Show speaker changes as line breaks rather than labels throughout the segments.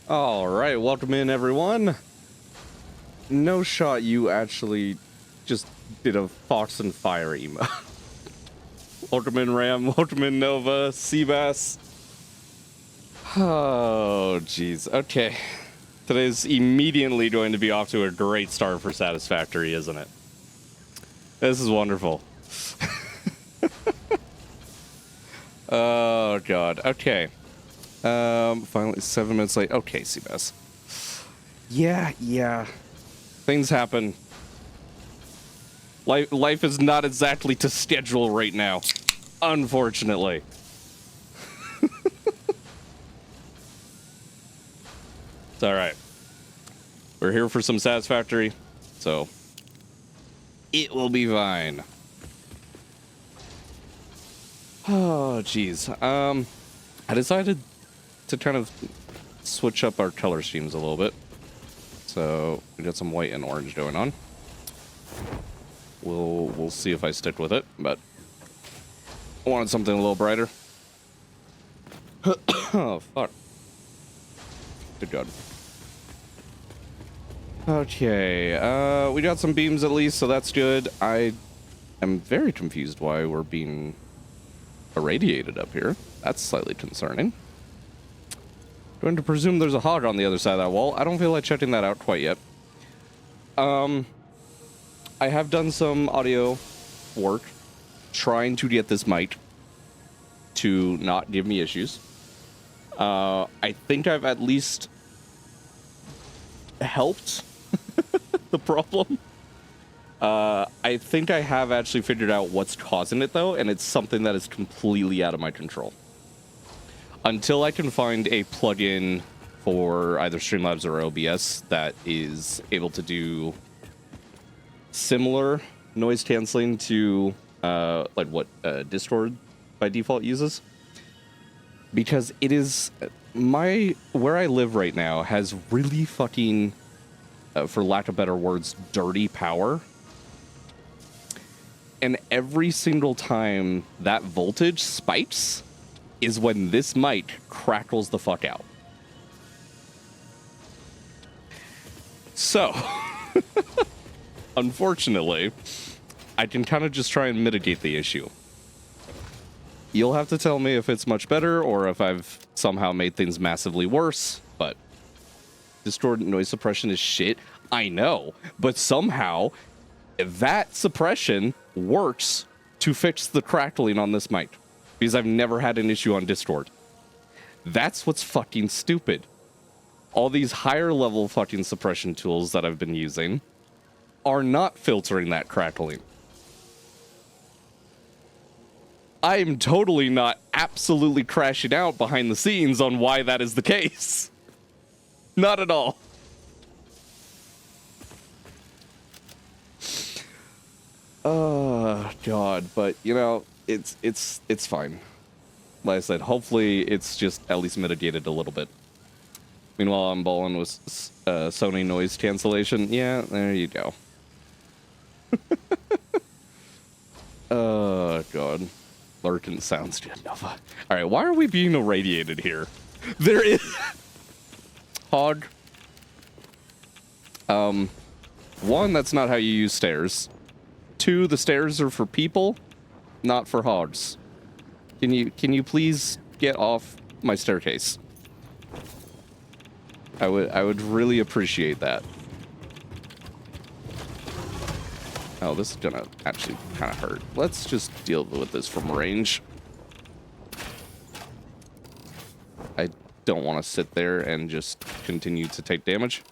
All right, welcome in, everyone. No shot you actually just did a Fox and Fire emo. Welcome in, Ram. Welcome in, Nova. Seabass. Oh, jeez. Okay. Today's immediately going to be off to a great start for Satisfactory, isn't it? This is wonderful. Oh, God. Okay. Finally, 7 minutes late. Okay, Seabass. Yeah. Things happen. Life is not exactly to schedule right now, unfortunately. It's all right. We're here for some Satisfactory, so it will be fine. Oh, jeez. I decided to kind of switch up our color schemes a little bit. So we got some white and orange going on. We'll see if I stick with it, but I wanted something a little brighter. Oh, fuck. Good God. Okay, we got some beams at least, so that's good. I am very confused why we're being irradiated up here. That's slightly concerning. Going to presume there's a hog on the other side of that wall. I don't feel like checking that out quite yet. I have done some audio work trying to get this mic to not give me issues. I think I've at least helped the problem. I think I have actually figured out what's causing it, though, and it's something that is completely out of my control. Until I can find a plugin for either Streamlabs or OBS that is able to do similar noise canceling to like what Discord by default uses, because it is where I live right now has really fucking, for lack of better words, dirty power. And every single time that voltage spikes is when this mic crackles the fuck out. So, unfortunately, I can kind of just try and mitigate the issue. You'll have to tell me if it's much better or if I've somehow made things massively worse, but distorted noise suppression is shit. I know, but somehow that suppression works to fix the crackling on this mic, because I've never had an issue on Discord. That's what's fucking stupid. All these higher level fucking suppression tools that I've been using are not filtering that crackling. I'm totally not absolutely crashing out behind the scenes on why that is the case. Not at all. Oh, God, but, you know, it's fine. Like I said, hopefully it's just at least mitigated a little bit. Meanwhile, I'm balling with Sony noise cancellation. Yeah, there you go. Oh, God. Lurkin sounds good, Nova. Alright, why are we being irradiated here? There is... Hog. One, that's not how you use stairs. Two, the stairs are for people, not for hogs. Can you please get off my staircase? I would really appreciate that. Oh, this is gonna actually kind of hurt. Let's just deal with this from range. I don't want to sit there and just continue to take damage.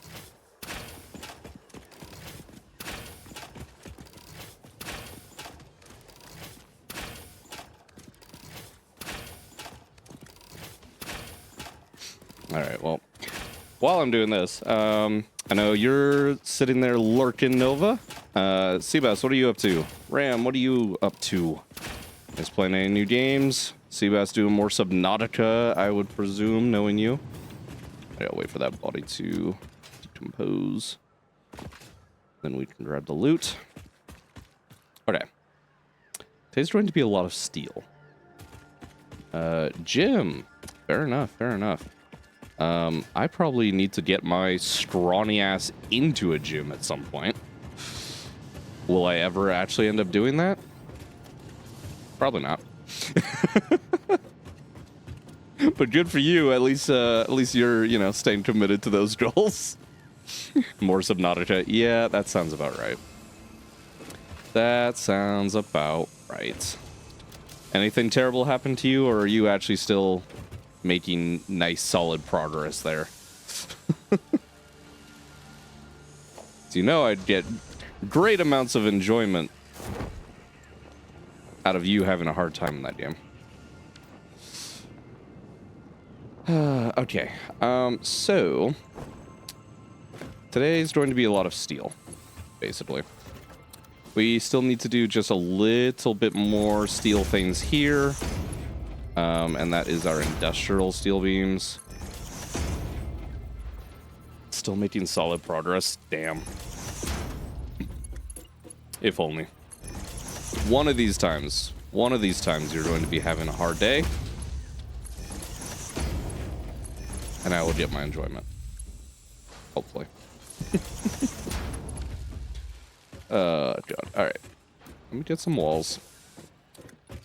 Alright, well, while I'm doing this, I know you're sitting there lurking, Nova. Seabass, what are you up to? Ram, what are you up to? Is playing any new games? Seabass doing more Subnautica, I would presume, knowing you. I gotta wait for that body to decompose. Then we can grab the loot. Okay. Today's going to be a lot of steel. Gym. Fair enough, fair enough. I probably need to get my scrawny ass into a gym at some point. Will I ever actually end up doing that? Probably not. But good for you. At least you're, you know, staying committed to those goals. More Subnautica. Yeah, that sounds about right. That sounds about right. Anything terrible happened to you, or are you actually still making nice, solid progress there? So you know I'd get great amounts of enjoyment out of you having a hard time in that game. Okay. So today's going to be a lot of steel, basically. We still need to do just a little bit more steel things here. And that is our industrial steel beams. Still making solid progress. Damn. If only. One of these times you're going to be having a hard day. And I will get my enjoyment. Hopefully. God. Alright. Let me get some walls.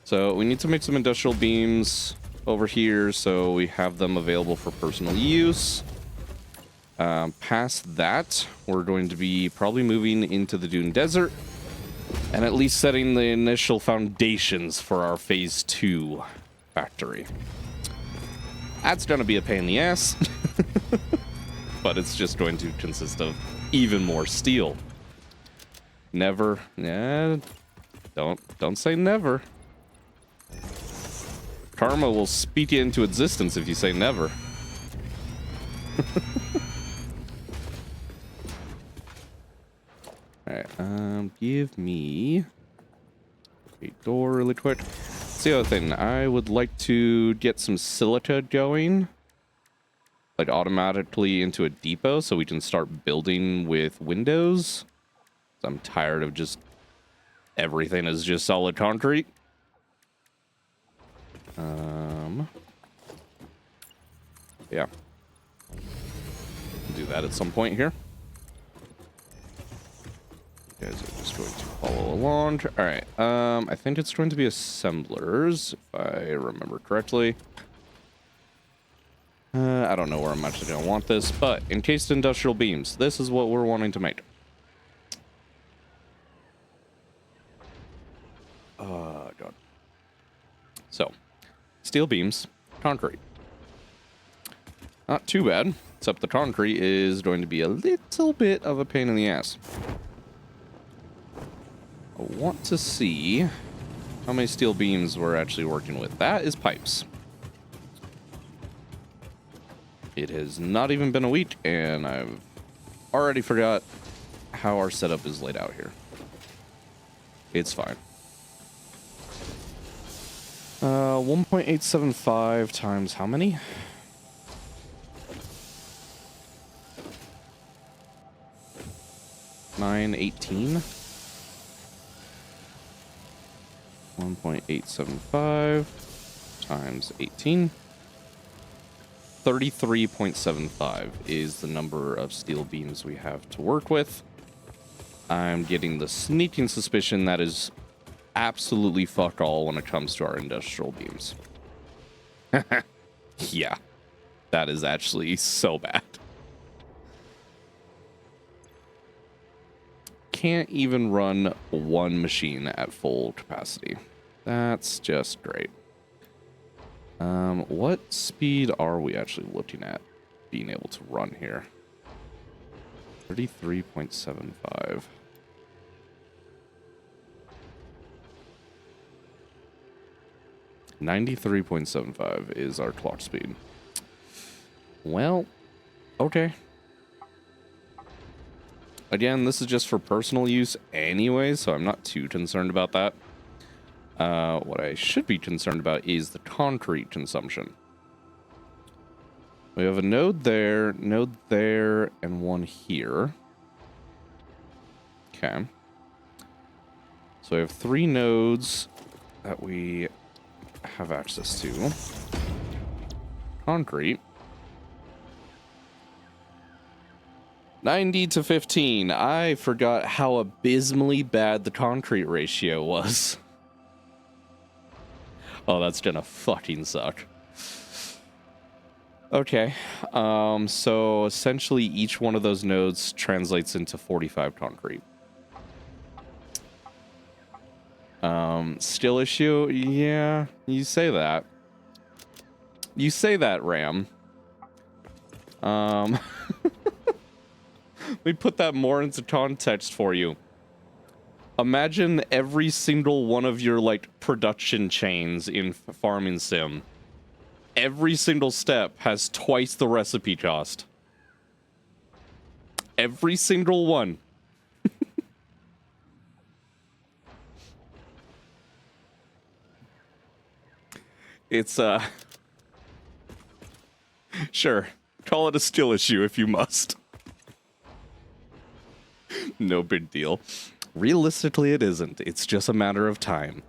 So we need to make some industrial beams over here so we have them available for personal use. Past that, we're going to be probably moving into the Dune Desert and at least setting the initial foundations for our Phase 2 factory. That's going to be a pain in the ass, but it's just going to consist of even more steel. Never, don't say never. Karma will speak you into existence if you say never. Alright, give me a door really quick. That's the other thing. I would like to get some silica going, like automatically into a depot so we can start building with windows. I'm tired of just everything is just solid concrete. Yeah. Do that at some point here. You guys are just going to follow along. All right. I think it's going to be assemblers, if I remember correctly. I don't know where I'm actually going to want this, but encased industrial beams. This is what we're wanting to make. God. So, steel beams, concrete. Not too bad, except the concrete is going to be a little bit of a pain in the ass. I want to see how many steel beams we're actually working with. That is pipes. It has not even been a week, and I've already forgot how our setup is laid out here. It's fine. 1.875 times how many? $918. 1.875 times 18. 33.75 is the number of steel beams we have to work with. I'm getting the sneaking suspicion that is absolutely fuck all when it comes to our industrial beams. Yeah, that is actually so bad. Can't even run one machine at full capacity. That's just great. What speed are we actually looking at being able to run here? 33.75. $93.75 is our clock speed. Well, okay. Again, this is just for personal use anyway, so I'm not too concerned about that. What I should be concerned about is the concrete consumption. We have a node there, and one here. Okay. So we have 3 nodes that we have access to. Concrete. 90 to 15. I forgot how abysmally bad the concrete ratio was. Oh, that's gonna fucking suck. Okay, so essentially each one of those nodes translates into 45 concrete. Still issue? Yeah, you say that. You say that, Ram. Let me put that more into context for you. Imagine every single one of your, like, production chains in Farming Sim. Every single step has twice the recipe cost. Every single one. It's, sure. Call it a skill issue if you must. No big deal. Realistically, it isn't. It's just a matter of time.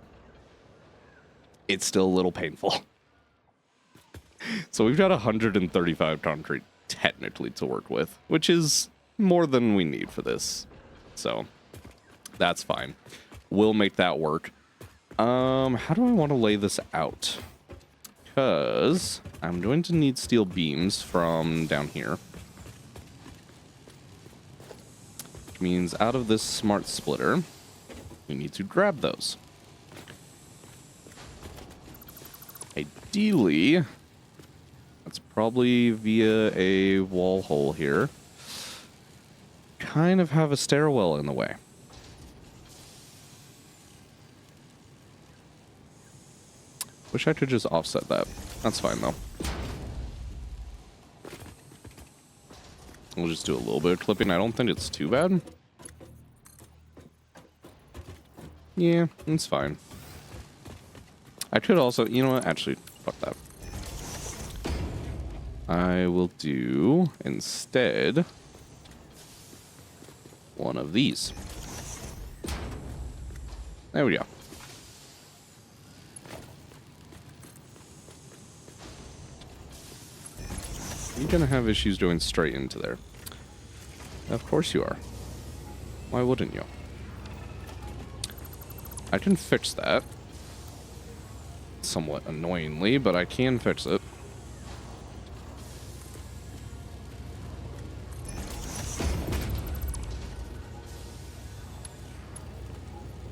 It's still a little painful. So we've got 135 concrete technically to work with, which is more than we need for this. So that's fine. We'll make that work. How do I want to lay this out? Because I'm going to need steel beams from down here. Which means out of this smart splitter, we need to grab those. Ideally, that's probably via a wall hole here. Kind of have a stairwell in the way. Wish I could just offset that. That's fine, though. We'll just do a little bit of clipping. I don't think it's too bad. Yeah, it's fine. I could also... You know what? Actually, fuck that. I will do, instead, one of these. There we go. You're gonna have issues going straight into there. Of course you are. Why wouldn't you? I can fix that. Somewhat annoyingly, but I can fix it.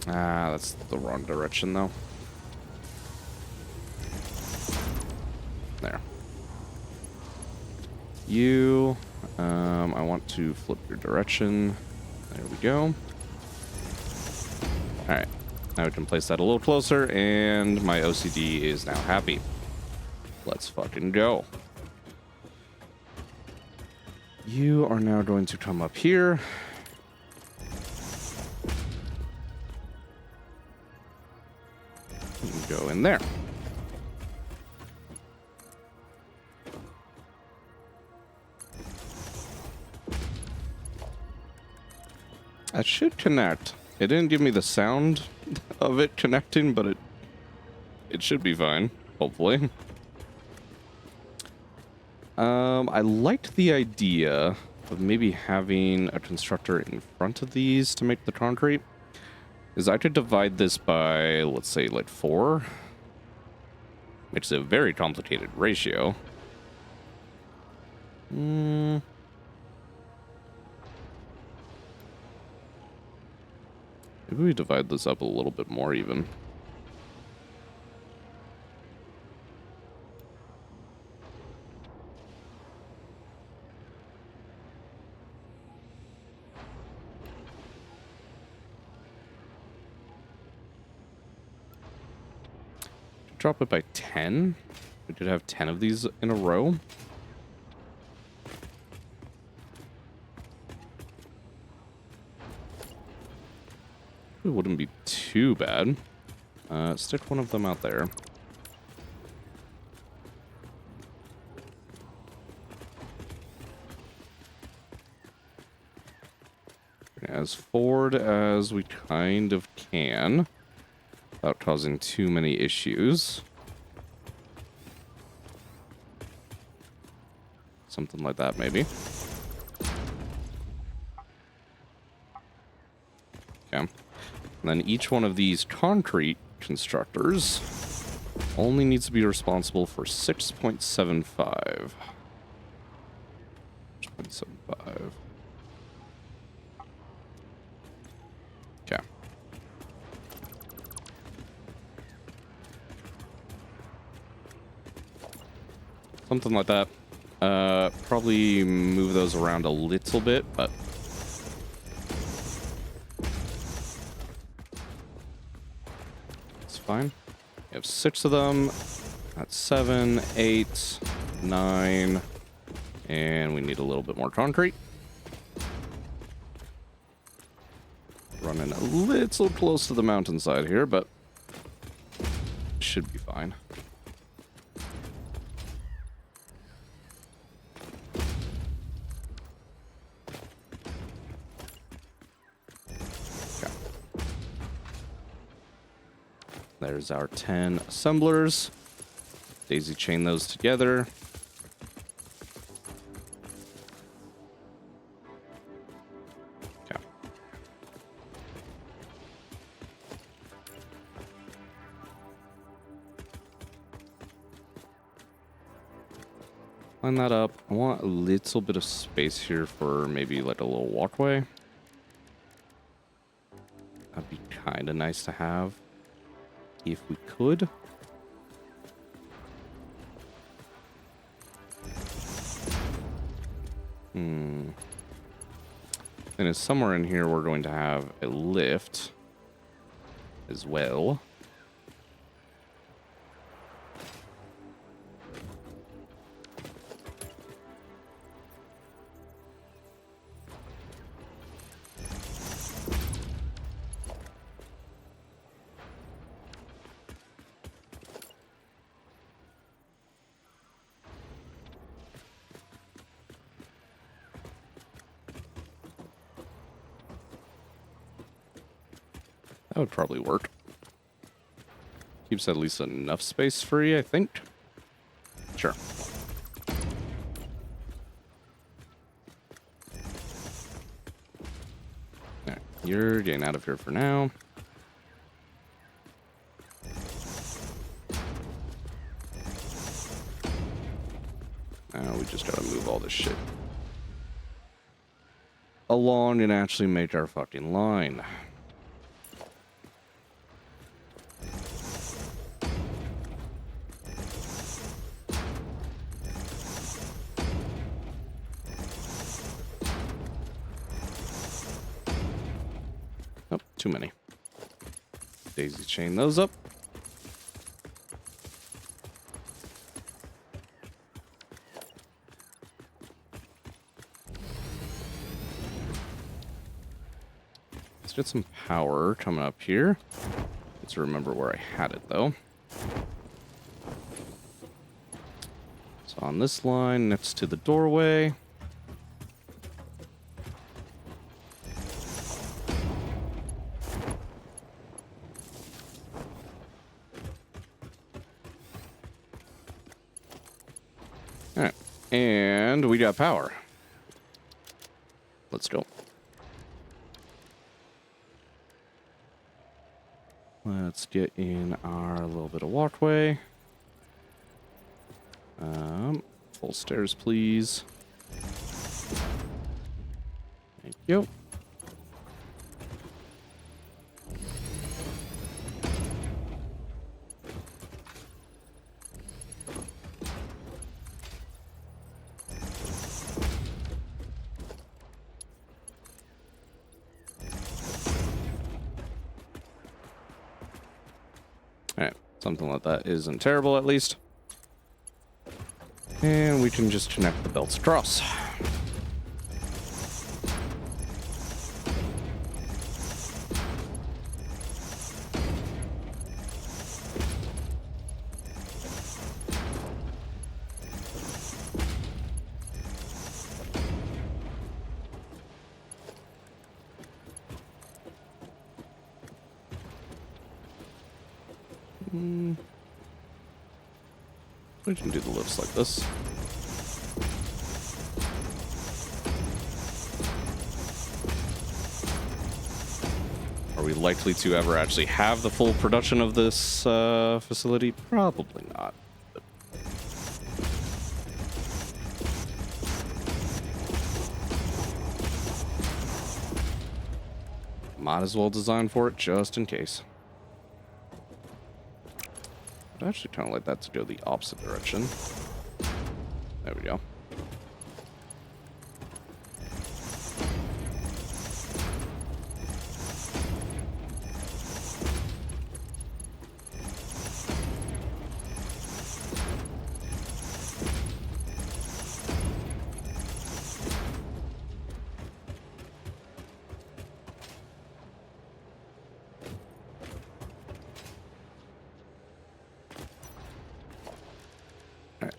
Ah, that's the wrong direction, though. There. You, I want to flip your direction. There we go. Alright. Now we can place that a little closer, and my OCD is now happy. Let's fucking go. You are now going to come up here. And go in there. That should connect. It didn't give me the sound of it connecting, but it should be fine, hopefully. I liked the idea of maybe having a constructor in front of these to make the concrete. Is I could divide this by, let's say, like 4. Which is a very complicated ratio. Maybe we divide this up a little bit more even. Drop it by 10. We could have 10 of these in a row. It wouldn't be too bad. Stick one of them out there. As forward as we kind of can, without causing too many issues. Something like that, maybe. Okay. And then each one of these concrete constructors only needs to be responsible for 6.75. 6.75. Okay. Something like that. Probably move those around a little bit, but it's fine. We have 6 of them. That's 7, 8, 9, and we need a little bit more concrete. Running a little close to the mountainside here, but should be fine. Okay. There's our 10 assemblers. Daisy chain those together. Okay. Line that up. I want a little bit of space here for maybe like a little walkway. That'd be kind of nice to have if we could. And it's somewhere in here we're going to have a lift as well. That would probably work. Keeps at least enough space free, I think. Sure. Alright, you're getting out of here for now. Now we just gotta move all this shit along and actually make our fucking line. Too many. Daisy chain those up. Let's get some power coming up here. Let's remember where I had it though. So on this line next to the doorway. And we got power. Let's go. Let's get in our little bit of walkway. Full stairs, please. Thank you. Alright, something like that isn't terrible at least. And we can just connect the belts across. We can do the lifts like this. Are we likely to ever actually have the full production of this facility? Probably not. But might as well design for it just in case. I'd actually kind of like that to go the opposite direction. There we go.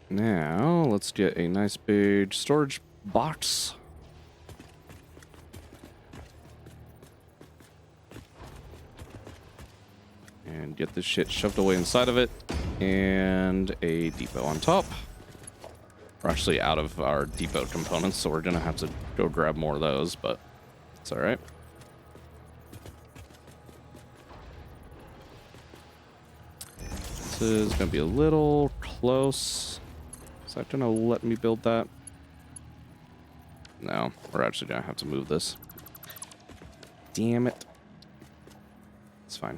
Now, let's get a nice big storage box. And get this shit shoved away inside of it. And a depot on top. We're actually out of our depot components, so we're going to have to go grab more of those, but it's all right. This is going to be a little close. Is that going to let me build that? No, we're actually going to have to move this. Damn it. It's fine.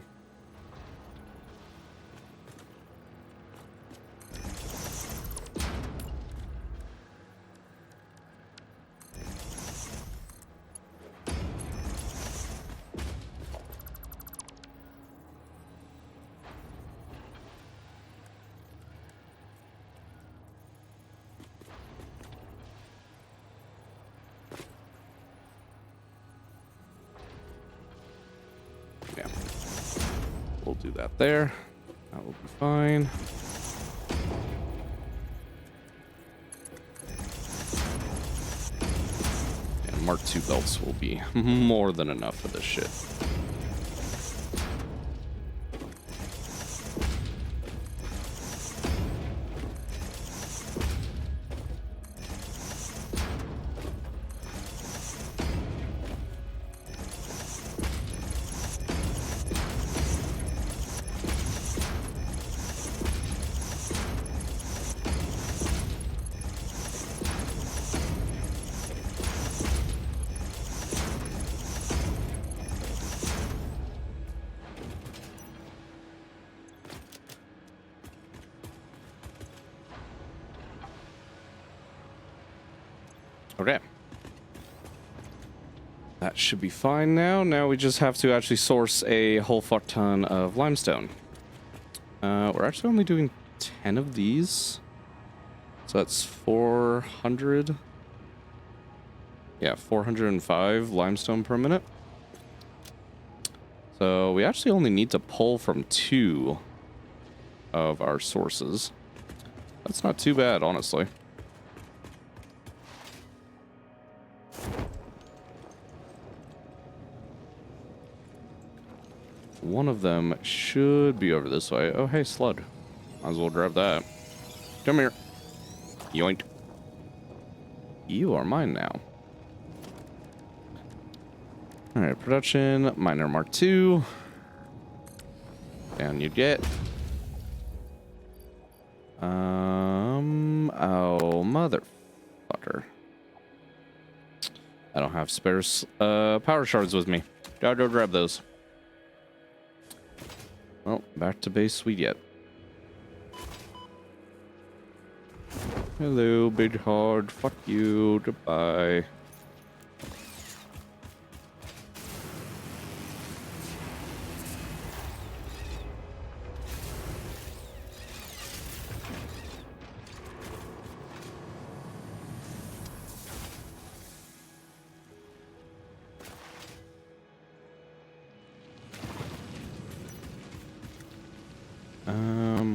Yeah. We'll do that there. That will be fine. And Mark II belts will be more than enough for this shit. Okay. That should be fine now. Now we just have to actually source a whole fuck ton of limestone. We're actually only doing 10 of these. So that's 400. Yeah, 405 limestone per minute. So we actually only need to pull from 2 of our sources. That's not too bad, honestly. One of them should be over this way. Oh, hey, slug. Might as well grab that. Come here. Yoink. You are mine now. Alright, production. Miner Mark II. Down you get. Oh, motherfucker. I don't have spare power shards with me. Gotta go grab those. Well, back to base we get. Hello, big hard. Fuck you. Goodbye.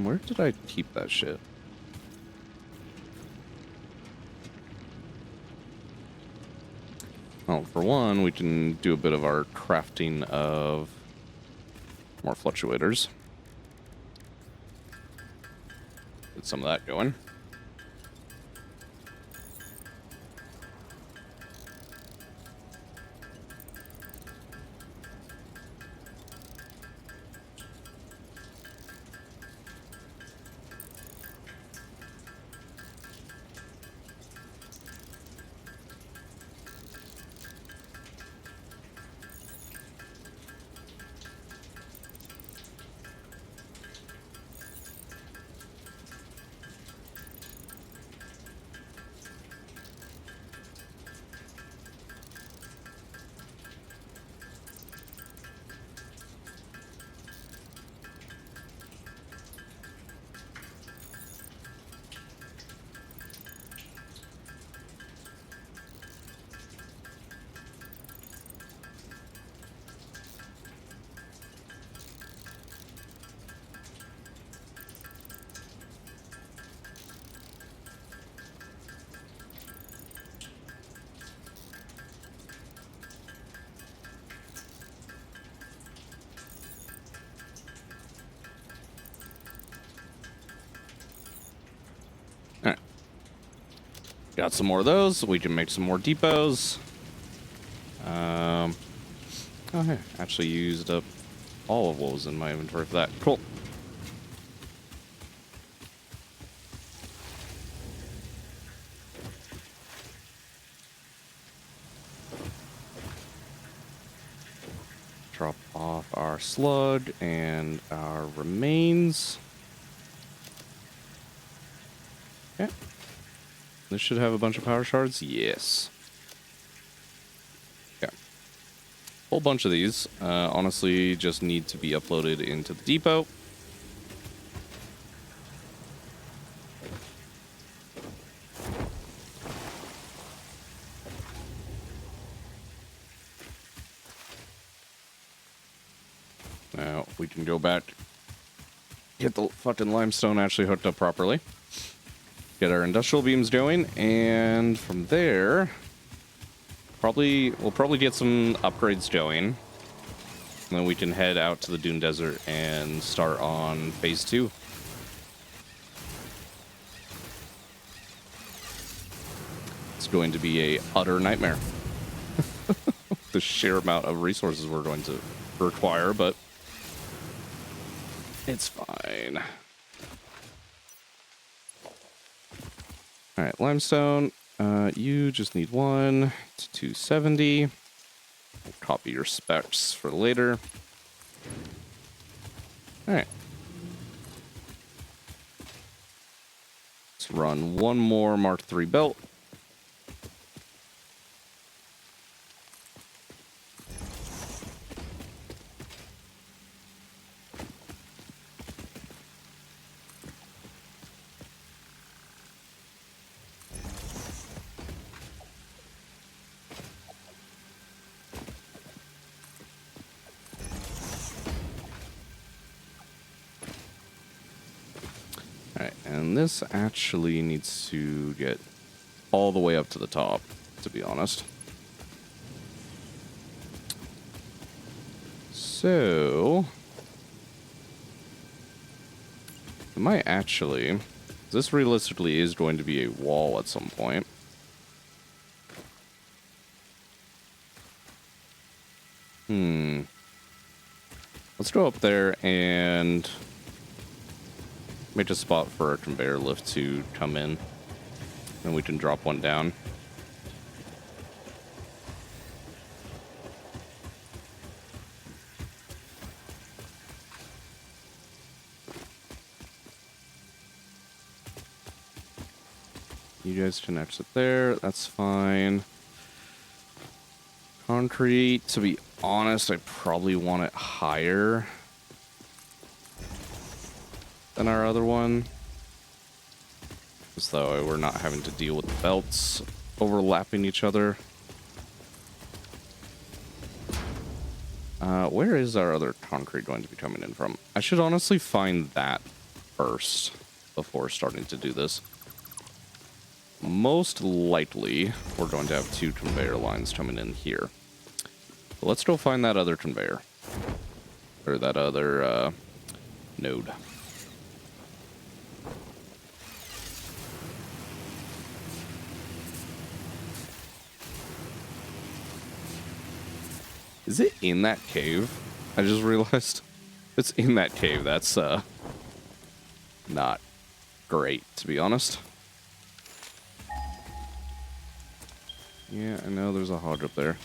Where did I keep that shit? Well, for one, we can do a bit of our crafting of more fluctuators. Get some of that going. Got some more of those. We can make some more depots. Oh, hey, actually used up all of what was in my inventory for that. Cool. Drop off our slug and our remains. Okay. This should have a bunch of power shards. Yes. Yeah. Whole bunch of these. Honestly, just need to be uploaded into the depot. Now we can go back, get the fucking limestone actually hooked up properly, get our industrial beams going, and from there, we'll probably get some upgrades going, and then we can head out to the Dune Desert and start on phase 2. It's going to be a utter nightmare. The sheer amount of resources we're going to require, but it's fine. All right, limestone. You just need 1 to 270. We'll copy your specs for later. All right. Let's run one more Mark III belt. And this actually needs to get all the way up to the top, to be honest. So, I might actually... This realistically is going to be a wall at some point. Let's go up there and make a spot for a conveyor lift to come in, and we can drop one down. You guys can exit there, that's fine. Concrete, to be honest, I probably want it higher than our other one, as though we're not having to deal with the belts overlapping each other. Where is our other concrete going to be coming in from? I should honestly find that first before starting to do this. Most likely, we're going to have 2 conveyor lines coming in here. So let's go find that other conveyor. Or that other node. Is it in that cave? I just realized it's in that cave. That's not great, to be honest. Yeah, I know there's a hog up there.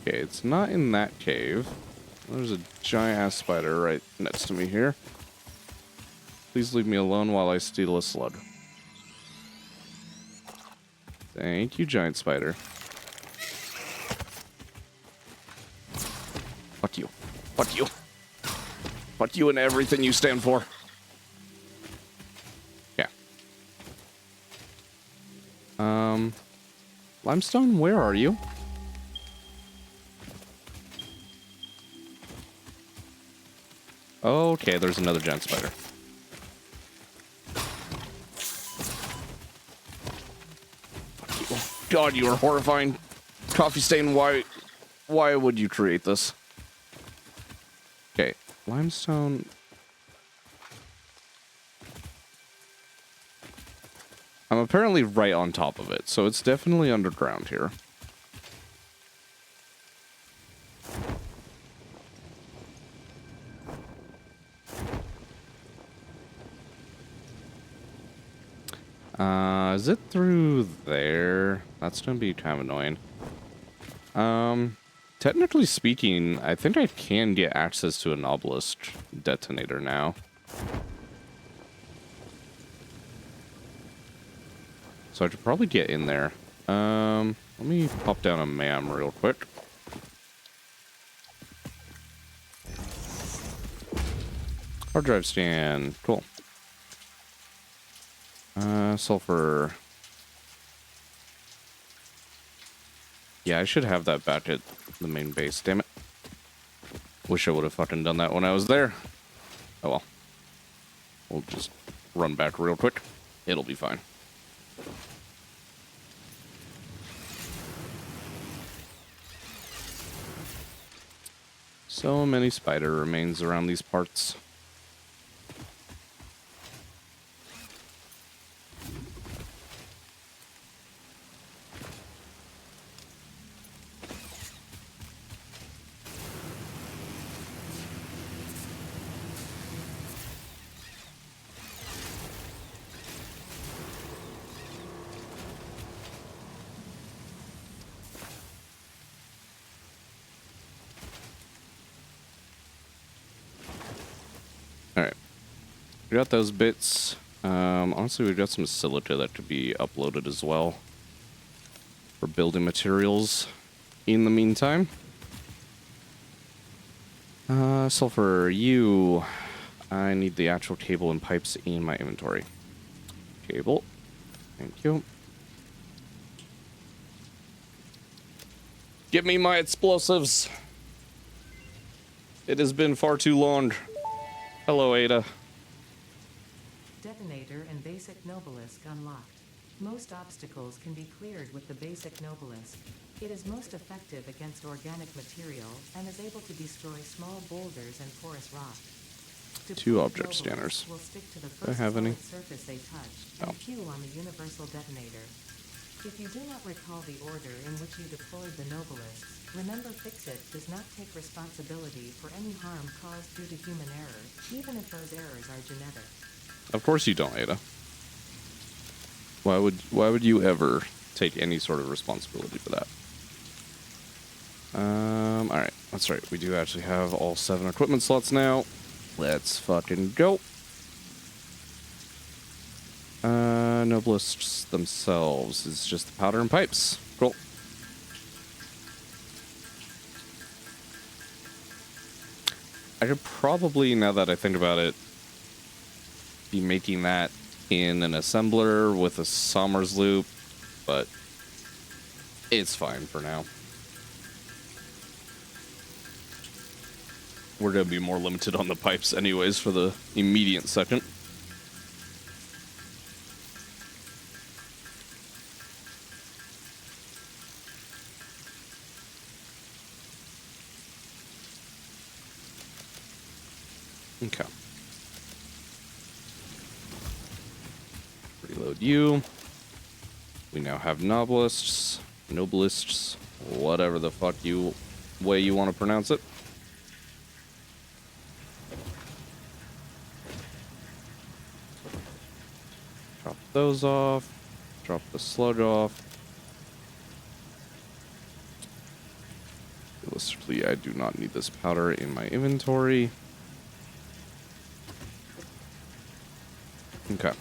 Okay, it's not in that cave. There's a giant ass spider right next to me here. Please leave me alone while I steal a slug. Thank you, giant spider. Fuck you. Fuck you. Fuck you and everything you stand for. Yeah. Limestone, where are you? Okay, there's another giant spider. God, you are horrifying. Coffee stain, why would you create this? Okay, limestone, I'm apparently right on top of it, so it's definitely underground here. Is it through there? That's gonna be kind of annoying. Technically speaking, I think I can get access to an obelisk detonator now. So I should probably get in there. Let me pop down a MAM real quick. Hard drive stand, cool. Sulfur. Yeah, I should have that back at the main base, damn it. Wish I would have fucking done that when I was there. Oh well. We'll just run back real quick. It'll be fine. So many spider remains around these parts. Alright. We got those bits. Honestly, we've got some silica that could be uploaded as well for building materials in the meantime. Sulfur, I need the actual cable and pipes in my inventory. Cable. Thank you. Give me my explosives. It has been far too long. Hello, Ada.
Detonator and basic Nobelisk unlocked. Most obstacles can be cleared with the basic Nobelisk. It is most effective against organic material and is able to destroy small boulders and porous rock.
Two object scanners.
Will stick to the
Do I
first
have any?
surface they touch
Oh.
and Q on the universal detonator. If you do not recall the order in which you deployed the Nobelisks, remember Fixit does not take responsibility for any harm caused due to human error, even if those errors are genetic.
Of course you don't, Ada. Why would you ever take any sort of responsibility for that? Alright, that's right. We do actually have all 7 equipment slots now. Let's fucking go. Nobelisks themselves is just the powder and pipes. Cool. I could probably, now that I think about it, be making that in an assembler with a Somers loop, but it's fine for now. We're going to be more limited on the pipes anyways for the immediate second. Okay. Reload you. We now have Nobelisks, whatever the fuck way you want to pronounce it. Drop those off. Drop the slug off. Realistically, I do not need this powder in my inventory. Okay.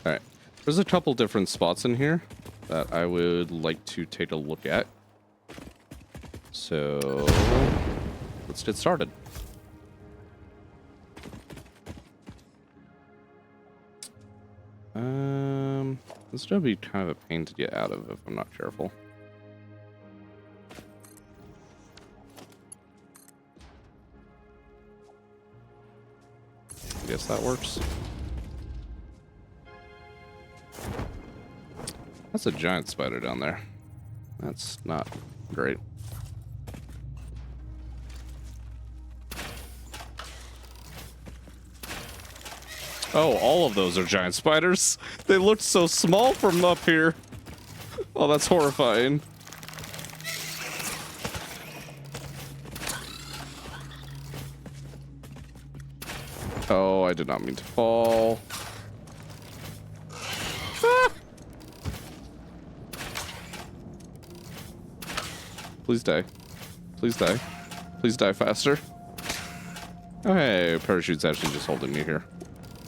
Alright, there's a couple different spots in here that I would like to take a look at. So let's get started. This should be kind of a pain to get out of if I'm not careful. I guess that works. That's a giant spider down there. That's not great. Oh, all of those are giant spiders. They looked so small from up here. Oh, that's horrifying. Oh, I did not mean to fall. Ah! Please die. Please die. Please die faster. Oh, hey, parachute's actually just holding me here.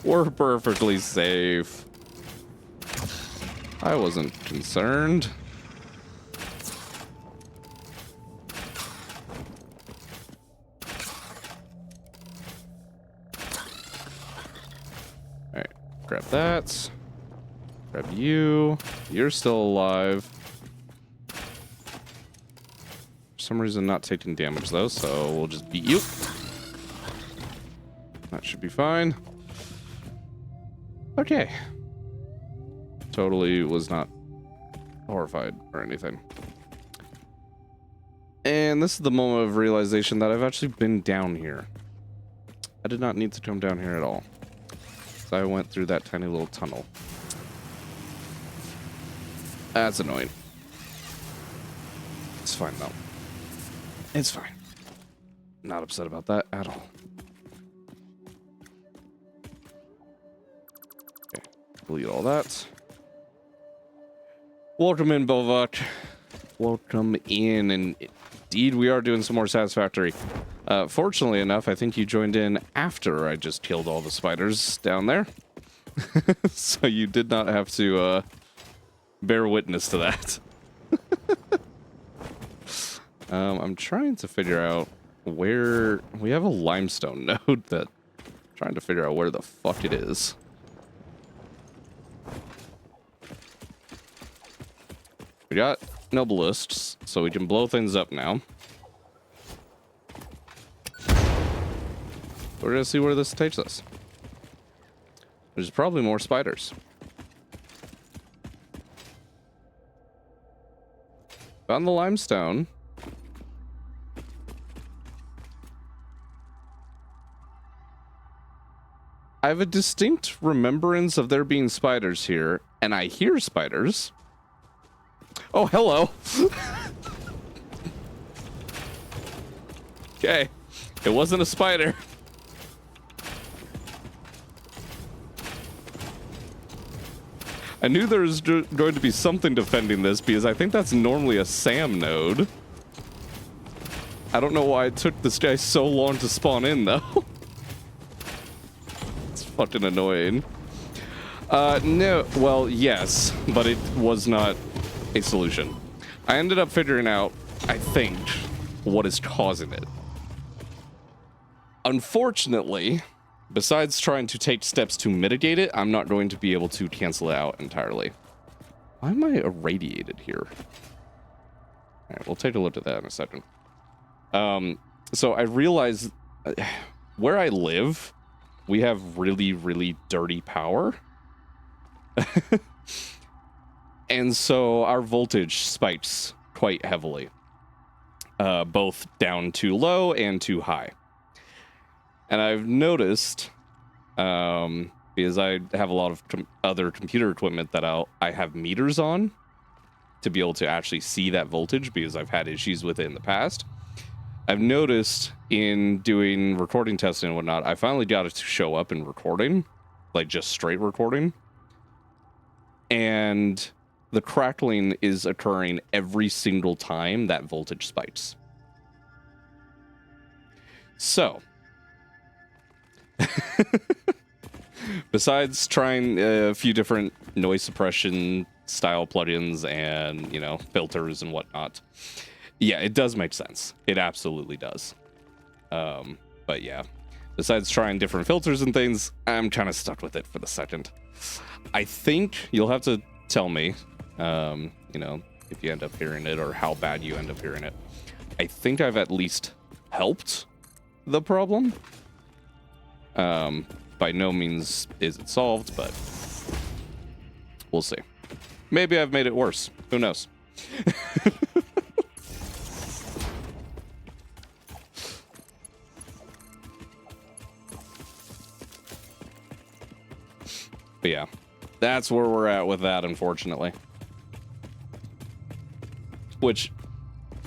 We're perfectly safe. I wasn't concerned. Alright, grab that. Grab you. You're still alive. For some reason not taking damage though, so we'll just beat you. That should be fine. Okay. Totally was not horrified or anything. And this is the moment of realization that I've actually been down here. I did not need to come down here at all. So I went through that tiny little tunnel. That's annoying. It's fine though. It's fine. Not upset about that at all. Delete all that. Welcome in, Bovok. Welcome in. And indeed, we are doing some more Satisfactory. Fortunately enough, I think you joined in after I just killed all the spiders down there. So you did not have to bear witness to that. I'm trying to figure out where... We have a limestone node that... I'm trying to figure out where the fuck it is. We got nobelisks, so we can blow things up now. We're gonna see where this takes us. There's probably more spiders. Found the limestone. I have a distinct remembrance of there being spiders here, and I hear spiders. Oh, hello. Okay. It wasn't a spider. I knew there was going to be something defending this because I think that's normally a SAM node. I don't know why it took this guy so long to spawn in, though. It's fucking annoying. No, well, yes, but it was not a solution. I ended up figuring out, I think, what is causing it. Unfortunately, besides trying to take steps to mitigate it, I'm not going to be able to cancel it out entirely. Why am I irradiated here? All right, we'll take a look at that in a second. So I realized where I live, we have really, really dirty power. And so our voltage spikes quite heavily, both down too low and too high. And I've noticed, because I have a lot of other computer equipment that I have meters on to be able to actually see that voltage because I've had issues with it in the past. I've noticed in doing recording testing and whatnot, I finally got it to show up in recording, like just straight recording. And the crackling is occurring every single time that voltage spikes. So, besides trying a few different noise suppression style plugins and, you know, filters and whatnot, Yeah, it does make sense. It absolutely does. But yeah, besides trying different filters and things, I'm kind of stuck with it for the second. I think you'll have to tell me, you know, if you end up hearing it or how bad you end up hearing it. I think I've at least helped the problem. By no means is it solved, but we'll see. Maybe I've made it worse. Who knows? But yeah, that's where we're at with that, unfortunately. Which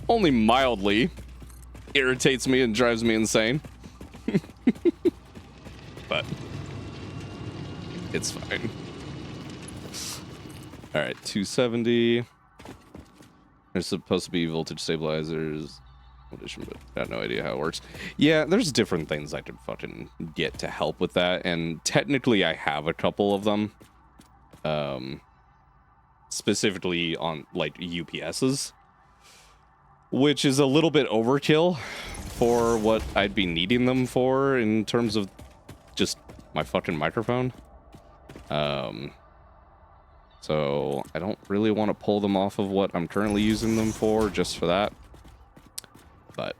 only mildly irritates me and drives me insane. But it's fine. All right, 270. There's supposed to be voltage stabilizers. But I have no idea how it works. Yeah, there's different things I could fucking get to help with that, and technically I have a couple of them. Specifically on like UPSs, which is a little bit overkill for what I'd be needing them for in terms of just my fucking microphone. So I don't really want to pull them off of what I'm currently using them for just for that. But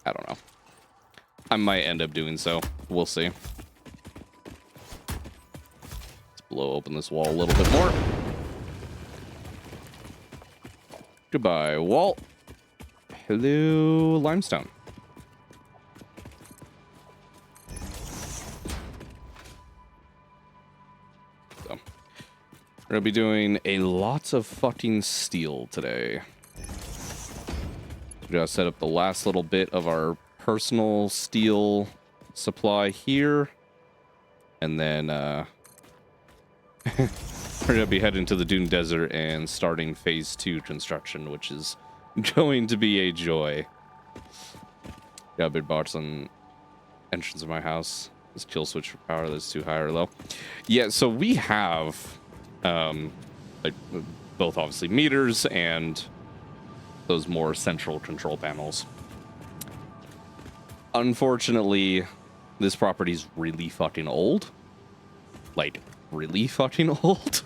I don't know. I might end up doing so. We'll see. Let's blow open this wall a little bit more. Goodbye, wall. Hello, limestone. So, we're gonna be doing a lot of fucking steel today. We gotta set up the last little bit of our personal steel supply here. And then, we're gonna be heading to the Dune Desert and starting phase 2 construction, which is going to be a joy. Got a big box on entrance of my house. This kill switch for power, that's too high or low. Yeah, so we have, like, both obviously meters and those more central control panels. Unfortunately, this property's really fucking old. Like, really fucking old.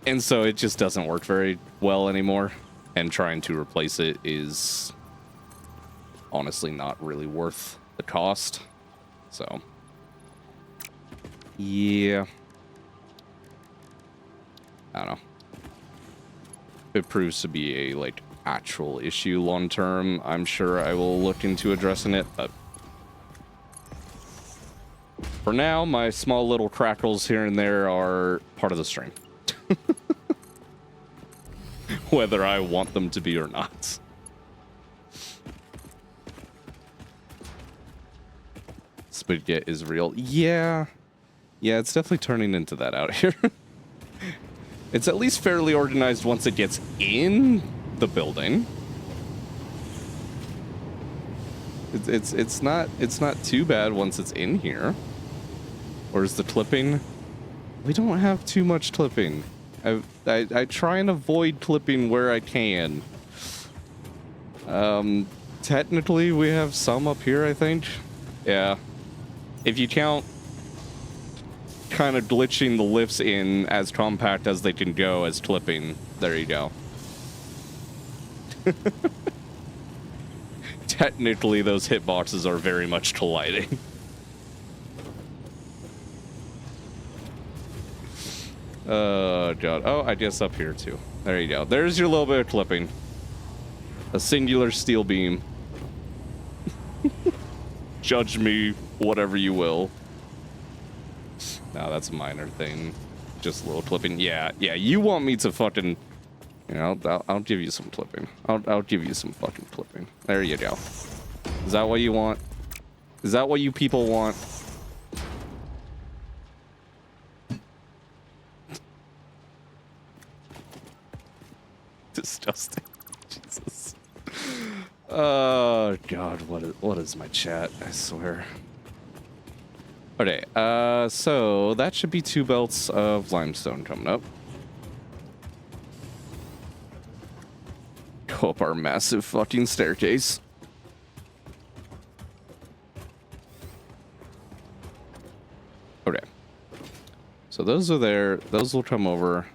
And so it just doesn't work very well anymore. And trying to replace it is honestly not really worth the cost. So, yeah. I don't know. It proves to be a like actual issue long term, I'm sure I will look into addressing it, but for now, my small little crackles here and there are part of the stream. Whether I want them to be or not. Spaghetti is real. Yeah, it's definitely turning into that out here. It's at least fairly organized once it gets in the building. It's not too bad once it's in here. Where's the clipping? We don't have too much clipping. I try and avoid clipping where I can. Technically we have some up here, I think. Yeah. If you count kind of glitching the lifts in as compact as they can go as clipping, there you go. Technically those hitboxes are very much colliding. Oh god. Oh, I guess up here too. There you go. There's your little bit of clipping. A singular steel beam. Judge me whatever you will. No, that's a minor thing. Just a little clipping. Yeah, you want me to fucking, you know, I'll give you some clipping. I'll give you some fucking clipping. There you go. Is that what you want? Is that what you people want? Disgusting. Jesus. Oh god, what is my chat? I swear. Okay, so that should be 2 belts of limestone coming up. go up our massive fucking staircase. Okay. So those are there. Those will come over.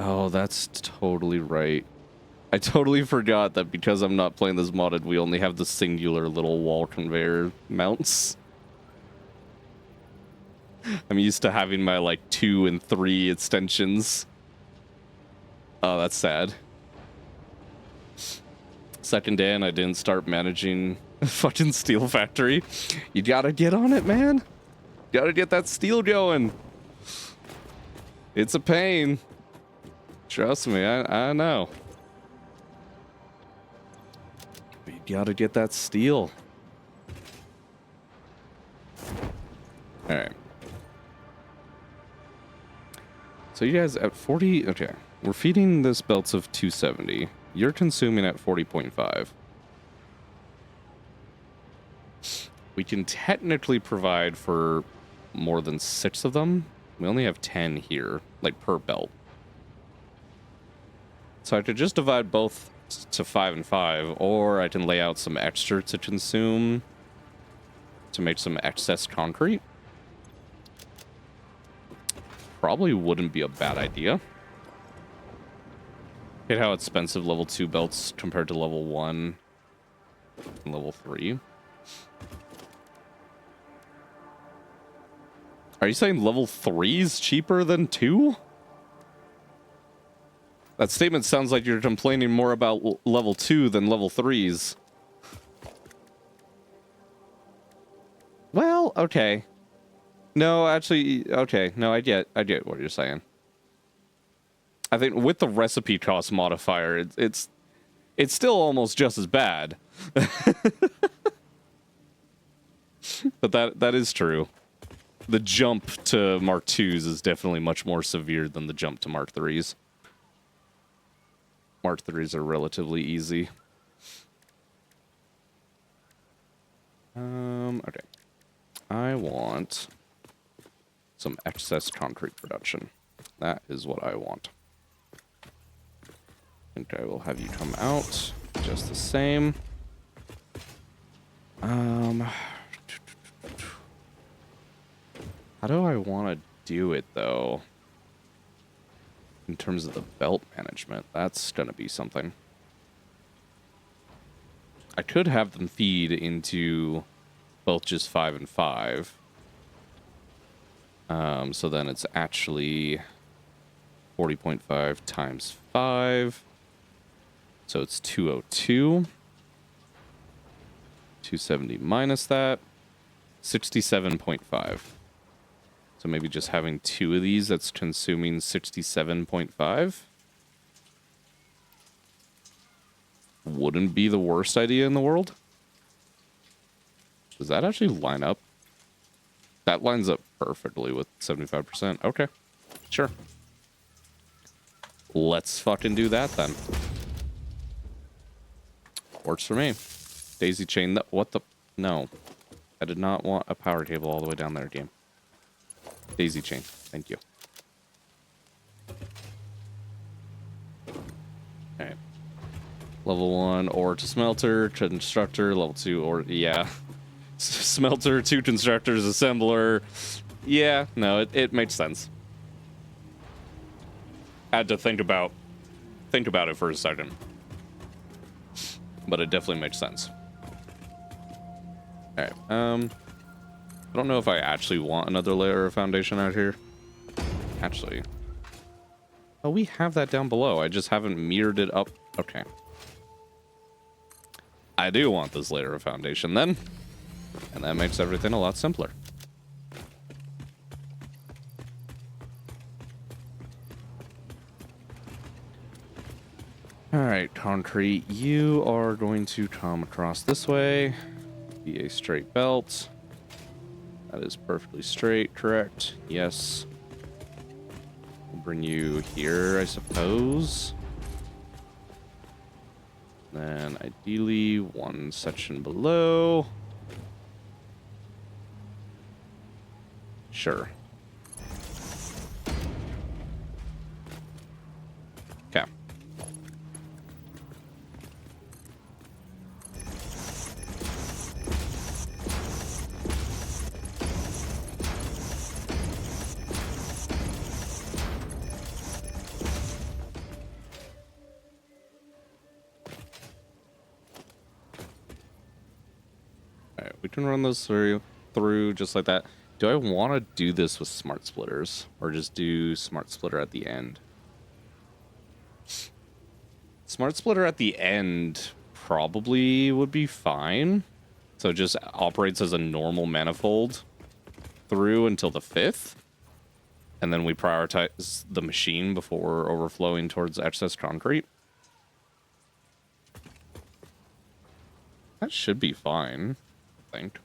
Oh, that's totally right. I totally forgot that because I'm not playing this modded, we only have the singular little wall conveyor mounts. I'm used to having my, like, 2 and 3 extensions. Oh, that's sad. Second day and I didn't start managing fucking steel factory. You gotta get on it, man. Gotta get that steel going. It's a pain. Trust me, I know. But you gotta get that steel. Alright. So you guys at 40... Okay. We're feeding this belts of 270. You're consuming at 40.5. We can technically provide for more than 6 of them. We only have 10 here, like per belt. So I could just divide both to 5 and 5, or I can lay out some extra to consume to make some excess concrete. Probably wouldn't be a bad idea. Look at how expensive level 2 belts compared to level 1 and level 3. Are you saying level 3 is cheaper than 2? That statement sounds like you're complaining more about level 2 than level 3s. Well, okay. No, actually, okay. No, I get what you're saying. I think with the recipe cost modifier, it's still almost just as bad. But that is true. The jump to Mark 2s is definitely much more severe than the jump to Mark 3s. Mark 3s are relatively easy. Okay. I want some excess concrete production. That is what I want. I think I will have you come out just the same. How do I want to do it, though? In terms of the belt management, that's going to be something. I could have them feed into both just 5 and 5. So then it's actually 40.5 times 5. So it's 202. 270 minus that. 67.5. So maybe just having 2 of these, that's consuming 67.5. Wouldn't be the worst idea in the world. Does that actually line up? That lines up perfectly with 75%. Okay, sure. Let's fucking do that then. Works for me. Daisy chain. What the? No. I did not want a power cable all the way down there, game. Daisy chain. Thank you. Alright. Level 1 ore to smelter, constructor. Level 2 ore. Yeah. Smelter, 2 constructors, assembler. Yeah, no, it makes sense. Had to think about it for a second. But it definitely makes sense. Alright, I don't know if I actually want another layer of foundation out here. Actually. Oh, we have that down below. I just haven't mirrored it up. Okay. I do want this layer of foundation then. And that makes everything a lot simpler. Alright, concrete. You are going to come across this way. Be a straight belt. That is perfectly straight, correct? Yes. We'll bring you here, I suppose. Then ideally, one section below. Sure. can run those through just like that. Do I want to do this with smart splitters or just do smart splitter at the end? Smart splitter at the end probably would be fine. So it just operates as a normal manifold through until the 5th. And then we prioritize the machine before overflowing towards excess concrete. That should be fine, I think.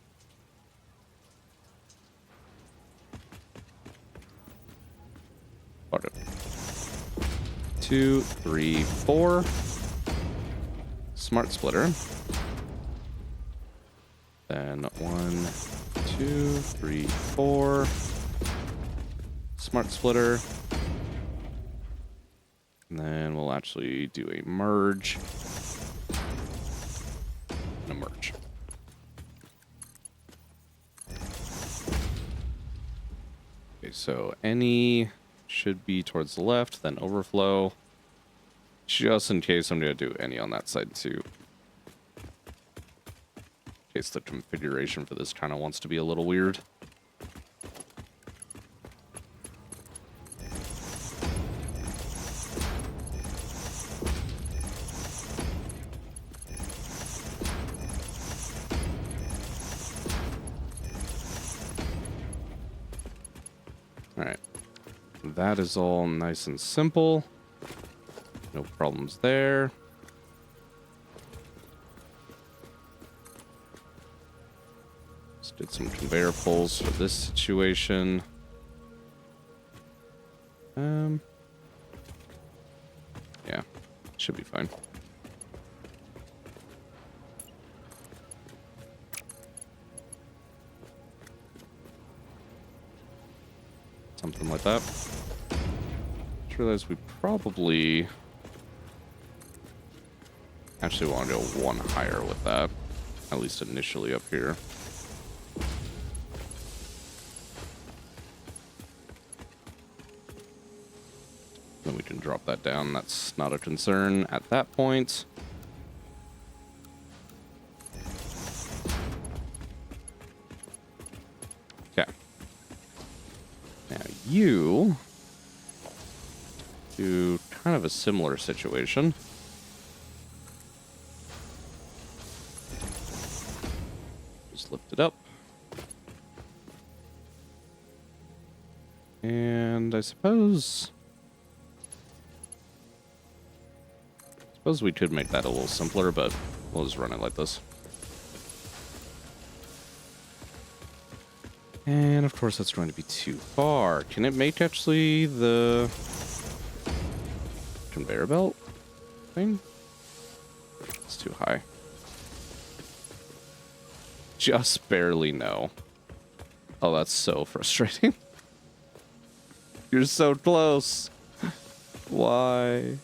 Got it. 2, 3, 4. Smart splitter. Then 1, 2, 3, 4. Smart splitter. And then we'll actually do a merge. And a merge. Okay, so any should be towards the left, then overflow. Just in case I'm going to do any on that side too. In case the configuration for this kind of wants to be a little weird. Alright. That is all nice and simple. No problems there. Let's get some conveyor pulls for this situation. Yeah, should be fine. Something like that. Just realized we probably actually want to go one higher with that, at least initially up here. Then we can drop that down. That's not a concern at that point. Okay. Now you do kind of a similar situation. Just lift it up. And I suppose we could make that a little simpler, but we'll just run it like this. And of course that's going to be too far. Can it make actually the conveyor belt thing? It's too high. Just barely no. Oh, that's so frustrating. You're so close. Why?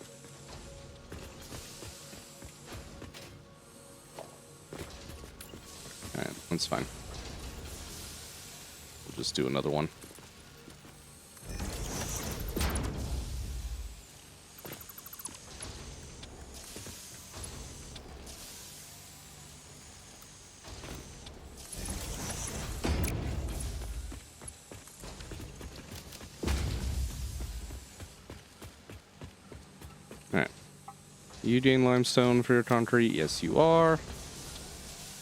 Alright, that's fine. We'll just do another one. Alright. You gain limestone for your concrete? Yes, you are.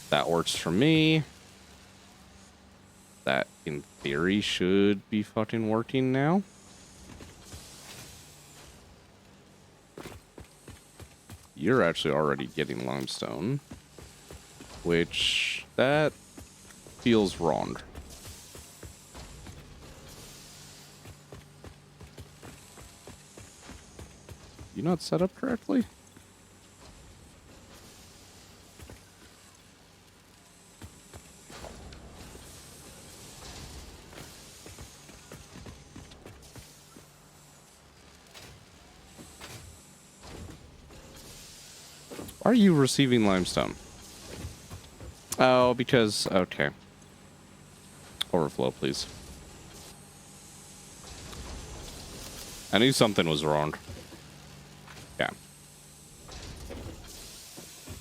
That works for me. That, in theory, should be fucking working now. You're actually already getting limestone. Which, that feels wrong. You not set up correctly? Are you receiving limestone? Oh, because... Okay. Overflow, please. I knew something was wrong. Yeah.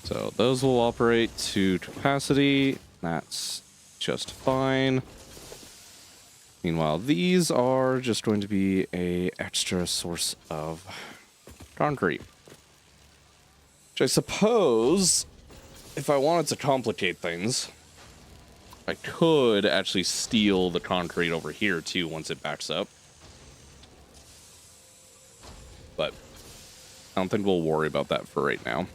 So those will operate to capacity. That's just fine. Meanwhile, these are just going to be a extra source of concrete. Which I suppose, if I wanted to complicate things, I could actually steal the concrete over here too once it backs up. But I don't think we'll worry about that for right now.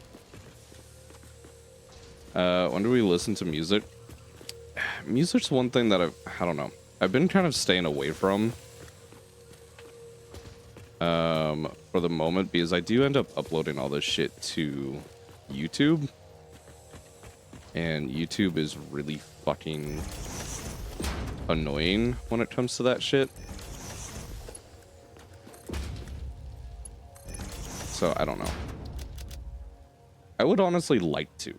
When do we listen to music? Music's one thing that I don't know. I've been kind of staying away from for the moment because I do end up uploading all this shit to YouTube. And YouTube is really fucking annoying when it comes to that shit. So I don't know. I would honestly like to.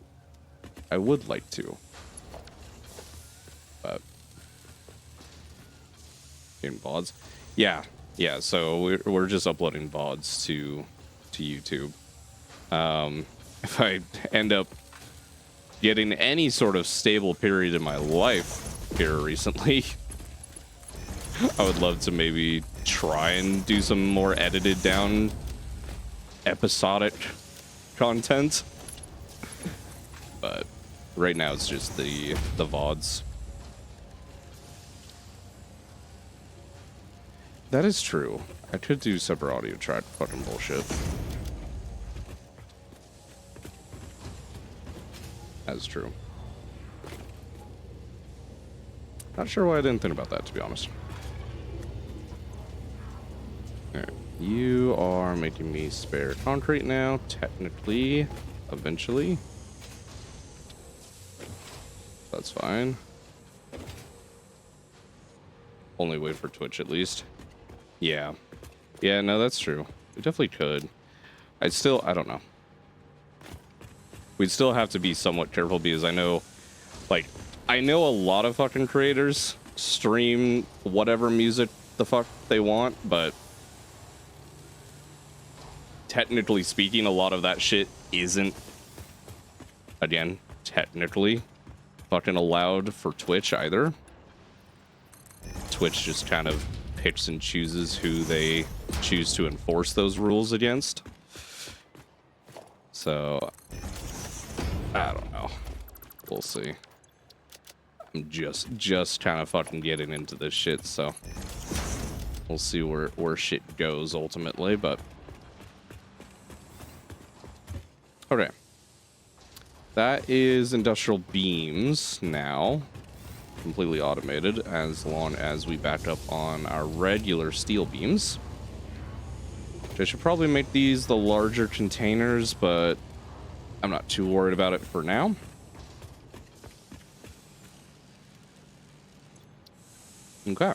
I would like to. But in VODs? Yeah. Yeah, so we're just uploading VODs to YouTube. If I end up getting any sort of stable period in my life here recently, I would love to maybe try and do some more edited down episodic content. But right now it's just the VODs. That is true. I could do separate audio track fucking bullshit. That's true. Not sure why I didn't think about that, to be honest. Alright. You are making me spare concrete now, technically, eventually. That's fine. Only wait for Twitch, at least. Yeah. Yeah, no, that's true. We definitely could. I don't know. We'd still have to be somewhat careful because I know a lot of fucking creators stream whatever music the fuck they want, but technically speaking, a lot of that shit isn't, again, technically fucking allowed for Twitch either. Twitch just kind of picks and chooses who they choose to enforce those rules against. So I don't know. We'll see. I'm just kind of fucking getting into this shit, so we'll see where shit goes ultimately, but okay. That is industrial beams now. Completely automated, as long as we back up on our regular steel beams. I should probably make these the larger containers, but I'm not too worried about it for now. Okay.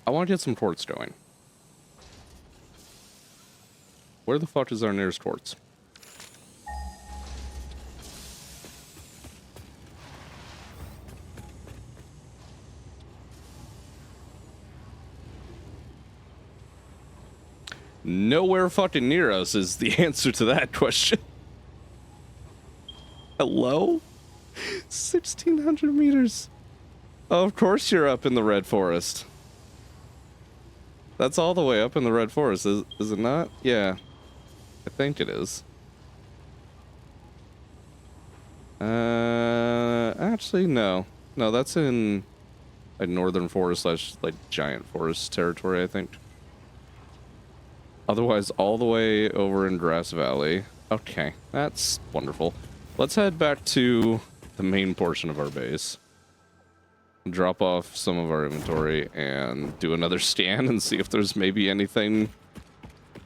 I want to get some quartz going. Where the fuck is our nearest quartz? Nowhere fucking near us is the answer to that question. Hello? 1,600 meters. Of course you're up in the Red Forest. That's all the way up in the Red Forest, is it not? Yeah. I think it is. Actually, no. No, that's in like Northern Forest / like Giant Forest territory, I think. Otherwise, all the way over in Grass Valley. Okay, that's wonderful. Let's head back to the main portion of our base. Drop off some of our inventory and do another scan and see if there's maybe anything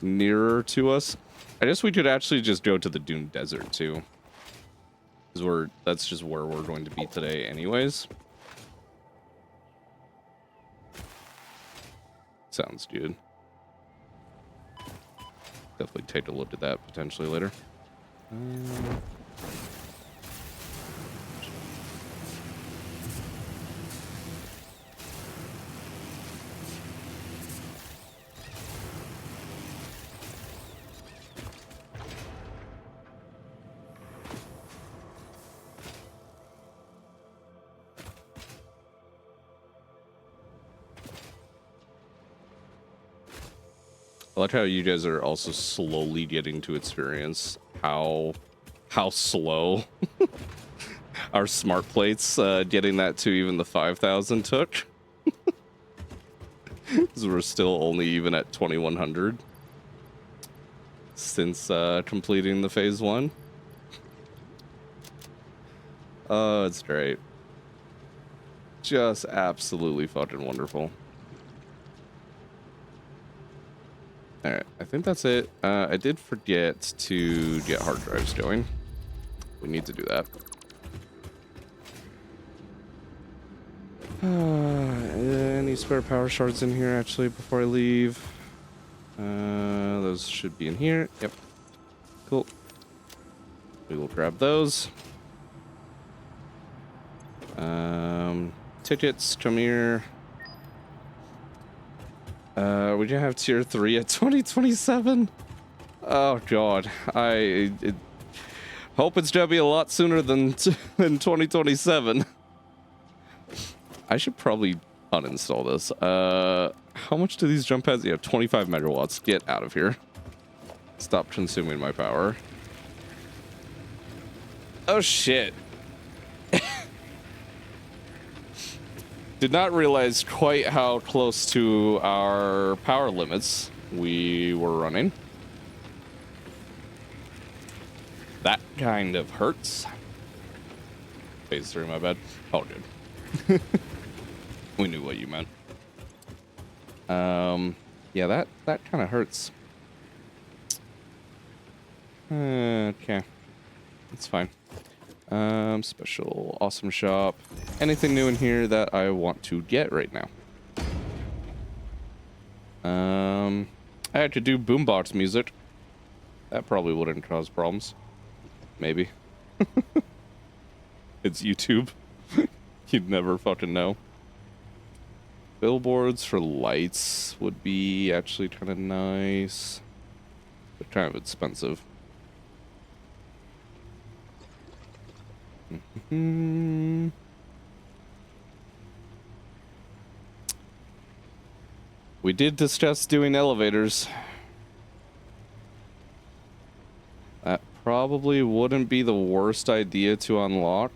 nearer to us. I guess we could actually just go to the Dune Desert too. Because that's just where we're going to be today anyways. Sounds good. Definitely take a look at that potentially later. I like how you guys are also slowly getting to experience how slow our smart plates getting that to even the 5,000 took. Because we're still only even at 2,100 since completing the phase 1. Oh, it's great. Just absolutely fucking wonderful. All right, I think that's it. I did forget to get hard drives going. We need to do that. Any spare power shards in here actually before I leave? Those should be in here. Yep. Cool. We will grab those. Tickets, come here. We can have tier 3 at 2027. Oh god, I hope it's gonna be a lot sooner than 2027. I should probably uninstall this. How much do these jump pads? Yeah, 25 megawatts. Get out of here. Stop consuming my power. Oh shit. Did not realize quite how close to our power limits we were running. That kind of hurts. Phase 3, my bad. All good. We knew what you meant. Yeah, that kind of hurts. Okay. It's fine. Special awesome shop. Anything new in here that I want to get right now? I had to do boombox music. That probably wouldn't cause problems. Maybe. It's YouTube. You'd never fucking know. Billboards for lights would be actually kind of nice, but kind of expensive. We did discuss doing elevators. That probably wouldn't be the worst idea to unlock,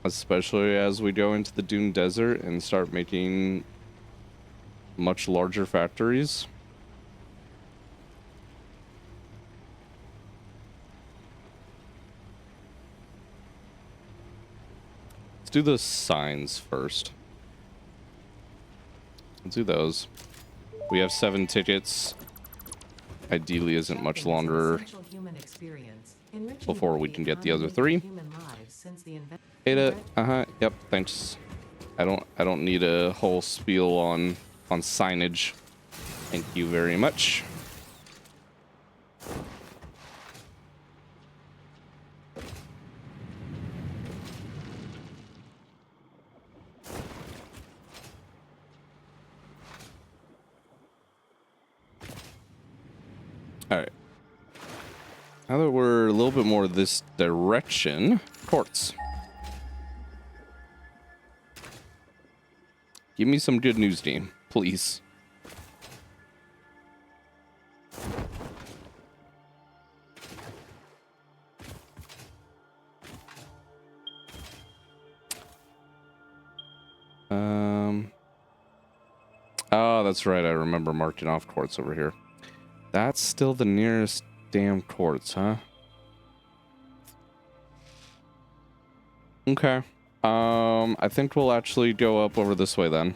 especially as we go into the Dune Desert and start making much larger factories. Let's do the signs first. Let's do those. We have 7 tickets. Ideally isn't much longer before we can get the other 3. Ada, yep, thanks. I don't need a whole spiel on signage. Thank you very much. All right. Now that we're a little bit more this direction, quartz. Give me some good news, Dean, please. Oh, that's right. I remember marking off quartz over here. That's still the nearest damn quartz, huh? Okay. I think we'll actually go up over this way then.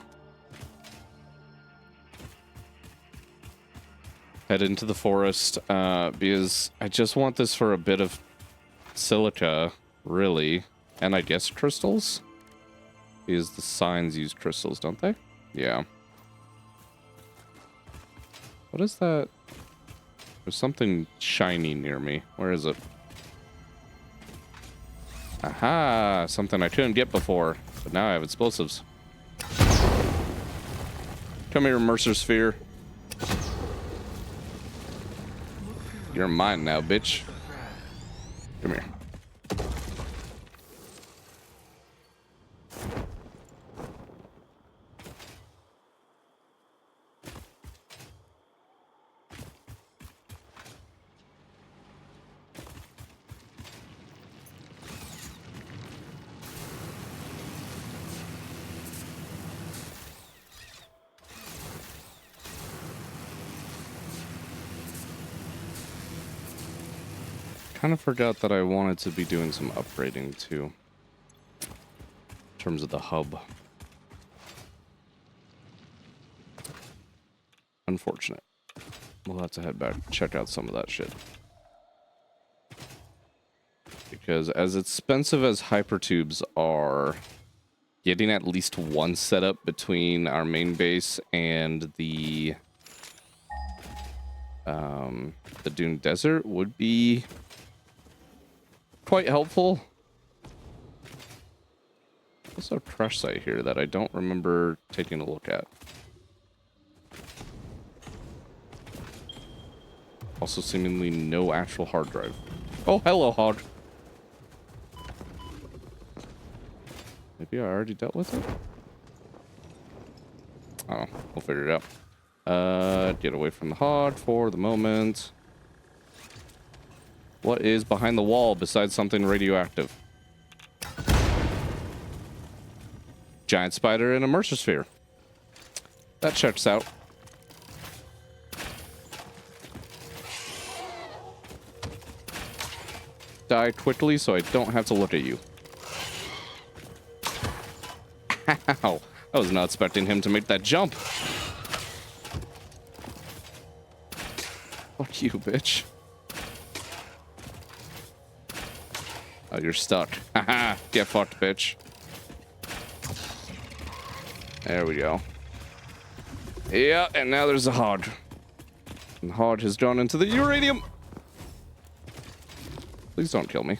Head into the forest, because I just want this for a bit of silica, really. And I guess crystals? Because the signs use crystals, don't they? Yeah. What is that? There's something shiny near me. Where is it? Aha! Something I couldn't get before, but now I have explosives. Come here, Mercer Sphere. You're mine now, bitch. Come here. kind of forgot that I wanted to be doing some upgrading too. In terms of the hub. Unfortunate. We'll have to head back and check out some of that shit. Because as expensive as hypertubes are, getting at least one setup between our main base and the Dune Desert would be quite helpful. Also a crash site here that I don't remember taking a look at. Also seemingly no actual hard drive. Oh, hello, hard. Maybe I already dealt with it? Oh, we'll figure it out. Get away from the hard for the moment. What is behind the wall besides something radioactive? Giant spider in a Mercer sphere. That checks out. Die quickly so I don't have to look at you. Ow. I was not expecting him to make that jump. Fuck you, bitch. Oh, you're stuck. Haha. Get fucked, bitch. There we go. Yeah, and now there's a hod. And the hod has gone into the uranium. Please don't kill me.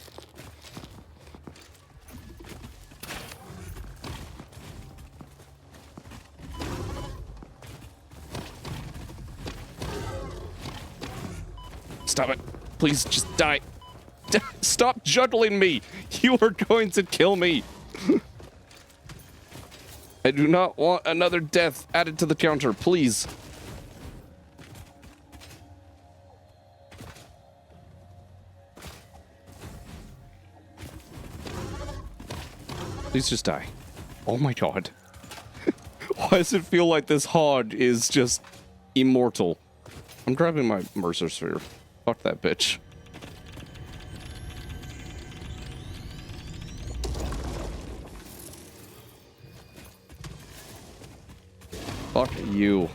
Stop it. Please just die. Stop juggling me. You are going to kill me. I do not want another death added to the counter, please. Please just die. Oh my god. Why does it feel like this hog is just immortal? I'm grabbing my Mercer sphere. Fuck that bitch. Fuck you.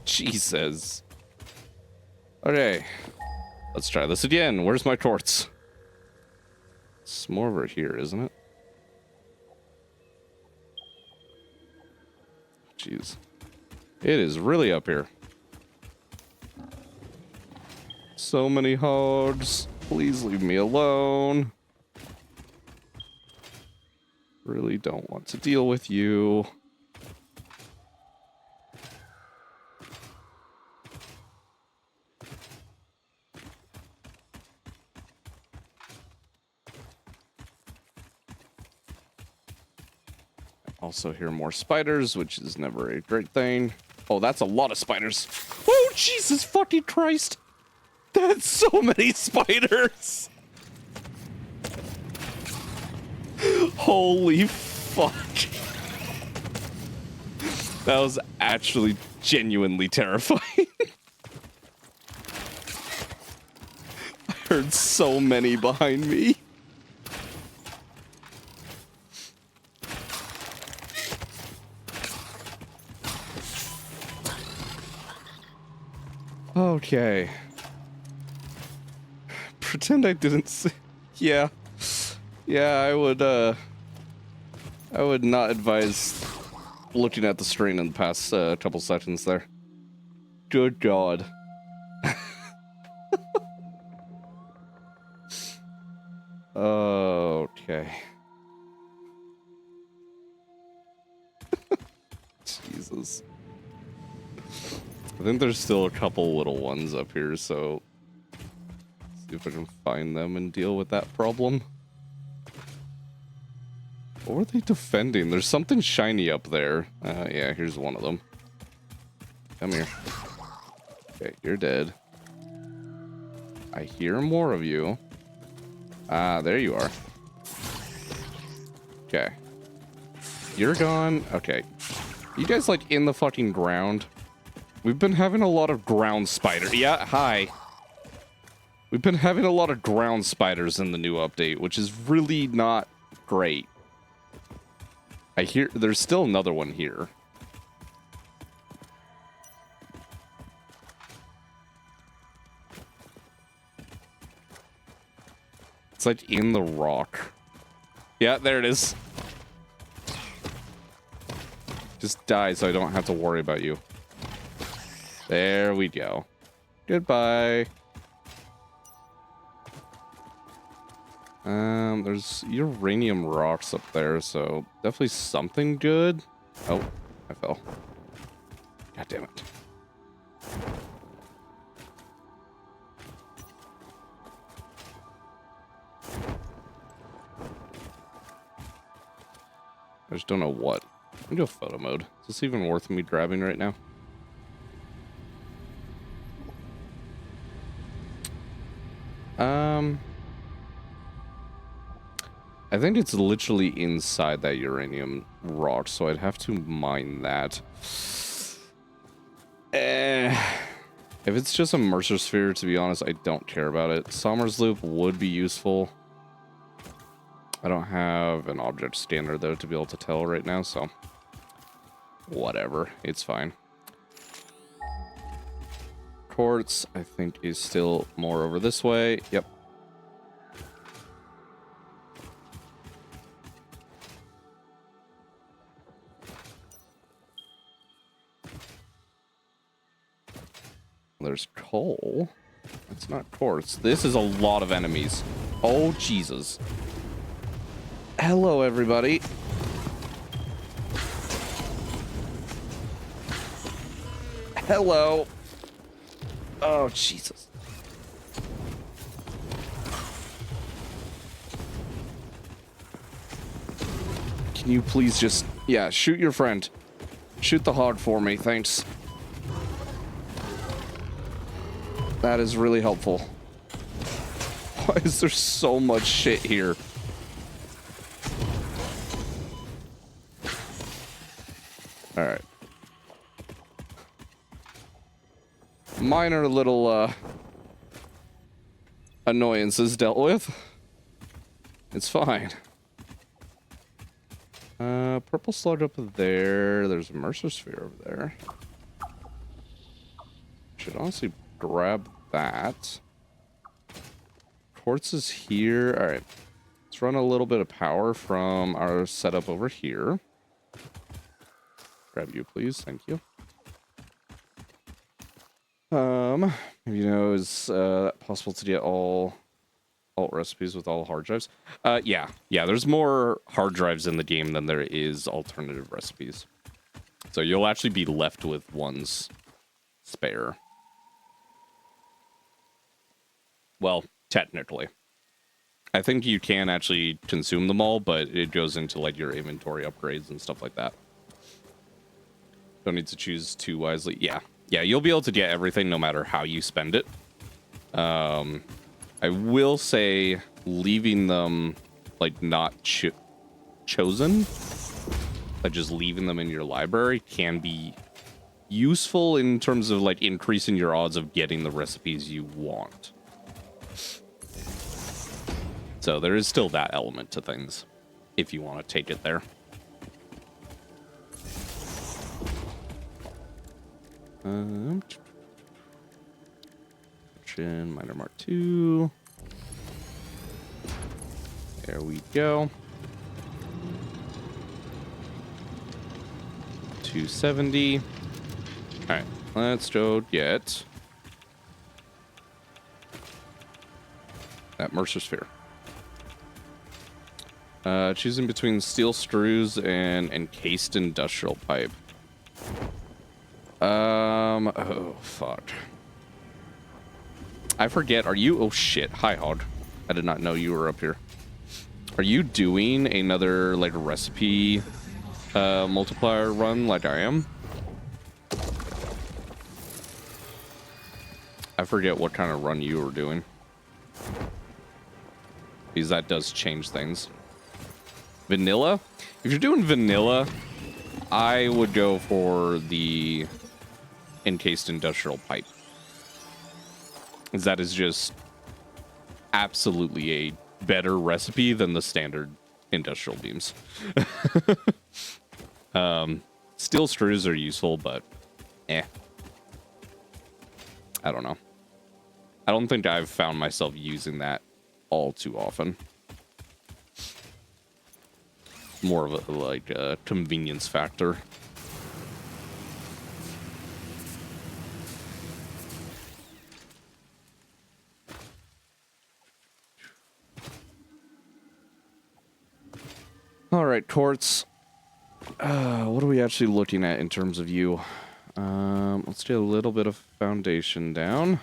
Jesus. Okay. Let's try this again. Where's my quartz? It's more over here, isn't it? Jeez. It is really up here. So many hogs. Please leave me alone. Really don't want to deal with you. Also hear more spiders, which is never a great thing. Oh, that's a lot of spiders. Oh, Jesus fucking Christ. That's so many spiders. Holy fuck. That was actually genuinely terrifying. I heard so many behind me. Okay. Pretend I didn't see. Yeah. Yeah, I would not advise looking at the screen in the past couple seconds there. Good God. Okay. Jesus. I think there's still a couple little ones up here, so see if I can find them and deal with that problem. What were they defending? There's something shiny up there. Yeah, here's one of them. Come here. Okay, you're dead. I hear more of you. Ah, there you are. Okay. You're gone. Okay. You guys, like, in the fucking ground? We've been having a lot of ground spider. Yeah, hi. We've been having a lot of ground spiders in the new update, which is really not great. I hear there's still another one here. It's like in the rock. Yeah, there it is. Just die so I don't have to worry about you. There we go. Goodbye. There's uranium rocks up there, so definitely something good. Oh, I fell. God damn it. I just don't know what. I'm gonna do a photo mode. Is this even worth me grabbing right now? I think it's literally inside that uranium rock, so I'd have to mine that. If it's just a Mercer sphere, to be honest, I don't care about it. Sommer's loop would be useful. I don't have an object scanner, though, to be able to tell right now, so whatever. It's fine. Quartz, I think, is still more over this way. Yep. There's coal. That's not quartz. This is a lot of enemies. Oh, Jesus. Hello, everybody. Hello. Oh, Jesus. Can you please just... Yeah, shoot your friend. Shoot the hog for me, thanks. That is really helpful. Why is there so much shit here? Alright. Minor little, annoyances dealt with. It's fine. Purple slug up there. There's a Mercer sphere over there. Should honestly grab that. Quartz is here. All right. Let's run a little bit of power from our setup over here. Grab you, please. Thank you. You know, is possible to get all alt recipes with all hard drives? Yeah. There's more hard drives in the game than there is alternative recipes. So you'll actually be left with ones spare. Well, technically. I think you can actually consume them all, but it goes into like your inventory upgrades and stuff like that. Don't need to choose too wisely. Yeah, you'll be able to get everything no matter how you spend it. I will say leaving them like not chosen, like just leaving them in your library can be useful in terms of like increasing your odds of getting the recipes you want. So there is still that element to things, if you want to take it there. Miner Mark 2. There we go. 270. All right, let's go get that Mercer sphere. Choosing between steel screws and encased industrial pipe. Oh, fuck. I forget, are you... Oh, shit. Hi, Hog. I did not know you were up here. Are you doing another, like, recipe multiplier run like I am? I forget what kind of run you were doing. Because that does change things. Vanilla? If you're doing vanilla, I would go for the encased industrial pipe. Because that is just absolutely a better recipe than the standard industrial beams. Steel screws are useful, but I don't know. I don't think I've found myself using that all too often. More of a like a convenience factor. All right, quartz. What are we actually looking at in terms of you? Let's do a little bit of foundation down.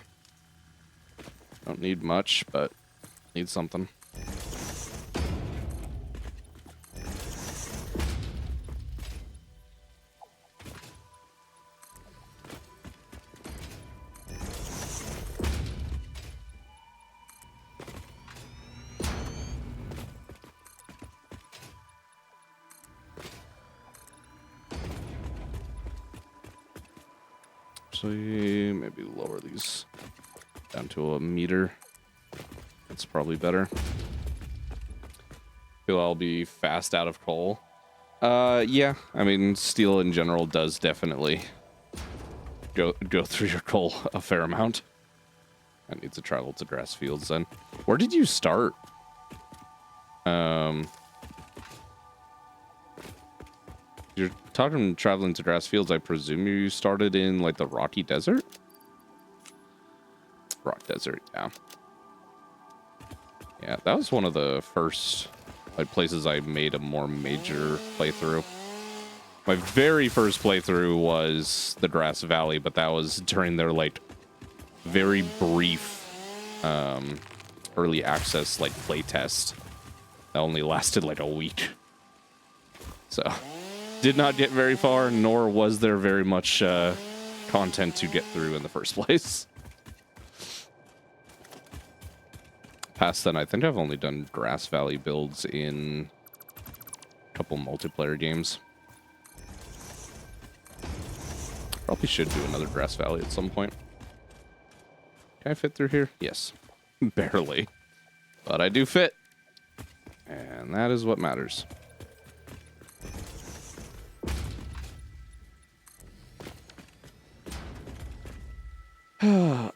Don't need much, but need something. So maybe lower these down to a meter. That's probably better. Feel I'll be fast out of coal. Yeah. I mean, steel in general does definitely go through your coal a fair amount. I need to travel to grass fields then. Where did you start? You're talking traveling to grass fields. I presume you started in like the Rocky Desert? Rock Desert, yeah. Yeah, that was one of the first like places I made a more major playthrough. My very first playthrough was the Grass Valley, but that was during their like very brief early access like playtest. That only lasted like a week. So did not get very far, nor was there very much content to get through in the first place. Past then, I think I've only done Grass Valley builds in a couple multiplayer games. Probably should do another Grass Valley at some point. Can I fit through here? Yes. Barely. But I do fit. And that is what matters.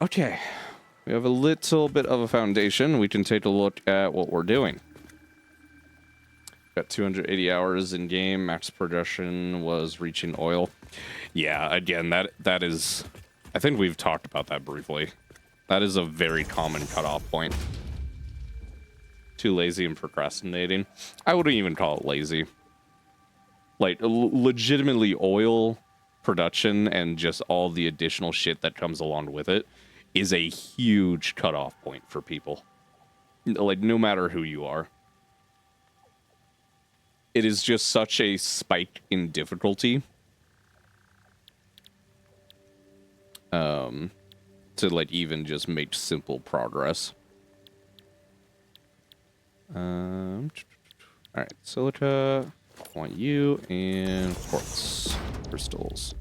Okay. We have a little bit of a foundation. We can take a look at what we're doing. Got 280 hours in game. Max production was reaching oil. Yeah, again, that is... I think we've talked about that briefly. That is a very common cutoff point. Too lazy and procrastinating. I wouldn't even call it lazy. Like, legitimately oil production and just all the additional shit that comes along with it is a huge cutoff point for people. Like, no matter who you are. It is just such a spike in difficulty. To, like, even just make simple progress. Alright, silica. I want you, and quartz crystals.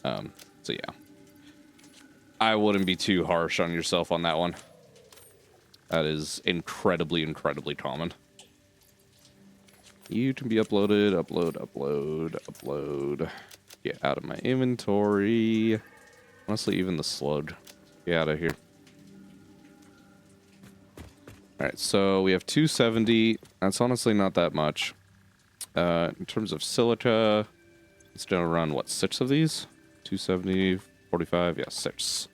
So yeah. I wouldn't be too harsh on yourself on that one. That is incredibly, incredibly common. You can be uploaded, upload. Get out of my inventory. Honestly, even the sludge. Get out of here. Alright, so we have 270. That's honestly not that much. In terms of silica, it's gonna run, what, 6 of these? 270, 45, yeah, 6.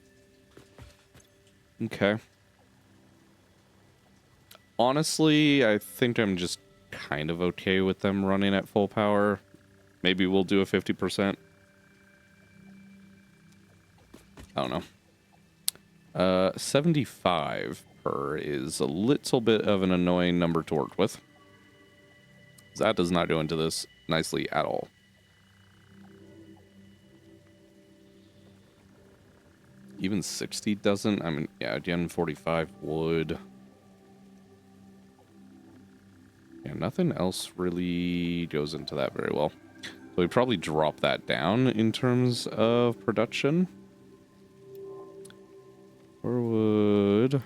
Okay. Honestly, I think I'm just kind of okay with them running at full power. Maybe we'll do a 50%. I don't know. 75 per is a little bit of an annoying number to work with. That does not go into this nicely at all. Even 60 doesn't. I mean, yeah, again, 45 would. Yeah, nothing else really goes into that very well. So we probably drop that down in terms of production. Or would...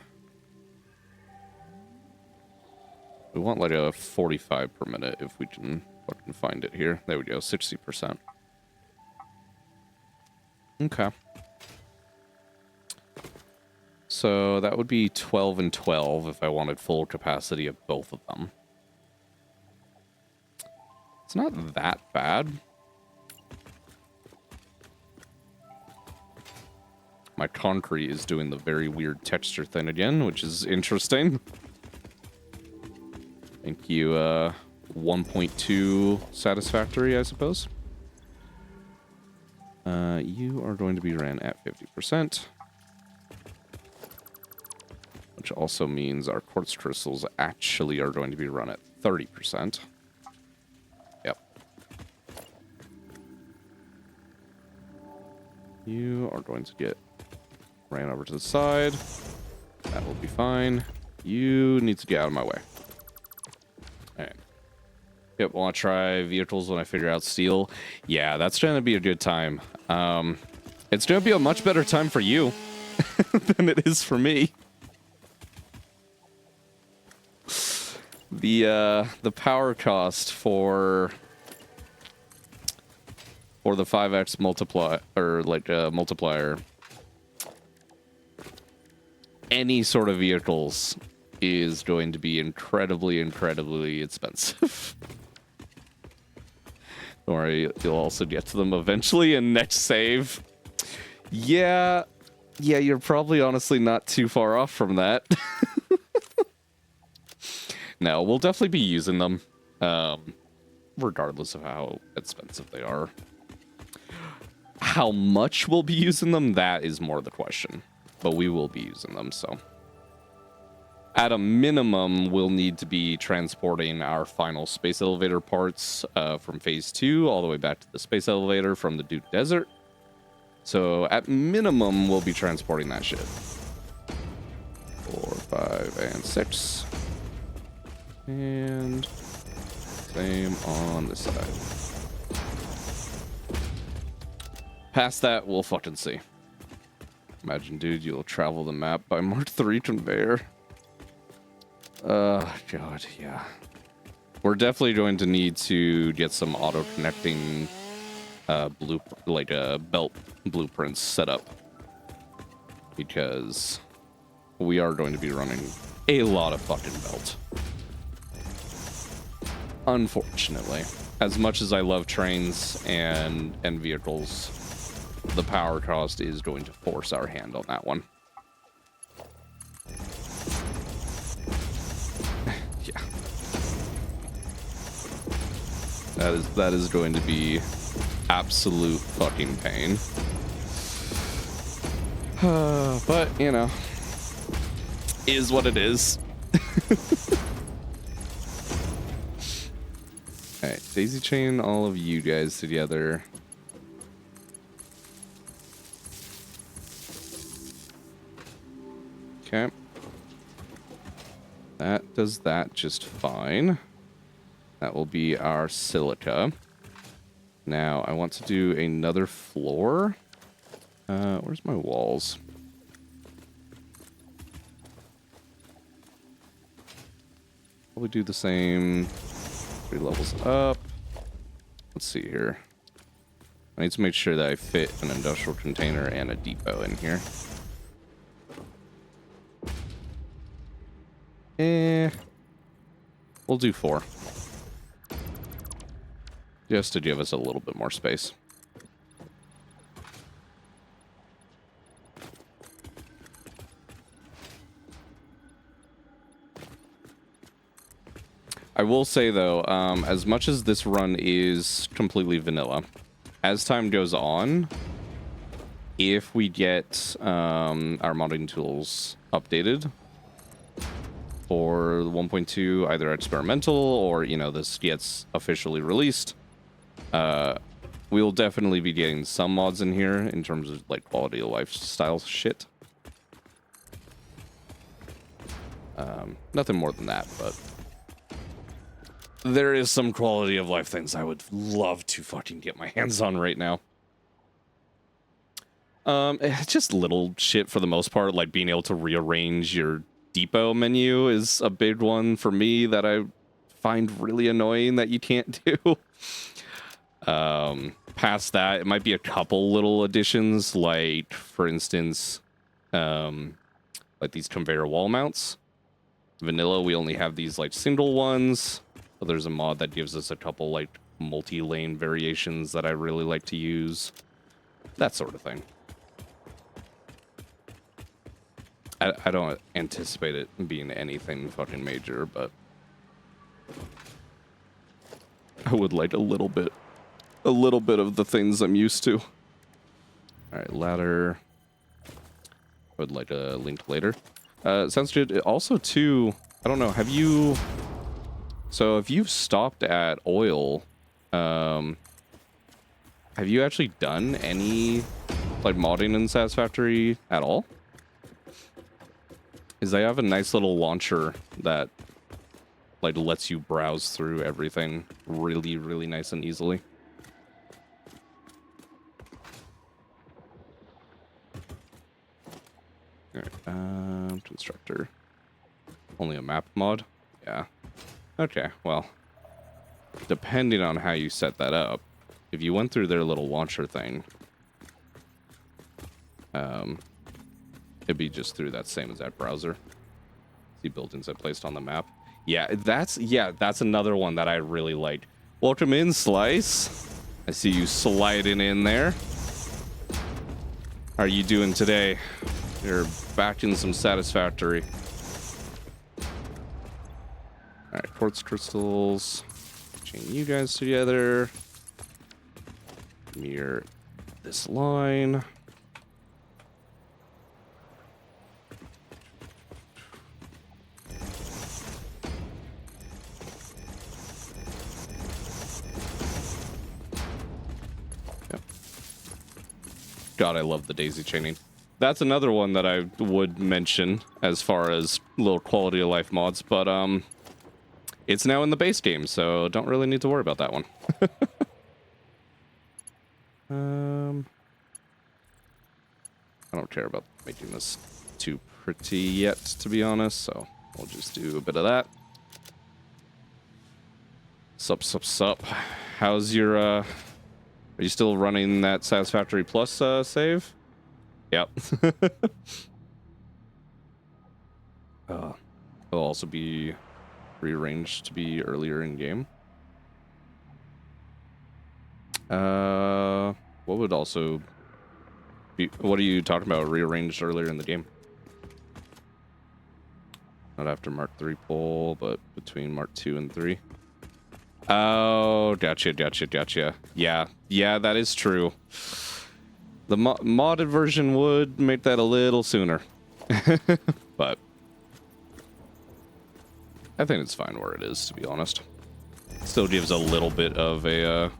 We want like a 45 per minute if we can fucking find it here. There we go, 60%. Okay. So that would be 12 and 12 if I wanted full capacity of both of them. It's not that bad. My concrete is doing the very weird texture thing again, which is interesting. Thank you, 1.2 Satisfactory, I suppose. You are going to be ran at 50%. Which also means our quartz crystals actually are going to be run at 30%. Yep. You are going to get ran over to the side. That will be fine. You need to get out of my way. Alright. Yep, want to try vehicles when I figure out steel? Yeah, that's going to be a good time. It's going to be a much better time for you than it is for me. The power cost for the 5x multiplier, or like multiplier, any sort of vehicles is going to be incredibly expensive. Don't worry, you'll also get to them eventually in next save. Yeah, you're probably honestly not too far off from that. No, we'll definitely be using them, regardless of how expensive they are. How much we'll be using them, that is more the question. But we will be using them, so. At a minimum, we'll need to be transporting our final space elevator parts from phase 2 all the way back to the space elevator from the Duke Desert. So at minimum, we'll be transporting that shit. 4, 5, and 6. And same on this side. Past that, we'll fucking see. Imagine, dude, you'll travel the map by Mark 3 conveyor. God, yeah. We're definitely going to need to get some auto-connecting belt blueprints set up. Because we are going to be running a lot of fucking belt. Unfortunately. As much as I love trains and vehicles, the power cost is going to force our hand on that one. Yeah. That is going to be absolute fucking pain. But, you know, is what it is. Alright, daisy chain all of you guys together. Okay. That does that just fine. That will be our silica. Now, I want to do another floor. Where's my walls? Probably do the same. 3 levels up. Let's see here. I need to make sure that I fit an industrial container and a depot in here. We'll do 4. Just to give us a little bit more space. I will say, though, as much as this run is completely vanilla, as time goes on, if we get our modding tools updated for 1.2, either experimental or, you know, this gets officially released, we'll definitely be getting some mods in here in terms of, like, quality of life style shit. Nothing more than that, but there is some quality of life things I would love to fucking get my hands on right now. It's just little shit for the most part, like being able to rearrange your depot menu is a big one for me that I find really annoying that you can't do. Past that, it might be a couple little additions, like for instance, like these conveyor wall mounts. Vanilla, we only have these like single ones, but there's a mod that gives us a couple like multi-lane variations that I really like to use. That sort of thing. I don't anticipate it being anything fucking major, but I would like a little bit of the things I'm used to. All right, ladder. Would like a link later. Sounds good. Also, too, I don't know. Have you? So, if you've stopped at oil, have you actually done any like modding in Satisfactory at all? Is they have a nice little launcher that like lets you browse through everything really, really nice and easily. All right, constructor. Only a map mod? Yeah. Okay, well, depending on how you set that up, if you went through their little launcher thing, it'd be just through that same exact browser. See buildings I placed on the map. Yeah, that's another one that I really like. Welcome in, Slice. I see you sliding in there. How are you doing today? You're back in some Satisfactory. Alright, quartz crystals. Chain you guys together. Mirror this line. Yep. God, I love the daisy chaining. That's another one that I would mention as far as little quality of life mods, but it's now in the base game, so don't really need to worry about that one. I don't care about making this too pretty yet, to be honest, so we'll just do a bit of that. Sup. How's your, are you still running that Satisfactory Plus save? Yep. It'll also be rearranged to be earlier in game. What would also be, what are you talking about rearranged earlier in the game? Not after Mark 3 pull, but between Mark 2 and 3. Oh, gotcha. Yeah, that is true. The modded version would make that a little sooner. But I think it's fine where it is, to be honest. Still gives a little bit of a,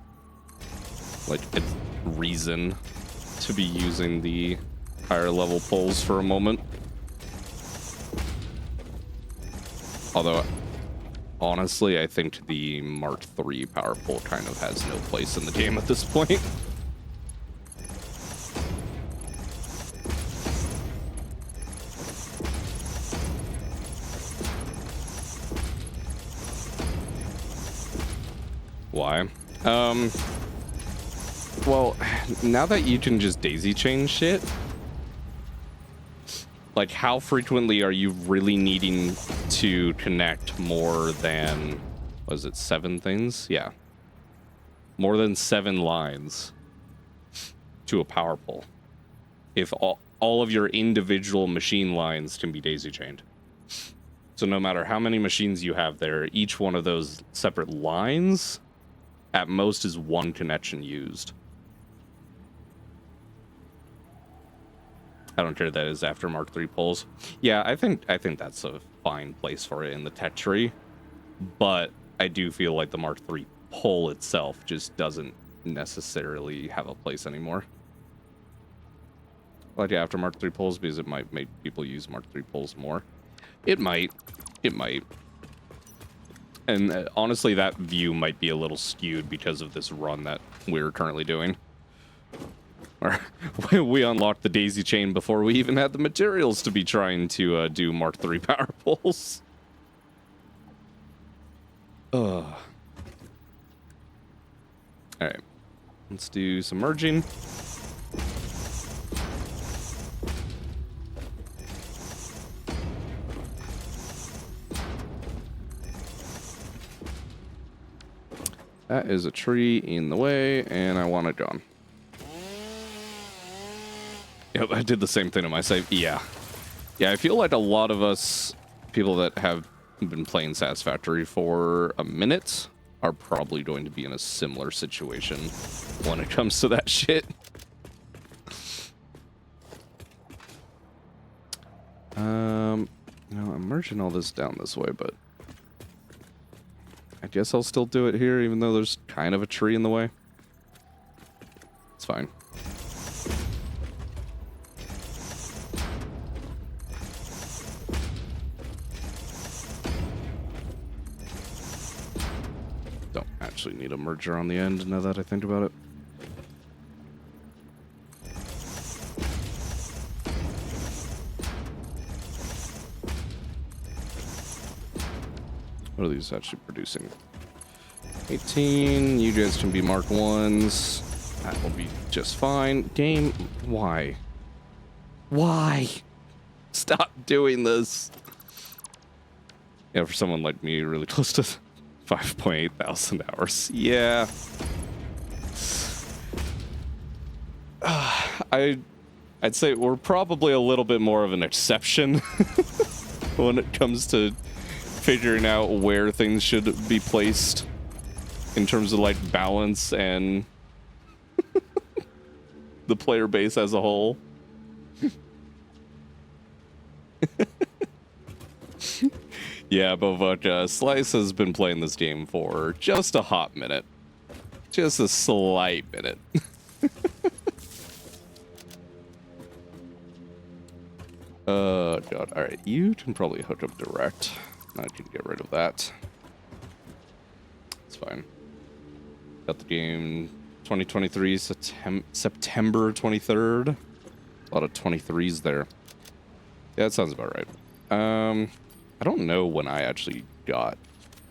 like, a reason to be using the higher level pulls for a moment. Although, honestly, I think the Mark 3 power pull kind of has no place in the game at this point. Why? Well, now that you can just daisy chain shit, like, how frequently are you really needing to connect more than, was it 7 things? Yeah. More than 7 lines to a power pole. If all of your individual machine lines can be daisy chained. So no matter how many machines you have there, each one of those separate lines at most is 1 connection used. I don't care that is after Mark 3 pulls. Yeah, I think that's a fine place for it in the tech tree. But I do feel like the Mark 3 pull itself just doesn't necessarily have a place anymore. Like after Mark 3 pulls, because it might make people use Mark 3 pulls more. It might. And honestly, that view might be a little skewed because of this run that we're currently doing. Or we unlocked the daisy chain before we even had the materials to be trying to do Mark III power pulls. Ugh. Alright. Let's do some merging. That is a tree in the way, and I want it gone. Yep, I did the same thing to my save. Yeah. Yeah, I feel like a lot of us, people that have been playing Satisfactory for a minute, are probably going to be in a similar situation when it comes to that shit. No, I'm merging all this down this way, but I guess I'll still do it here, even though there's kind of a tree in the way. It's fine. Don't actually need a merger on the end, now that I think about it. What are these actually producing? 18, you guys can be Mark 1s. That will be just fine. Game, why? Why? Stop doing this. Yeah, for someone like me, really close to 5.8 thousand hours. Yeah. I'd say we're probably a little bit more of an exception when it comes to figuring out where things should be placed in terms of like balance and the player base as a whole. Yeah, but Slice has been playing this game for just a hot minute. Just a slight minute. God. Alright, you can probably hook up direct. I can get rid of that. It's fine. Got the game 2023, September 23rd. A lot of 23s there. Yeah, that sounds about right. I don't know when I actually got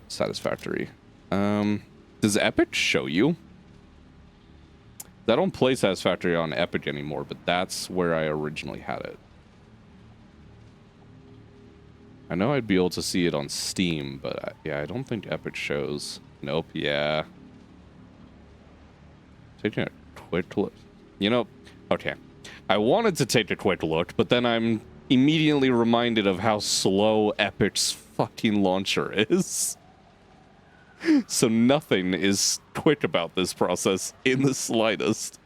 Satisfactory. Does Epic show you? I don't play Satisfactory on Epic anymore, but that's where I originally had it. I know I'd be able to see it on Steam, but yeah, I don't think Epic shows. Nope, yeah. Taking a quick look. You know, okay. I wanted to take a quick look, but then I'm immediately reminded of how slow Epic's fucking launcher is. So nothing is quick about this process in the slightest.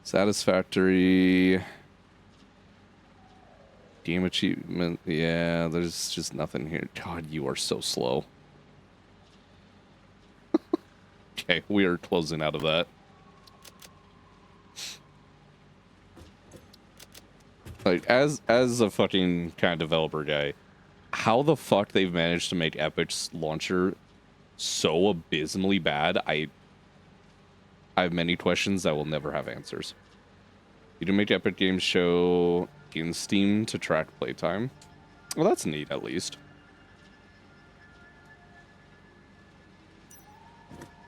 Satisfactory. Game achievement. Yeah, there's just nothing here. God, you are so slow. Okay, we are closing out of that. Like, as a fucking kind of developer guy, how the fuck they've managed to make Epic's launcher so abysmally bad, I have many questions that will never have answers. You can make Epic Games show in Steam to track playtime. Well, that's neat, at least.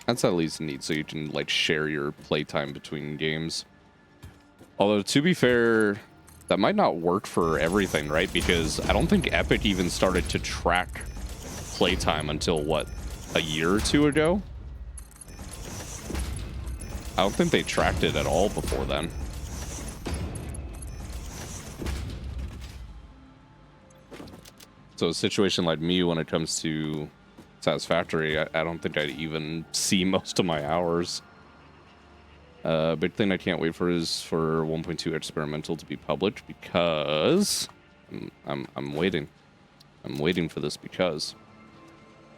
That's at least neat, so you can, like, share your playtime between games. Although, to be fair, that might not work for everything, right? Because I don't think Epic even started to track playtime until, what, a year or two ago? I don't think they tracked it at all before then. So a situation like me when it comes to Satisfactory, I don't think I'd even see most of my hours. Big thing I can't wait for is for 1.2 experimental to be published because I'm waiting. I'm waiting for this because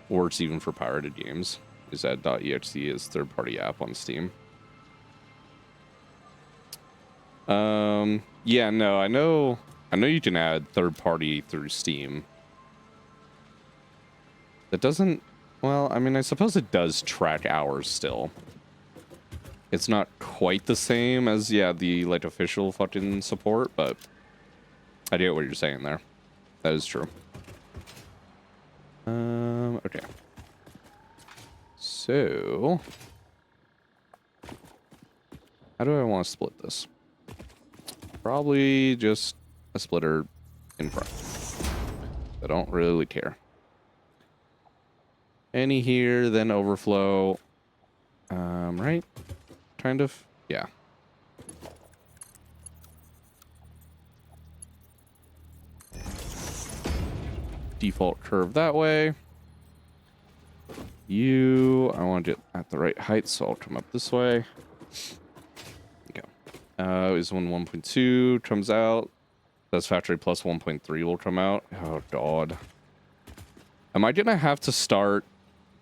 works even for pirated games. Is that .exe is third-party app on Steam. Yeah, no, I know you can add third-party through Steam. That doesn't, well, I mean, I suppose it does track hours still. It's not quite the same as, yeah, the, like, official fucking support, but I get what you're saying there. That is true. Okay. So, how do I want to split this? Probably just a splitter in front. I don't really care. Any here, then overflow. Right? Kind of? Yeah. Default curve that way. I want it at the right height, so I'll come up this way. Okay. Is 1.2 comes out. Satisfactory plus 1.3 will come out. Oh, God. Am I gonna have to start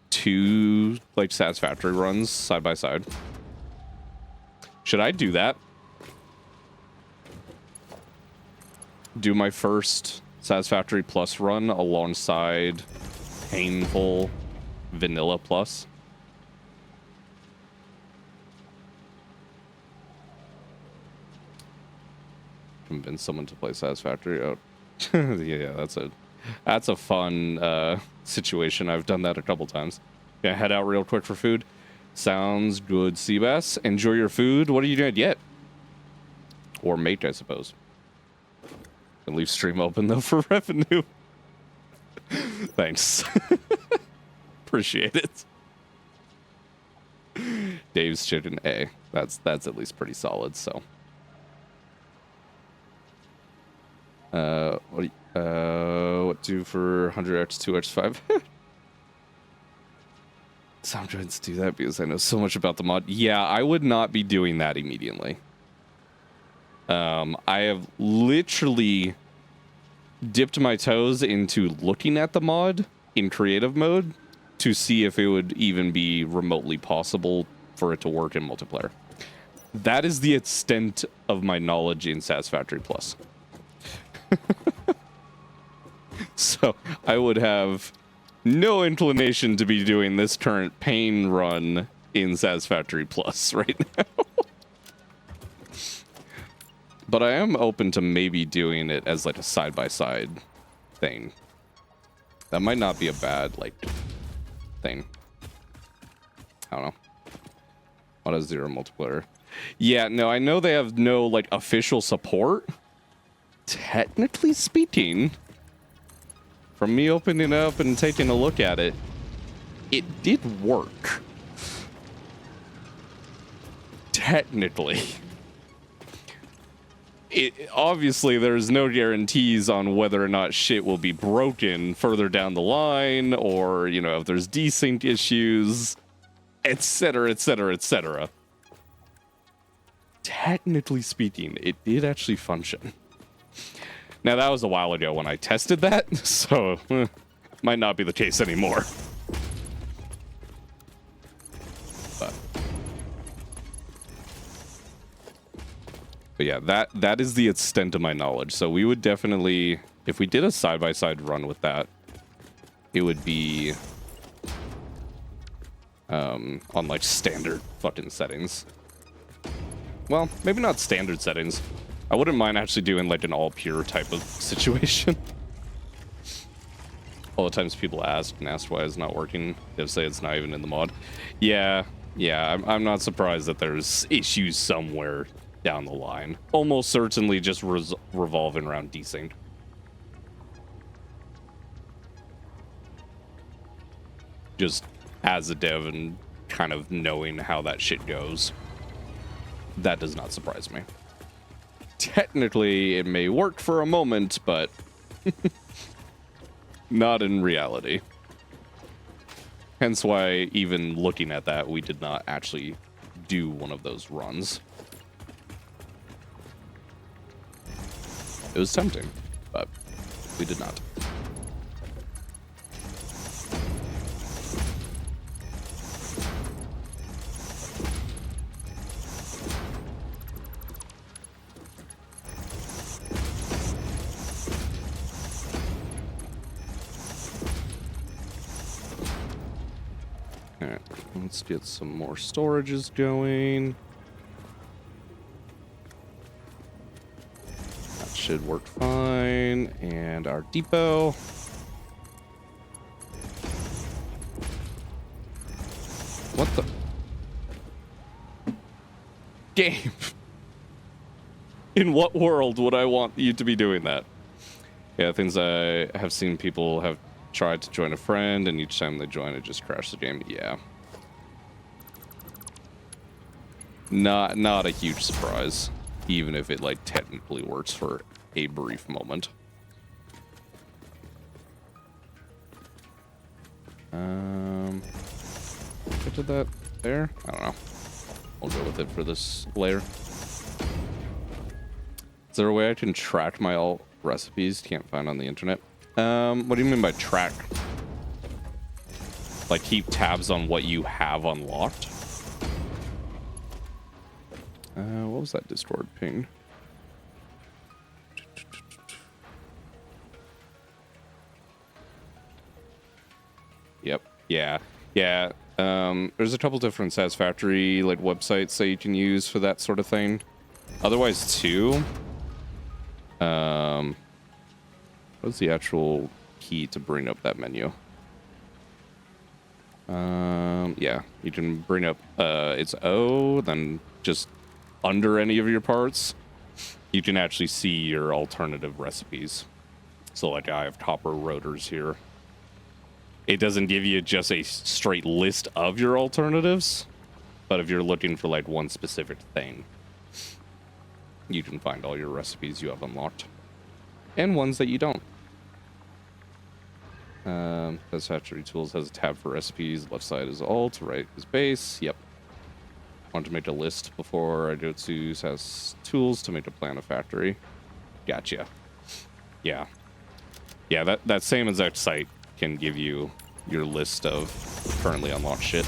2, like, Satisfactory runs side by side? Should I do that? Do my first Satisfactory plus run alongside painful vanilla plus? Convince someone to play Satisfactory. Oh, yeah, that's a fun situation. I've done that a couple times. Gonna head out real quick for food. Sounds good, Seabass. Enjoy your food. What are you gonna get? Or make, I suppose. And leave stream open though for revenue. Thanks. Appreciate it. Dave's chicken A. That's at least pretty solid, so. What do for 100x, 2x, 5? So I'm trying to do that because I know so much about the mod. Yeah, I would not be doing that immediately. I have literally dipped my toes into looking at the mod in creative mode to see if it would even be remotely possible for it to work in multiplayer. That is the extent of my knowledge in Satisfactory Plus. So I would have no inclination to be doing this current pain run in Satisfactory Plus right now. But I am open to maybe doing it as like a side-by-side thing. That might not be a bad, like, thing. I don't know. What is 0 multiplier? Yeah, no, I know they have no, like, official support. Technically speaking, from me opening it up and taking a look at it, it did work. Technically. Obviously, there's no guarantees on whether or not shit will be broken further down the line, or, you know, if there's desync issues, etc., etc., etc. Technically speaking, it did actually function. Now, that was a while ago when I tested that, so might not be the case anymore. But yeah, that is the extent of my knowledge. So we would definitely, if we did a side-by-side run with that, it would be on like standard fucking settings. Well, maybe not standard settings. I wouldn't mind actually doing like an all pure type of situation. All the times people ask why it's not working, they'll say it's not even in the mod. Yeah, I'm not surprised that there's issues somewhere down the line. Almost certainly just revolving around desync. Just as a dev and kind of knowing how that shit goes, that does not surprise me. Technically, it may work for a moment, but not in reality. Hence why, even looking at that, we did not actually do one of those runs. It was tempting, but we did not. Alright, Let's get some more storages going. That should work fine. And our depot. What the? Game. In what world would I want you to be doing that? Yeah, things I have seen people have tried to join a friend, and each time they join, it just crashed the game. Yeah. Not a huge surprise, even if it, like, technically works for a brief moment. I did that there? I don't know. I'll go with it for this layer. Is there a way I can track my alt recipes? Can't find on the internet. What do you mean by track? Like keep tabs on what you have unlocked? What was that Discord ping? Yep. Yeah. Yeah. There's a couple different Satisfactory like websites that you can use for that sort of thing. Otherwise, too. What's the actual key to bring up that menu? Yeah, you can bring up it's O, then just under any of your parts, you can actually see your alternative recipes. So like I have copper rotors here. It doesn't give you just a straight list of your alternatives, but if you're looking for like one specific thing, you can find all your recipes you have unlocked and ones that you don't. Satisfactory Tools has a tab for recipes. Left side is alt, right is base. Yep. Want to make a list before I go to SAS Tools to make a plan of factory. Gotcha. Yeah. Yeah, that same exact site can give you your list of currently unlocked shit.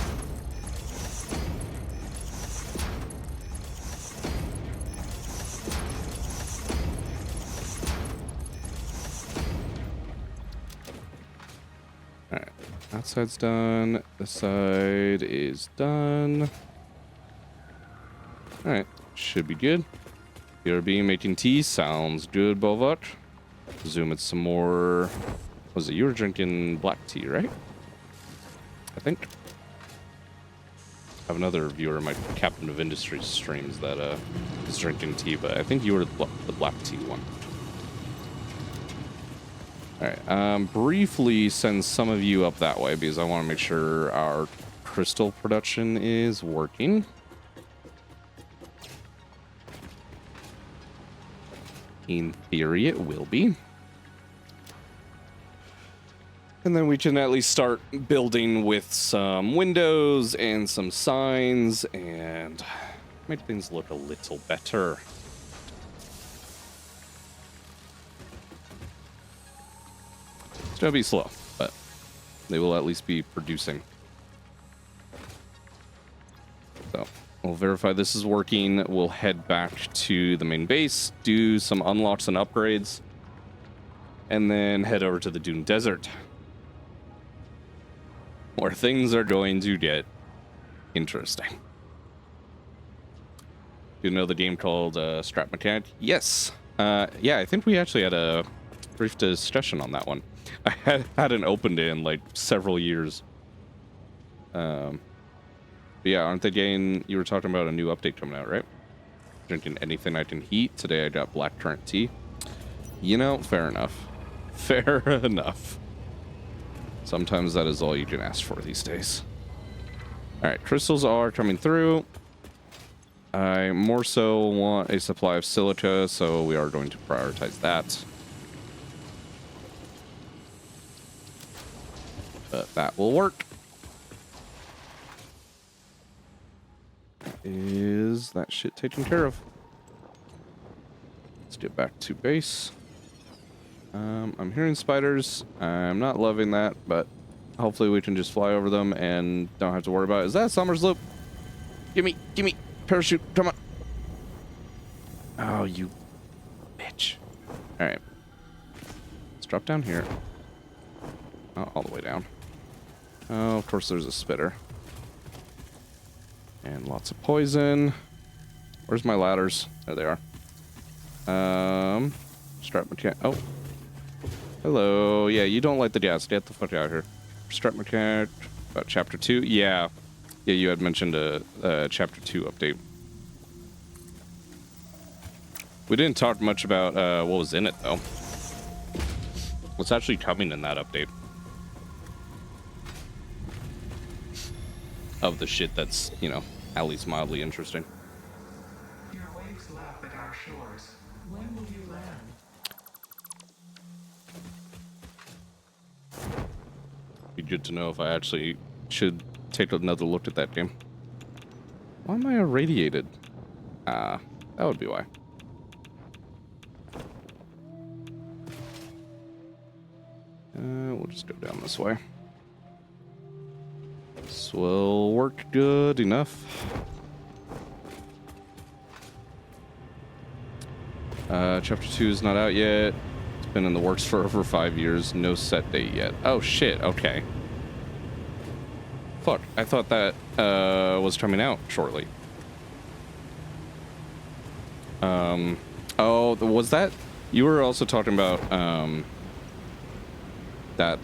Alright, that side's done. This side is done. Alright, should be good. BRB making tea sounds good, Bovok. Presume it's some more. Was it you were drinking black tea, right? I think. I have another viewer in my Captain of Industries streams that is drinking tea, but I think you were the black tea one. Alright, briefly send some of you up that way because I want to make sure our crystal production is working. In theory, it will be. And then we can at least start building with some windows and some signs and make things look a little better. It's gonna be slow, but they will at least be producing. So we'll verify this is working. We'll head back to the main base, do some unlocks and upgrades, and then head over to the Dune Desert, where things are going to get interesting. You know the game called Strat Mechanic? Yes. Yeah, I think we actually had a brief discussion on that one. I hadn't opened it in like several years. But yeah, aren't they getting... You were talking about a new update coming out, right? Drinking anything I can heat. Today I got black currant tea. You know, fair enough. Fair enough. Sometimes that is all you can ask for these days. Alright, crystals are coming through. I more so want a supply of silica, so we are going to prioritize that. But that will work. Is that shit taken care of? Let's get back to base. I'm hearing spiders. I'm not loving that, but hopefully we can just fly over them and don't have to worry about it. Is that Summer's Loop? Gimme, parachute, come on. Oh, you bitch. All right. Let's drop down here. Oh, all the way down. Oh, of course there's a spitter. And lots of poison. Where's my ladders? There they are. Strap mechanic. Oh. Hello. Yeah, you don't like the gas. Get the fuck out of here. Strap mechanic. About chapter 2. Yeah. Yeah, you had mentioned a chapter 2 update. We didn't talk much about what was in it, though. What's actually coming in that update? Of the shit that's, you know, at least mildly interesting.
Your waves lap at our shores.
When will you land?
Be good to know if I actually should take another look at that game. Why am I irradiated? That would be why. We'll just go down this way. This will work good enough. Chapter 2 is not out yet. It's been in the works for over 5 years. No set date yet. Oh, shit. Okay. Fuck. I thought that was coming out shortly. Oh, was that... You were also talking about that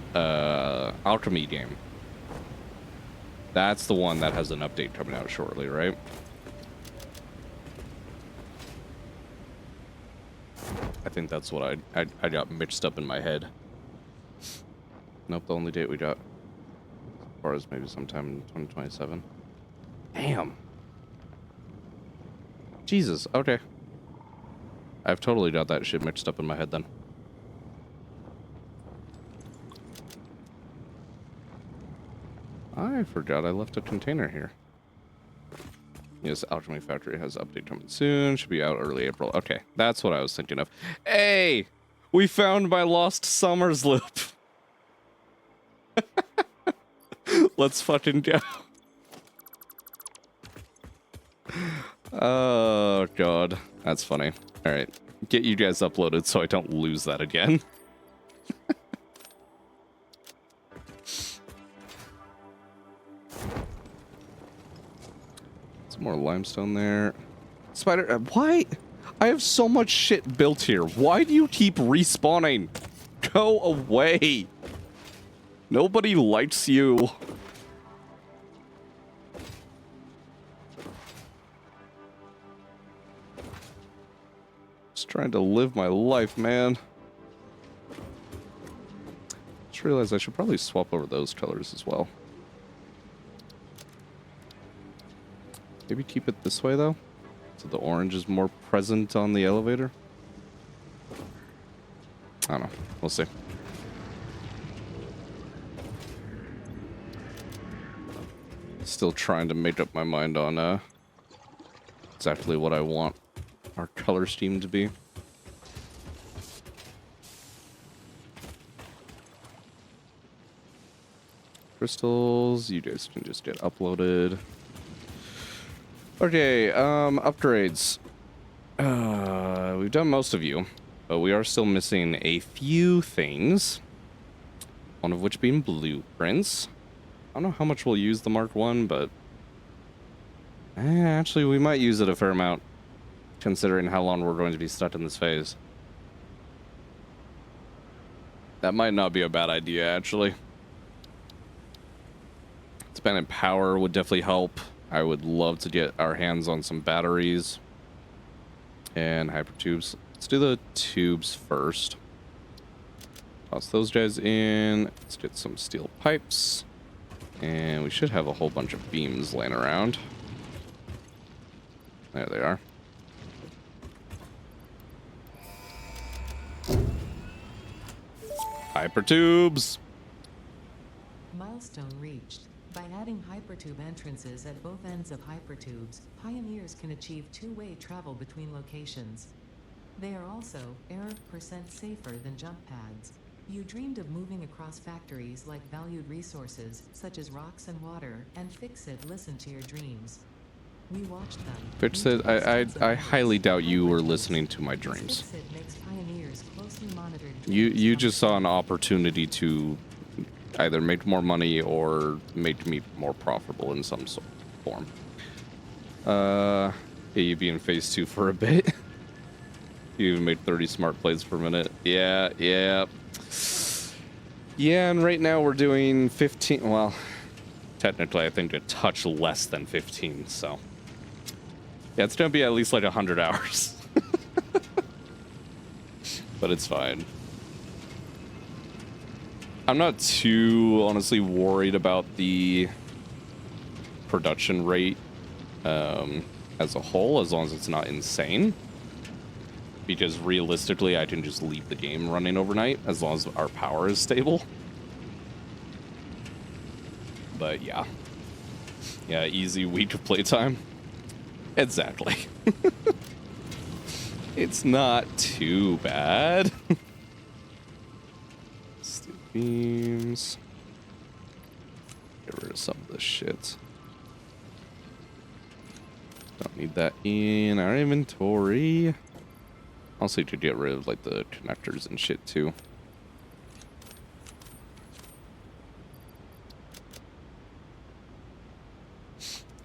alchemy game. That's the one that has an update coming out shortly, right? I think that's what I got mixed up in my head. Nope, the only date we got as far as maybe sometime in 2027. Damn. Jesus, okay. I've totally got that shit mixed up in my head then. I forgot I left a container here. Yes, Alchemy Factory has an update coming soon. Should be out early April. Okay, that's what I was thinking of. Hey! We found my lost Summers loop. Let's fucking go. Oh, God. That's funny. All right. Get you guys uploaded so I don't lose that again. Some more limestone there. Spider, why? I have so much shit built here. Why do you keep respawning? Go away. Nobody likes you. Just trying to live my life, man. Just realized I should probably swap over those colors as well. Maybe keep it this way, though, so the orange is more present on the elevator. I don't know. We'll see. Still trying to make up my mind on exactly what I want our color scheme to be. Crystals, you guys can just get uploaded. Okay, upgrades. We've done most of you, but we are still missing a few things. One of which being blueprints. I don't know how much we'll use the Mark 1, but... actually, we might use it a fair amount, considering how long we're going to be stuck in this phase. That might not be a bad idea, actually. Expanded power would definitely help. I would love to get our hands on some batteries and hypertubes. Let's do the tubes first. Toss those guys in. Let's get some steel pipes. And we should have a whole bunch of beams laying around. There they are. Hypertubes!
Milestone reached. By adding hypertube entrances at both ends of hypertubes, pioneers can achieve two-way travel between locations. They are also error% safer than jump pads. You dreamed of moving across factories like valued resources, such as rocks and water, and Fixit listened to your dreams. We watched them.
Fixit, I highly doubt you were listening to my dreams.
Fixit makes pioneers closely monitored.
You just saw an opportunity to either make more money or make me more profitable in some form. Yeah, you be in phase 2 for a bit. You even made 30 smart plays per minute. Yeah, yeah. Yeah, and right now we're doing 15. Well, technically, I think a touch less than 15, so. Yeah, it's gonna be at least like 100 hours. But it's fine. I'm not too, honestly, worried about the production rate as a whole, as long as it's not insane. Because realistically, I can just leave the game running overnight as long as our power is stable. But yeah. Yeah, easy week of playtime. Exactly. It's not too bad. Steel beams. Get rid of some of this shit. Don't need that in our inventory. Also, to get rid of like the connectors and shit too.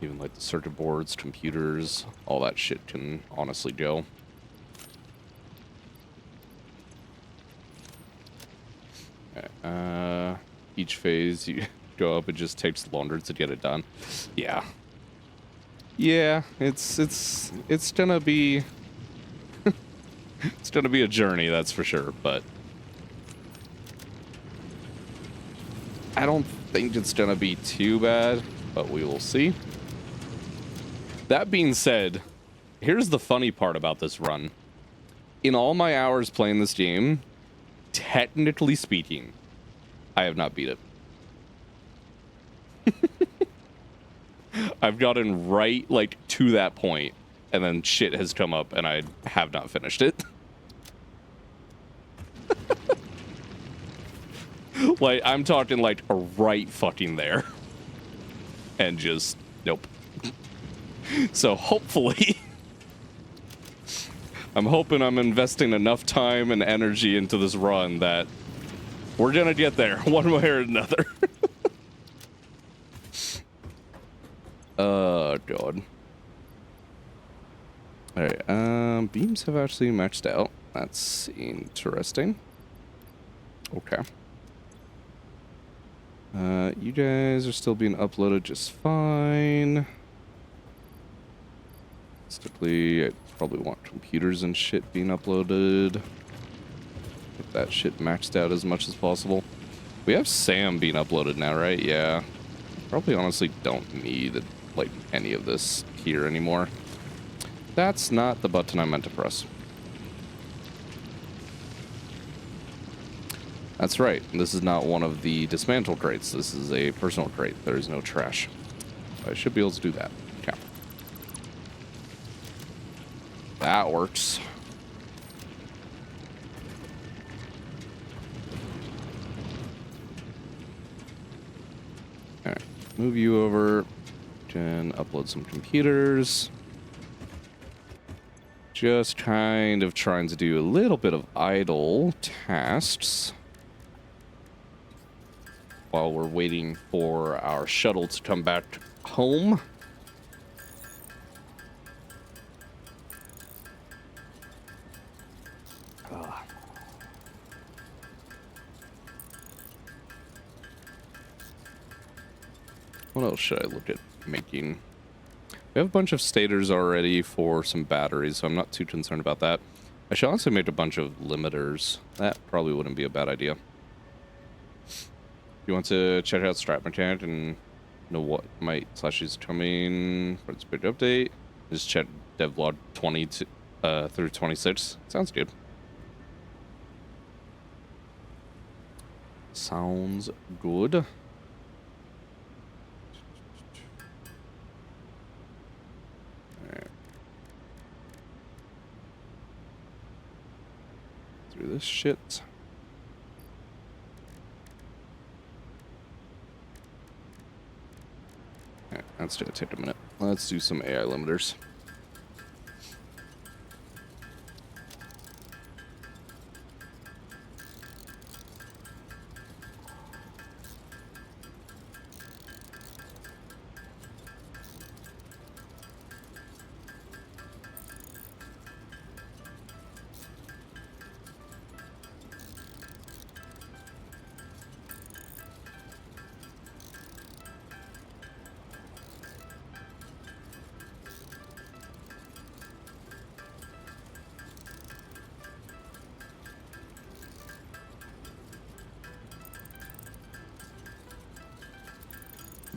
Even like the circuit boards, computers, all that shit can honestly go. Okay, each phase you go up, it just takes longer to get it done. Yeah. Yeah, it's gonna be it's gonna be a journey, that's for sure, but I don't think it's gonna be too bad, but we will see. That being said, here's the funny part about this run. In all my hours playing this game, technically speaking, I have not beat it. I've gotten right, like, to that point, and then shit has come up, and I have not finished it. Like, I'm talking, like, right fucking there. And just, nope. So, hopefully... I'm hoping I'm investing enough time and energy into this run that we're gonna get there, one way or another. Oh, God. Alright, beams have actually maxed out. That's interesting. Okay. You guys are still being uploaded just fine. Typically, I probably want computers and shit being uploaded. Get that shit maxed out as much as possible. We have Sam being uploaded now, right? Yeah. Probably honestly don't need, like, any of this here anymore. That's not the button I meant to press. That's right. This is not one of the dismantle crates. This is a personal crate. There is no trash. I should be able to do that. Okay. That works. Alright. Move you over. Can upload some computers. Just kind of trying to do a little bit of idle tasks while we're waiting for our shuttle to come back home. What else should I look at making? We have a bunch of stators already for some batteries, so I'm not too concerned about that. I should also make a bunch of limiters. That probably wouldn't be a bad idea. You want to check out Strat Mechanic and know what might is coming for this big update? Just check devlog 20 through 26. Sounds good. Sounds good. Alright. Through this shit. Alright, that's gonna take a minute. Let's do some AI limiters.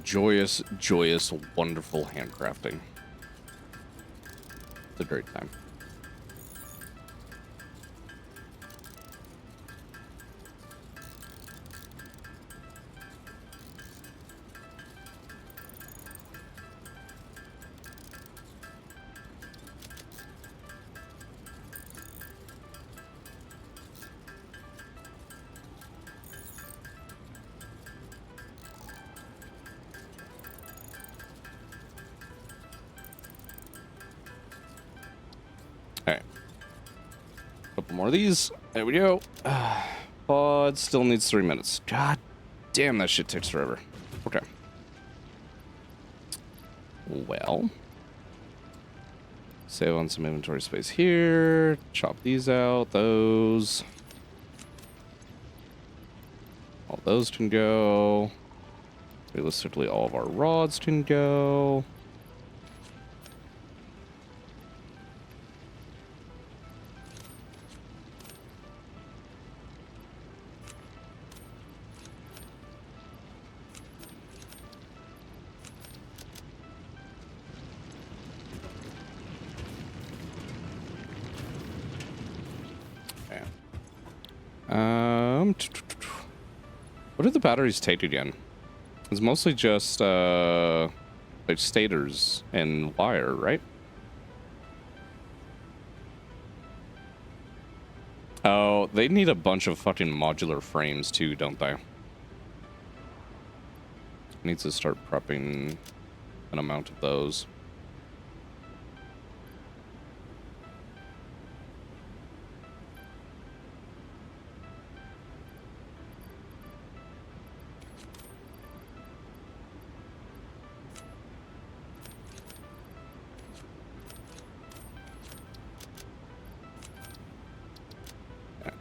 Joyous, joyous, wonderful handcrafting. It's a great time. Alright. Couple more of these. There we go. Pod still needs 3 minutes. God damn, that shit takes forever. Okay. Well. Save on some inventory space here. Chop these out. Those. All those can go. Realistically, all of our rods can go. What do the batteries take again? It's mostly just like stators and wire, right? Oh, they need a bunch of fucking modular frames too, don't they? Needs to start prepping an amount of those.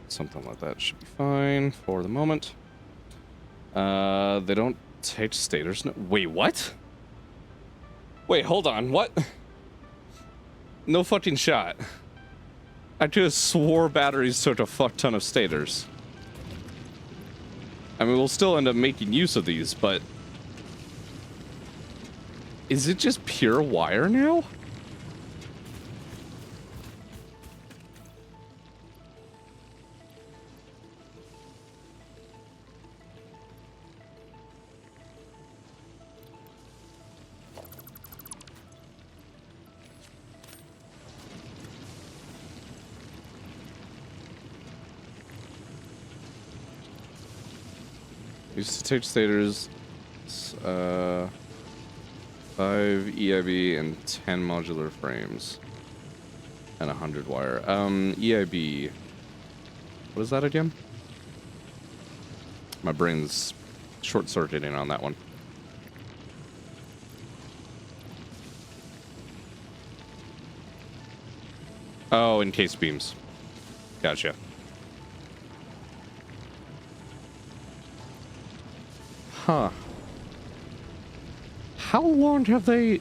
Something like that should be fine for the moment. They don't take stators. No, wait, what? Wait, hold on. What? No fucking shot. I just swore batteries took a fuck ton of stators. I mean, we'll still end up making use of these, but is it just pure wire now? Used to take stators, 5 EIB and 10 modular frames, and 100 wire. EIB, what is that again? My brain's short-circuiting on that one. Oh, encased beams. Gotcha. Huh. How long have they...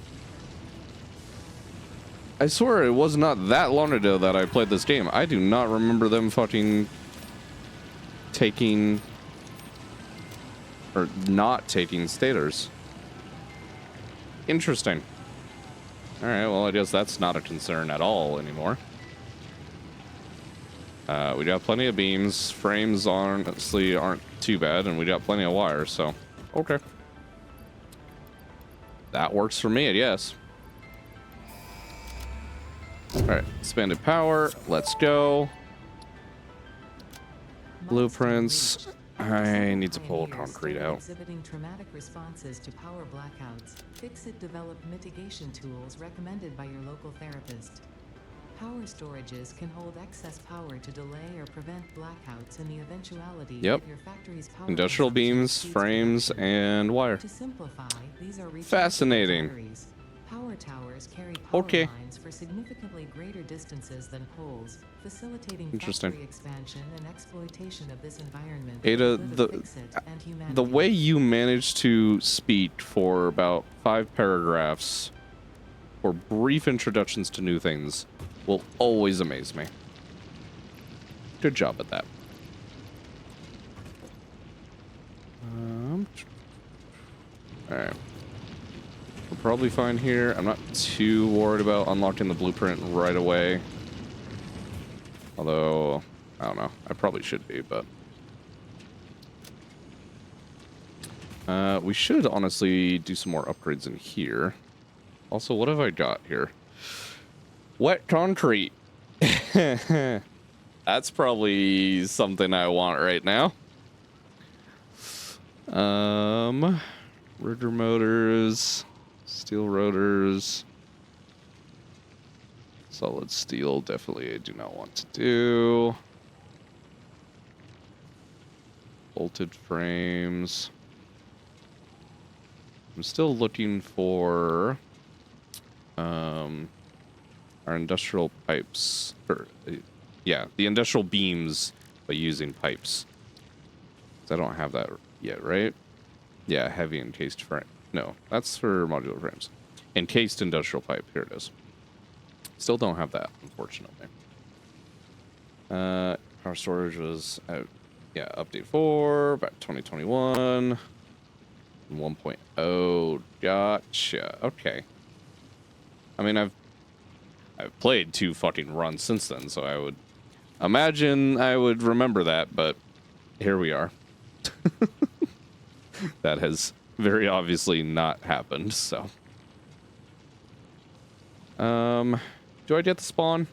I swear it was not that long ago that I played this game. I do not remember them fucking taking... or not taking stators. Interesting. Alright, well I guess that's not a concern at all anymore. We got plenty of beams. Frames honestly aren't too bad, and we got plenty of wire, so... Okay. That works for me, I guess. Alright, expanded power. Let's go. Blueprints. I need to pull concrete out.
Exhibiting traumatic responses to power blackouts. Fix-It developed mitigation tools recommended by your local therapist. Power storages can hold excess power to delay or prevent blackouts in the eventuality
Yep.
that your factory's power
Industrial
consumption
beams,
exceeds
frames,
production.
and wire.
To simplify, these are rechargeable
Fascinating.
batteries. Power towers carry power
Okay.
lines for significantly greater distances than poles, facilitating
Interesting.
factory expansion and exploitation of this environment.
Ada,
for good of
the
Fix-It and humanity.
the way you managed to speak for about 5 paragraphs for brief introductions to new things will always amaze me. Good job at that. All right. We're probably fine here. I'm not too worried about unlocking the blueprint right away. Although, I don't know. I probably should be, but... we should honestly do some more upgrades in here. Also, what have I got here? Wet concrete. That's probably something I want right now. Rigger motors, steel rotors, solid steel. Definitely, I do not want to do. Bolted frames. I'm still looking for our industrial pipes, or yeah, the industrial beams by using pipes. 'Cause I don't have that yet, right? Yeah, heavy encased frame. No, that's for modular frames. Encased industrial pipe. Here it is. Still don't have that, unfortunately. Power storage was out. Yeah, update 4 back 2021. 1.0. Gotcha. Okay. I mean, I've played 2 fucking runs since then, so I would imagine I would remember that, but here we are. That has very obviously not happened, so. Do I get the spawn?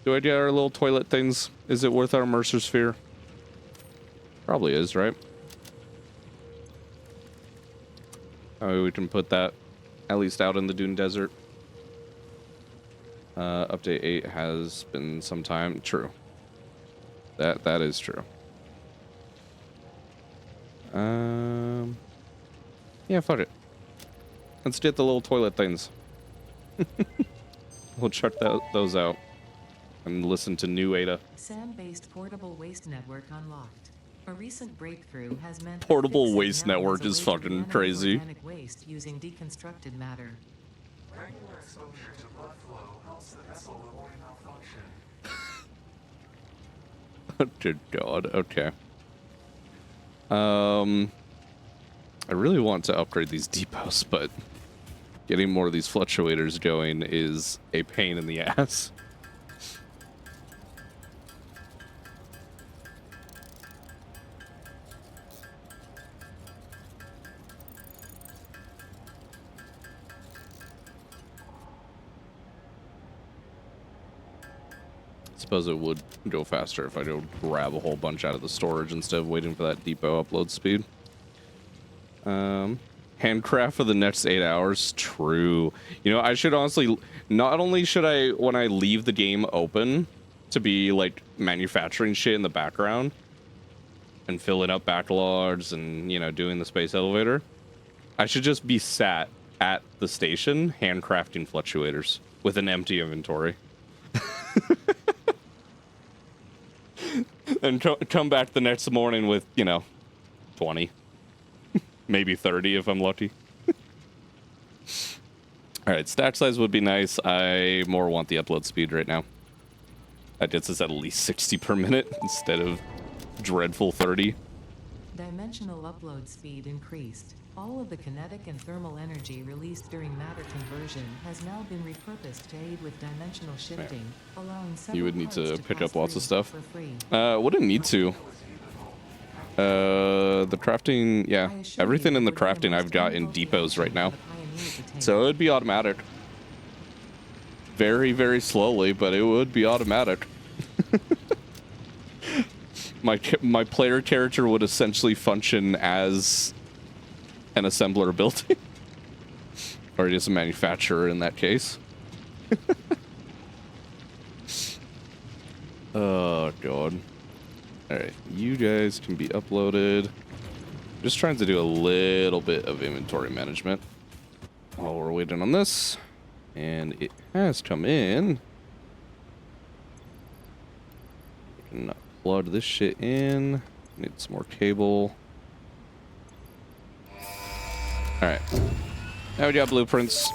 Do I get our little toilet things? Is it worth our Mercer Sphere? Probably is, right? Oh, we can put that at least out in the Dune Desert. Update 8 has been some time. True. That is true. Yeah, fuck it. Let's get the little toilet things. We'll check those out and listen to new Ada.
SAM-based portable waste network unlocked. A recent breakthrough has meant that
Portable
fixing
waste
now
network
a
is
way to
fucking
manage
crazy.
Organic waste using deconstructed matter.
Regular exposure to blood flow helps the vessel avoid malfunction.
Good God. Okay. I really want to upgrade these depots, but getting more of these fluctuators going is a pain in the ass. Suppose it would go faster if I go grab a whole bunch out of the storage instead of waiting for that depot upload speed. Handcraft for the next 8 hours. True. You know, I should honestly, not only should I, when I leave the game open, to be like manufacturing shit in the background and filling up backlogs and, you know, doing the space elevator, I should just be sat at the station handcrafting fluctuators with an empty inventory. And come back the next morning with, you know, 20. Maybe 30 if I'm lucky. Alright, stack size would be nice. I more want the upload speed right now. That gets us at least 60 per minute instead of dreadful 30.
Dimensional upload speed increased. All of the kinetic and thermal energy released during matter conversion has now been repurposed to aid with dimensional shifting, allowing several
You would need to
parts
pick
pass
up lots
through
of stuff.
for free.
Wouldn't need to. The crafting, yeah,
I assure
everything
you
in the
it would be a
crafting
most
I've got in
unhealthy
depots
action
right now.
for the pioneers to take.
So it would be automatic. Very, very slowly, but it would be automatic. My player character would essentially function as an assembler building. Or just a manufacturer in that case. Oh, God. Alright, you guys can be uploaded. Just trying to do a little bit of inventory management while we're waiting on this. And it has come in. We can plug this shit in. Need some more cable. Alright. Now we got blueprints.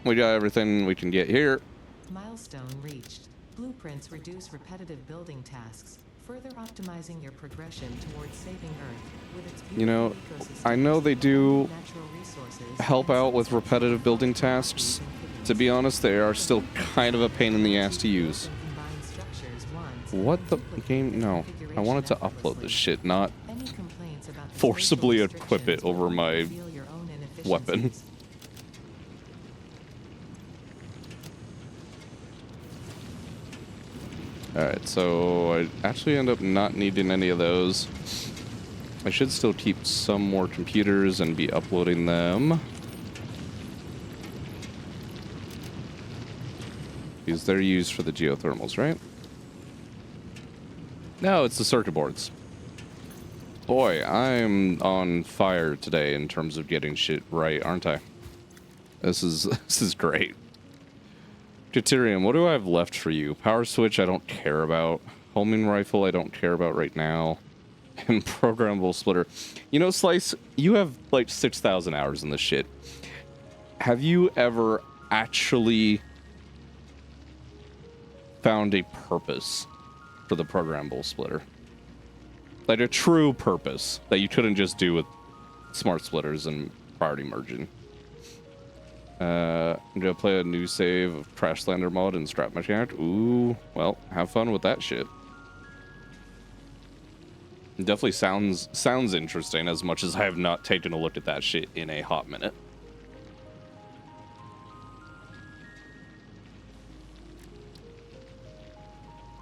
We got everything we can get here.
Milestone reached. Blueprints reduce repetitive building tasks, further optimizing your progression towards saving Earth with its
You know,
beautiful
I know they
ecosystems,
do
natural resources,
help
and
out with
satisfactory
repetitive building
functionalities
tasks.
and fitness.
To be honest, they are still kind of a pain in the ass to use. What the game? No. I wanted to upload this shit, not
Any complaints about the
forcibly
spatial
equip it
restrictions will
over
only
my
reveal your own
weapon.
inefficiencies.
Alright, so I actually end up not needing any of those. I should still keep some more computers and be uploading them. Because they're used for the geothermals, right? No, it's the circuit boards. Boy, I'm on fire today in terms of getting shit right, aren't I? This is great. Deuterium, what do I have left for you? Power switch, I don't care about. Homing rifle, I don't care about right now. And programmable splitter. You know, Slice, you have like 6,000 hours in this shit. Have you ever actually found a purpose for the programmable splitter? Like a true purpose that you couldn't just do with smart splitters and priority merging. I'm gonna play a new save of Crashlander mod and strap my character. Ooh, well, have fun with that shit. It definitely sounds interesting, as much as I have not taken a look at that shit in a hot minute.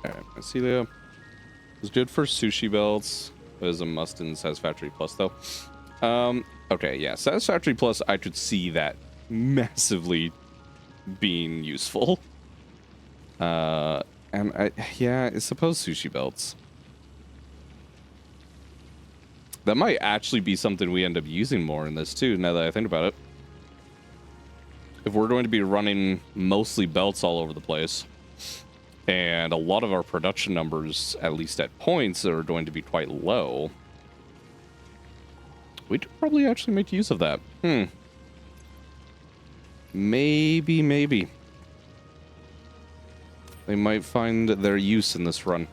Alright, I see that. It's good for sushi belts. It is a must in Satisfactory Plus, though. Okay, yeah, Satisfactory Plus, I could see that massively being useful. And yeah, I suppose sushi belts. That might actually be something we end up using more in this, too, now that I think about it. If we're going to be running mostly belts all over the place, and a lot of our production numbers, at least at points, are going to be quite low, we could probably actually make use of that. Maybe. They might find their use in this run.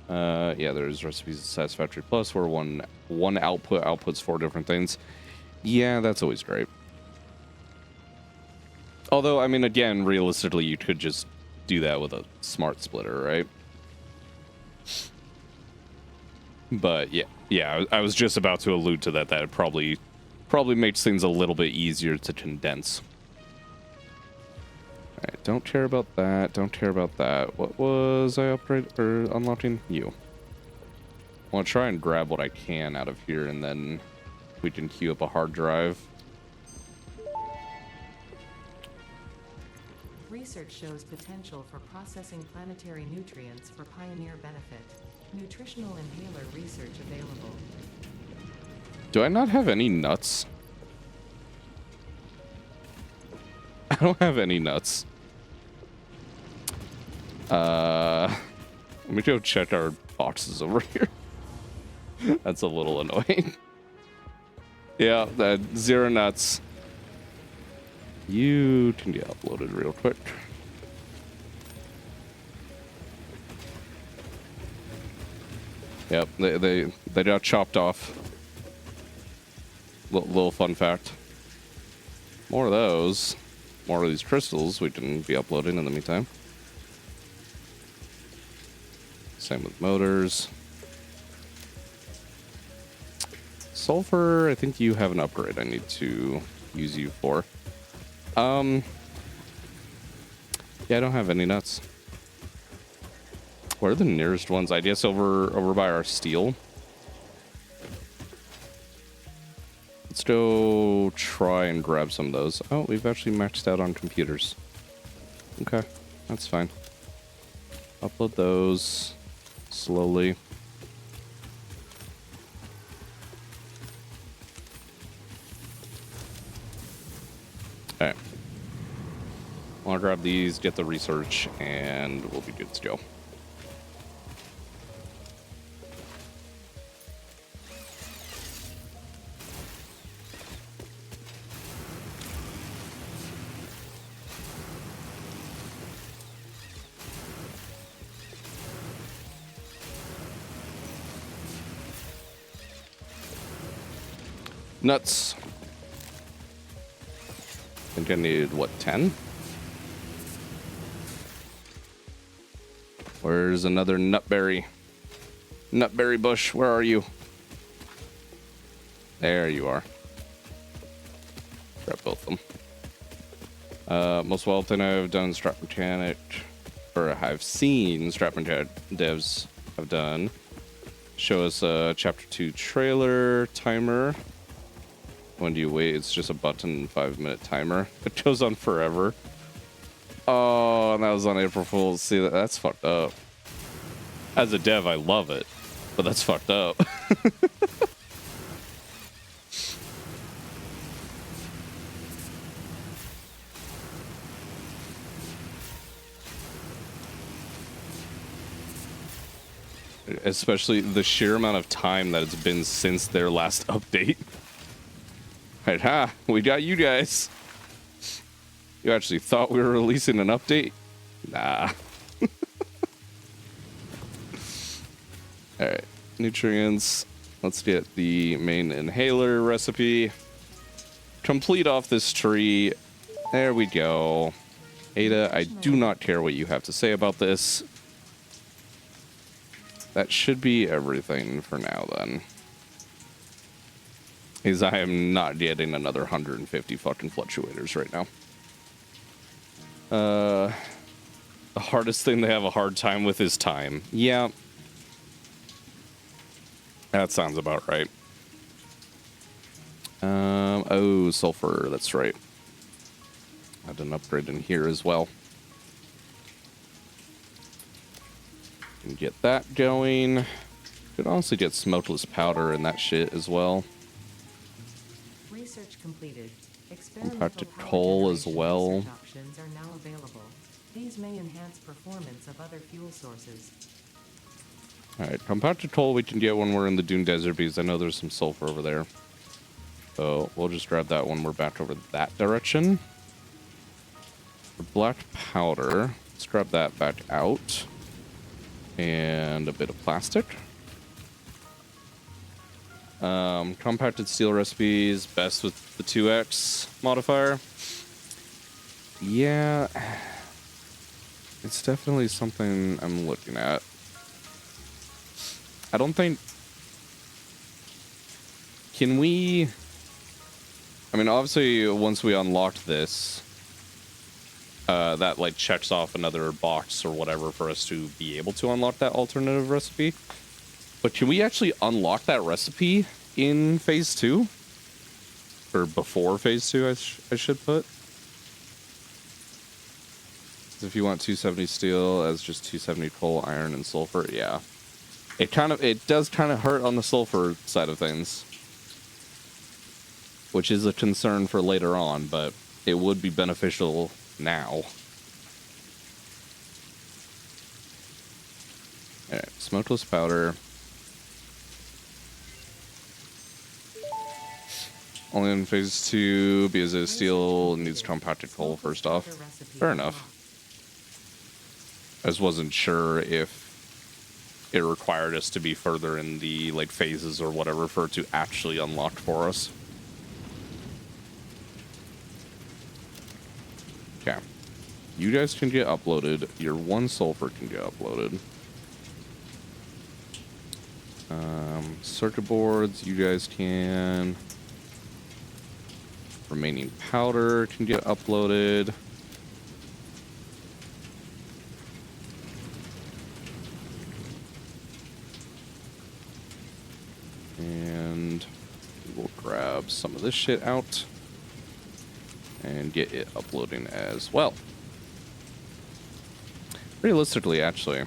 Yeah, there's recipes of Satisfactory Plus where one output outputs 4 different things. Yeah, that's always great. Although, I mean, again, realistically, you could just do that with a smart splitter, right? But yeah, I was just about to allude to that. That it probably makes things a little bit easier to condense. All right, don't care about that. Don't care about that. What was I unlocking? You. I want to try and grab what I can out of here, and then we can queue up a hard drive.
Research shows potential for processing planetary nutrients for pioneer benefit. Nutritional inhaler research available.
Do I not have any nuts? I don't have any nuts. Let me go check our boxes over here. That's a little annoying. Yeah, that 0 nuts. You can get uploaded real quick. Yep, they got chopped off. Little fun fact. More of those. More of these crystals we can be uploading in the meantime. Same with motors. Sulfur, I think you have an upgrade I need to use you for. Yeah, I don't have any nuts. Where are the nearest ones? I guess over by our steel. Let's go try and grab some of those. Oh, we've actually maxed out on computers. Okay, that's fine. Upload those slowly. Alright. I'll grab these, get the research, and we'll be good to go. Nuts. I think I needed, what, 10? Where's another nutberry? Nutberry bush, where are you? There you are. Grab both of them. Most wild thing I've done Strat Mechanic, or I've seen Strat Mechanic devs have done. Show us a Chapter 2 trailer timer. When do you wait? It's just a button 5-minute timer. It goes on forever. Oh, and that was on April Fool's. See, that's fucked up. As a dev, I love it, but that's fucked up. Especially the sheer amount of time that it's been since their last update. Right, ha, we got you guys. You actually thought we were releasing an update? Nah. Alright, nutrients. Let's get the main inhaler recipe. Complete off this tree. There we go. Ada, I do not care what you have to say about this. That should be everything for now, then. Is I am not getting another 150 fucking fluctuators right now. The hardest thing they have a hard time with is time. Yeah. That sounds about right. Oh, sulfur, that's right. I had an upgrade in here as well. And get that going. Could honestly get smokeless powder and that shit as well.
Research completed.
Compacted coal as well.
Options are now available. These may enhance performance of other fuel sources.
Alright, compacted coal we can get when we're in the Dune Desert because I know there's some sulfur over there. So we'll just grab that when we're back over that direction. For black powder, let's grab that back out. And a bit of plastic. Compacted steel recipes, best with the 2x modifier. Yeah, it's definitely something I'm looking at. I don't think... Can we... I mean, obviously, once we unlocked this, that, like, checks off another box or whatever for us to be able to unlock that alternative recipe. But can we actually unlock that recipe in Phase 2? Or before Phase 2, I should put. If you want 270 steel as just 270 coal, iron, and sulfur, yeah. It does kind of hurt on the sulfur side of things. Which is a concern for later on, but it would be beneficial now. Alright, smokeless powder. Only in Phase 2 because the steel needs compacted coal first off. Fair enough. I just wasn't sure if it required us to be further in the like phases or whatever for it to actually unlock for us. Okay. You guys can get uploaded. Your one sulfur can get uploaded. Circuit boards, you guys can. Remaining powder can get uploaded. And we'll grab some of this shit out and get it uploading as well. Realistically, actually,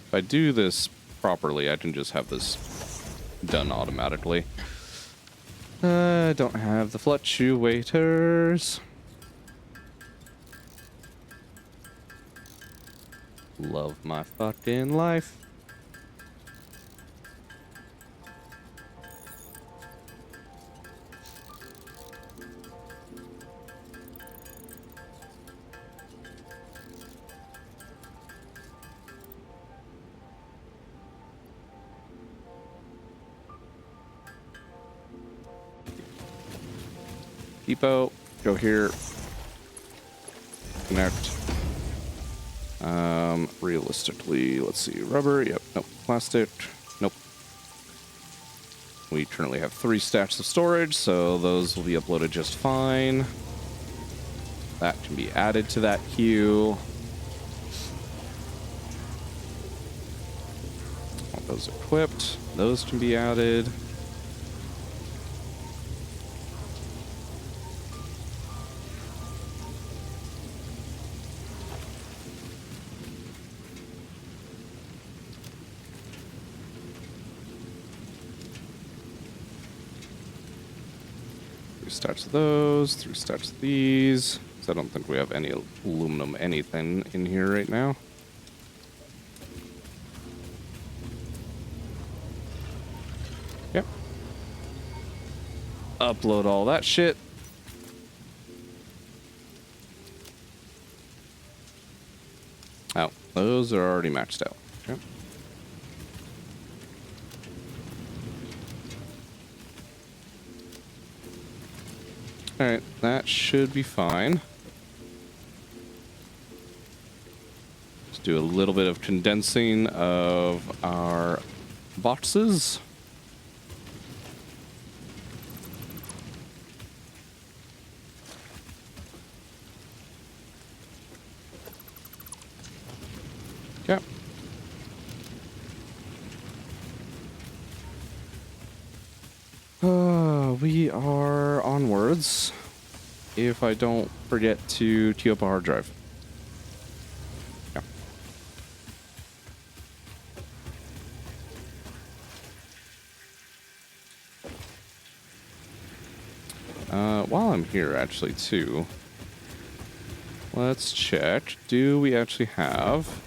if I do this properly, I can just have this done automatically. I don't have the fluctuators. Love my fucking life. Depot. Go here. Connect. Realistically, let's see. Rubber. Yep. Nope. Plastic. Nope. We currently have 3 stacks of storage, so those will be uploaded just fine. That can be added to that queue. All those equipped. Those can be added. Stacks of those, 3 stacks of these. So I don't think we have any aluminum anything in here right now. Yep. Upload all that shit. Oh, those are already maxed out. Yep. Alright, that should be fine. Let's do a little bit of condensing of our boxes. Okay. We are onwards. If I don't forget to queue up a hard drive. Yeah. While I'm here, actually, too, let's check. Do we actually have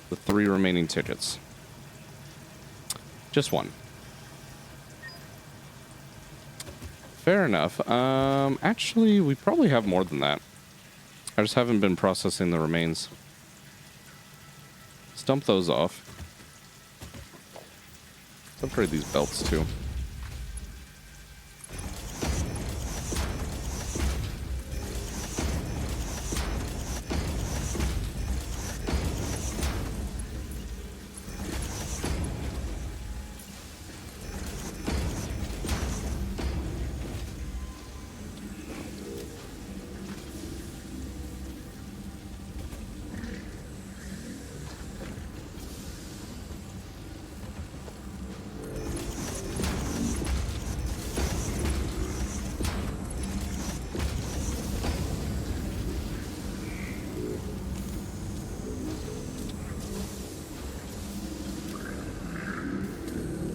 the 3 remaining tickets? Just 1. Fair enough. Actually, we probably have more than that. I just haven't been processing the remains. Let's dump those off. Let's upgrade these belts, too.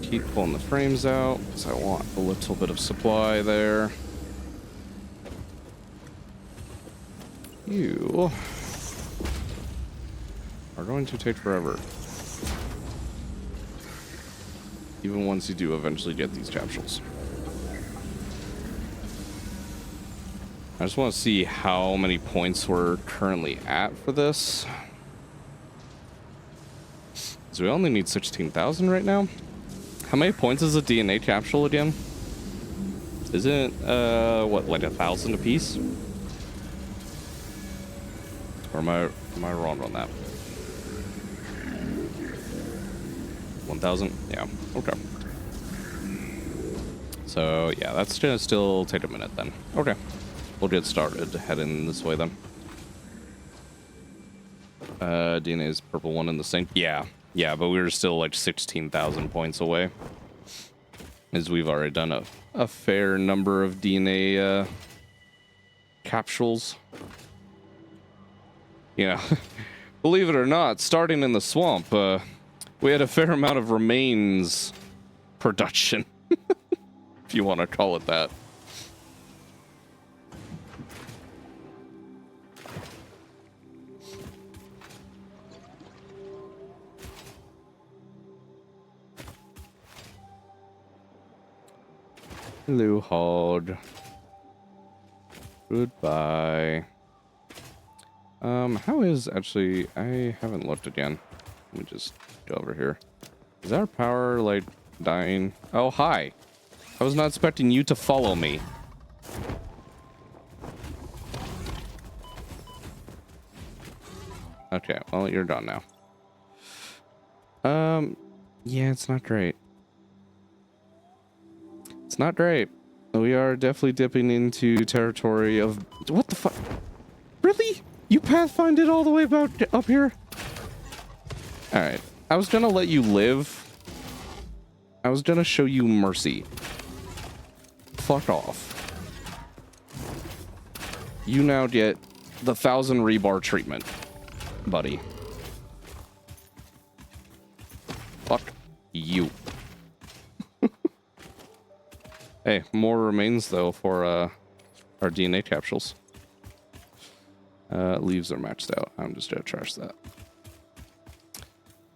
Keep pulling the frames out because I want a little bit of supply there. You are going to take forever. Even once you do eventually get these capsules. I just want to see how many points we're currently at for this. So we only need 16,000 right now. How many points is a DNA capsule again? Isn't it, what, like 1,000 a piece? Or am I wrong on that? 1,000? Yeah, okay. So, yeah, that's gonna still take a minute then. Okay. We'll get started heading this way then. DNA is purple one in the sink. Yeah. Yeah, but we were still like 16,000 points away. As we've already done a fair number of DNA capsules. Yeah, believe it or not, starting in the swamp, we had a fair amount of remains production. If you want to call it that. Hello, Hog. Goodbye. How is actually... I haven't looked again. Let me just go over here. Is our power, like, dying? Oh, hi. I was not expecting you to follow me. Okay, well, you're done now. Yeah, it's not great. It's not great. We are definitely dipping into territory of... What the fuck? Really? You pathfinded all the way about up here? Alright. I was gonna let you live. I was gonna show you mercy. Fuck off. You now get the 1,000 rebar treatment, buddy. Fuck you. Hey, more remains though for our DNA capsules. Leaves are maxed out. I'm just gonna trash that.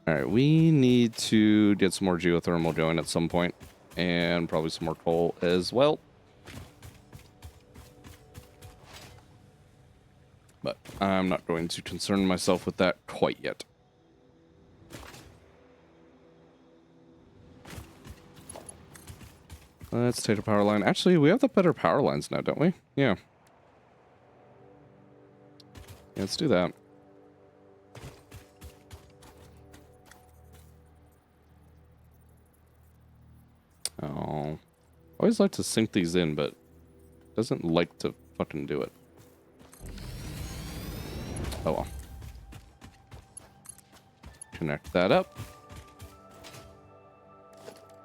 All right, we need to get some more geothermal going at some point, and probably some more coal as well. But I'm not going to concern myself with that quite yet. Let's take a power line. Actually, we have the better power lines now, don't we? Yeah. Let's do that. Oh. I always like to sync these in, but it doesn't like to fucking do it. Oh well. Connect that up.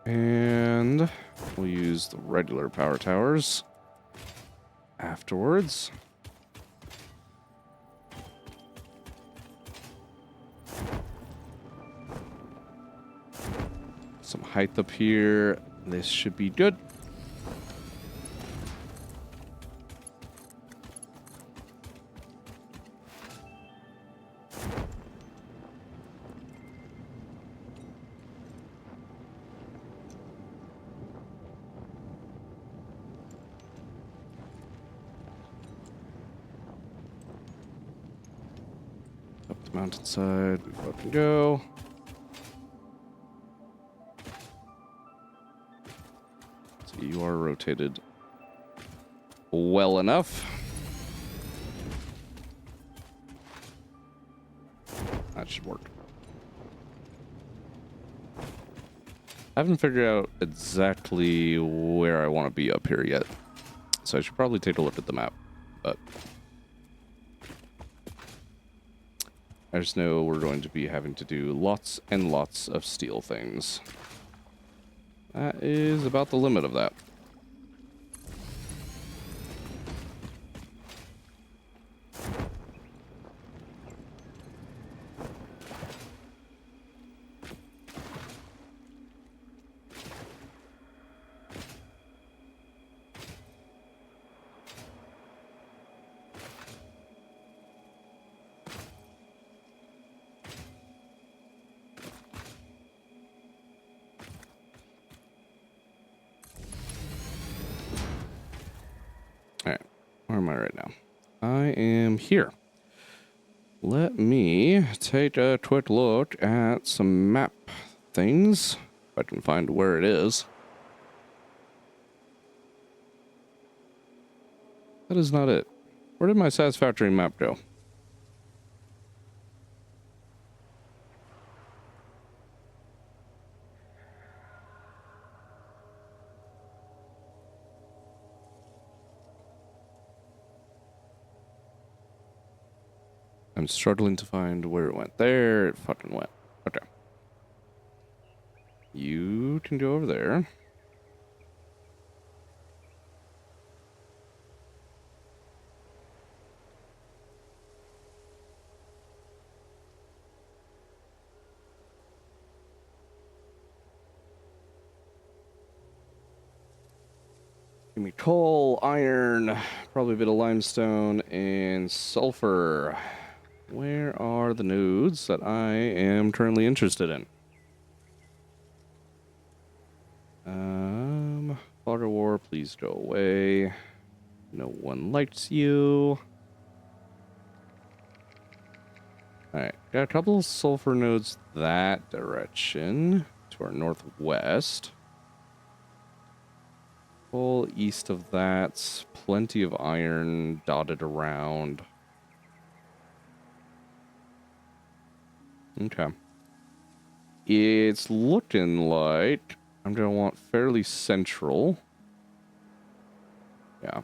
And we'll use the regular power towers afterwards. Some height up here. This should be good. Up the mountainside we fucking go. So you are rotated well enough. That should work. I haven't figured out exactly where I want to be up here yet. So I should probably take a look at the map. But I just know we're going to be having to do lots and lots of steel things. That is about the limit of that. Alright, where am I right now? I am here. Let me take a quick look at some map things, if I can find where it is. That is not it. Where did my Satisfactory map go? I'm struggling to find where it went. There it fucking went. Okay. You can go over there. Give me coal, iron, probably a bit of limestone, and sulfur. Where are the nodes that I am currently interested in? Fog of War, please go away. No one likes you. Alright, got a couple of sulfur nodes that direction, to our northwest. Full east of that, plenty of iron dotted around. Okay. It's looking like I'm going to want fairly central. Yeah.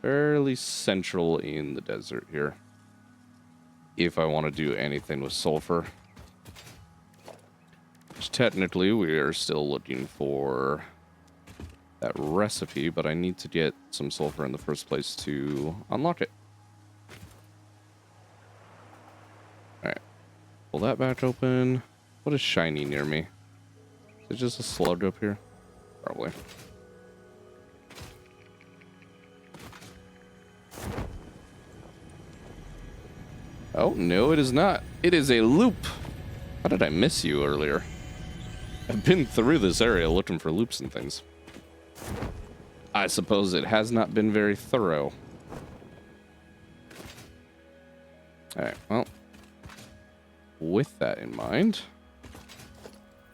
Fairly central in the desert here. If I want to do anything with sulfur. Which technically we are still looking for that recipe, but I need to get some sulfur in the first place to unlock it. Alright. Pull that back open. What is shiny near me? Is it just a slug up here? Probably. Oh, no, it is not. It is a loop. How did I miss you earlier? I've been through this area looking for loops and things. I suppose it has not been very thorough. Alright, well. With that in mind,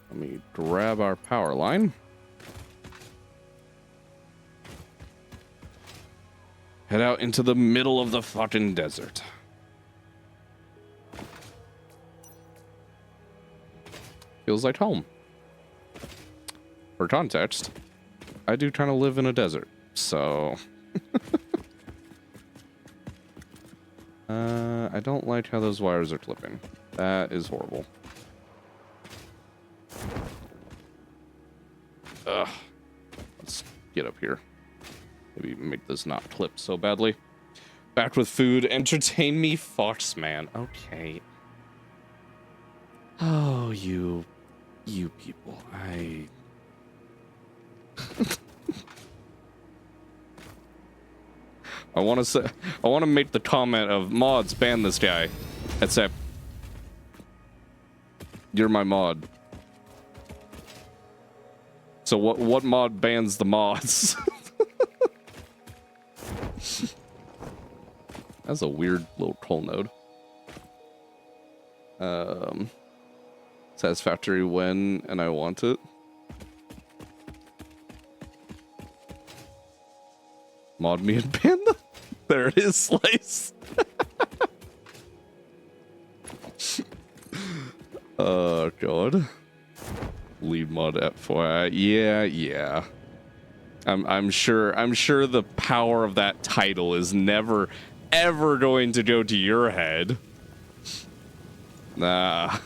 let me grab our power line. Head out into the middle of the fucking desert. Feels like home. For context, I do kind of live in a desert, so... I don't like how those wires are clipping. That is horrible. Ugh. Let's get up here. Maybe make this not clip so badly. Back with food. Entertain me, Fox man. Okay. Oh, you people. I want to make the comment of mods ban this guy. Except you're my mod. So what mod bans the mods? That's a weird little troll node. Satisfactory when and I want it. Mod me and ban them. There it is, Slice. Oh god. Lead mod FYI. Yeah. I'm sure the power of that title is never ever going to go to your head. Nah.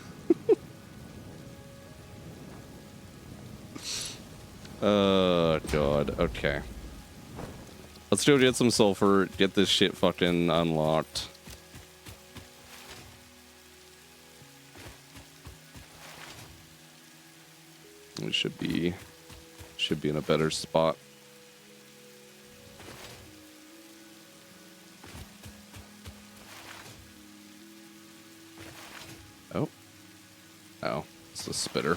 Oh god. Okay. Let's go get some sulfur, get this shit fucking unlocked. We should be in a better spot. Oh, it's a spitter.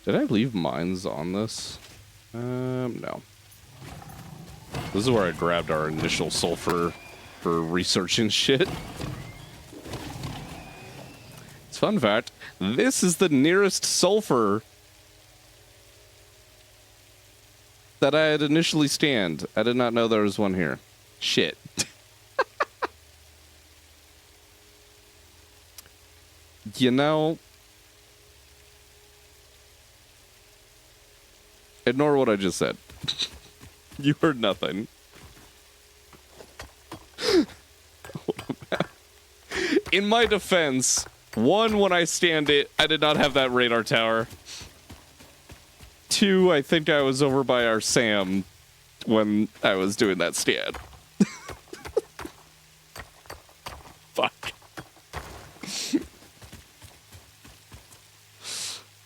Did I leave mines on this? No. This is where I grabbed our initial sulfur for researching shit. It's fun fact, this is the nearest sulfur that I had initially scanned. I did not know there was one here. Shit. You know, ignore what I just said. You heard nothing. In my defense, one, when I scanned it, I did not have that radar tower. Two, I think I was over by our Sam when I was doing that scan. Fuck.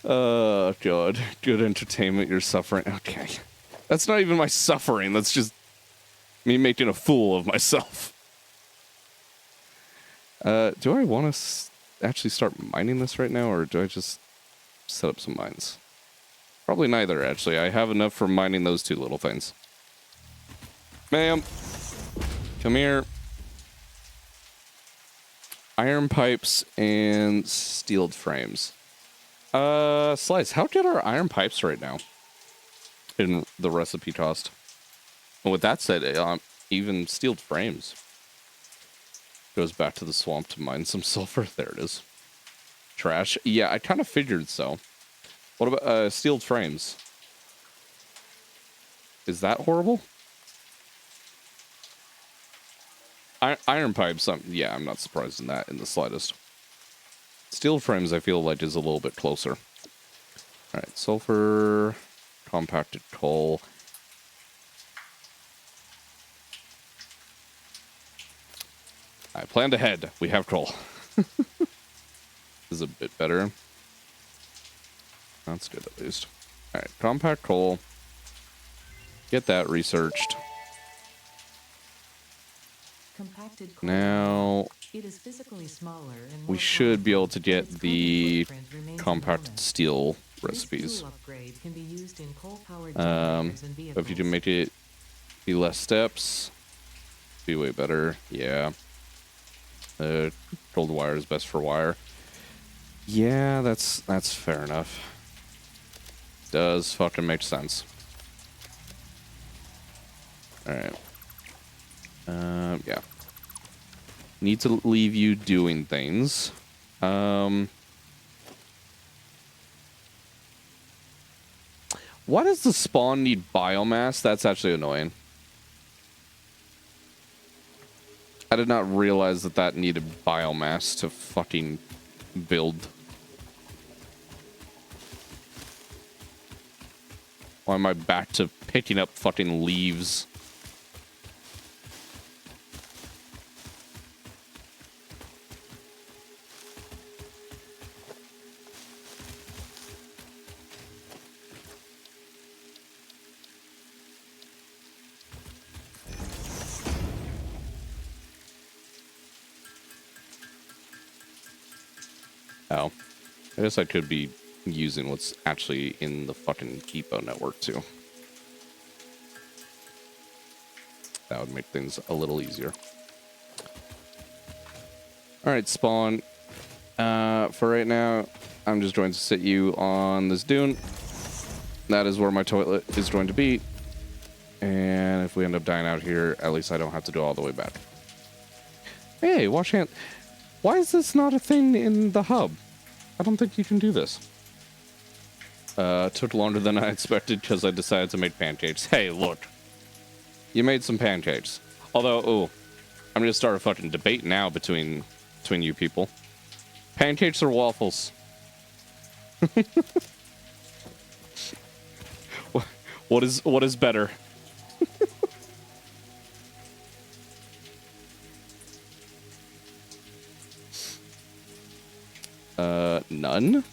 Oh, God. Good entertainment, you're suffering. Okay. That's not even my suffering. That's just me making a fool of myself. Do I want to actually start mining this right now, or do I just set up some mines? Probably neither, actually. I have enough for mining those two little things. Ma'am. Come here. Iron pipes and steeled frames. Slice, how good are iron pipes right now in the recipe cost? And with that said, even steeled frames. Goes back to the swamp to mine some sulfur. There it is. Trash. Yeah, I kind of figured so. What about steel frames? Is that horrible? Iron pipes. Yeah, I'm not surprised in that in the slightest. Steel frames, I feel like, is a little bit closer. All right, sulfur, compacted coal. I planned ahead. We have coal. This is a bit better. That's good, at least. All right, compact coal. Get that researched.
Compacted coal.
Now,
It is physically smaller and
we
more
should be able to
powerful,
get
but its
the
carbon footprint remains
compacted
enormous.
steel
This
recipes.
tool upgrade can be used in coal-powered generators and
But if you can
vehicles.
make it be less steps, be way better. Yeah. Gold wire is best for wire. Yeah, that's fair enough. Does fucking make sense. All right. Yeah. Need to leave you doing things. Why does the spawn need biomass? That's actually annoying. I did not realize that that needed biomass to fucking build. Why am I back to picking up fucking leaves? Oh. I guess I could be using what's actually in the fucking depot network too. That would make things a little easier. Alright, spawn. For right now, I'm just going to sit you on this dune. That is where my toilet is going to be. And if we end up dying out here, at least I don't have to do all the way back. Hey, wash hand. Why is this not a thing in the hub? I don't think you can do this. Took longer than I expected because I decided to make pancakes. Hey, look. You made some pancakes. Although, ooh, I'm going to start a fucking debate now between you people. Pancakes or waffles? What is better? None?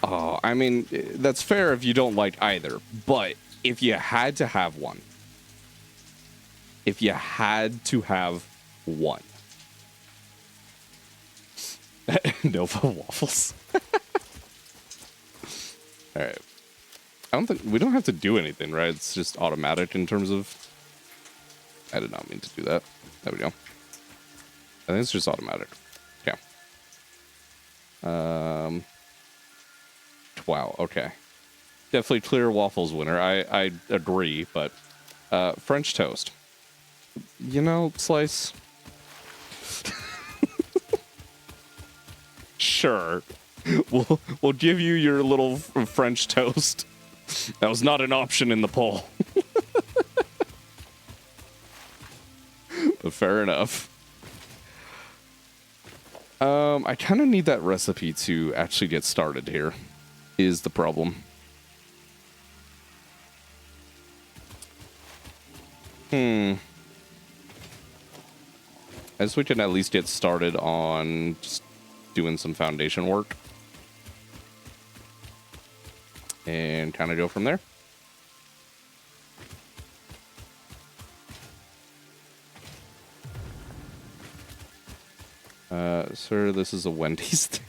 Oh, I mean, that's fair if you don't like either. But if you had to have one. If you had to have one. Nova waffles. Alright. We don't have to do anything, right? It's just automatic in terms of... I did not mean to do that. There we go. I think it's just automatic. Yeah. Wow, okay. Definitely clear waffles winner. I agree, but French toast. You know, Slice. Sure. We'll give you your little French toast. That was not an option in the poll. But fair enough. I kind of need that recipe to actually get started here, is the problem. I guess we can at least get started on just doing some foundation work. And kind of go from there. Sir, this is a Wendy's there.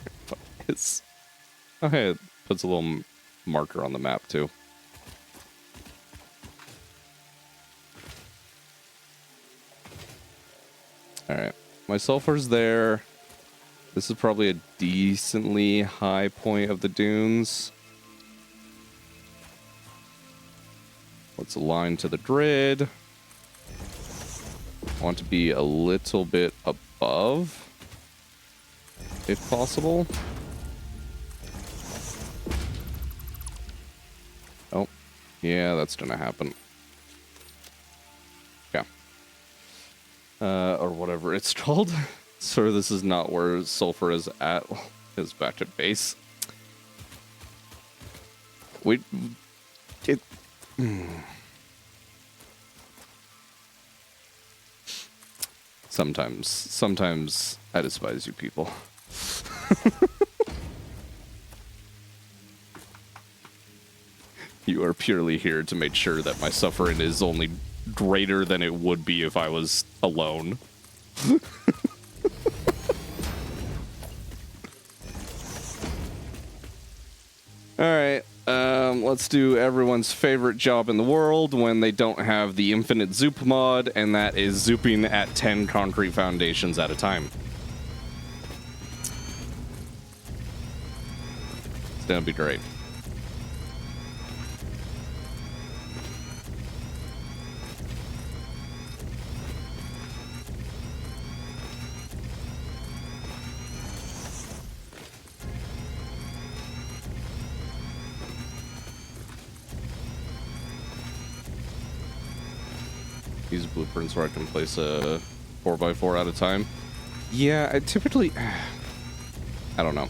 Oh, hey, it puts a little marker on the map, too. Alright. My sulfur's there. This is probably a decently high point of the dunes. Let's align to the grid. I want to be a little bit up above, if possible. Oh, yeah, that's gonna happen. Yeah. Or whatever it's called. Sir, this is not where sulfur is at. It's back at base. Wait, it... Sometimes I despise you people. You are purely here to make sure that my suffering is only greater than it would be if I was alone. Alright, let's do everyone's favorite job in the world when they don't have the infinite zoop mod, and that is zooping at 10 concrete foundations at a time. It's gonna be great. These blueprints where I can place a 4x4 at a time. Yeah, I typically... I don't know.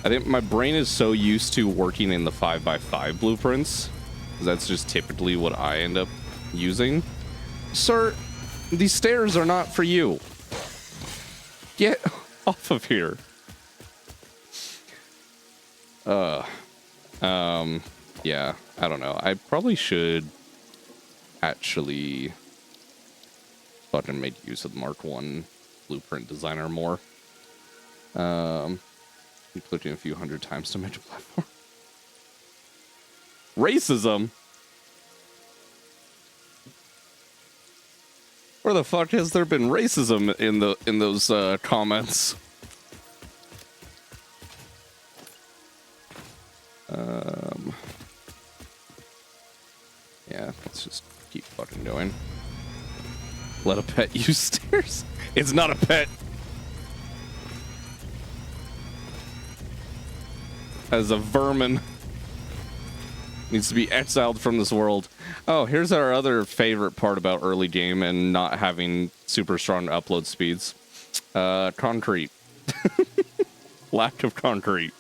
I think my brain is so used to working in the 5x5 blueprints. That's just typically what I end up using. Sir, these stairs are not for you. Get off of here. Yeah, I don't know. I probably should actually fucking make use of the Mark 1 blueprint designer more. You clicking a few hundred times to multiply for. Racism? Where the fuck has there been racism in those comments? Yeah, let's just keep fucking going. Let a pet use stairs? It's not a pet. As a vermin. Needs to be exiled from this world. Oh, here's our other favorite part about early game and not having super strong upload speeds. Concrete. Lack of concrete.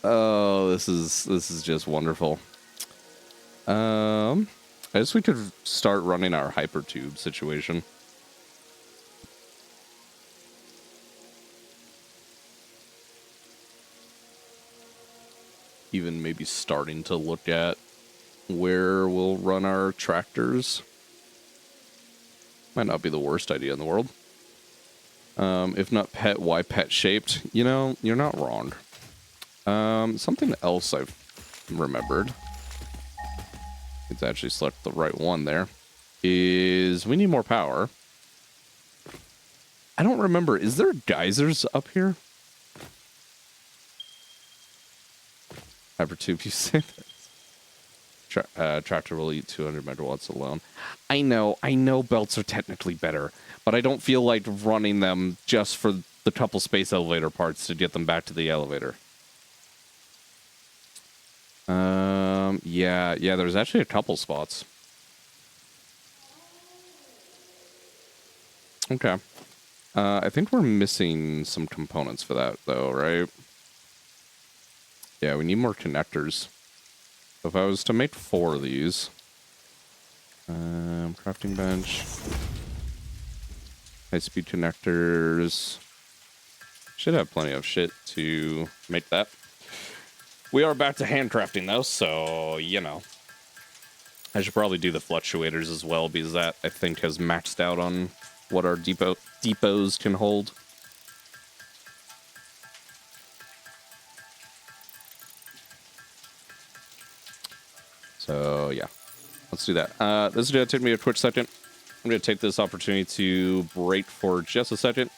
Oh, this is just wonderful. I guess we could start running our hypertube situation. Even maybe starting to look at where we'll run our tractors. Might not be the worst idea in the world. If not pet, why pet shaped? You know, you're not wrong. Something else I've remembered. It's actually selected the right one there. Is we need more power. I don't remember. Is there geysers up here? Hypertube, you say that? Tractor will eat 200 megawatts alone. I know belts are technically better, but I don't feel like running them just for the couple space elevator parts to get them back to the elevator. Yeah, there's actually a couple spots. Okay. I think we're missing some components for that, though, right? Yeah, we need more connectors. So if I was to make 4 of these... crafting bench... high-speed connectors... Should have plenty of shit to make that. We are back to handcrafting, though, so, you know. I should probably do the fluctuators as well, because that, I think, has maxed out on what our depots can hold. So, yeah. Let's do that. This is going to take me a quick second. I'm going to take this opportunity to break for just a second.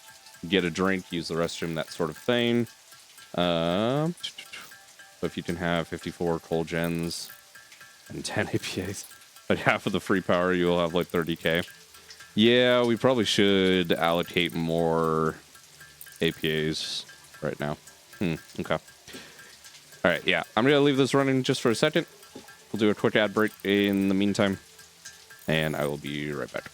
Get a drink, use the restroom, that sort of thing. So if you can have 54 coal gens and 10 APAs, but half of the free power, you'll have like 30k. Yeah, we probably should allocate more APAs right now. Okay. All right, yeah. I'm going to leave this running just for a second. We'll do a quick ad break in the meantime, and I will be right back.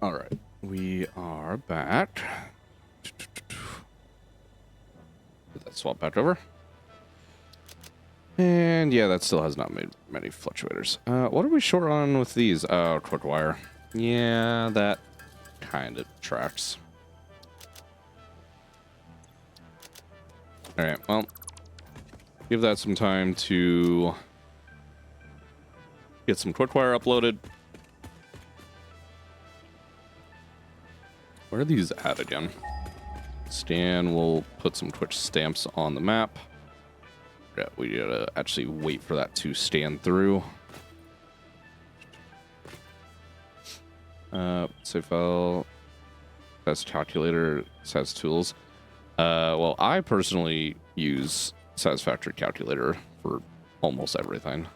All right, we are back. Did that swap back over? And yeah, that still has not made many fluctuators. What are we short on with these? Oh, quick wire. Yeah, that kind of tracks. All right, well, give that some time to get some quick wire uploaded. Where are these at again? Stan will put some Twitch stamps on the map. Yeah, we gotta actually wait for that to stand through. Save file, SAS calculator, SAS tools. Well, I personally use Satisfactory calculator for almost everything.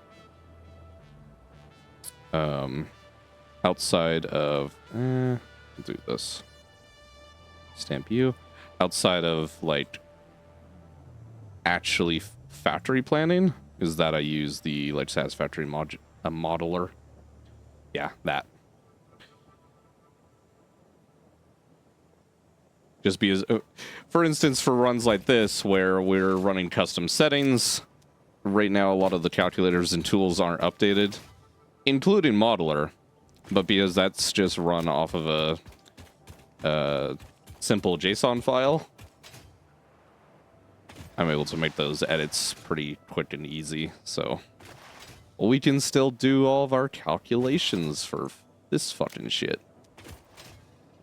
Outside of, do this. Stamp you. Outside of like actually factory planning is that I use the like Satisfactory modeler. Yeah, that. Just because, for instance, for runs like this where we're running custom settings, right now a lot of the calculators and tools aren't updated, including modeler, but because that's just run off of a simple JSON file, I'm able to make those edits pretty quick and easy. So we can still do all of our calculations for this fucking shit.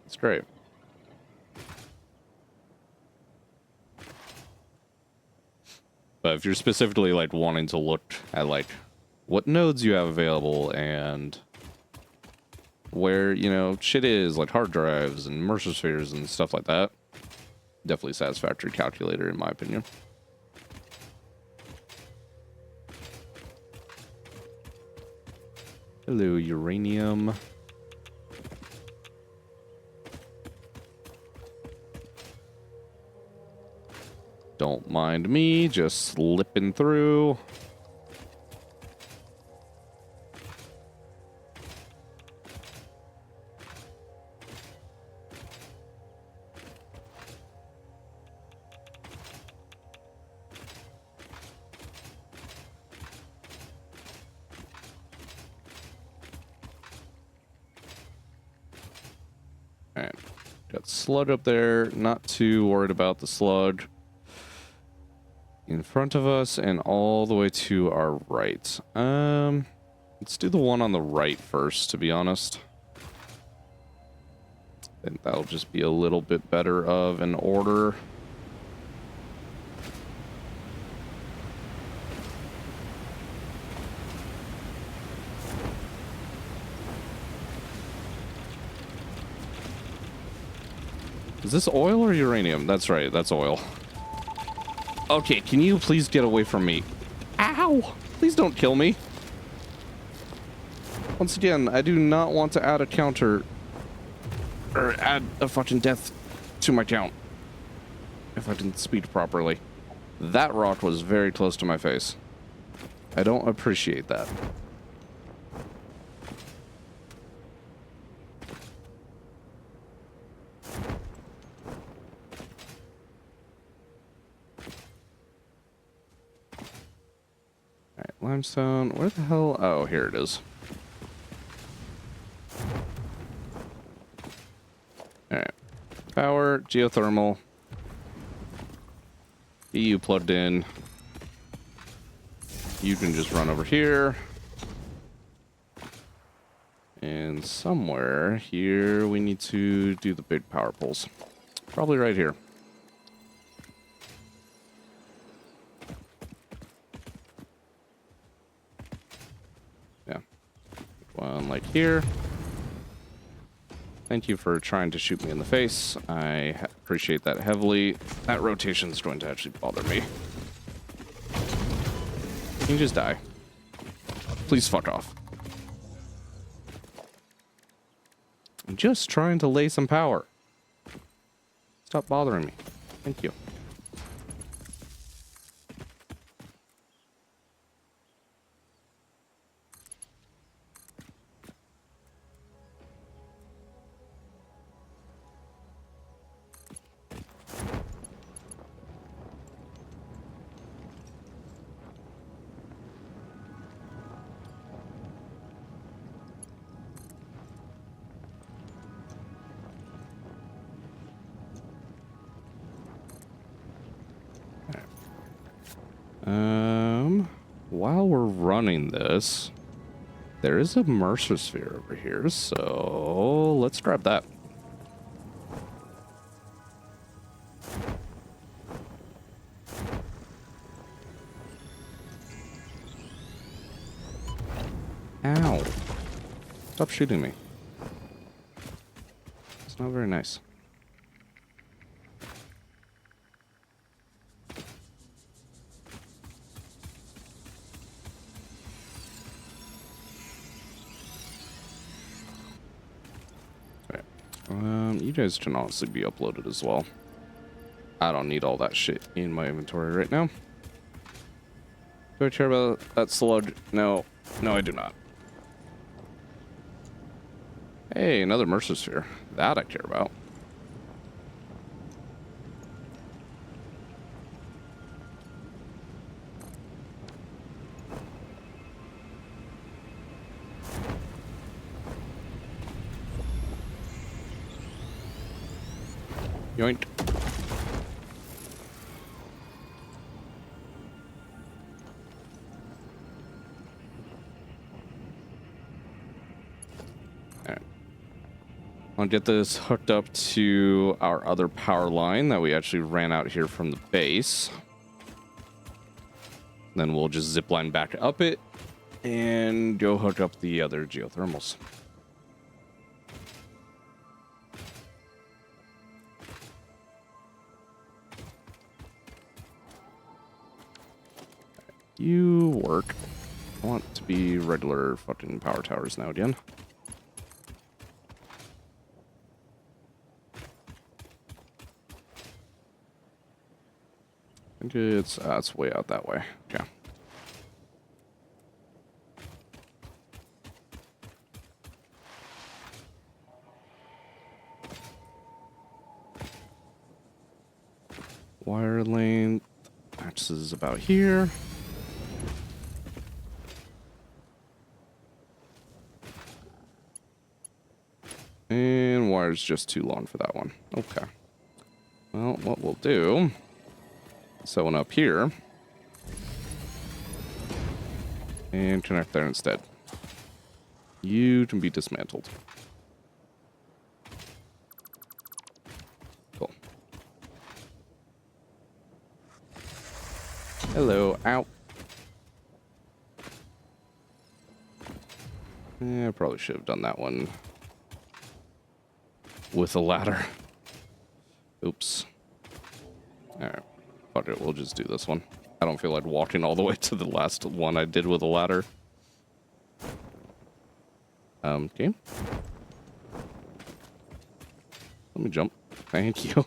It's great. But if you're specifically like wanting to look at like what nodes you have available and where, you know, shit is, like hard drives and immersive spheres and stuff like that, definitely Satisfactory calculator in my opinion. Hello, uranium. Don't mind me, just slipping through. Alright, got slug up there, not too worried about the slug in front of us and all the way to our right. Let's do the one on the right first, to be honest. I think that'll just be a little bit better of an order. Is this oil or uranium? That's right, that's oil. Okay, can you please get away from me? Ow! Please don't kill me. Once again, I do not want to add a counter or add a fucking death to my count if I didn't speed properly. That rock was very close to my face. I don't appreciate that. Alright, limestone. Where the hell? Oh, here it is. Alright. Power, geothermal. EU plugged in. You can just run over here. And somewhere here we need to do the big power poles. Probably right here. Yeah. One like here. Thank you for trying to shoot me in the face. I appreciate that heavily. That rotation is going to actually bother me. Can you just die? Please fuck off. I'm just trying to lay some power. Stop bothering me. Thank you. While we're running this, there is a Mercer sphere over here, so let's grab that. Ow. Stop shooting me. It's not very nice. You guys can honestly be uploaded as well. I don't need all that shit in my inventory right now. Do I care about that slug? No. No, I do not. Hey, another Mercer sphere. That I care about. Yoink. Alright. I'll get this hooked up to our other power line that we actually ran out here from the base. Then we'll just zip line back up it and go hook up the other geothermals. You work. I want to be regular fucking power towers now again. I think it's way out that way. Okay. Wire length matches about here. And wire's just too long for that one. Okay. Well, what we'll do, set one up here and connect there instead. You can be dismantled. Cool. Hello. Ow. I probably should have done that one with a ladder. Oops. Alright. Fuck it, we'll just do this one. I don't feel like walking all the way to the last one I did with a ladder. Okay. Let me jump. Thank you.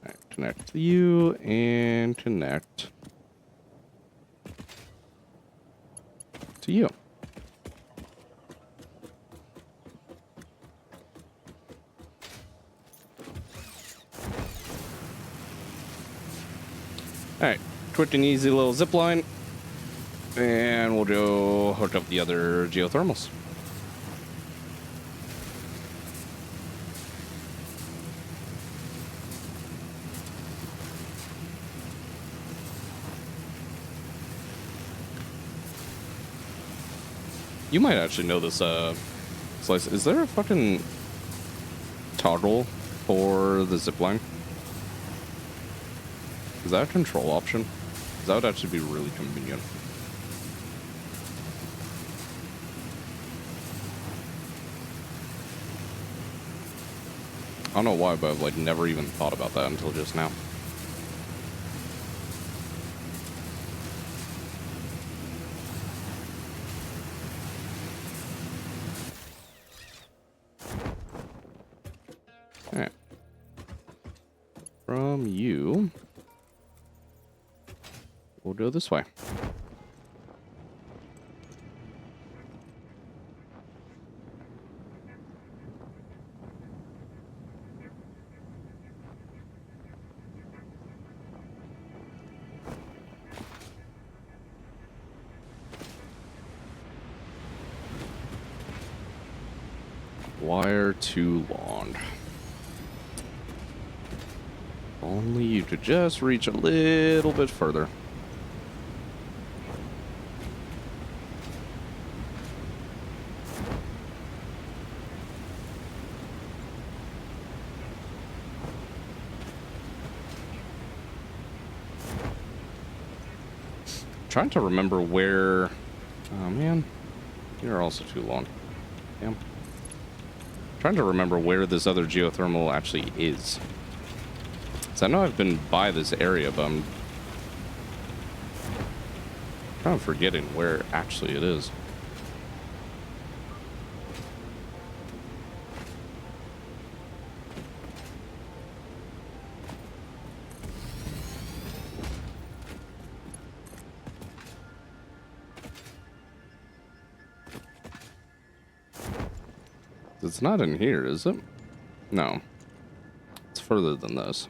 Alright, connect to you and connect to you. Alright, quick and easy little zip line. And we'll go hook up the other geothermals. You might actually know this slice. Is there a fucking toggle for the zip line? Is that a control option? 'Cause that would actually be really convenient. I don't know why, but I've like never even thought about that until just now. Alright. From you, we'll go this way. Wire too long. Only you could just reach a little bit further. Trying to remember where... Oh man, you're also too long. Damn. Trying to remember where this other geothermal actually is. So I know I've been by this area, but I'm kind of forgetting where actually it is. It's not in here, is it? No. It's further than this.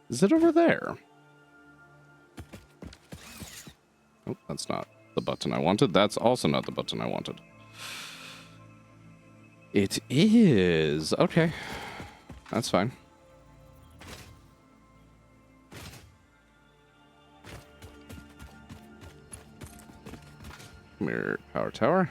Is it over there? That's not the button I wanted. That's also not the button I wanted. It is. Okay. That's fine. Mirror power tower.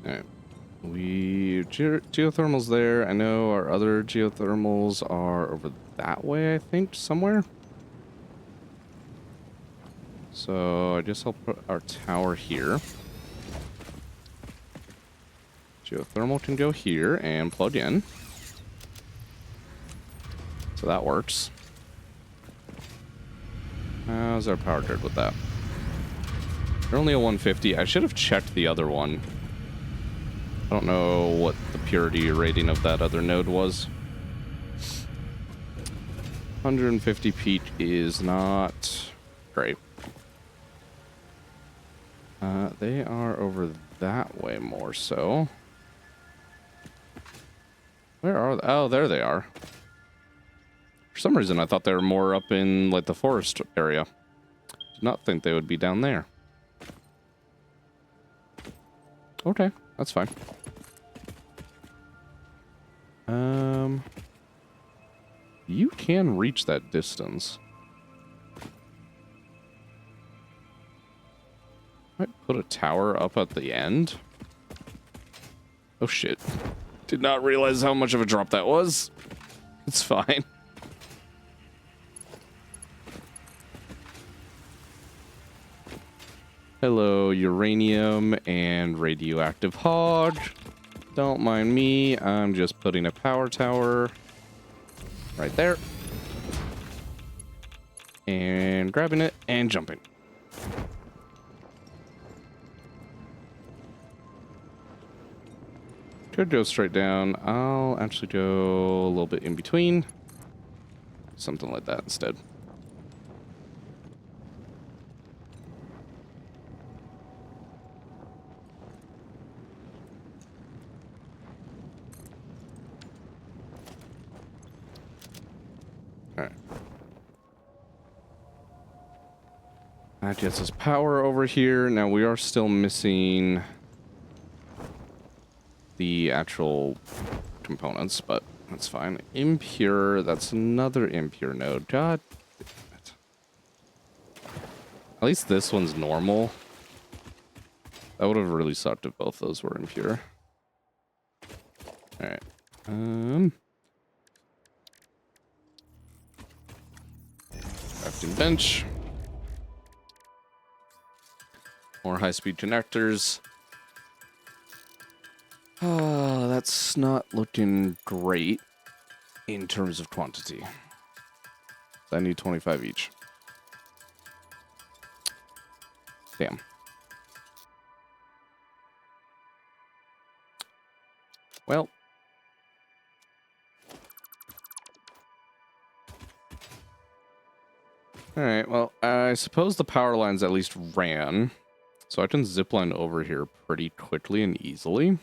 Alright. Geothermals there. I know our other geothermals are over that way, I think, somewhere. So I guess I'll put our tower here. Geothermal can go here and plug in. So that works. How's our power grid with that? They're only a 150. I should have checked the other one. I don't know what the purity rating of that other node was. 150 peak is not great. They are over that way more so. Where are they? Oh, there they are. For some reason, I thought they were more up in like the forest area. Did not think they would be down there. Okay, that's fine. You can reach that distance. Might put a tower up at the end. Oh shit. Did not realize how much of a drop that was. It's fine. Hello, uranium and radioactive hog. Don't mind me. I'm just putting a power tower right there. And grabbing it and jumping. Could go straight down. I'll actually go a little bit in between. Something like that instead. Alright. That gets us power over here. Now we are still missing the actual components, but that's fine. Impure, that's another impure node. God damn it. At least this one's normal. That would have really sucked if both those were impure. Alright. Crafting bench. More high-speed connectors. That's not looking great in terms of quantity. I need 25 each. Damn. Well. Alright, well, I suppose the power lines at least ran. So I can zipline over here pretty quickly and easily.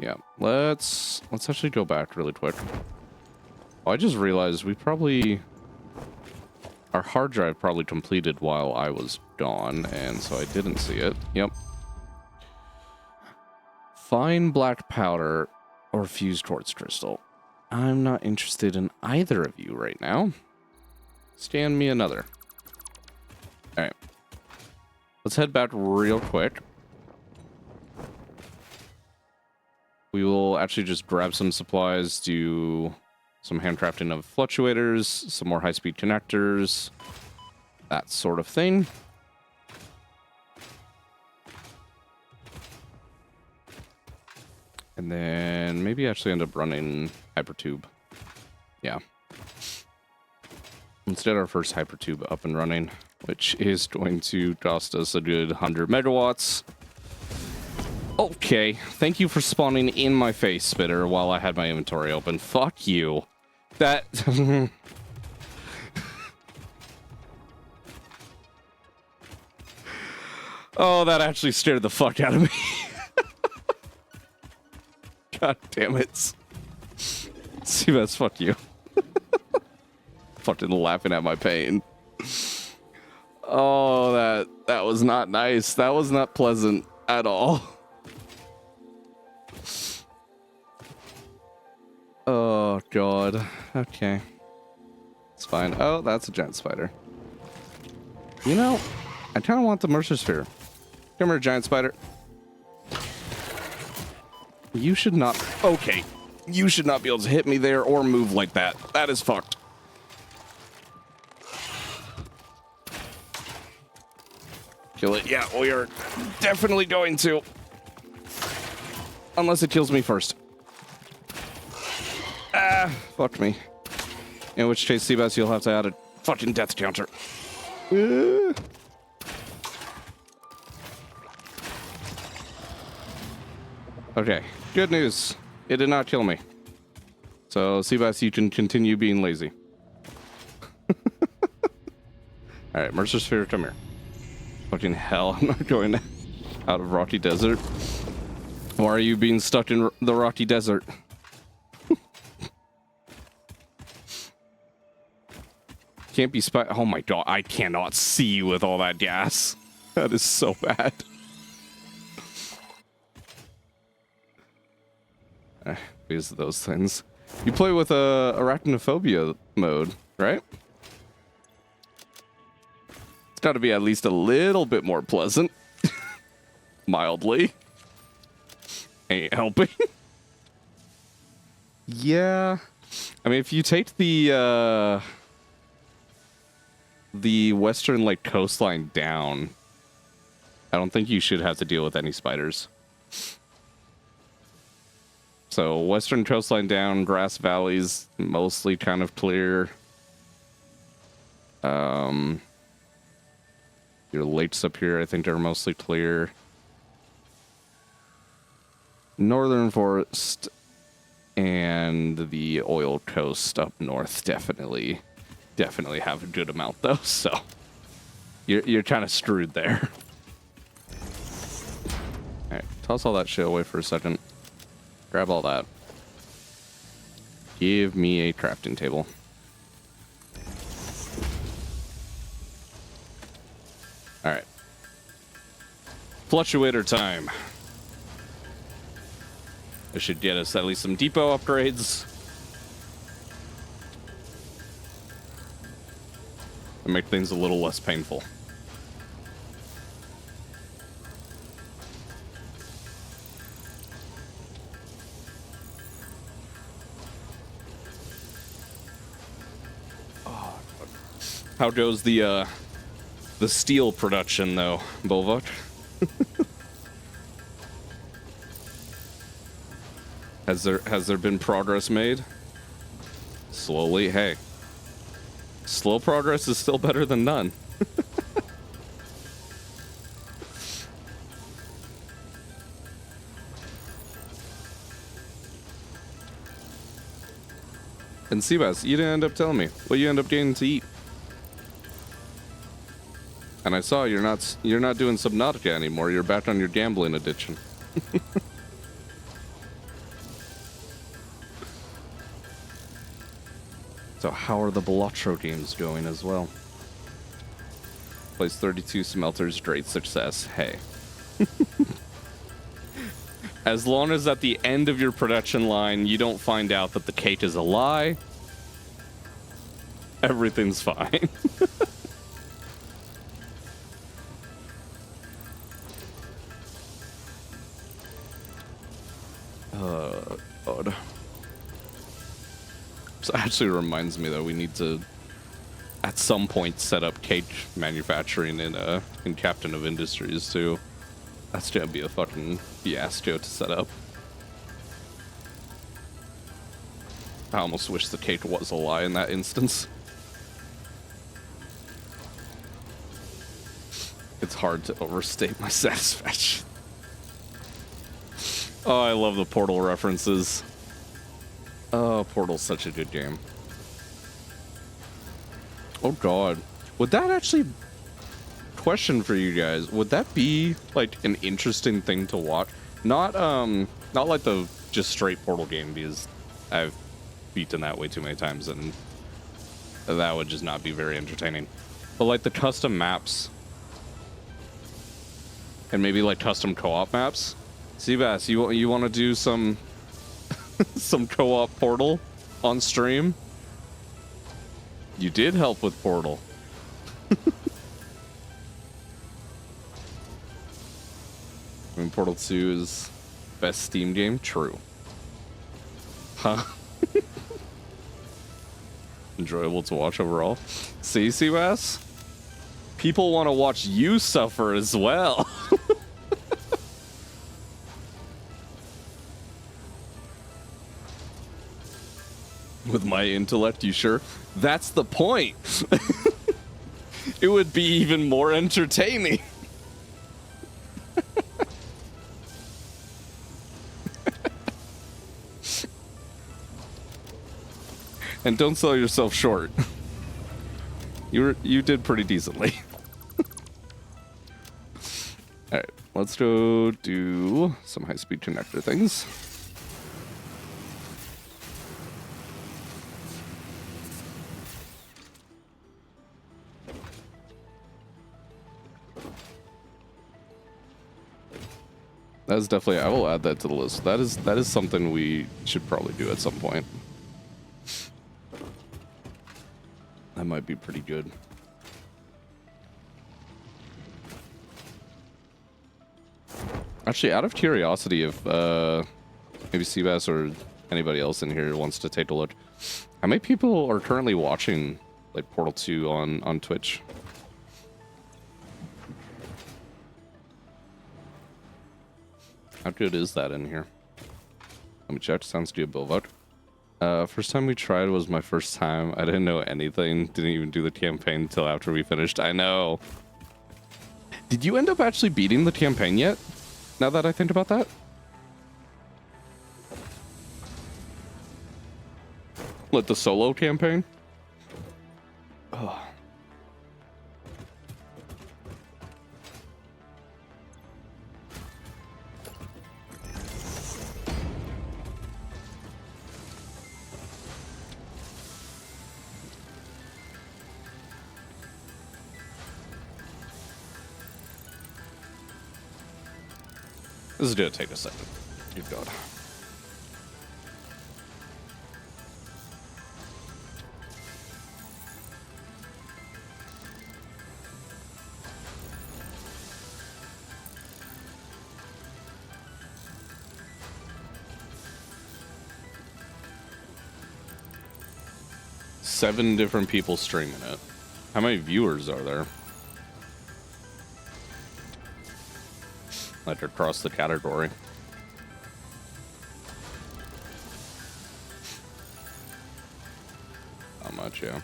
Yeah, let's actually go back really quick. Oh, I just realized our hard drive probably completed while I was gone, and so I didn't see it. Yep. Fine black powder or fused quartz crystal. I'm not interested in either of you right now. Stand me another. Alright. Let's head back real quick. We will actually just grab some supplies, do some handcrafting of fluctuators, some more high-speed connectors, that sort of thing. And then maybe actually end up running hypertube. Yeah. Instead, our first hypertube up and running. which is going to cost us a good 100 megawatts. Okay, thank you for spawning in my face, Spitter, while I had my inventory open. Fuck you. That... Oh, that actually scared the fuck out of me. God damn it. Seabass, fuck you. Fucking laughing at my pain. Oh, that was not nice. That was not pleasant at all. Oh, God. Okay. It's fine. Oh, that's a giant spider. You know, I kind of want the Mercer Sphere. Come here, giant spider. You should not... Okay. You should not be able to hit me there or move like that. That is fucked. Kill it. Yeah, we are definitely going to. Unless it kills me first. Ah, fuck me. In which case, Seabass, you'll have to add a fucking death counter. Okay, good news. It did not kill me. So, Seabass, you can continue being lazy. Alright, Mercer Sphere, come here. Fucking hell, I'm not going out of Rocky Desert. Why are you being stuck in the Rocky Desert? Can't be oh my god, I cannot see with all that gas. That is so bad. Because of those things. You play with arachnophobia mode, right? It's got to be at least a little bit more pleasant. Mildly. Ain't helping. Yeah. I mean, if you take the western like coastline down, I don't think you should have to deal with any spiders. So western coastline down, grass valleys mostly kind of clear. Your lakes up here I think are mostly clear. Northern forest and the oil coast up north definitely have a good amount though, so you're kind of screwed there. Alright, toss all that shit away for a second. Grab all that. Give me a crafting table. Alright. Fluctuator time. This should get us at least some depot upgrades. And make things a little less painful. Oh, how goes the steel production though, Bolvok? Has there been progress made? Slowly, hey. Slow progress is still better than none. And Seabass, you didn't end up telling me what you end up getting to eat. And I saw you're not doing Subnautica anymore. You're back on your gambling addiction. So how are the Balatro games going as well? Place 32 smelters, great success. Hey. As long as at the end of your production line you don't find out that the cake is a lie, everything's fine. God. This actually reminds me that we need to, at some point, set up cake manufacturing in Captain of Industries too. That's gonna be a fucking fiasco to set up. I almost wish the cake was a lie in that instance. It's hard to overstate my satisfaction. Oh, I love the Portal references. Oh, Portal's such a good game. Oh god. Would that actually... Question for you guys. Would that be, like, an interesting thing to watch? Not like the just straight Portal game, because I've beaten that way too many times, and that would just not be very entertaining. But, like, the custom maps. And maybe, like, custom co-op maps. Seabass, you want to do some... some co-op Portal on stream? You did help with Portal. I mean, Portal 2 is best Steam game? True. Huh? Enjoyable to watch overall. See, Seabass? People want to watch you suffer as well. With my intellect, you sure? That's the point. It would be even more entertaining. And don't sell yourself short. You did pretty decently. All right, let's go do some high-speed connector things. That is definitely, I will add that to the list. That is something we should probably do at some point. That might be pretty good. Actually, out of curiosity, if maybe Seabass or anybody else in here wants to take a look, how many people are currently watching like Portal 2 on Twitch? How good is that in here? Let me check. Sounds good, Bilvout. First time we tried was my first time. I didn't know anything. Didn't even do the campaign until after we finished. I know. Did you end up actually beating the campaign yet? Now that I think about that? Like the solo campaign? Oh. This is gonna take a second. Good God. Seven different people streaming it. How many viewers are there? Like across the category. Not much, yeah.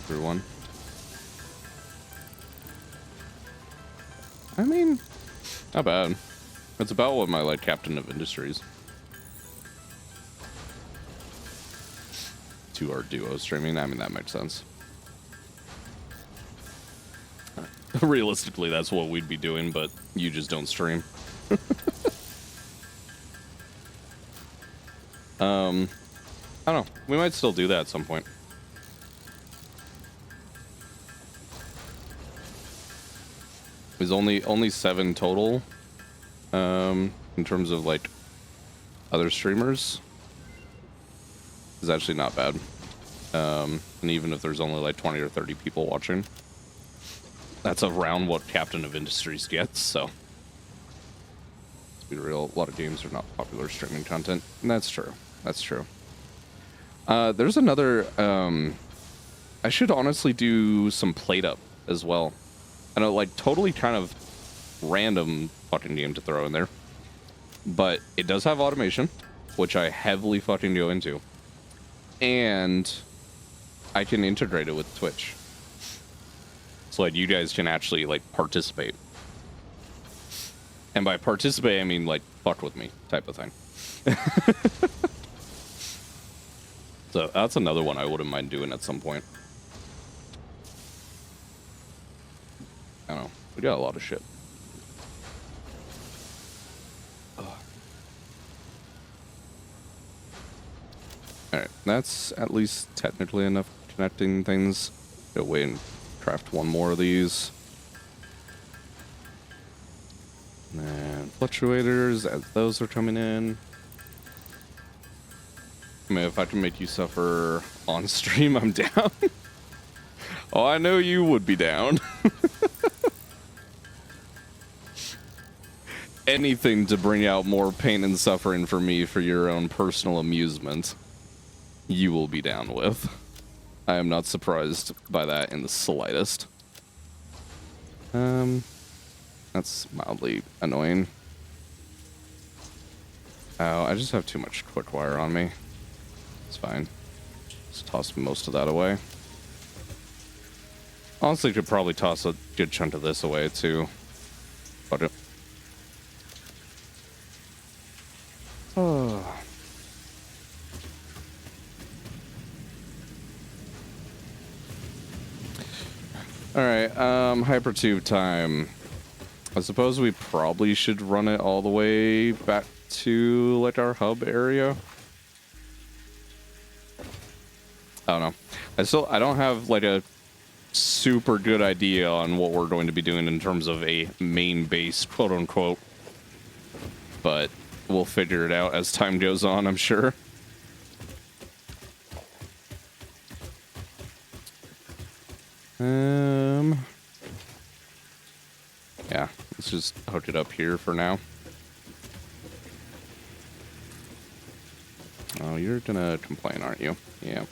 through one. I mean, not bad. It's about what my like captain of industries. To our duo streaming. I mean, that makes sense. Realistically, that's what we'd be doing, but you just don't stream. I don't know. We might still do that at some point. There's only 7 total. In terms of like other streamers, is actually not bad. And even if there's only like 20 or 30 people watching, that's around what Captain of Industries gets. So, to be real, a lot of games are not popular streaming content, and that's true. That's true. There's another. I should honestly do some plate up as well. I know, like, totally kind of random fucking game to throw in there, but it does have automation, which I heavily fucking go into, and I can integrate it with Twitch. So like you guys can actually like participate. And by participate, I mean like fuck with me type of thing. So that's another one I wouldn't mind doing at some point. I don't know. We got a lot of shit. Alright, that's at least technically enough connecting things. Go wait and craft one more of these. And then fluctuators, as those are coming in. I mean, if I can make you suffer on stream, I'm down. Oh, I know you would be down. Anything to bring out more pain and suffering for me for your own personal amusement, you will be down with. I am not surprised by that in the slightest. That's mildly annoying. Oh, I just have too much quick wire on me. It's fine. Just toss most of that away. Honestly, could probably toss a good chunk of this away too. But oh. Alright, hypertube time. I suppose we probably should run it all the way back to like our hub area. I don't know. I don't have like a super good idea on what we're going to be doing in terms of a main base, quote unquote. But we'll figure it out as time goes on, I'm sure. Yeah, let's just hook it up here for now. Oh, you're gonna complain, aren't you? Yeah.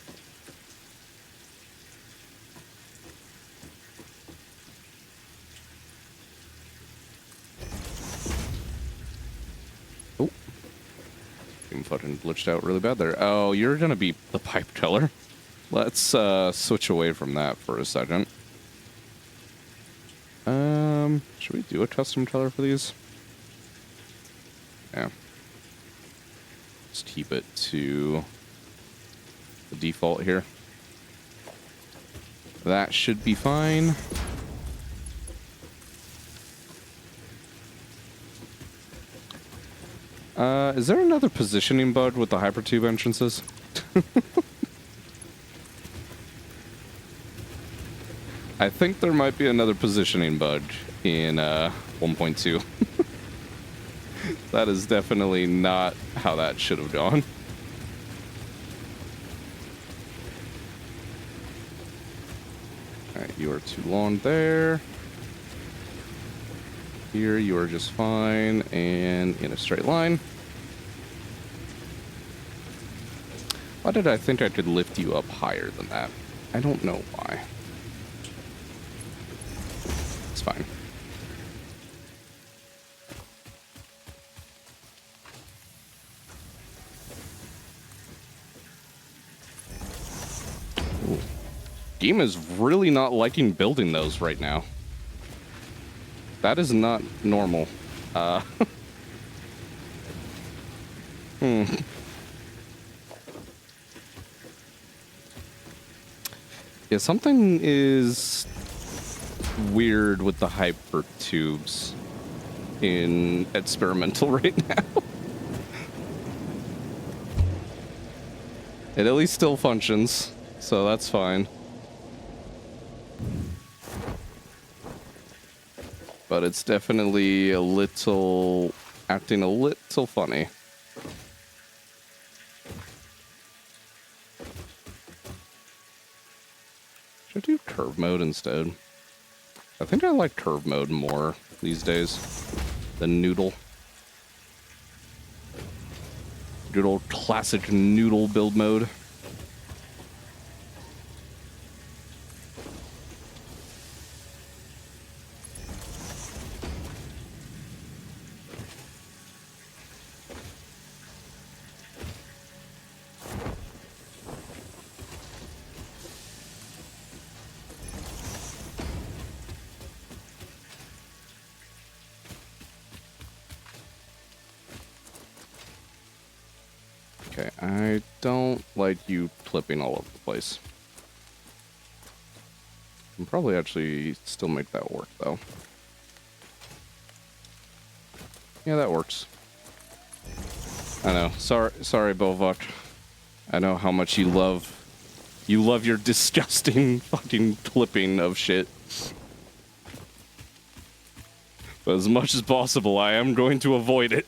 Oh. Even fucking glitched out really bad there. Oh, you're gonna be the pipe teller. Let's switch away from that for a second. Should we do a custom teller for these? Yeah. Just keep it to the default here. That should be fine. Is there another positioning bug with the hypertube entrances? I think there might be another positioning bug in 1.2. That is definitely not how that should have gone. Alright, you are too long there. Here, you are just fine, and in a straight line. Why did I think I could lift you up higher than that? I don't know why. It's fine. Ooh. Game is really not liking building those right now. That is not normal. Yeah, something is weird with the hyper tubes in experimental right now. It at least still functions, so that's fine. But it's definitely acting a little funny. Should I do curve mode instead? I think I like curve mode more these days than noodle. Good old classic noodle build mode. Okay, I don't like you flipping all over the place. Can probably actually still make that work, though. Yeah, that works. I know. Sorry, Bovok. I know how much you love your disgusting fucking flipping of shit. But as much as possible, I am going to avoid it.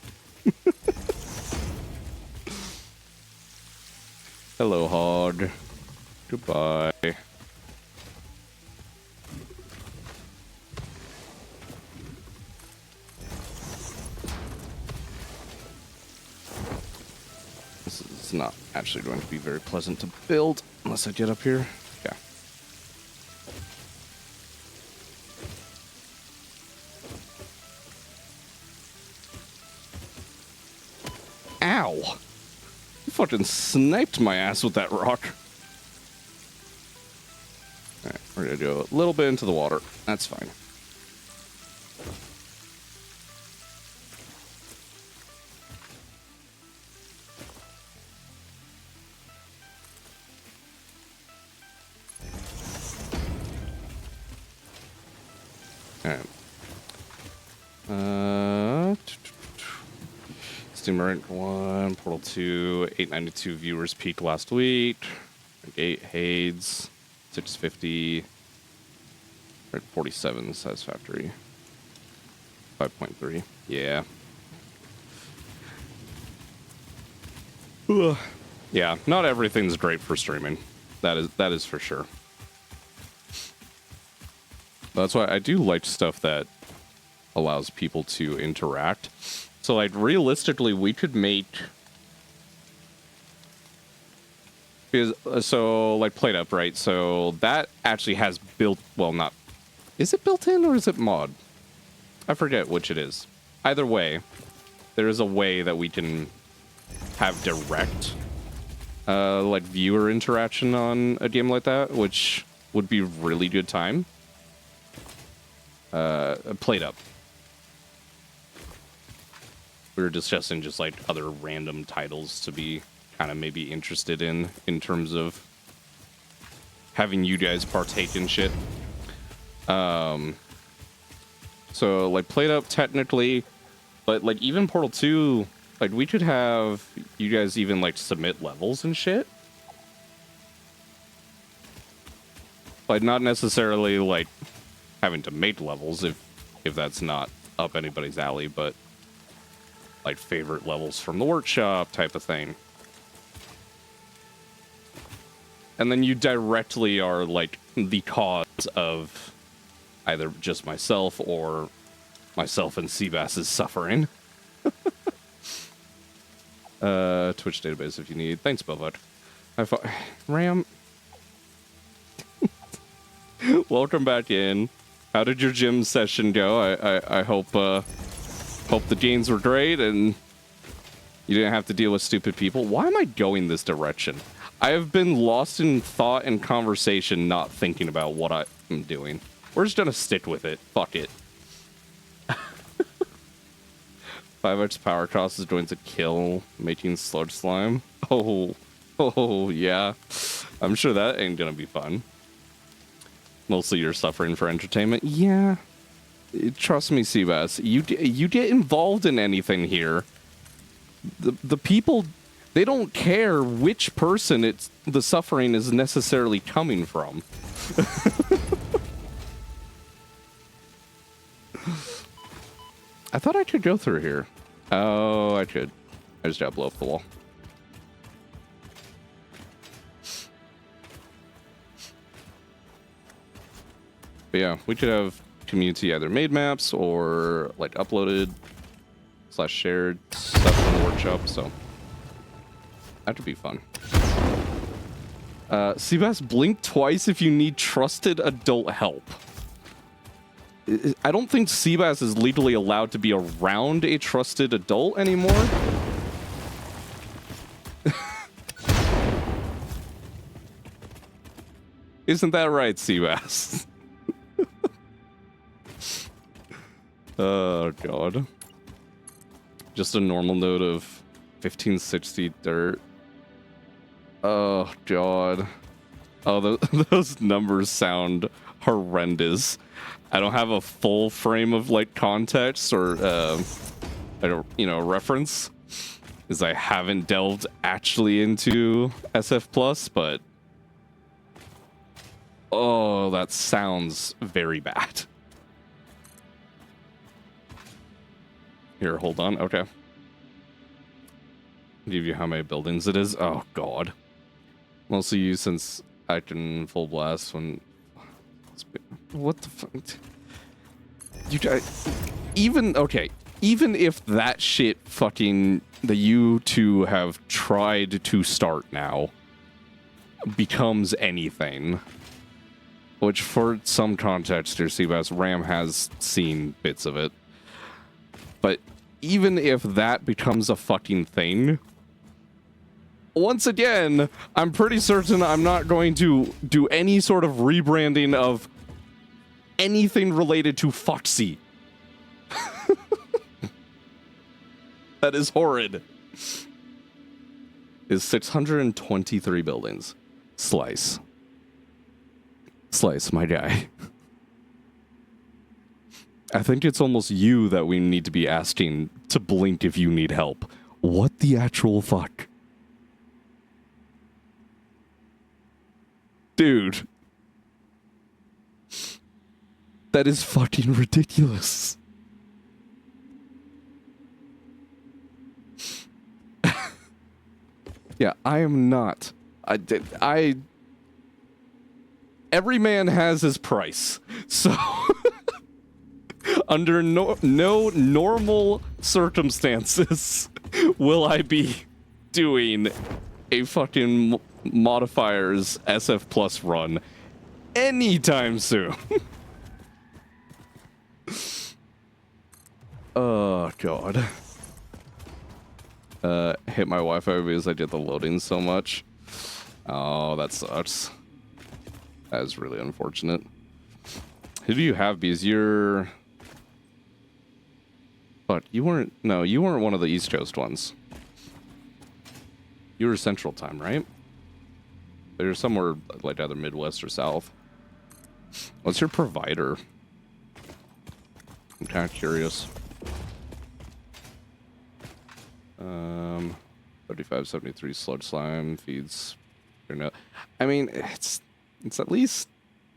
Hello, Hog. Goodbye. This is not actually going to be very pleasant to build unless I get up here. Yeah. Ow! You fucking sniped my ass with that rock. Alright, we're gonna go a little bit into the water. That's fine. Alright. Steam Rank 1, Portal 2, 892 viewers peaked last week. Rank 8 Hades, 650. Rank 47 Satisfactory. 5.3. Yeah. Ugh. Yeah, not everything's great for streaming. That is for sure. That's why I do like stuff that allows people to interact. So, like, realistically, we could make... So, like, Plate Up, right? So, that actually has built... Well, not... Is it built in or is it mod? I forget which it is. Either way, there is a way that we can have direct, like, viewer interaction on a game like that, which would be really good time. Plate Up. We were discussing just like other random titles to be kind of maybe interested in terms of having you guys partake in shit. So like Plate Up technically, but like even Portal 2, like we could have you guys even like submit levels and shit. Like not necessarily like having to make levels if that's not up anybody's alley, but like favorite levels from the workshop type of thing. And then you directly are like the cause of either just myself or myself and Seabass's suffering. Twitch database if you need. Thanks, Bovut. Ram. Welcome back in. How did your gym session go? I hope hope the gains were great and you didn't have to deal with stupid people. Why am I going this direction? I have been lost in thought and conversation, not thinking about what I'm doing. We're just gonna stick with it. Fuck it. 5x power cost is going to kill making sludge slime. Oh yeah. I'm sure that ain't gonna be fun. Mostly you're suffering for entertainment. Yeah. Trust me, Seabass. You get involved in anything here. The people, they don't care which person the suffering is necessarily coming from. I thought I could go through here. Oh, I could. I just gotta blow up the wall. But yeah, we could have community either made maps or like uploaded / shared stuff in the workshop, so that could be fun. Seabass, blink twice if you need trusted adult help. I don't think Seabass is legally allowed to be around a trusted adult anymore. Isn't that right, Seabass? Oh, God. Just a normal note of 1560 dirt. Oh, God. Oh, those numbers sound horrendous. I don't have a full frame of, like, context or, I don't, reference. Because I haven't delved actually into SF+, but... Oh, that sounds very bad. Here, hold on. Okay. Give you how many buildings it is. Oh, God. Mostly used since I can full blast when... What the fuck? Okay. Even if that shit fucking... that you two have tried to start now becomes anything... Which, for some context here, Seabass, Ram has seen bits of it. But even if that becomes a fucking thing, once again, I'm pretty certain I'm not going to do any sort of rebranding of anything related to Foxy. That is horrid. Is 623 buildings. Slice. Slice, my guy. I think it's almost you that we need to be asking to blink if you need help. What the actual fuck? Dude. That is fucking ridiculous. Yeah, I am not. Every man has his price. So, under no normal circumstances will I be doing a fucking modifiers SF Plus run anytime soon. Oh, God. Hit my Wi-Fi because I did the loading so much. Oh, that sucks. That is really unfortunate. Who do you have? Because you're... But you weren't... No, you weren't one of the East Coast ones. You were Central Time, right? But you're somewhere like either Midwest or South. What's your provider? I'm kind of curious. 3573 Sludge Slime feeds... I mean, it's at least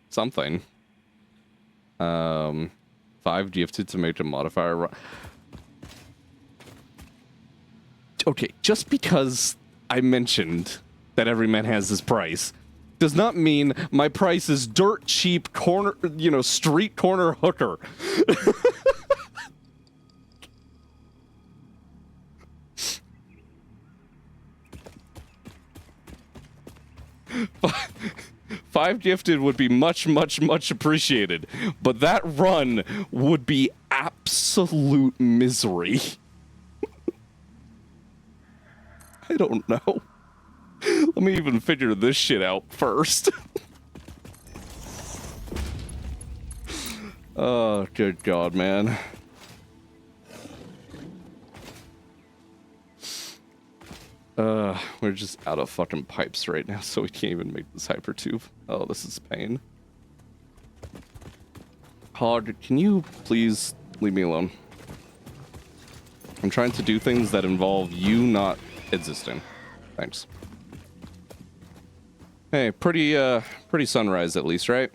something. 5 gifted to make a modifier run. Okay, just because I mentioned that every man has his price does not mean my price is dirt cheap corner, street corner hooker. Five gifted would be much, much, much appreciated, but that run would be absolute misery. I don't know. Let me even figure this shit out first. Oh, good God, man. We're just out of fucking pipes right now, so we can't even make this hypertube. Oh, this is pain. Hog, can you please leave me alone? I'm trying to do things that involve you not existing. Thanks. Hey, pretty sunrise at least, right?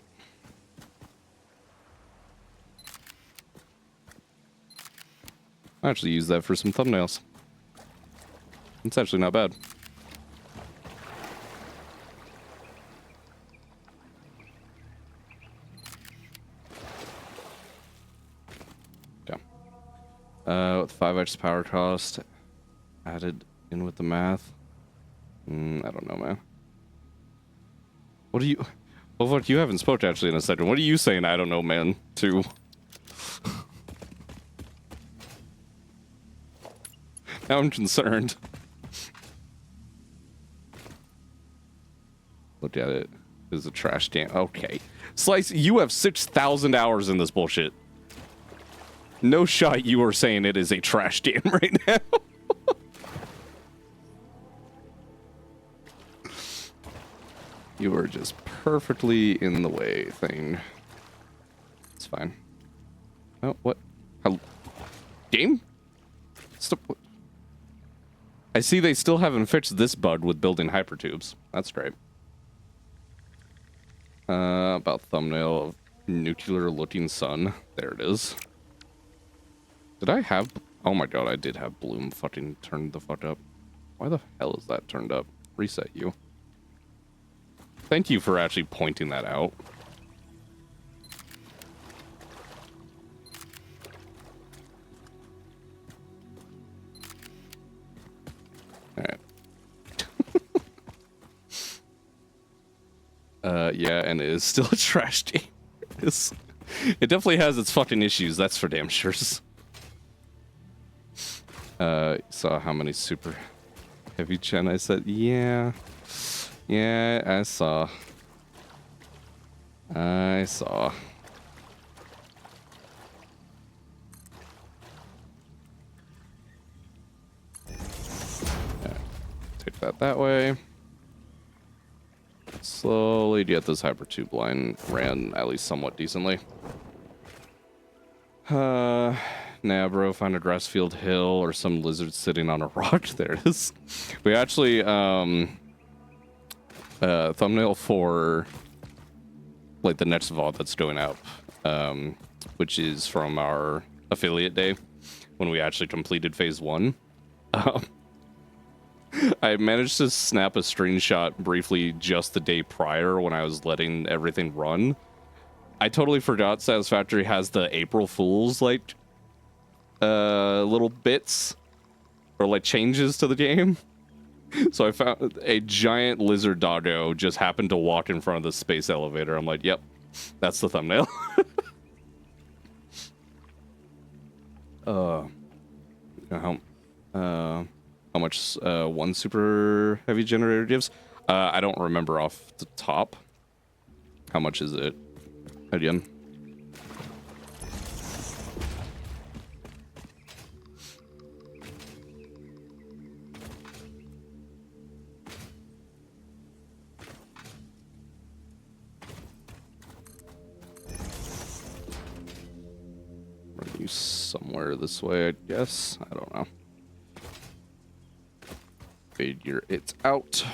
I actually use that for some thumbnails. It's actually not bad. Yeah. With 5x power cost added in with the math. I don't know, man. What do you... Well, what you haven't spoke actually in a second. What are you saying? I don't know, man. To... Now I'm concerned. Look at it. It's a trash can. Okay. Slice, you have 6,000 hours in this bullshit. No shot you are saying it is a trash can right now. You are just perfectly in the way thing. It's fine. Oh, what? How? Game? Stop. What? I see they still haven't fixed this bug with building hypertubes. That's great. About thumbnail of nuclear looking sun. There it is. Did I have... Oh my god, I did have bloom fucking turned the fuck up. Why the hell is that turned up? Reset you. Thank you for actually pointing that out. Alright. Yeah, and it is still a trash game. It definitely has its fucking issues, that's for damn sure. Saw how many super heavy gen I said? Yeah. Yeah, I saw. I saw. Take that way. Slowly get this hypertube line ran at least somewhat decently. Nah, bro, find a grass field hill or some lizard sitting on a rock. There it is. We actually, thumbnail for, like, the next VOD that's going up, which is from our affiliate day, when we actually completed phase 1. I managed to snap a screenshot briefly just the day prior when I was letting everything run. I totally forgot Satisfactory has the April Fool's, like, little bits or like changes to the game. So I found a giant lizard doggo just happened to walk in front of the space elevator. I'm like, yep, that's the thumbnail. How much one super heavy generator gives? I don't remember off the top. How much is it again? Run you somewhere this way, I guess. I don't know. Figure it's out.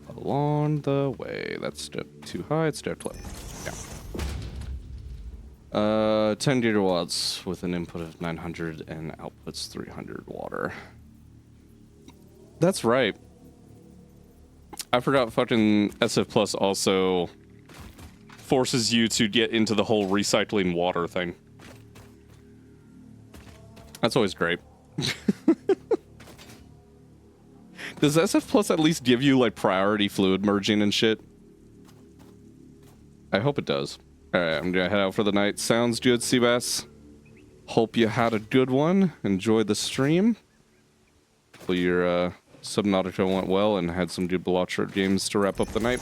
Along the way. That's step too high. It's step 12. Yeah. 10 gigawatts with an input of 900 and outputs 300 water. That's right. I forgot fucking SF Plus also forces you to get into the whole recycling water thing. That's always great. Does SF Plus at least give you, like, priority fluid merging and shit? I hope it does. Alright, I'm gonna head out for the night. Sounds good, Seabass. Hope you had a good one. Enjoyed the stream. Hopefully your Subnautica went well and had some good Bloodshot games to wrap up the night.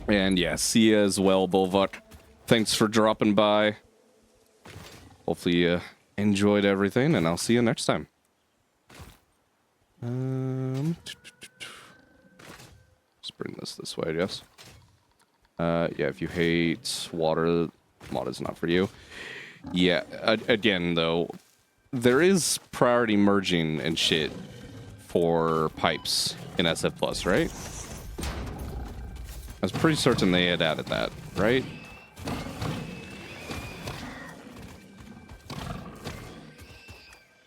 And yeah, see you as well, Bulvok. Thanks for dropping by. Hopefully you enjoyed everything, and I'll see you next time. Let's bring this way, I guess. Yeah, if you hate water, mod is not for you. Yeah, again, though, there is priority merging and shit for pipes in SF Plus, right? I was pretty certain they had added that, right?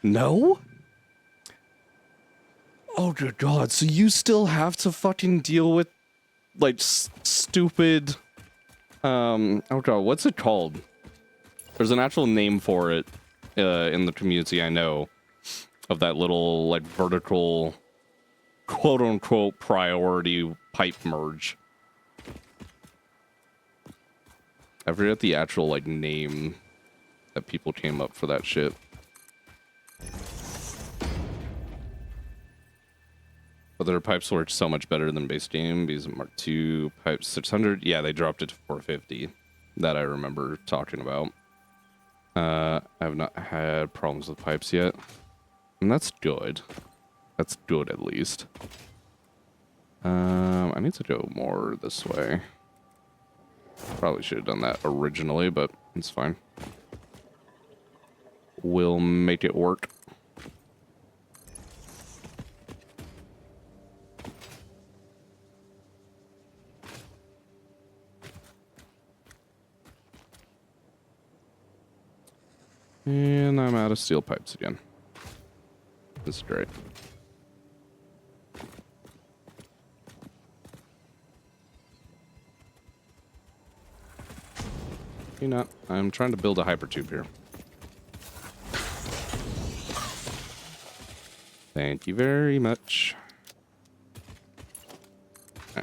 No? Oh, good God. So you still have to fucking deal with, like, stupid... oh, God, what's it called? There's an actual name for it in the community, I know, of that little, like, vertical, quote-unquote, priority pipe merge. I forget the actual, like, name that people came up for that shit. But their pipes work so much better than base game. These Mark II pipes 600. Yeah, they dropped it to 450. That I remember talking about. I have not had problems with pipes yet. And that's good. That's good, at least. I need to go more this way. Probably should have done that originally, but it's fine. We'll make it work. And I'm out of steel pipes again. This is great. You know, I'm trying to build a hypertube here. Thank you very much. All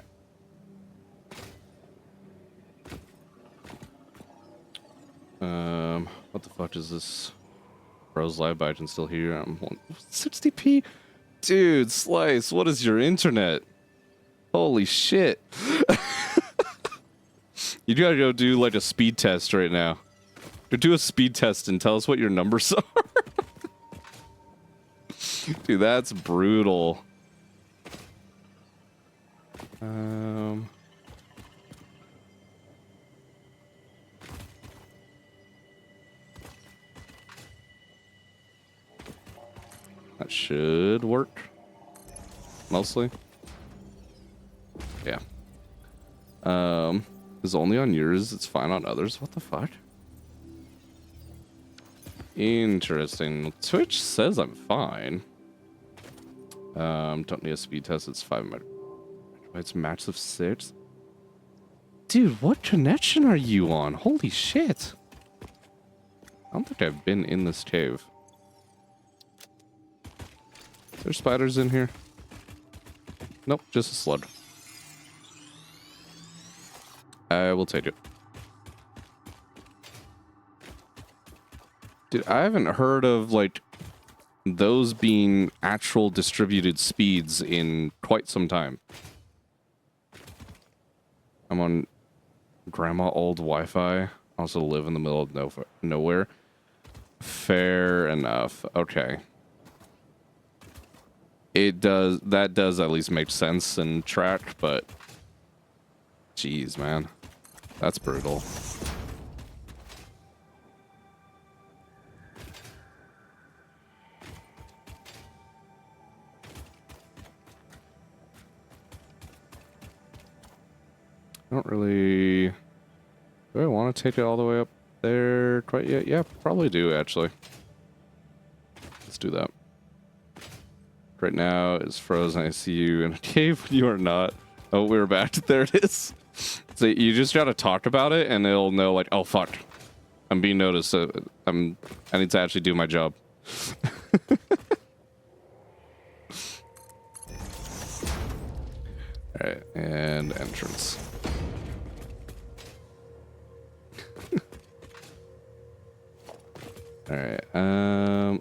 right. What the fuck is this? Bros live by still here. I'm 60p. Dude, Slice, what is your internet? Holy shit. You gotta go do like a speed test right now. Go do a speed test and tell us what your numbers are. Dude, that's brutal. That should work. Mostly. Yeah. Is only on yours, it's fine on others. What the fuck? Interesting. Twitch says I'm fine. Don't need a speed test, it's 5 megabytes max of 6. Dude, what connection are you on? Holy shit. I don't think I've been in this cave. Is there spiders in here? Nope, just a slug. I will take it. Dude, I haven't heard of, like, those being actual distributed speeds in quite some time. I'm on grandma old Wi-Fi. Also live in the middle of nowhere. Fair enough. Okay. That does at least make sense and track, but... Jeez, man. That's brutal. I don't really... Do I want to take it all the way up there quite yet? Yeah, probably do, actually. Let's do that. Right now, it's frozen. I see you in a cave when you are not. Oh, we're back. There it is. So you just gotta talk about it, and it'll know, like, oh, fuck. I'm being noticed. I need to actually do my job. Alright, and entrance. Alright,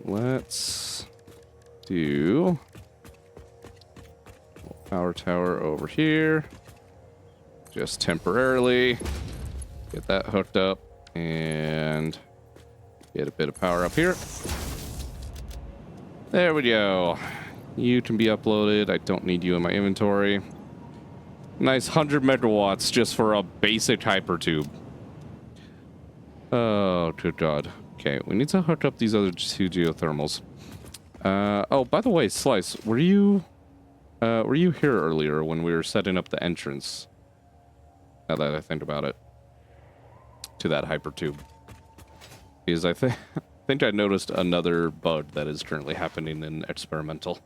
let's do power tower over here. Just temporarily. Get that hooked up and get a bit of power up here. There we go. You can be uploaded. I don't need you in my inventory. Nice 100 megawatts just for a basic hypertube. Oh, good God. Okay, we need to hook up these other 2 geothermals. Oh, by the way, Slice, were you here earlier when we were setting up the entrance? Now that I think about it. To that hypertube. Because I think I noticed another bug that is currently happening in experimental.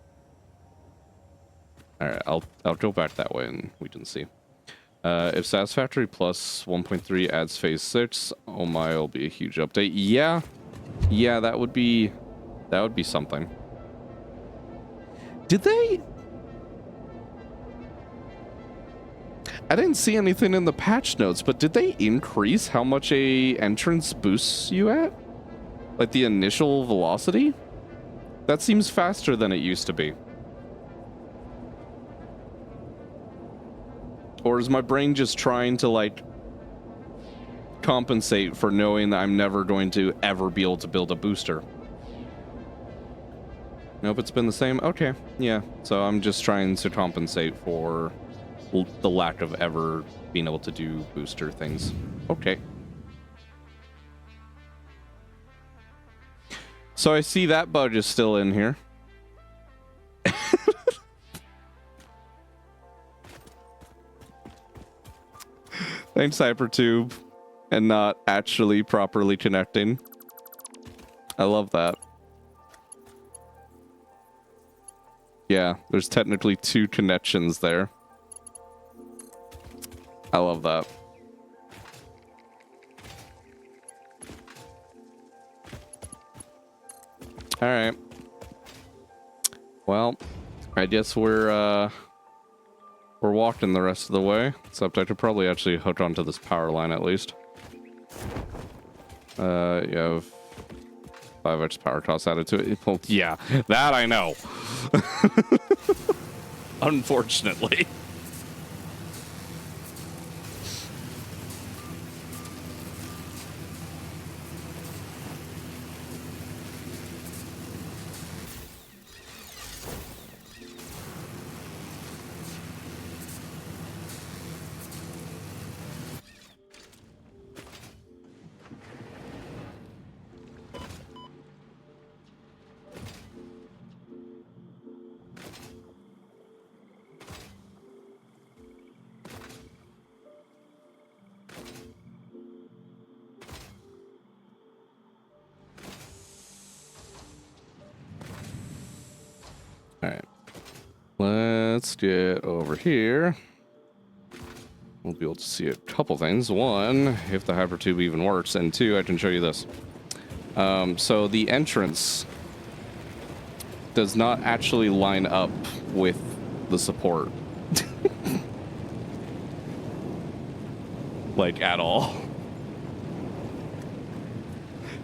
Alright, I'll go back that way and we can see. If Satisfactory plus 1.3 adds phase 6, oh my, it'll be a huge update. Yeah. Yeah, that would be something. Did they? I didn't see anything in the patch notes, but did they increase how much a entrance boosts you at? Like the initial velocity? That seems faster than it used to be. Or is my brain just trying to, like, compensate for knowing that I'm never going to ever be able to build a booster? Nope, it's been the same. Okay, yeah. So I'm just trying to compensate for the lack of ever being able to do booster things. Okay. So I see that bug is still in here. Thanks, Hypertube. And not actually properly connecting. I love that. Yeah, there's technically 2 connections there. I love that. All right. Well, I guess we're walking the rest of the way. Except I could probably actually hook onto this power line at least. You have 5x power cost added to it. Well, yeah, that I know. Unfortunately. Alright. Let's get over here. We'll be able to see a couple things. One, if the hypertube even works, and 2, I can show you this. So the entrance does not actually line up with the support. Like, at all.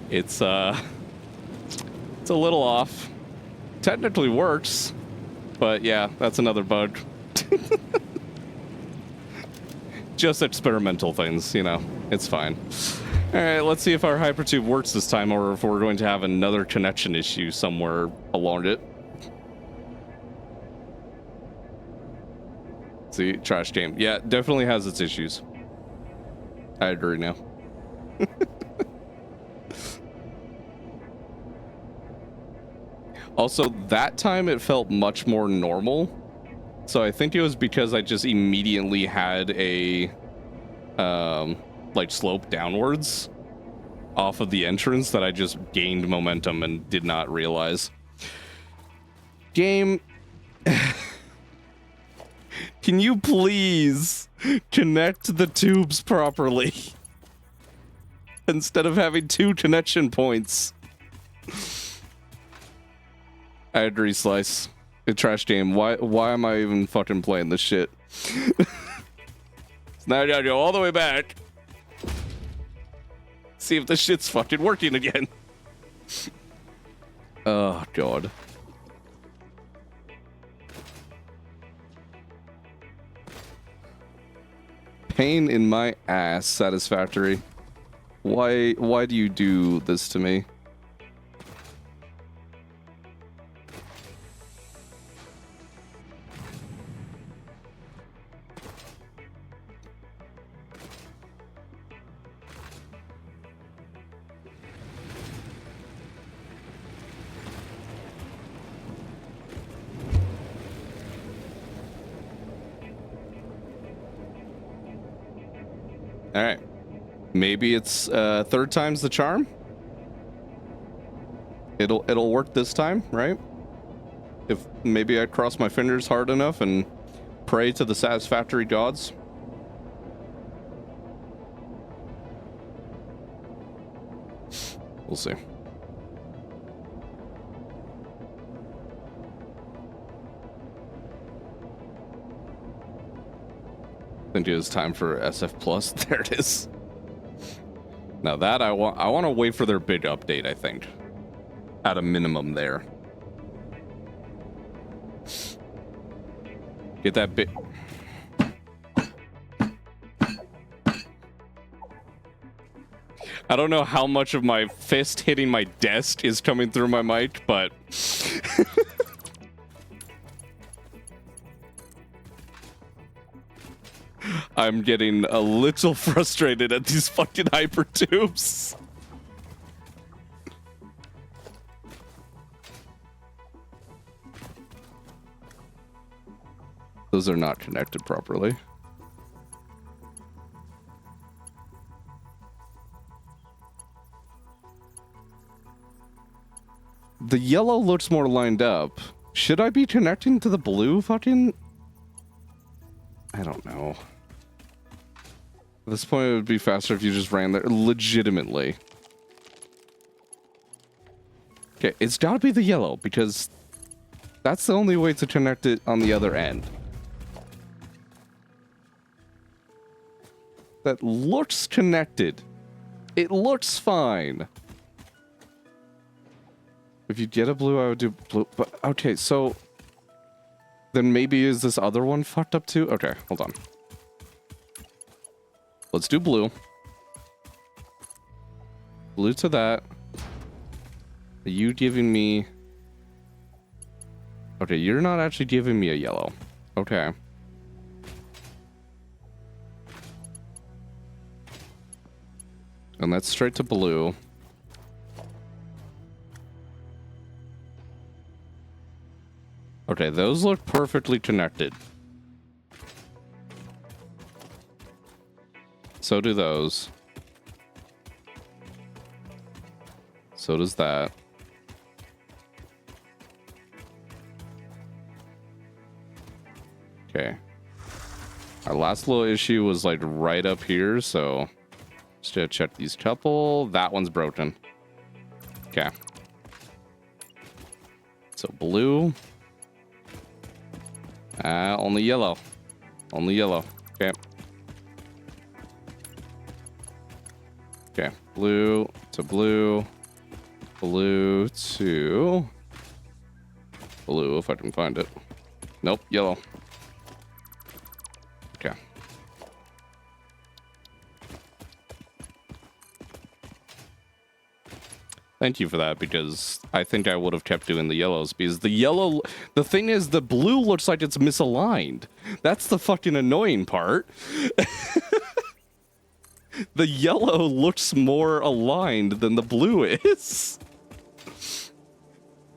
It's a little off. Technically works, but yeah, that's another bug. Just experimental things, you know. It's fine. All right, let's see if our hypertube works this time, or if we're going to have another connection issue somewhere along it. See, trash game. Yeah, definitely has its issues. I agree now. Also, that time it felt much more normal. So I think it was because I just immediately had a like slope downwards off of the entrance that I just gained momentum and did not realize. Game, can you please connect the tubes properly instead of having 2 connection points? I agree, Slice. A trash game. Why am I even fucking playing this shit? Now I gotta go all the way back. See if this shit's fucking working again. Oh, God. Pain in my ass, Satisfactory. Why do you do this to me? All right, maybe it's 3rd time's the charm. It'll work this time, right? If maybe I cross my fingers hard enough and pray to the Satisfactory gods. We'll see. I think it is time for SF Plus. There it is. Now that I want to wait for their big update, I think. At a minimum there. Get that bit. I don't know how much of my fist hitting my desk is coming through my mic, but I'm getting a little frustrated at these fucking hyper tubes. Those are not connected properly. The yellow looks more lined up. Should I be connecting to the blue fucking... I don't know. At this point, it would be faster if you just ran there legitimately. Okay, it's gotta be the yellow, because that's the only way to connect it on the other end. That looks connected. It looks fine. If you get a blue, I would do blue. But okay, so then maybe is this other one fucked up too? Okay, hold on. Let's do blue. Blue to that. Are you giving me... Okay, you're not actually giving me a yellow. Okay. And that's straight to blue. Okay, those look perfectly connected. So do those. So does that. Okay. Our last little issue was like right up here, so just to check these couple. That one's broken. Okay. So blue. Only yellow. Only yellow. Okay. Okay. Blue to blue. Blue to blue, if I can find it. Nope, yellow. Okay. Thank you for that, because I think I would have kept doing the yellows, because the yellow... The thing is, the blue looks like it's misaligned. That's the fucking annoying part. The yellow looks more aligned than the blue is.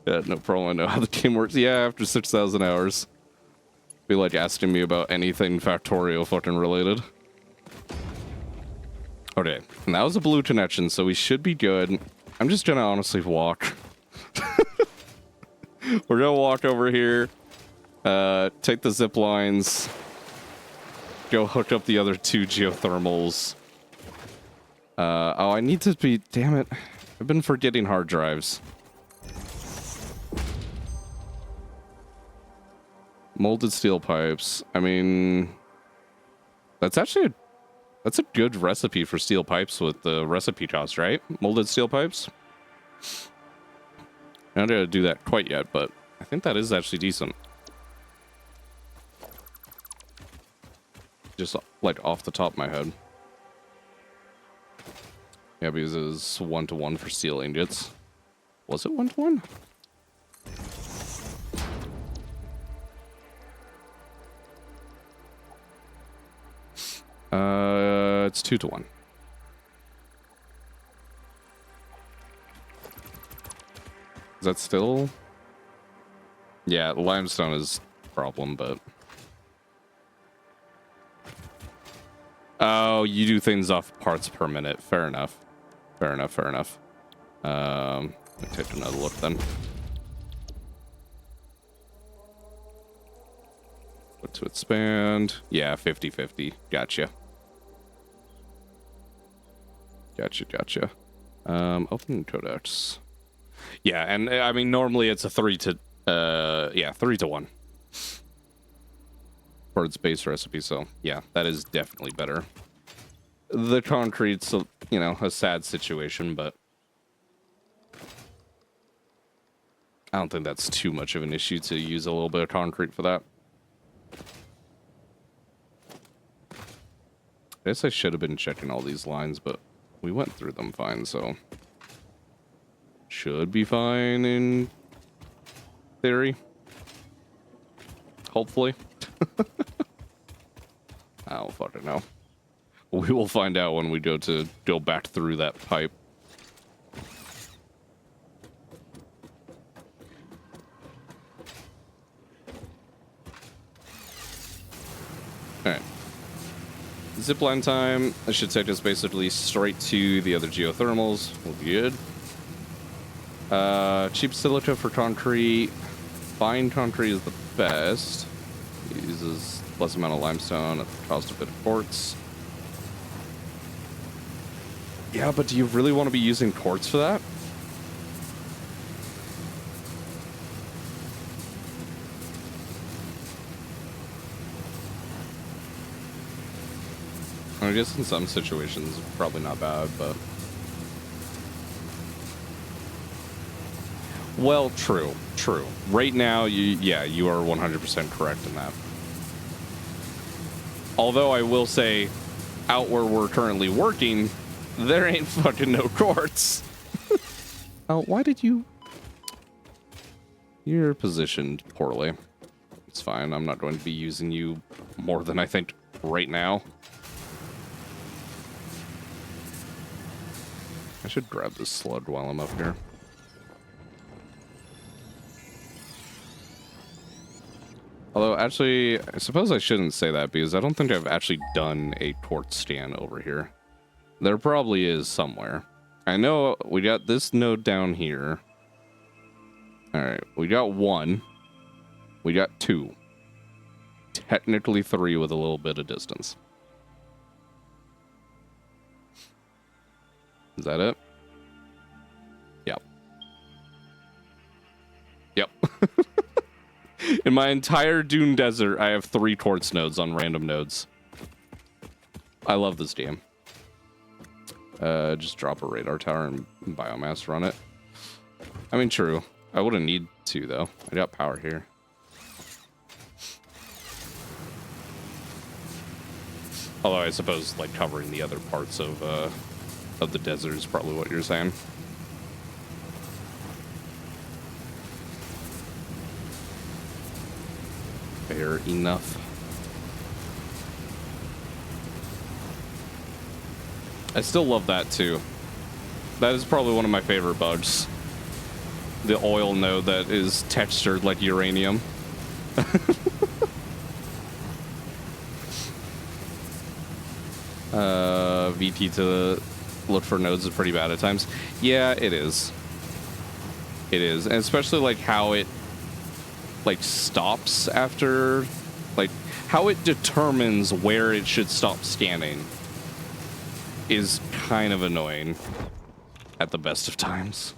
Yeah, no problem. I know how the game works. Yeah, after 6,000 hours. Be like asking me about anything Factorio fucking related. Okay, and that was a blue connection, so we should be good. I'm just gonna honestly walk. We're gonna walk over here, take the zip lines, go hook up the other 2 geothermals. Oh, I need to be... Damn it. I've been forgetting hard drives. Molded steel pipes. I mean... That's actually... That's a good recipe for steel pipes with the recipe cost, right? Molded steel pipes? I don't gotta do that quite yet, but I think that is actually decent. Just like off the top of my head. Yeah, because it is 1-to-1 for steel ingots. Was it 1-to-1? It's 2-to-1. Is that still? Yeah, limestone is a problem, but... Oh, you do things off parts per minute. Fair enough. Fair enough, fair enough. Let me take another look then. What to expand? Yeah, 50-50. Gotcha. Gotcha. Open codex. Yeah, and I mean, normally it's a 3-to-1 for its base recipe, so yeah, that is definitely better. The concrete's, you know, a sad situation, but I don't think that's too much of an issue to use a little bit of concrete for that. I guess I should have been checking all these lines, but we went through them fine, so should be fine in theory. Hopefully. I don't fucking know. We will find out when we go back through that pipe. Alright. Zipline time. That should take us basically straight to the other geothermals. We'll be good. Cheap silica for concrete. Fine concrete is the best. Uses less amount of limestone at the cost of a bit of quartz. Yeah, but do you really want to be using quartz for that? I guess in some situations, probably not bad, but... Well, true. Right now, you are 100% correct in that. Although I will say, out where we're currently working, there ain't fucking no quartz. Oh, why did you... You're positioned poorly. It's fine, I'm not going to be using you more than I think right now. I should grab this slug while I'm up here. Although, actually, I suppose I shouldn't say that because I don't think I've actually done a quartz stand over here. There probably is somewhere. I know we got this node down here. Alright, we got 1. We got 2. Technically 3 with a little bit of distance. Is that it? Yep. Yep. In my entire Dune Desert, I have 3 quartz nodes on random nodes. I love this game. Just drop a radar tower and biomass run it. I mean, true. I wouldn't need to, though. I got power here. Although I suppose, like, covering the other parts of the desert is probably what you're saying. Fair enough. I still love that too. That is probably one of my favorite bugs. The oil node that is textured like uranium. VT to look for nodes is pretty bad at times. Yeah, it is. It is. And especially like how it like stops after, like how it determines where it should stop scanning is kind of annoying at the best of times.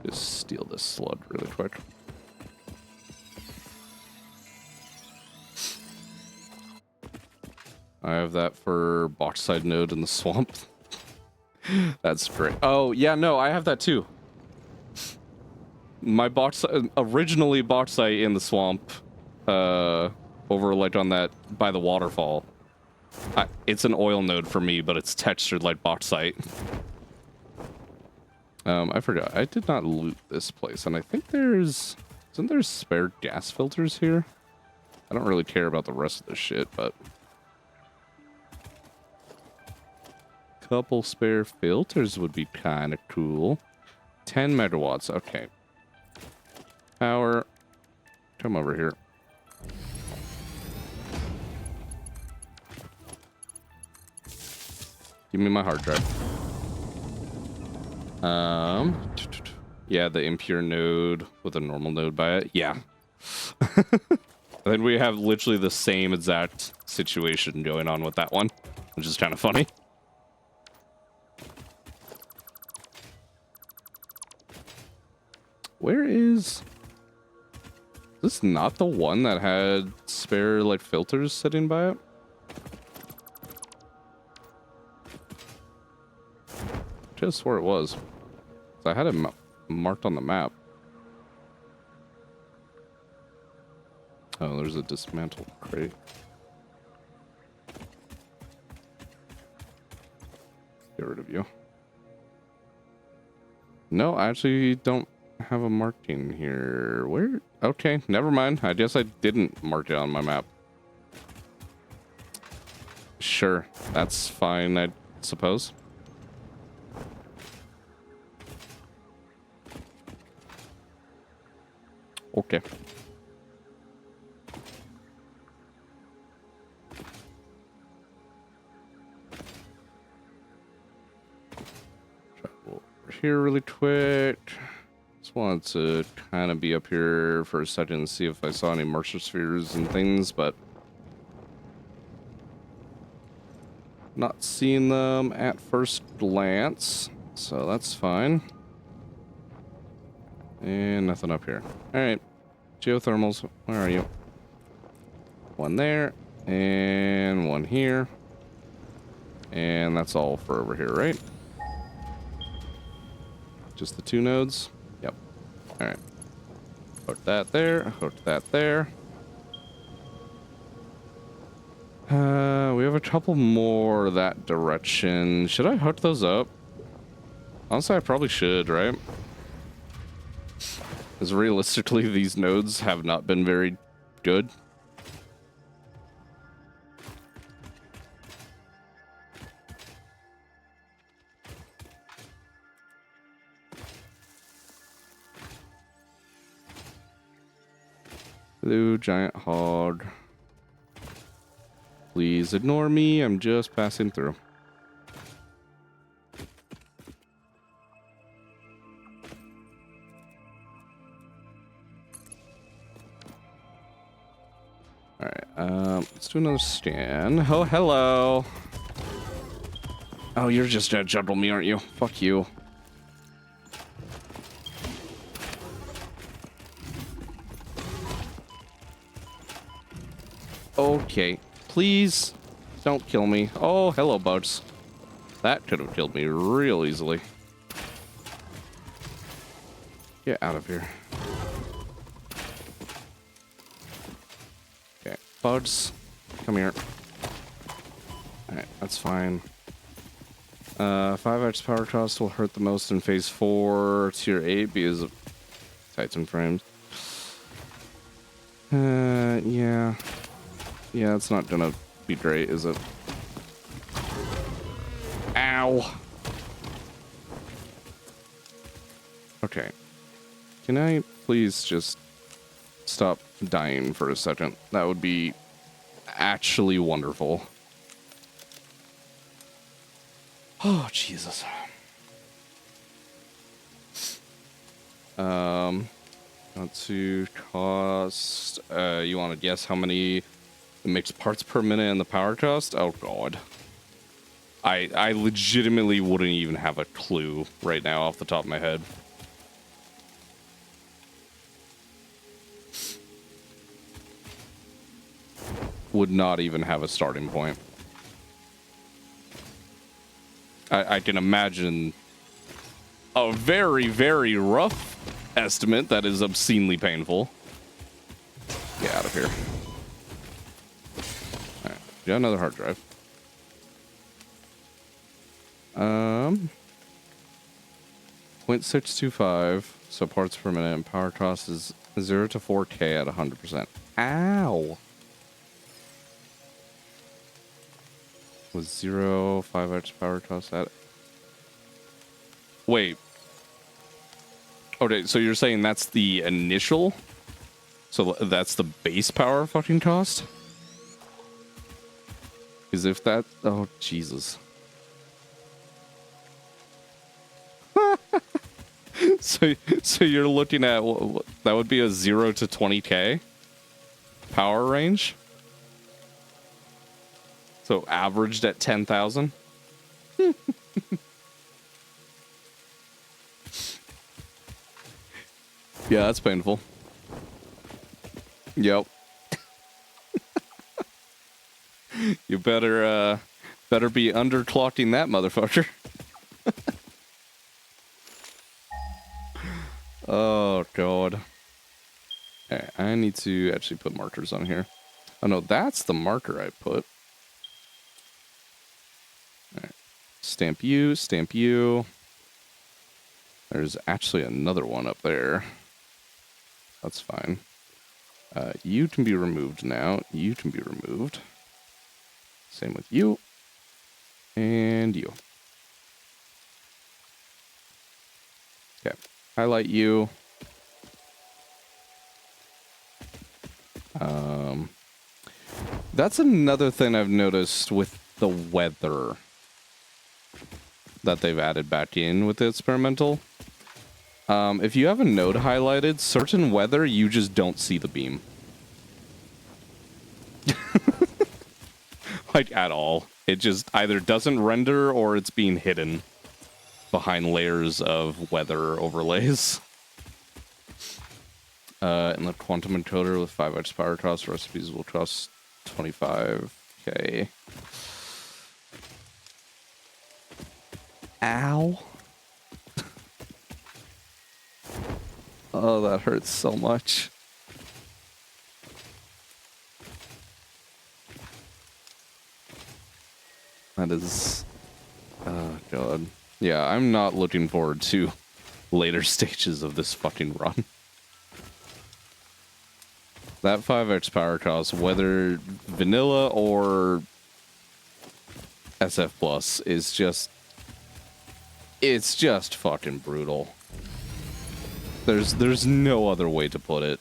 Just steal this slug really quick. I have that for bauxite node in the swamp. That's great. Oh, yeah, no, I have that too. My originally bauxite in the swamp, over like on that, by the waterfall. It's an oil node for me, but it's textured like bauxite. I forgot. I did not loot this place, and I think isn't there spare gas filters here? I don't really care about the rest of this shit, but... Couple spare filters would be kind of cool. 10 megawatts, okay. Power. Come over here. Give me my hard drive. Yeah, the impure node with a normal node by it. Yeah. Then we have literally the same exact situation going on with that one, which is kind of funny. Where is this? Not the one that had spare like filters sitting by it? Just swore it was. I had it marked on the map. Oh, there's a dismantled crate. Get rid of you. No, I actually don't have a marking here. Where? Okay, never mind. I guess I didn't mark it on my map. Sure, that's fine, I suppose. Okay. Travel over here really quick. Just wanted to kind of be up here for a second and see if I saw any Mercer spheres and things, but not seeing them at first glance, so that's fine. And nothing up here. All right, geothermals, where are you? One there, and one here. And that's all for over here, right? Just the 2 nodes? Yep. All right. Hook that there, hook that there. We have a couple more that direction. Should I hook those up? Honestly, I probably should, right? Because realistically, these nodes have not been very good. Hello, giant hog. Please ignore me. I'm just passing through. Alright, let's do another scan. Oh, hello. Oh, you're just gonna juggle me, aren't you? Fuck you. Okay. Please don't kill me. Oh, hello, bugs. That could have killed me real easily. Get out of here. Okay, bugs, come here. Alright, that's fine. 5x power cost will hurt the most in phase 4, tier 8 because of Titan frames. Yeah. Yeah, it's not gonna be great, is it? Ow! Okay. Can I please just stop dying for a second? That would be actually wonderful. Oh, Jesus. Let's see, cost. You want to guess how many mixed parts per minute and the power cost? Oh, God. I legitimately wouldn't even have a clue right now off the top of my head. Would not even have a starting point. I can imagine a very, very rough estimate that is obscenely painful. Get out of here. Alright, got another hard drive. 0.625, so parts per minute, and power cost is 0 to 4K at 100%. Ow! Was 0, 5x power cost at... Wait. Okay, so you're saying that's the initial? So that's the base power fucking cost? Because if that... Oh, Jesus. So you're looking at... That would be a 0 to 20K power range? So averaged at 10,000? Yeah, that's painful. Yep. You better be underclocking that motherfucker. Oh, God. Okay, I need to actually put markers on here. Oh, no, that's the marker I put. All right. Stamp you, stamp you. There's actually another one up there. That's fine. You can be removed now. You can be removed. Same with you. And you. Okay. Highlight you. That's another thing I've noticed with the weather that they've added back in with the experimental. If you have a node highlighted, certain weather, you just don't see the beam. Like, at all. It just either doesn't render or it's being hidden behind layers of weather overlays. Inlet quantum encoder with 5x power cost. Recipes will cost 25k. Ow. Oh, that hurts so much. That is... Oh, God. Yeah, I'm not looking forward to later stages of this fucking run. That 5x power cost, whether vanilla or SF Plus, is just... It's just fucking brutal. There's no other way to put it.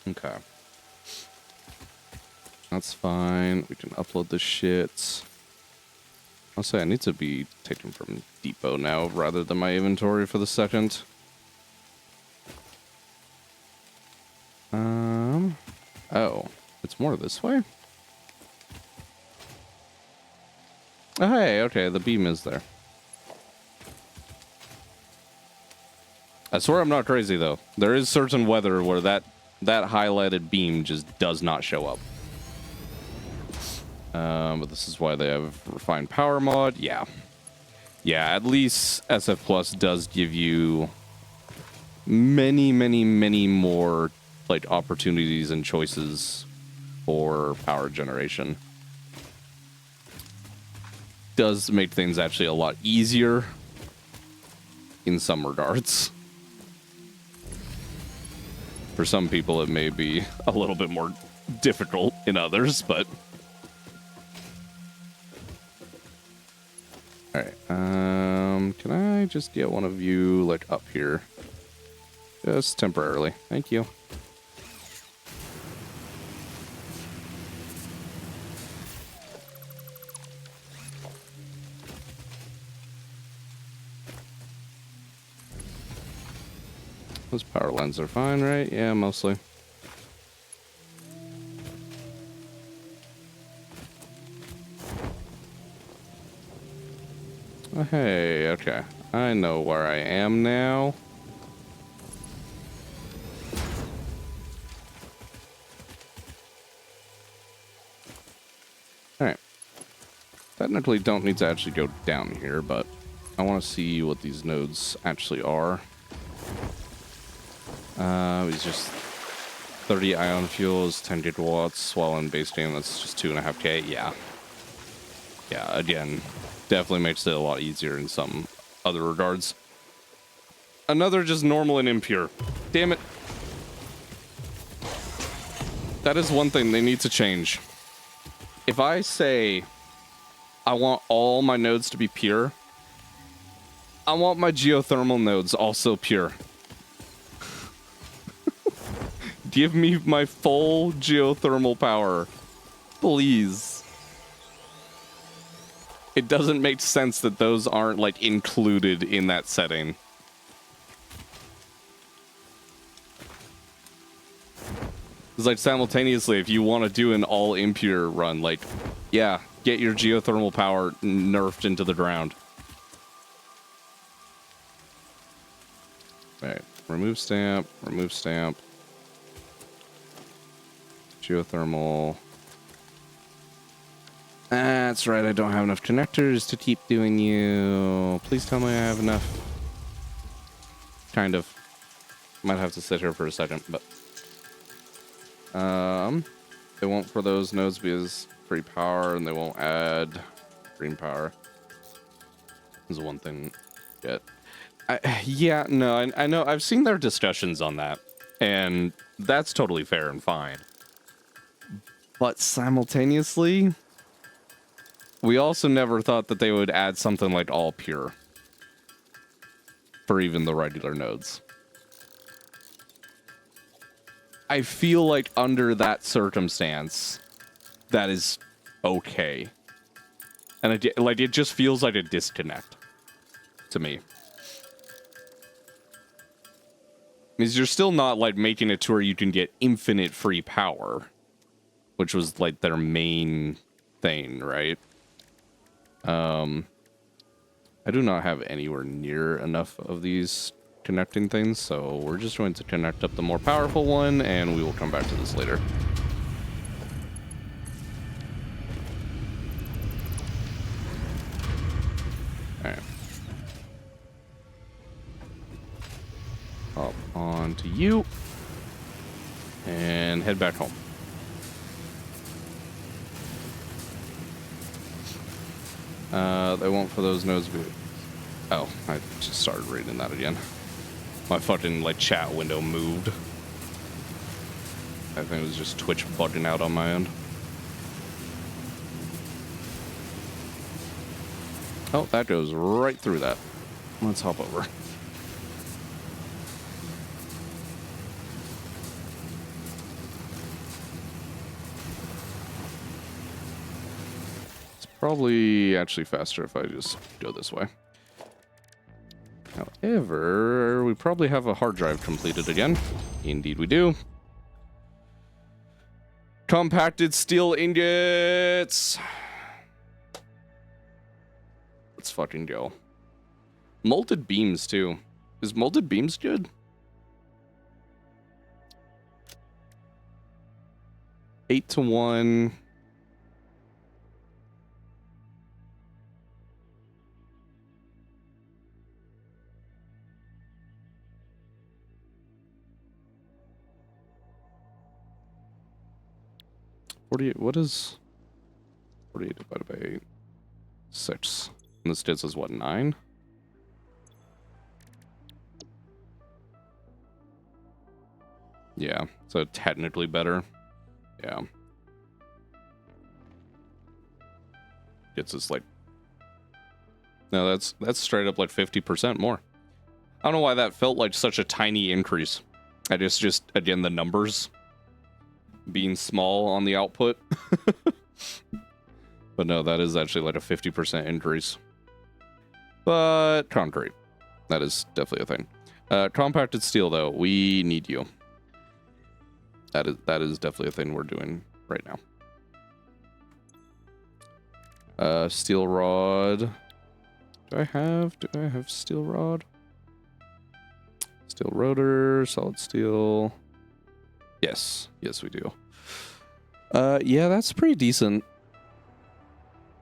Okay. That's fine. We can upload this shit. I'll say I need to be taken from depot now rather than my inventory for the second. Oh, it's more this way? Oh, hey, okay, the beam is there. I swear I'm not crazy, though. There is certain weather where that highlighted beam just does not show up. But this is why they have refined power mod. Yeah. Yeah, at least SF Plus does give you many, many, many more like opportunities and choices for power generation. Does make things actually a lot easier in some regards. For some people, it may be a little bit more difficult in others, but... Alright, can I just get one of you, like, up here? Just temporarily. Thank you. Those power lines are fine, right? Yeah, mostly. Oh, hey, okay. I know where I am now. Alright. Technically don't need to actually go down here, but I want to see what these nodes actually are. It's just 30 ion fuels, 10 gigawatts, while in base game that's just 2.5k. Yeah. Yeah, again, definitely makes it a lot easier in some other regards. Another just normal and impure. Damn it. That is one thing they need to change. If I say I want all my nodes to be pure, I want my geothermal nodes also pure. Give me my full geothermal power, please. It doesn't make sense that those aren't, like, included in that setting. It's like, simultaneously, if you want to do an all impure run, like, yeah, get your geothermal power nerfed into the ground. Right, remove stamp, remove stamp. Geothermal. That's right, I don't have enough connectors to keep doing you. Please tell me I have enough. Kind of. Might have to sit here for a second, but... They won't for those nodes because free power, and they won't add green power. Is one thing. Yeah, no, I know. I've seen their discussions on that, And that's totally fair and fine. But simultaneously, we also never thought that they would add something like all pure for even the regular nodes. I feel like under that circumstance, that is okay. And it just feels like a disconnect to me. Because you're still not like making it to where you can get infinite free power, which was like their main thing, right? I do not have anywhere near enough of these connecting things, so we're just going to connect up the more powerful one, and we will come back to this later. Alright. Up on to you. And head back home. They won't for those nodes be... Oh, I just started reading that again. My fucking, like, chat window moved. I think it was just Twitch bugging out on my end. Oh, that goes right through that. Let's hop over. It's probably actually faster if I just go this way. However, we probably have a hard drive completed again. Indeed we do. Compacted steel ingots. Let's fucking go. Molded beams, too. Is molded beams good? 8-1. What is 48 divided by 8? 6. And this distance is what, 9? Yeah, so technically better. Yeah. Gets us like... No, that's straight up like 50% more. I don't know why that felt like such a tiny increase. I just again, the numbers being small on the output. But no, that is actually like a 50% increase. But concrete. That is definitely a thing. Compacted steel, though. We need you. That is definitely a thing we're doing right now. Steel rod. Do I have steel rod? Steel rotor, solid steel. Yes, we do. Yeah, that's pretty decent.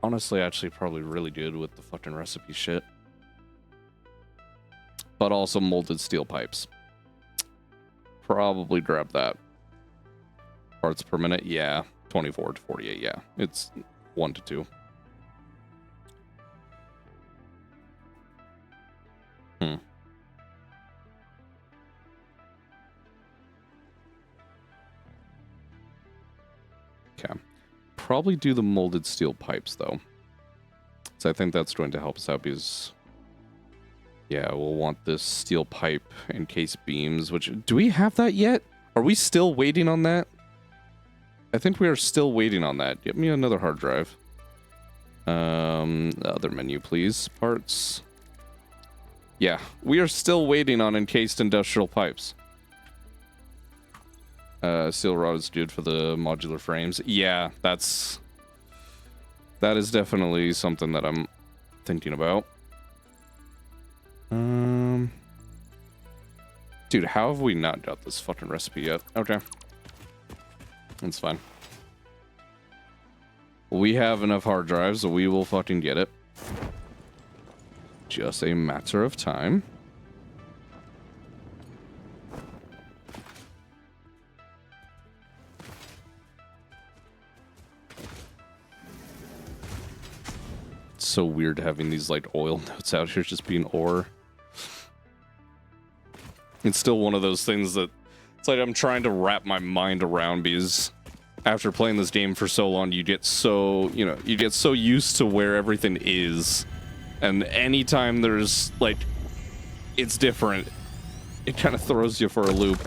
Honestly, actually, probably really good with the fucking recipe shit. But also molded steel pipes. Probably grab that. Parts per minute, yeah. 24 to 48, yeah. It's 1 to 2. Okay. Probably do the molded steel pipes, though. So I think that's going to help us out because... Yeah, we'll want this steel pipe encased beams, which... Do we have that yet? Are we still waiting on that? I think we are still waiting on that. Get me another hard drive. Other menu, please. Parts. Yeah, we are still waiting on encased industrial pipes. Steel rod is good for the modular frames. Yeah, that is definitely something that I'm thinking about. Dude, how have we not got this fucking recipe yet? Okay. That's fine. We have enough hard drives, so we will fucking get it. Just a matter of time. It's so weird having these like oil notes out here just being ore. It's still one of those things that It's like I'm trying to wrap my mind around, because after playing this game for so long, you get so, you get so used to where everything is. And anytime there's, like, it's different, it kind of throws you for a loop.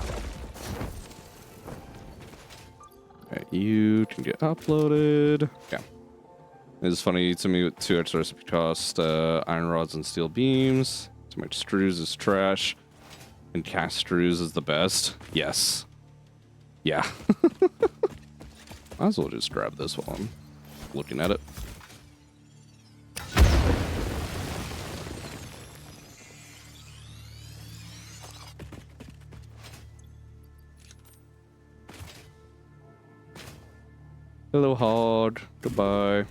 Okay, you can get uploaded. Yeah. It's funny to me with 2 extra recipe cost, iron rods and steel beams. Too much screws is trash. And cast screws is the best. Yes. Yeah. Might as well just grab this while I'm looking at it. Hello, Hog. Goodbye.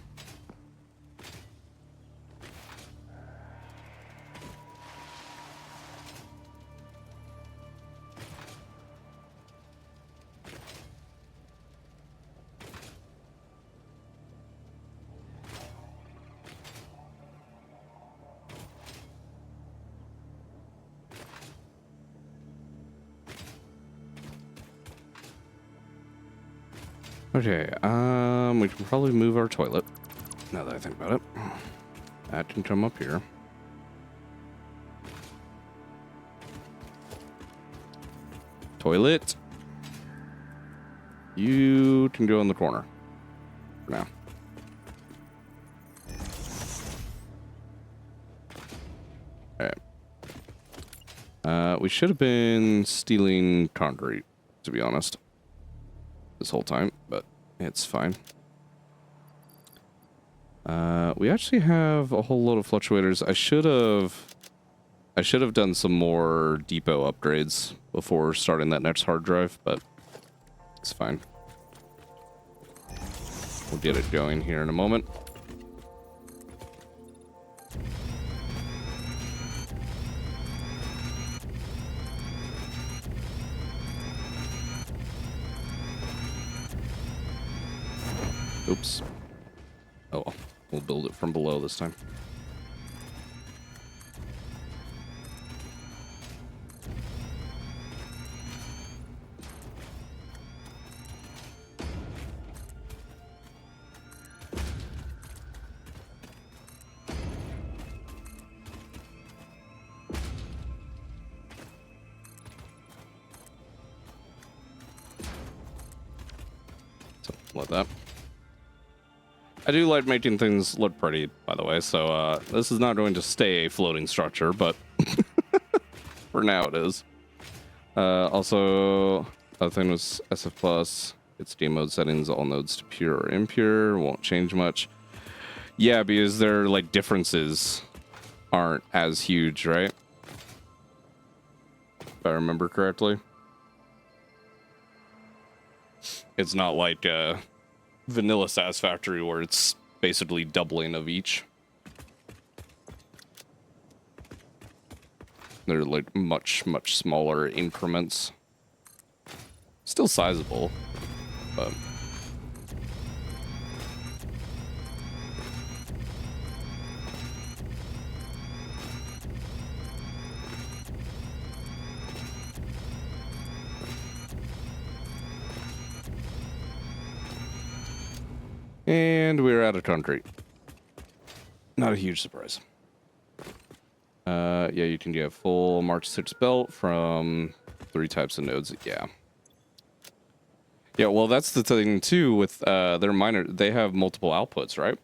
Okay, we can probably move our toilet, now that I think about it. That can come up here. Toilet. You can go in the corner for now. Alright. We should have been stealing concrete, to be honest, this whole time, but it's fine. We actually have a whole load of fluctuators. I should have done some more depot upgrades before starting that next hard drive, but it's fine. We'll get it going here in a moment. Oops. Oh well. We'll build it from below this time. Something like that. I do like making things look pretty, by the way, so this is not going to stay a floating structure, but for now it is. Also, other thing was SF Plus, its game mode settings, all nodes to pure or impure, won't change much. Yeah, because their like differences aren't as huge, right? If I remember correctly. It's not like vanilla Satisfactory where it's basically doubling of each. They're like much smaller increments. Still sizable, but and we're out of concrete. Not a huge surprise. Yeah, you can get full March 6 belt from 3 types of nodes. Yeah. Yeah, well, that's the thing, too, with their miner. They have multiple outputs, right?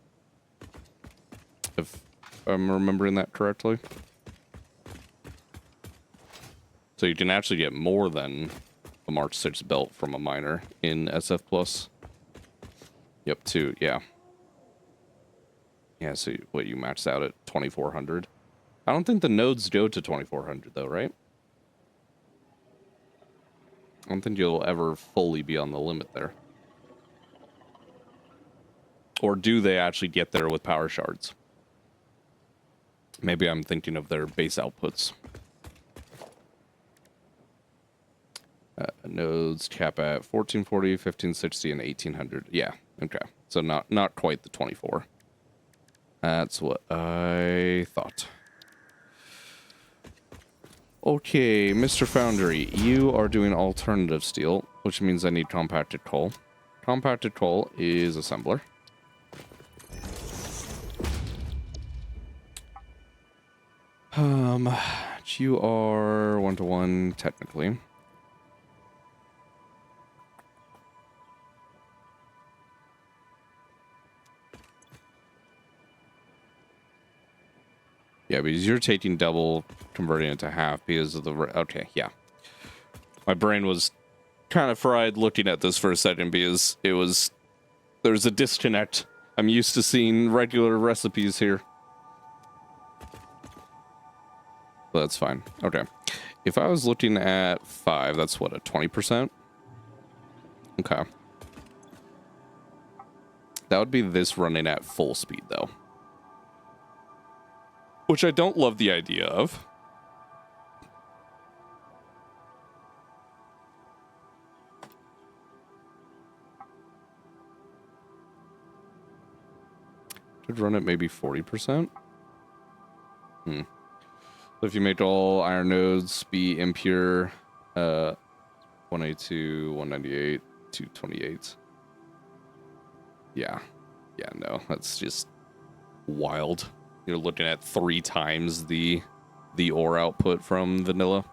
If I'm remembering that correctly. So you can actually get more than a March 6 belt from a miner in SF Plus. Yep, 2, yeah. Yeah, so what, you maxed out at 2400? I don't think the nodes go to 2400 though, right? I don't think you'll ever fully be on the limit there. Or do they actually get there with power shards? Maybe I'm thinking of their base outputs. Nodes cap at 1440, 1560, and 1800. Yeah, okay. So not quite the 24. That's what I thought. Okay, Mr. Foundry, you are doing alternative steel, which means I need compacted coal. Compacted coal is assembler. You are 1-to-1 technically. Yeah, because you're taking double, converting it to half because of the... Okay, yeah. My brain was kind of fried looking at this for a second because it was... There's a disconnect. I'm used to seeing regular recipes here. But that's fine. Okay. If I was looking at 5, that's what, a 20%? Okay. That would be this running at full speed, though. Which I don't love the idea of. Could run it maybe 40%? So if you make all iron nodes be impure, 182, 198, 228. Yeah. Yeah, no, that's just wild. You're looking at 3 times the ore output from vanilla.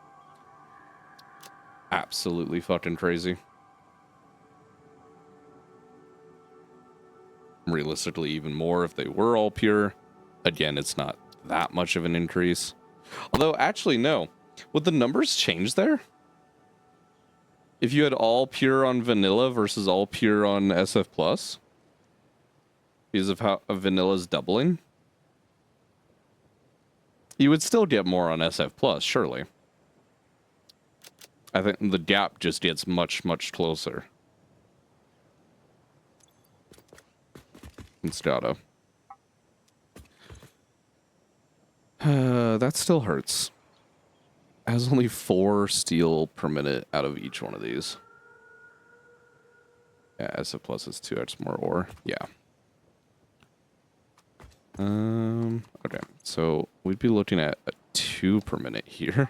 Absolutely fucking crazy. Realistically, even more if they were all pure. Again, it's not that much of an increase. Although, actually, no. Would the numbers change there? If you had all pure on vanilla versus all pure on SF+? Because of how vanilla's doubling? You would still get more on SF+, surely. I think the gap just gets much, much closer. It's gotta. That still hurts. It has only 4 steel per minute out of each one of these. Yeah, SF plus is 2x more ore. Yeah. Okay, so we'd be looking at a 2 per minute here.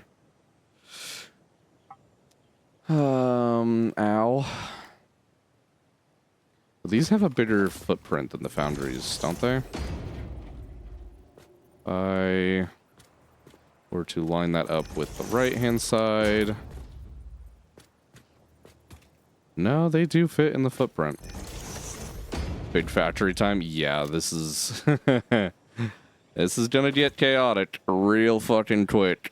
Ow. These have a bigger footprint than the foundries, don't they? I were to line that up with the right-hand side. No, they do fit in the footprint. Big factory time? Yeah, this is... this is gonna get chaotic real fucking quick.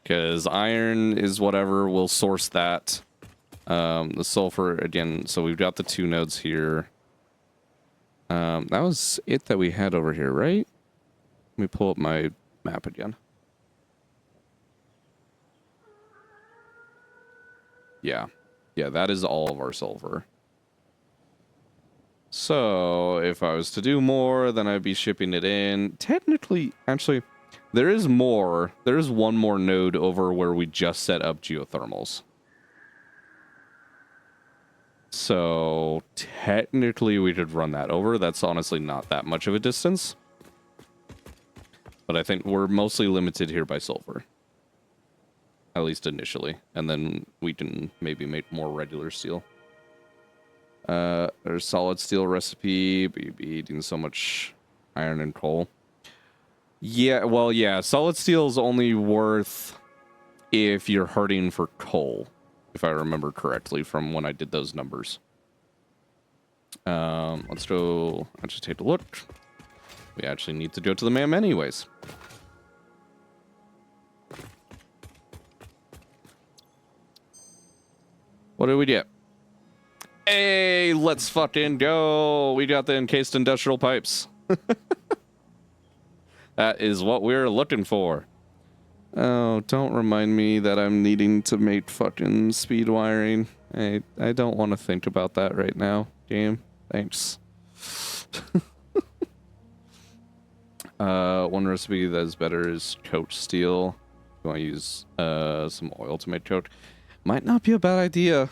Because iron is whatever, we'll source that. The sulfur, again, so we've got the 2 nodes here. That was it that we had over here, right? Let me pull up my map again. Yeah. Yeah, that is all of our sulfur. So, if I was to do more, then I'd be shipping it in. Technically, actually, there is more. There is one more node over where we just set up geothermals. So, technically, we could run that over. That's honestly not that much of a distance. But I think we're mostly limited here by sulfur. At least initially. And then we can maybe make more regular steel. There's solid steel recipe, but you'd be eating so much iron and coal. Yeah, well, yeah, solid steel is only worth if you're hurting for coal, if I remember correctly from when I did those numbers. Let's just take a look. We actually need to go to the MAM anyways. What did we get? Hey, let's fucking go. We got the encased industrial pipes. That is what we're looking for. Oh, don't remind me that I'm needing to make fucking speed wiring. I don't want to think about that right now, game. Thanks. One recipe that is better is coat steel. You want to use some oil to make coat. Might not be a bad idea.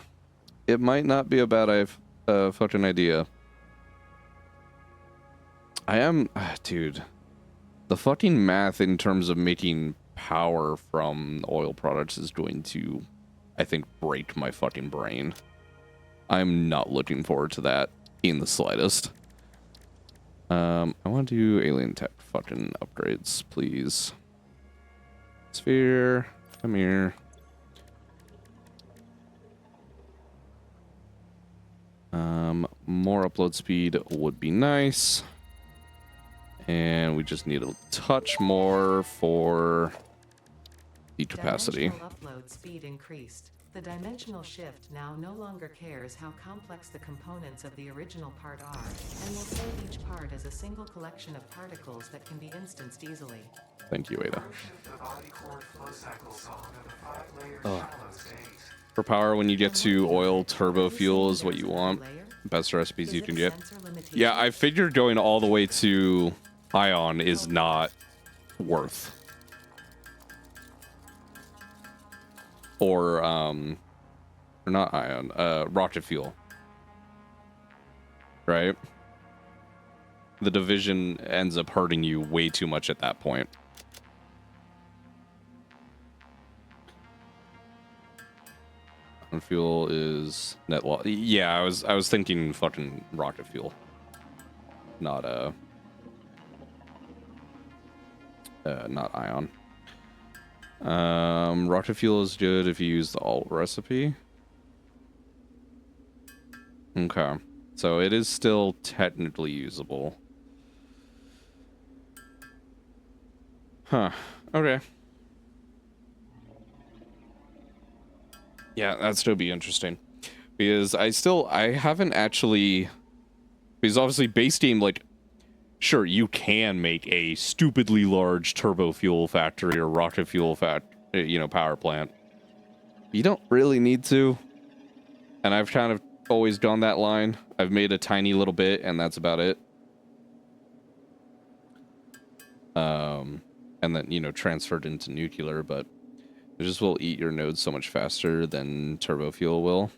It might not be a bad fucking idea. I am... dude. The fucking math in terms of making power from oil products is going to, I think, break my fucking brain. I'm not looking forward to that in the slightest. I want to do alien tech fucking upgrades, please. Sphere, come here. More upload speed would be nice. And we just need a touch more for the capacity.
Dimensional upload speed increased. The dimensional shift now no longer cares how complex the components of the original part are, and will save each part as a single collection of particles that can be instanced easily.
Thank you, Ada.
Shift the body core flow cycle song of the 5-layer shallow state.
For power, when you get to oil, turbo fuel is what you want. Best recipes you can get. Yeah, I figured going all the way to ion is not worth. Or not ion, rocket fuel. Right? The division ends up hurting you way too much at that point. Fuel is net loss. Yeah, I was thinking fucking rocket fuel. Not not ion. Rocket fuel is good if you use the alt recipe. Okay. So it is still technically usable. Huh. Okay. Yeah, that'd still be interesting. Because I haven't actually... Because obviously base game, like... Sure, you can make a stupidly large turbo fuel factory or rocket fuel power plant. You don't really need to. And I've kind of always gone that line. I've made a tiny little bit, and that's about it. And then, transferred into nuclear, but it just will eat your nodes so much faster than turbo fuel will.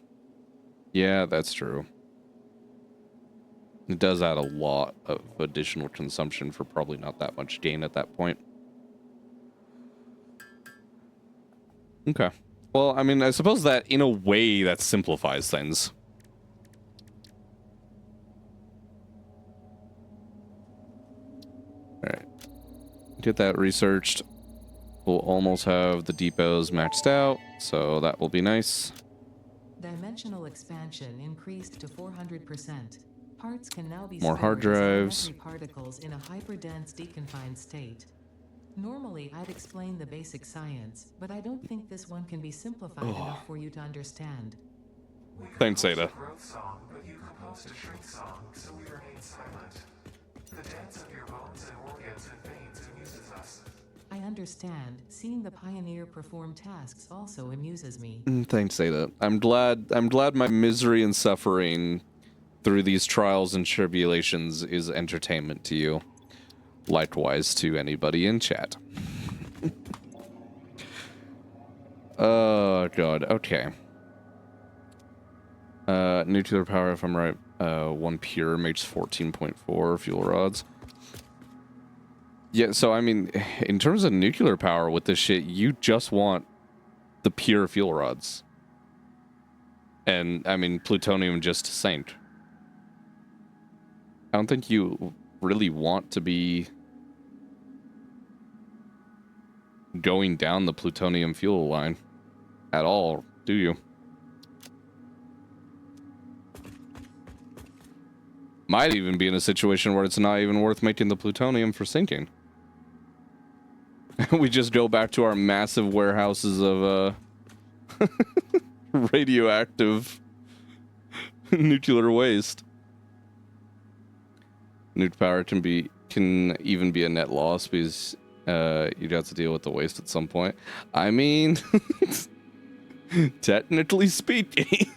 Yeah, that's true. It does add a lot of additional consumption for probably not that much gain at that point. Okay. Well, I mean, I suppose that in a way that simplifies things. Alright. Get that researched. We'll almost have the depots maxed out, so that will be nice.
Dimensional expansion increased to 400%. Parts can now be
More hard
stored as
drives.
elementary particles in a hyperdense deconfined state. Normally, I'd explain the basic science, but I don't think this one can be simplified enough for you to understand.
Thanks, Ada.
Growth song, but you composed a shrink song, so we remain silent. The dance of your bones and organs and veins amuses us.
I understand. Seeing the pioneer perform tasks also amuses me.
Thanks, Ada. I'm glad my misery and suffering through these trials and tribulations is entertainment to you. Likewise to anybody in chat. Oh, God. Okay. Nuclear power, if I'm right, 1 pure makes 14.4 fuel rods. Yeah, so, I mean, in terms of nuclear power with this shit, you just want the pure fuel rods. And, I mean, plutonium just sank. I don't think you really want to be going down the plutonium fuel line at all, do you? Might even be in a situation where it's not even worth making the plutonium for sinking. We just go back to our massive warehouses of radioactive nuclear waste. Nuke power can even be a net loss because you'd have to deal with the waste at some point. I mean, technically speaking,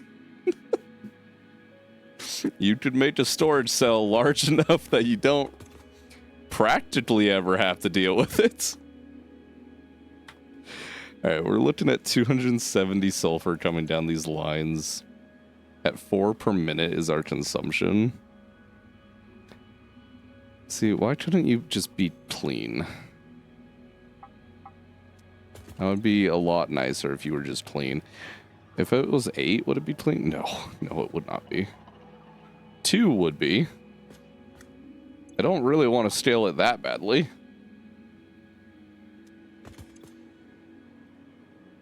you could make a storage cell large enough that you don't practically ever have to deal with it. All right, we're looking at 270 sulfur coming down these lines. At 4 per minute is our consumption. See, why couldn't you just be clean? That would be a lot nicer if you were just clean. If it was 8, would it be clean? No, no, it would not be. 2 would be. I don't really want to scale it that badly.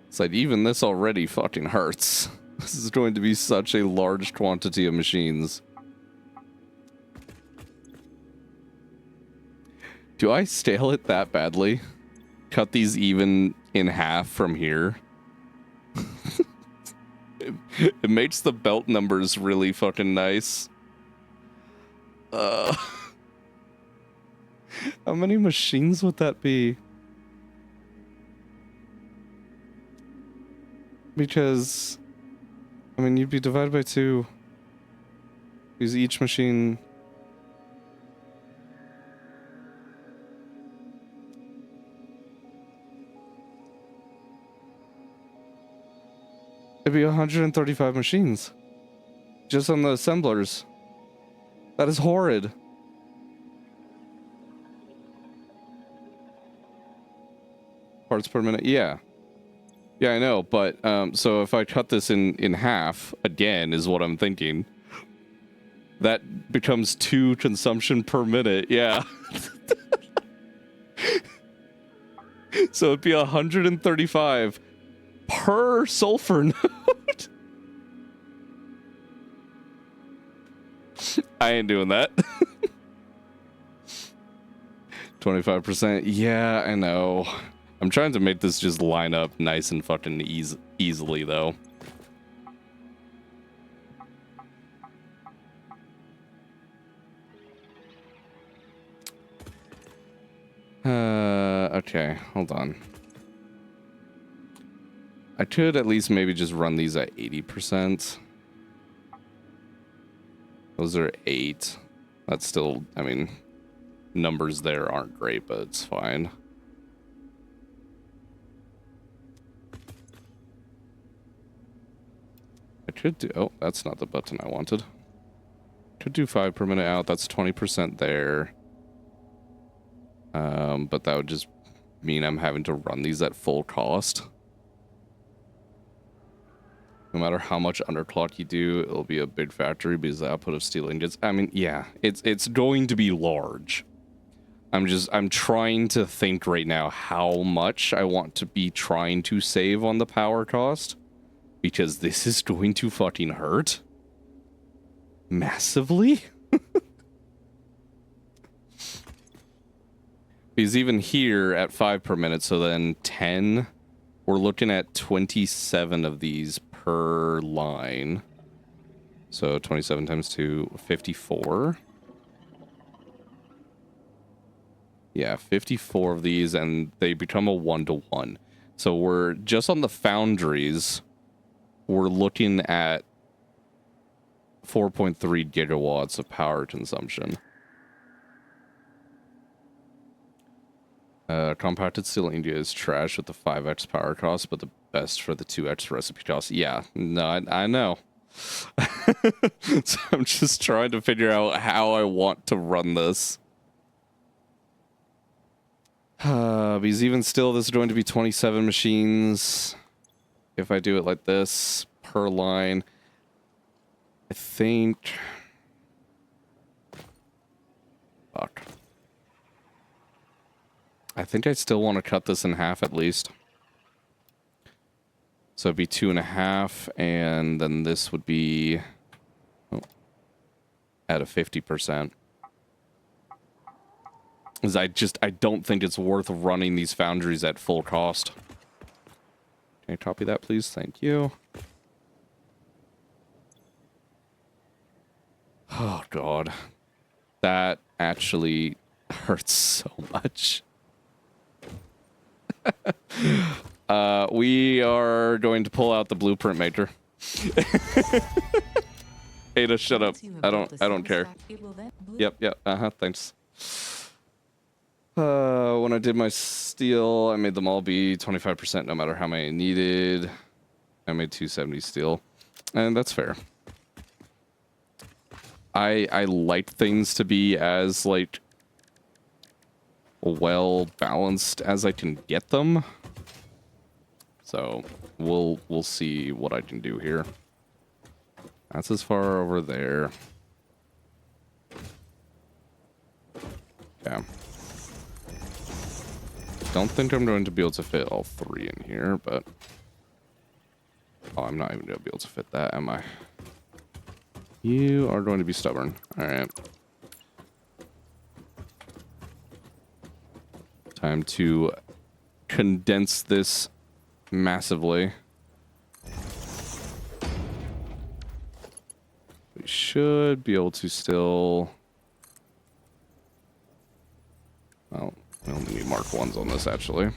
It's like, even this already fucking hurts. This is going to be such a large quantity of machines. Do I scale it that badly? Cut these even in half from here? It makes the belt numbers really fucking nice. How many machines would that be? Because, I mean, you'd be divided by 2. Because each machine... It'd be 135 machines. Just on the assemblers. That is horrid. Parts per minute, yeah. Yeah, I know, but, so if I cut this in half, again, is what I'm thinking. That becomes 2 consumption per minute, yeah. So it'd be 135 per sulfur node. I ain't doing that. 25%. Yeah, I know. I'm trying to make this just line up nice and fucking easily, though. Okay, hold on. I could at least maybe just run these at 80%. Those are 8. That's still, I mean, numbers there aren't great, but it's fine. I could do, oh, that's not the button I wanted. Could do 5 per minute out, that's 20% there. But that would just mean I'm having to run these at full cost. No matter how much underclock you do, it'll be a big factory because the output of steel ingots, I mean, yeah, it's going to be large. I'm trying to think right now how much I want to be trying to save on the power cost, because this is going to fucking hurt massively. Because even here at 5 per minute, so then 10, we're looking at 27 of these per line. So 27 times 2, 54. Yeah, 54 of these, and they become a 1-to-1. So we're just on the foundries, we're looking at 4.3 gigawatts of power consumption. Compacted steel India is trash with the 5x power cost, but the best for the 2x recipe cost. Yeah, no, I know. So I'm just trying to figure out how I want to run this. Because even still, this is going to be 27 machines. If I do it like this, per line, I think... Fuck. I think I still want to cut this in half at least. So it'd be 2.5, and then this would be at a 50%. Because I don't think it's worth running these foundries at full cost. Can I copy that, please? Thank you. Oh, God. That actually hurts so much. We are going to pull out the blueprint maker. Ada, shut up. I don't care. Yep, thanks. When I did my steel, I made them all be 25% no matter how many I needed. I made 270 steel, and that's fair. I like things to be as, like, well balanced as I can get them. So we'll see what I can do here. That's as far over there. Yeah. Don't think I'm going to be able to fit all 3 in here, but... Oh, I'm not even going to be able to fit that, am I? You are going to be stubborn. Alright. Time to condense this massively. We should be able to still... Well, we only need Mark 1s on this, actually.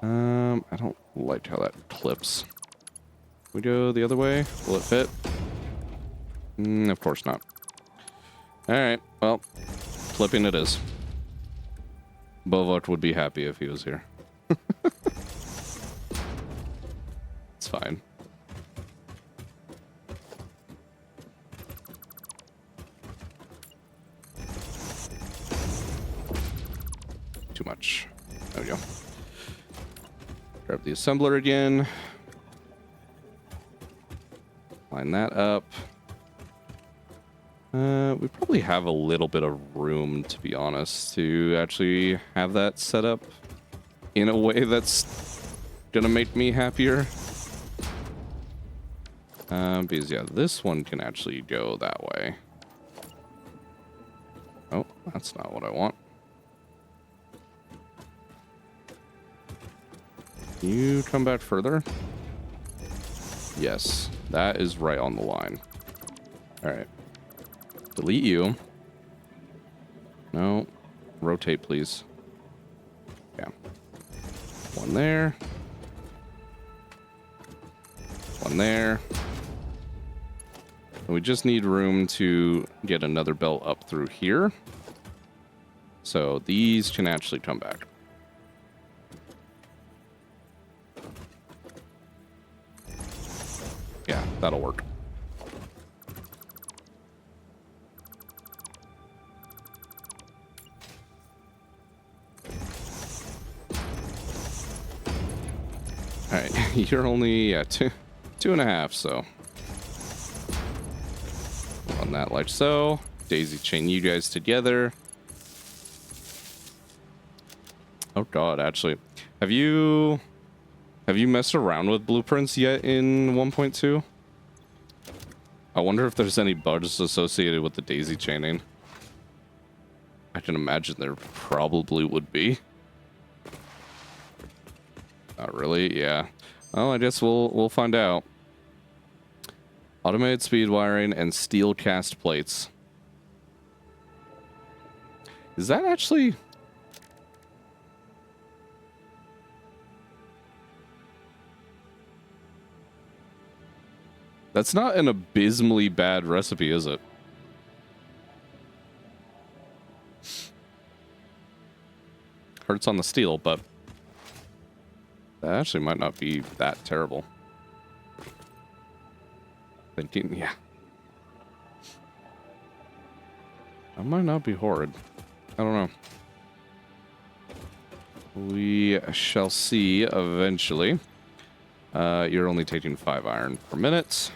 I don't like how that clips. We go the other way. Will it fit? Of course not. Alright, well, flipping it is. Bovok would be happy if he was here. It's fine. Too much. There we go. Grab the assembler again. Line that up. We probably have a little bit of room, to be honest, to actually have that set up in a way that's gonna make me happier. Because yeah, this one can actually go that way. Oh, that's not what I want. You come back further? Yes, that is right on the line. Alright. Delete you. No. Rotate, please. Yeah. One there. One there. And we just need room to get another belt up through here. So these can actually come back. Yeah, that'll work. Alright, you're only two and a half, so. On that like so. Daisy chain you guys together. Oh god, actually. Have you messed around with blueprints yet in 1.2? I wonder if there's any bugs associated with the daisy chaining. I can imagine there probably would be. Not really, yeah. Well, I guess we'll find out. Automated speed wiring and steel cast plates. Is that actually... That's not an abysmally bad recipe, is it? Hurts on the steel, but that actually might not be that terrible. Thinking, yeah. That might not be horrid. I don't know. We shall see eventually. You're only taking 5 iron per minute.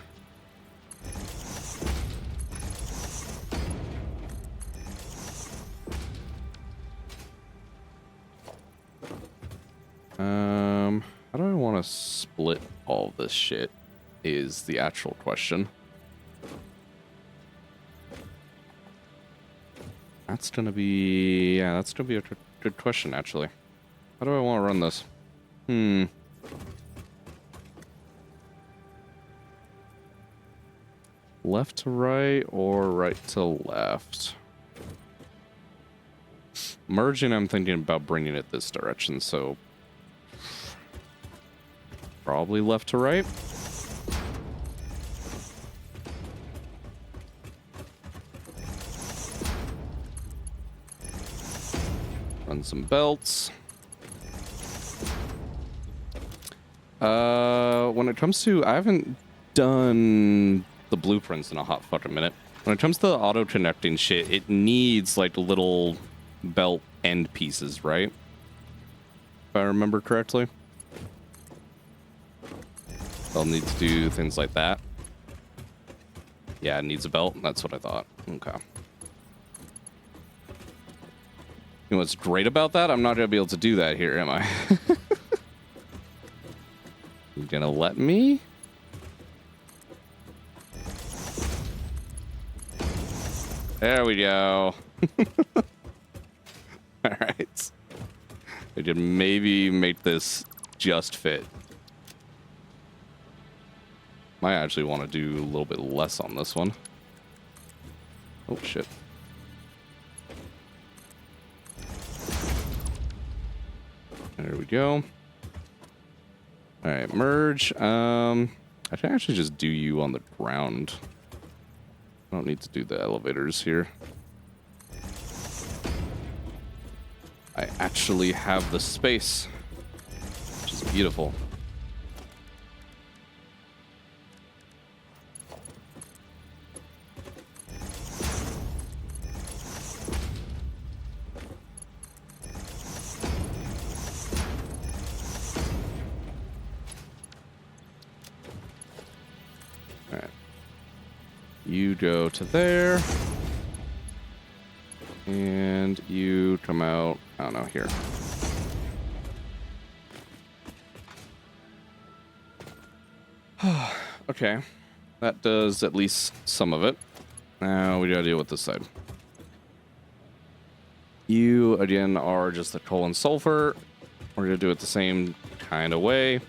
How do I want to split all this shit is the actual question. That's gonna be... Yeah, that's gonna be a good question, actually. How do I want to run this? Left to right or right to left? Merging, I'm thinking about bringing it this direction, so... Probably left to right. Run some belts. When it comes to... I haven't done the blueprints in a hot fucking minute. When it comes to the auto-connecting shit, it needs, like, little belt end pieces, right? if I remember correctly. They'll need to do things like that. Yeah, it needs a belt. That's what I thought. Okay. You know what's great about that? I'm not going to be able to do that here, am I? You gonna let me? There we go. All right. We can maybe make this just fit. Might actually want to do a little bit less on this one. Oh, shit. There we go. All right, merge. I can actually just do you on the ground. I don't need to do the elevators here. I actually have the space, which is beautiful. All right. You go to there. And you come out, I don't know, here. Okay. That does at least some of it. Now we gotta deal with this side. You, again, are just the coal and sulfur. We're gonna do it the same kind of way.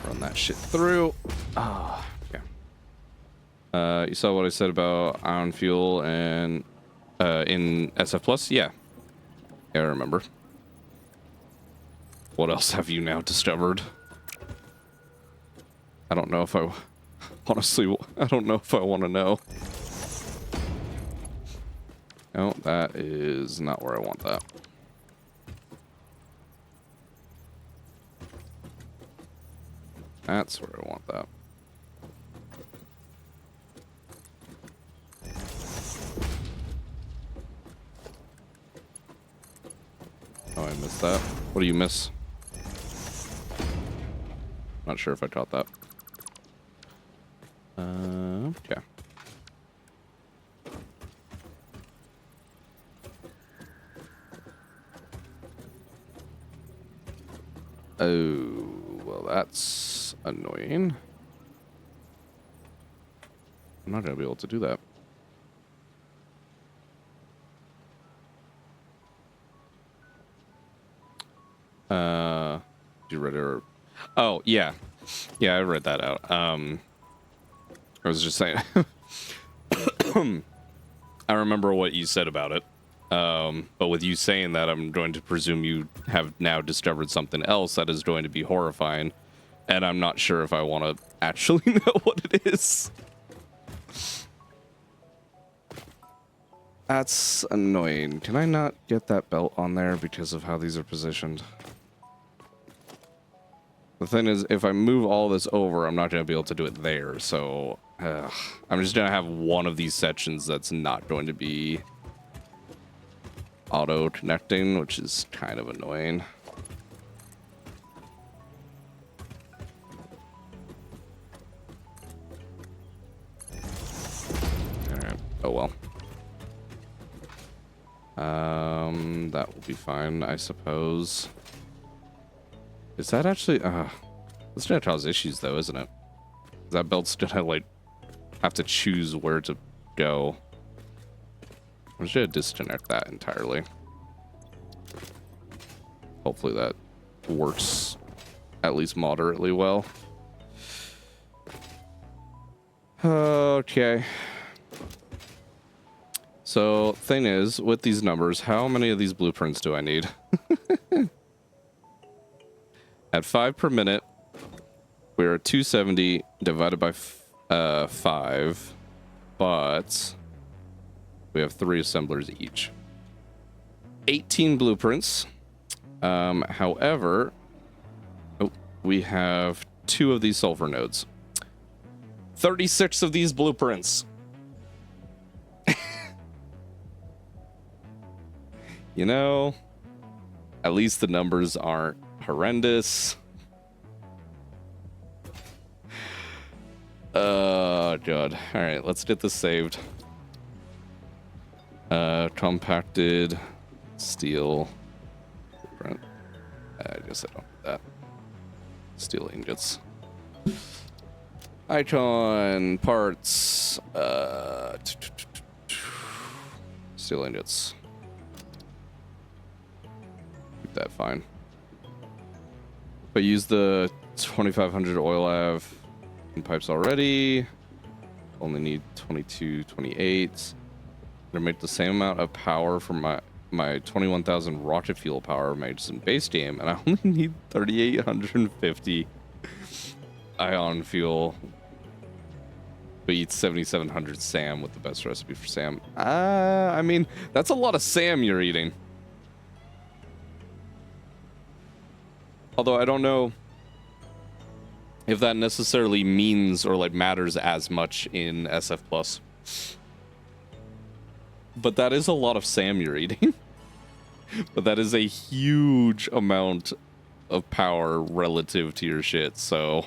Run that shit through. Ah, okay. You saw what I said about ion fuel and in SF Plus? Yeah. Yeah, I remember. What else have you now discovered? I don't know if I... Honestly, I don't know if I want to know. No, that is not where I want that. That's where I want that. Oh, I missed that. What do you miss? Not sure if I caught that. Okay. Oh, well, that's annoying. I'm not gonna be able to do that. You read it? Oh, yeah. Yeah, I read that out. I was just saying. I remember what you said about it. But with you saying that, I'm going to presume you have now discovered something else that is going to be horrifying. And I'm not sure if I want to actually know what it is. That's annoying. Can I not get that belt on there because of how these are positioned? The thing is, if I move all this over, I'm not going to be able to do it there. So I'm just going to have one of these sections that's not going to be auto connecting, which is kind of annoying. All right. Oh well. That will be fine, I suppose. Is that actually that's gonna cause issues though, isn't it? That belt's gonna like have to choose where to go. I'm just gonna disconnect that entirely. Hopefully that works at least moderately well. Okay. So, thing is, with these numbers, how many of these blueprints do I need? At 5 per minute, we're at 270 divided by 5, but We have 3 assemblers each. 18 blueprints. However, we have 2 of these sulfur nodes. 36 of these blueprints. You know, at least the numbers aren't horrendous. Oh, God. All right, let's get this saved. Compacted steel. I guess I don't do that. Steel ingots. Icon parts. Steel ingots. Keep that fine. But use the 2500 oil av in pipes already. Only need 22, 28. Gonna make the same amount of power from my 21,000 rocket fuel power made in base game, and I only need 3,850 ion fuel. But eat 7,700 SAM with the best recipe for SAM. I mean, that's a lot of SAM you're eating. Although I don't know if that necessarily means or like matters as much in SF Plus. But that is a lot of SAM you're eating. But that is a huge amount of power relative to your shit, so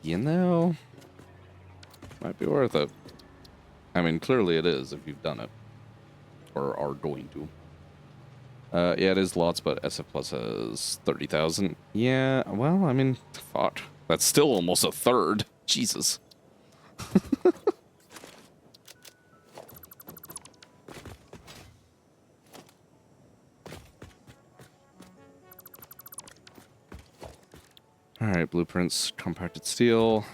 you know, might be worth it. I mean, clearly it is if you've done it or are going to. Yeah, it is lots, but SF Plus has 30,000. Yeah, well, I mean, fuck. That's still almost a third. Jesus. All right, blueprints, compacted steel.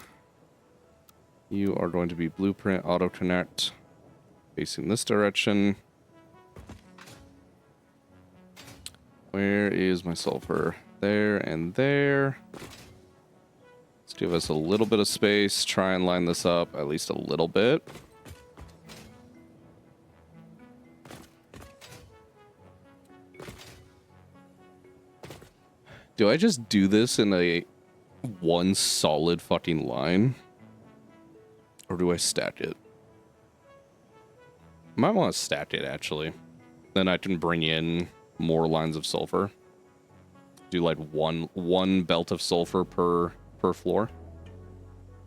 You are going to be blueprint auto connect, facing this direction. Where is my sulfur? There and there. Let's give us a little bit of space. Try and line this up at least a little bit. Do I just do this in a one solid fucking line? Or do I stack it? I might want to stack it, actually. Then I can bring in more lines of sulfur. Do like one belt of sulfur per floor.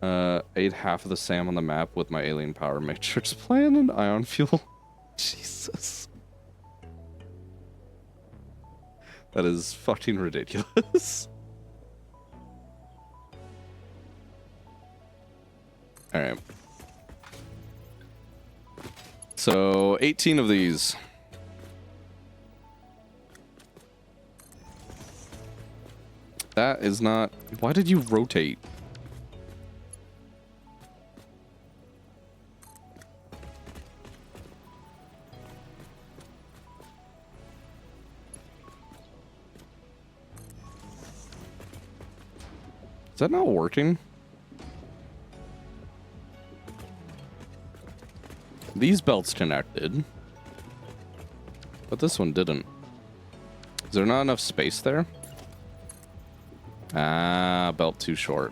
Ate half of the SAM on the map with my alien power matrix plan and ion fuel. Jesus. That is fucking ridiculous. Alright. So, 18 of these. That is not... Why did you rotate? Is that not working? These belts connected, but this one didn't. Is there not enough space there? Ah, belt too short.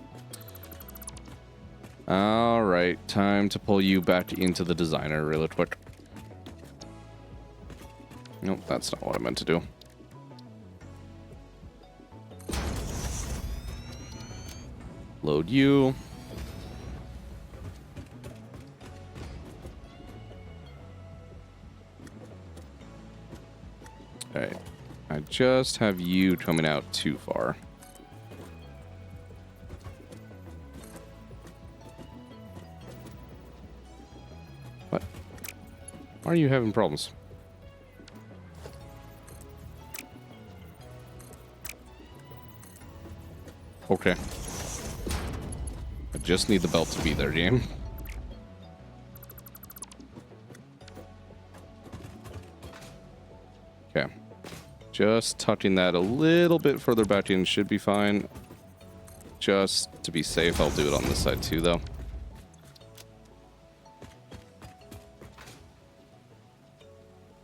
All right, time to pull you back into the designer really quick. Nope, that's not what I meant to do. Load you. Alright. I just have you coming out too far. What? Why are you having problems? Okay. I just need the belt to be there, game. Okay. Just tucking that a little bit further back in should be fine. Just to be safe, I'll do it on this side too, though.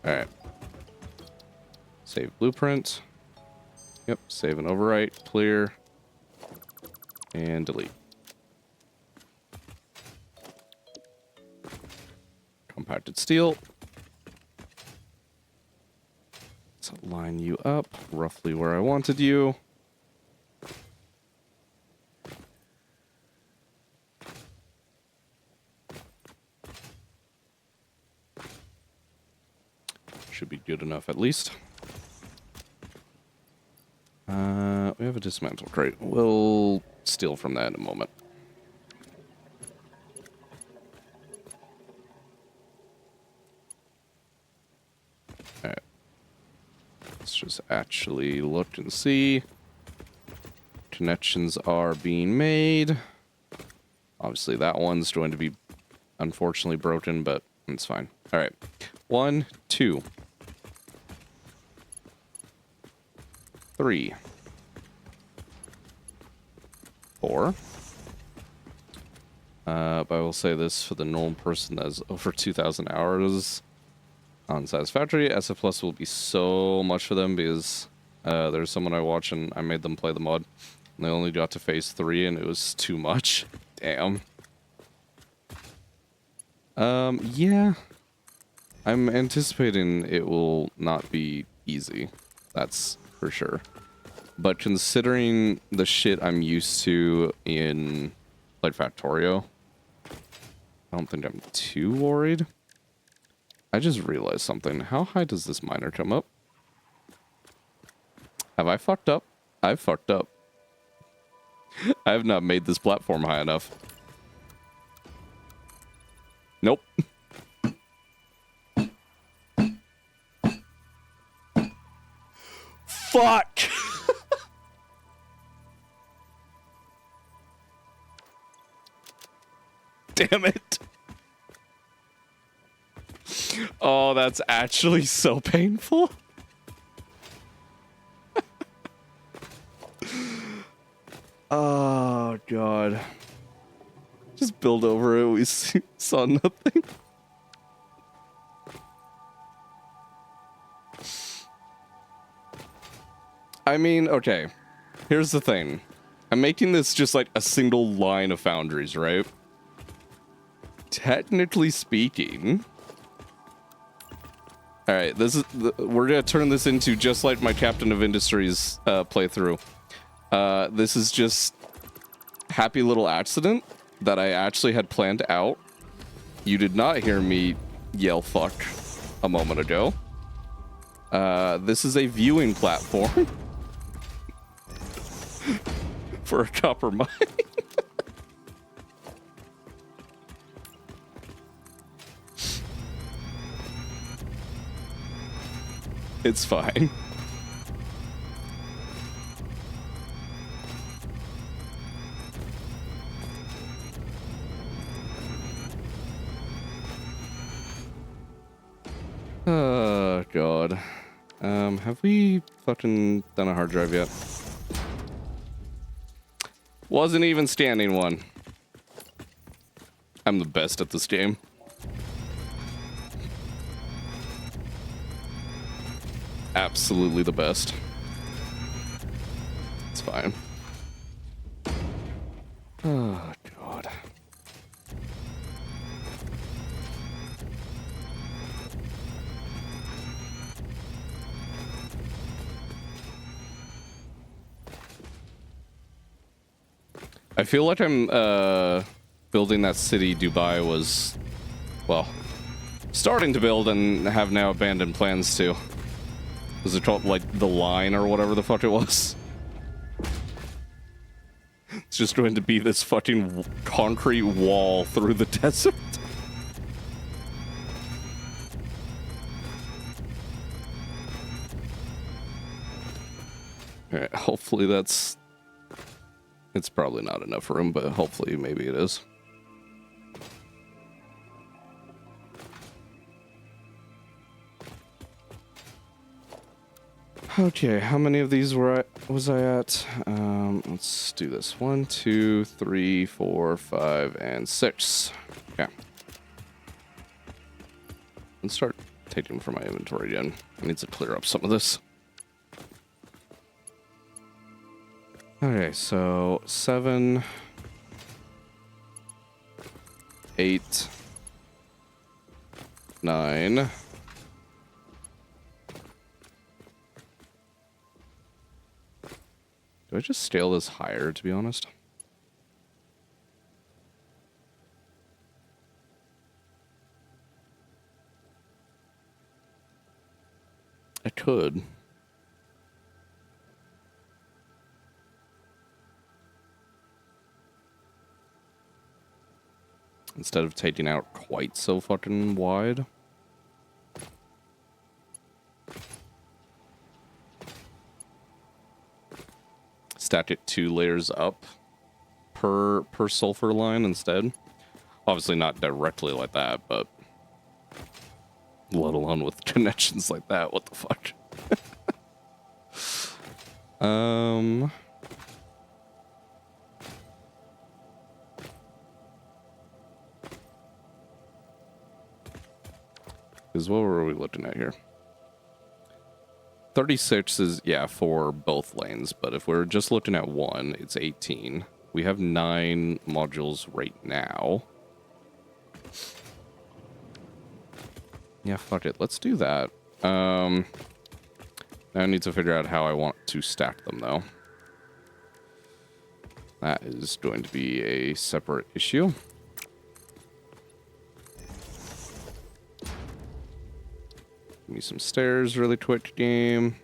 All right. Save blueprint. Yep, save and overwrite, clear, and delete. Compacted steel. Let's line you up roughly where I wanted you. Should be good enough at least. We have a dismantle crate. We'll steal from that in a moment. Alright. Let's just actually look and see. Connections are being made. Obviously that one's going to be unfortunately broken, but it's fine. Alright. 1, 2. 3. 4. But I will say this for the normal person that has over 2,000 hours on Satisfactory, SF Plus will be so much for them because there's someone I watch and I made them play the mod. And they only got to phase 3 and it was too much. Damn. Yeah. I'm anticipating it will not be easy. That's for sure. But considering the shit I'm used to in like Factorio, I don't think I'm too worried. I just realized something. How high does this miner come up? Have I fucked up? I've fucked up. I have not made this platform high enough. Nope. Fuck! Damn it. Oh, that's actually so painful. Oh, God. Just build over it. We saw nothing. I mean, okay. Here's the thing. I'm making this just like a single line of foundries, right? Technically speaking... Alright, we're gonna turn this into just like my Captain of Industries playthrough. This is just happy little accident that I actually had planned out. You did not hear me yell fuck a moment ago. This is a viewing platform for a copper mine. It's fine. Oh, God. Have we fucking done a hard drive yet? Wasn't even scanning one. I'm the best at this game. Absolutely the best. It's fine. Oh, God. I feel like I'm building that city Dubai was, well, starting to build and have now abandoned plans to. Was it called, like, the line or whatever the fuck it was? It's just going to be this fucking concrete wall through the desert. Alright, hopefully that's... It's probably not enough room, but hopefully maybe it is. Okay, how many of these was I at? Let's do this. 1, 2, 3, 4, 5, and 6. Yeah. Let's start taking from my inventory again. I need to clear up some of this. Okay, so 7, 8, 9. Do I just scale this higher, to be honest? I could. Instead of taking out quite so fucking wide. Stack it 2 layers up per sulfur line instead. Obviously not directly like that, but let alone with connections like that. What the fuck? Because what were we looking at here? 36 is, yeah, for both lanes, but if we're just looking at one, it's 18. We have 9 modules right now. Yeah, fuck it. Let's do that. Now I need to figure out how I want to stack them, though. That is going to be a separate issue. Give me some stairs really quick, game.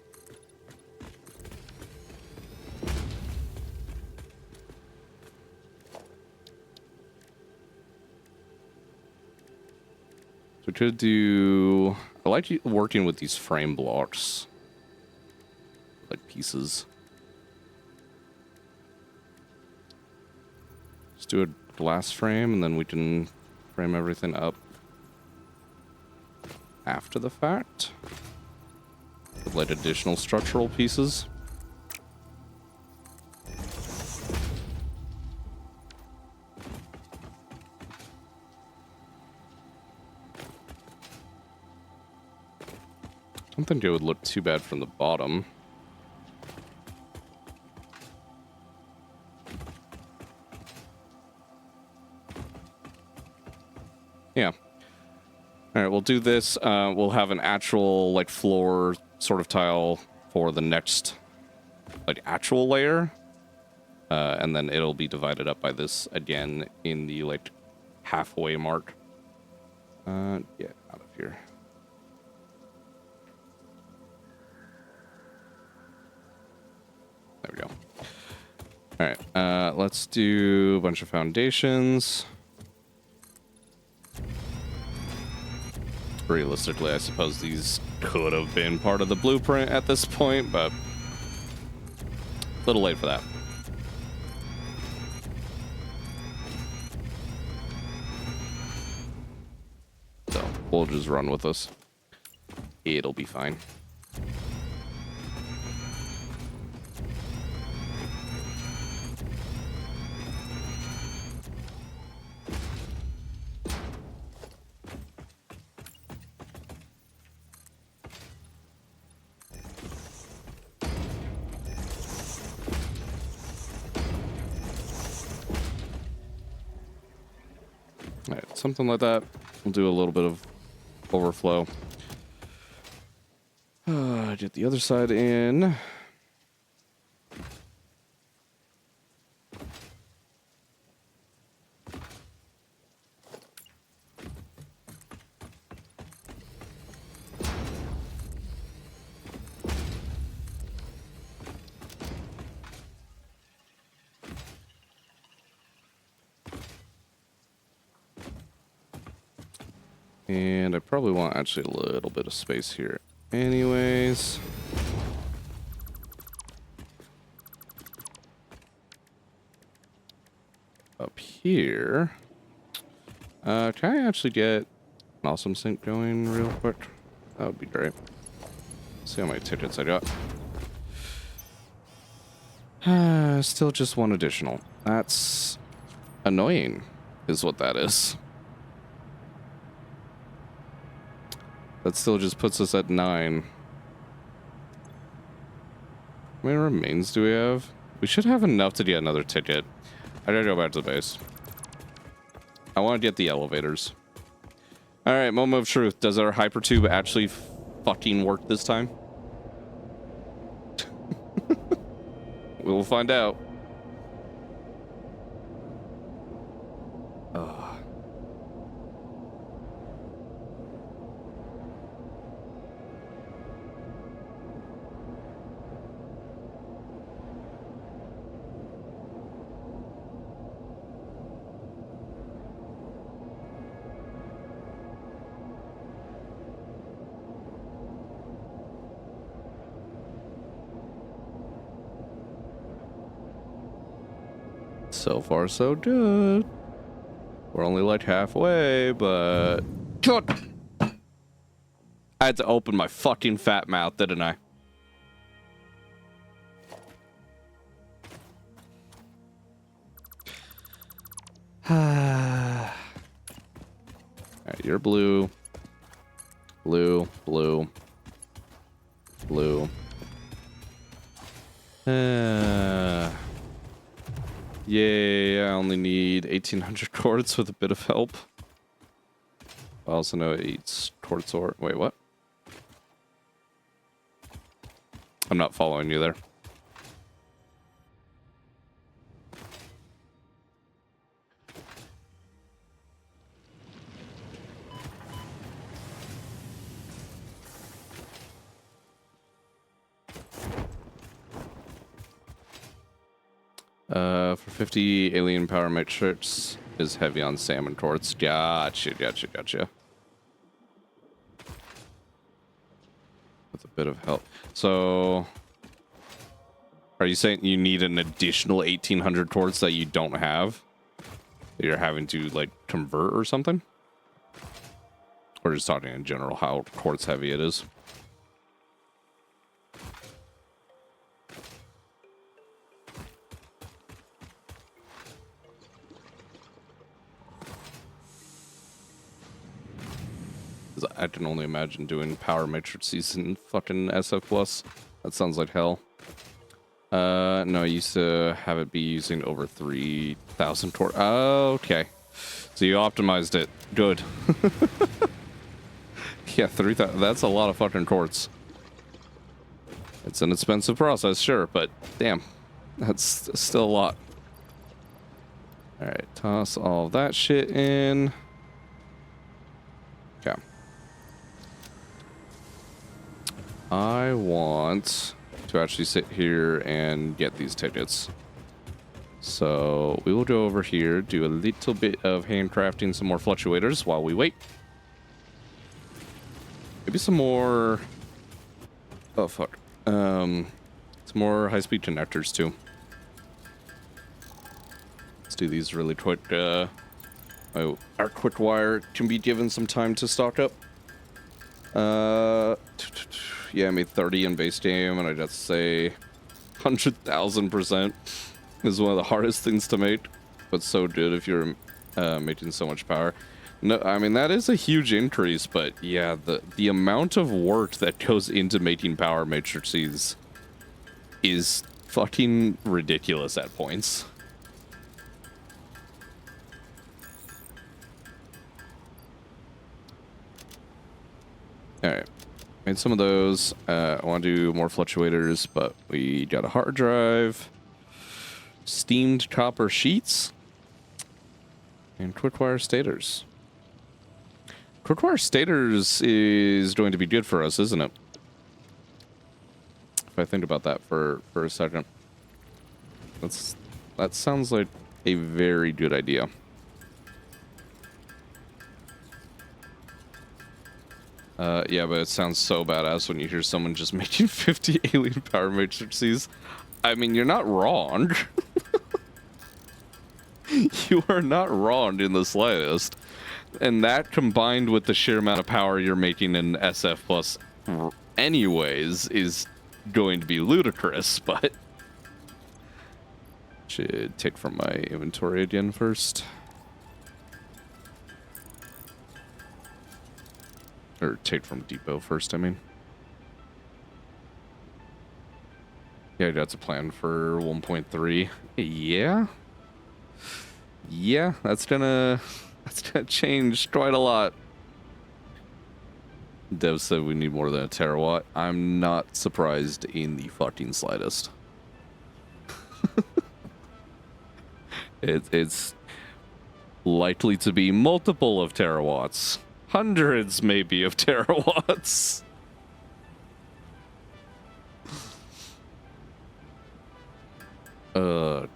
So we could do... I like working with these frame blocks. Like pieces. Let's do a glass frame and then we can frame everything up after the fact. With like additional structural pieces. I don't think it would look too bad from the bottom. Yeah. All right, we'll do this. We'll have an actual like floor sort of tile for the next like actual layer. And then it'll be divided up by this again in the like halfway mark. Yeah, out of here. There we go. All right, let's do a bunch of foundations. Realistically, I suppose these could have been part of the blueprint at this point, but a little late for that. So we'll just run with this. It'll be fine. Alright, something like that. We'll do a little bit of overflow. Get the other side in. And I probably want actually a little bit of space here anyways. Up here. Can I actually get an awesome sync going real quick? That would be great. See how many tickets I got. Still just one additional. That's annoying, is what that is. That still just puts us at 9. How many remains do we have? We should have enough to get another ticket. I gotta go back to the base. I want to get the elevators. Alright, moment of truth. Does our hypertube actually fucking work this time? We'll find out. Ugh. So far, so good. We're only like halfway, but... God! I had to open my fucking fat mouth, didn't I? Alright, you're blue. Blue, blue. Blue. Yay, I only need 1800 quartz with a bit of help. I also know it eats quartz ore. Wait, what? I'm not following you there. For 50 alien power matrix is heavy on salmon quartz. Gotcha. With a bit of help. So, are you saying you need an additional 1800 quartz that you don't have? That you're having to, like, convert or something? Or just talking in general how quartz heavy it is? I can only imagine doing power matrices in fucking SF Plus. That sounds like hell. No, I used to have it be using over 3,000 torque. Oh, okay. So you optimized it. Good. Yeah, 3,000. That's a lot of fucking quartz. It's an expensive process, sure, but damn. That's still a lot. Alright, toss all that shit in. Okay. I want to actually sit here and get these tickets. So we will go over here, do a little bit of handcrafting, some more fluctuators while we wait. Maybe some more... Oh, fuck. Some more high-speed connectors, too. Let's do these really quick. Oh, our quick wire can be given some time to stock up. Yeah, I made 30 in base game, and I'd have to say 100,000% is one of the hardest things to make, but so good if you're making so much power. No, I mean, that is a huge increase, but yeah, the amount of work that goes into making power matrices is fucking ridiculous at points. Alright, made some of those. I want to do more fluctuators, but we got a hard drive, steamed copper sheets, and quickwire stators. Quickwire stators is going to be good for us, isn't it? If I think about that for a second. That sounds like a very good idea. Yeah, but it sounds so badass when you hear someone just making 50 alien power matrices. I mean, you're not wrong. You are not wrong in the slightest. And that combined with the sheer amount of power you're making in SF Plus anyways is going to be ludicrous, but... Should take from my inventory again first. Or take from depot first, I mean. Yeah, that's a plan for 1.3. Yeah. Yeah, that's gonna change quite a lot. Dev said we need more than a terawatt. I'm not surprised in the fucking slightest. It's likely to be multiple of terawatts. Hundreds, maybe, of terawatts.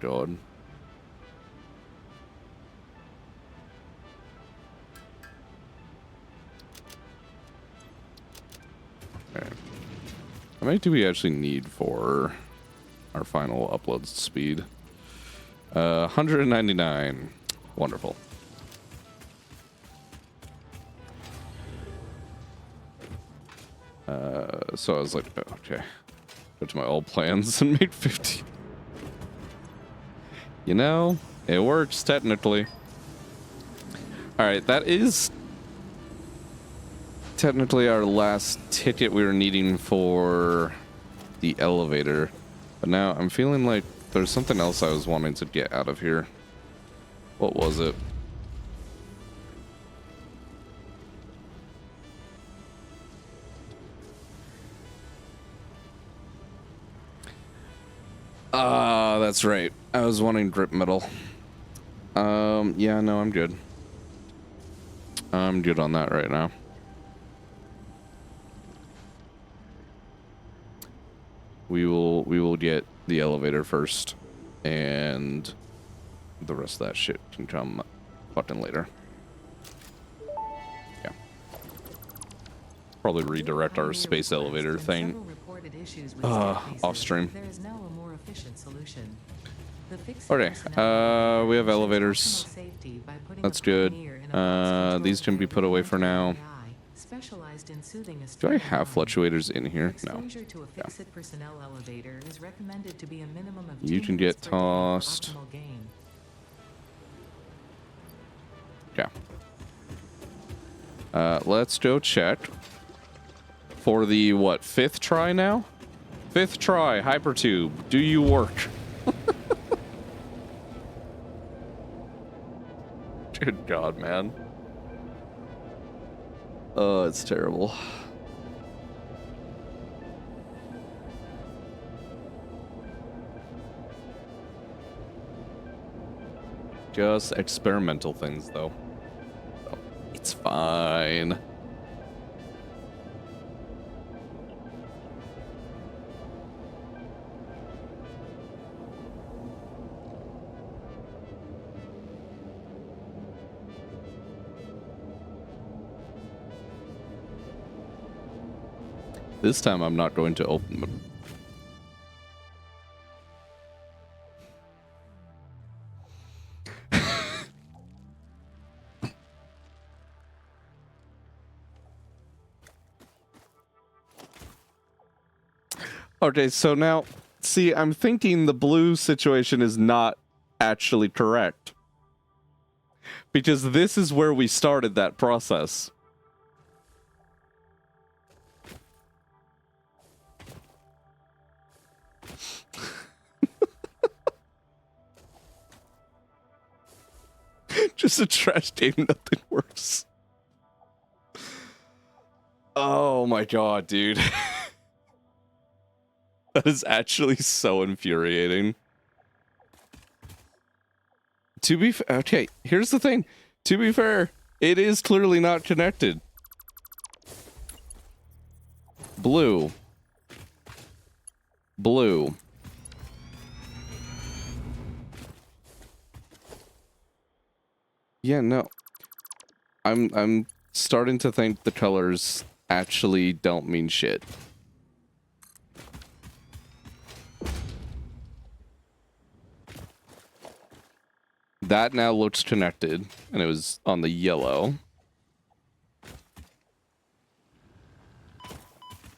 God. Okay. How many do we actually need for our final upload speed? 199. Wonderful. So I was like, oh, okay. Go to my old plans and make 50. You know, it works technically. Alright, that is technically our last ticket we were needing for the elevator. But now I'm feeling like there's something else I was wanting to get out of here. What was it? That's right. I was wanting grip metal. Yeah, no, I'm good. I'm good on that right now. We will get the elevator first, and the rest of that shit can come fucking later. Yeah. Probably redirect our space elevator thing off stream.
There is now a more efficient solution.
Okay, we have elevators. That's good. These can be put away for now. Do I have fluctuators in here? No. Yeah. You can get tossed. Yeah. Let's go check for the, what, 5th try now? 5th try, hypertube. Do you work? Good God, man. Oh, it's terrible. Just experimental things, though. So, it's fine. This time I'm not going to open them. Okay, so now, see, I'm thinking the blue situation is not actually correct. Because this is where we started that process. Just a trash game, nothing works. Oh my God, dude. That is actually so infuriating. To be okay, here's the thing. To be fair, it is clearly not connected. Blue. Blue. Yeah, no. I'm starting to think the colors actually don't mean shit. That now looks connected, and it was on the yellow.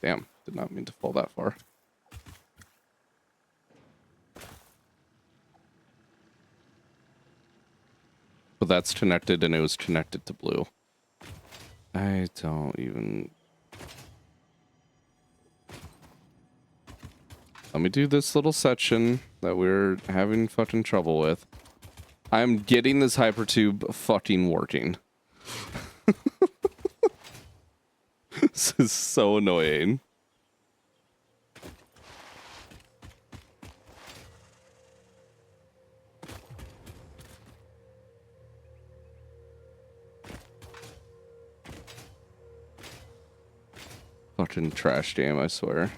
Damn, did not mean to fall that far. But that's connected, and it was connected to blue. I don't even... Let me do this little section that we're having fucking trouble with. I'm getting this hypertube fucking working. This is so annoying. Fucking trash jam, I swear.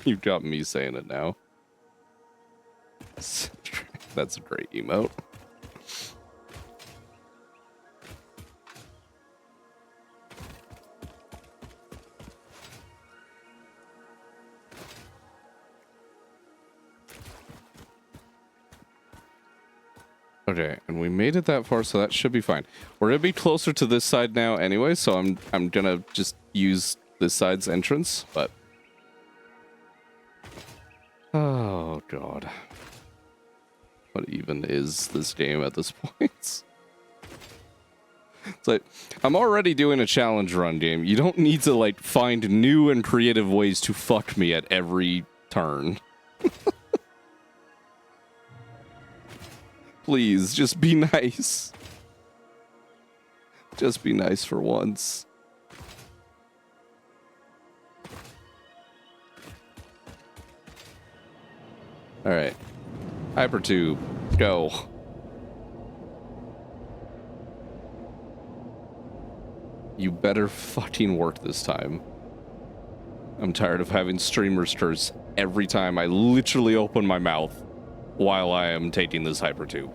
You've got me saying it now. That's a great emote. Okay, and we made it that far, so that should be fine. We're gonna be closer to this side now anyway, so I'm gonna just use this side's entrance, but... Oh, God. What even is this game at this point? It's like, I'm already doing a challenge run game. You don't need to, like, find new and creative ways to fuck me at every turn. Please, just be nice. Just be nice for once. Alright. Hypertube. Go. You better fucking work this time. I'm tired of having streamers curse every time I literally open my mouth while I am taking this hypertube.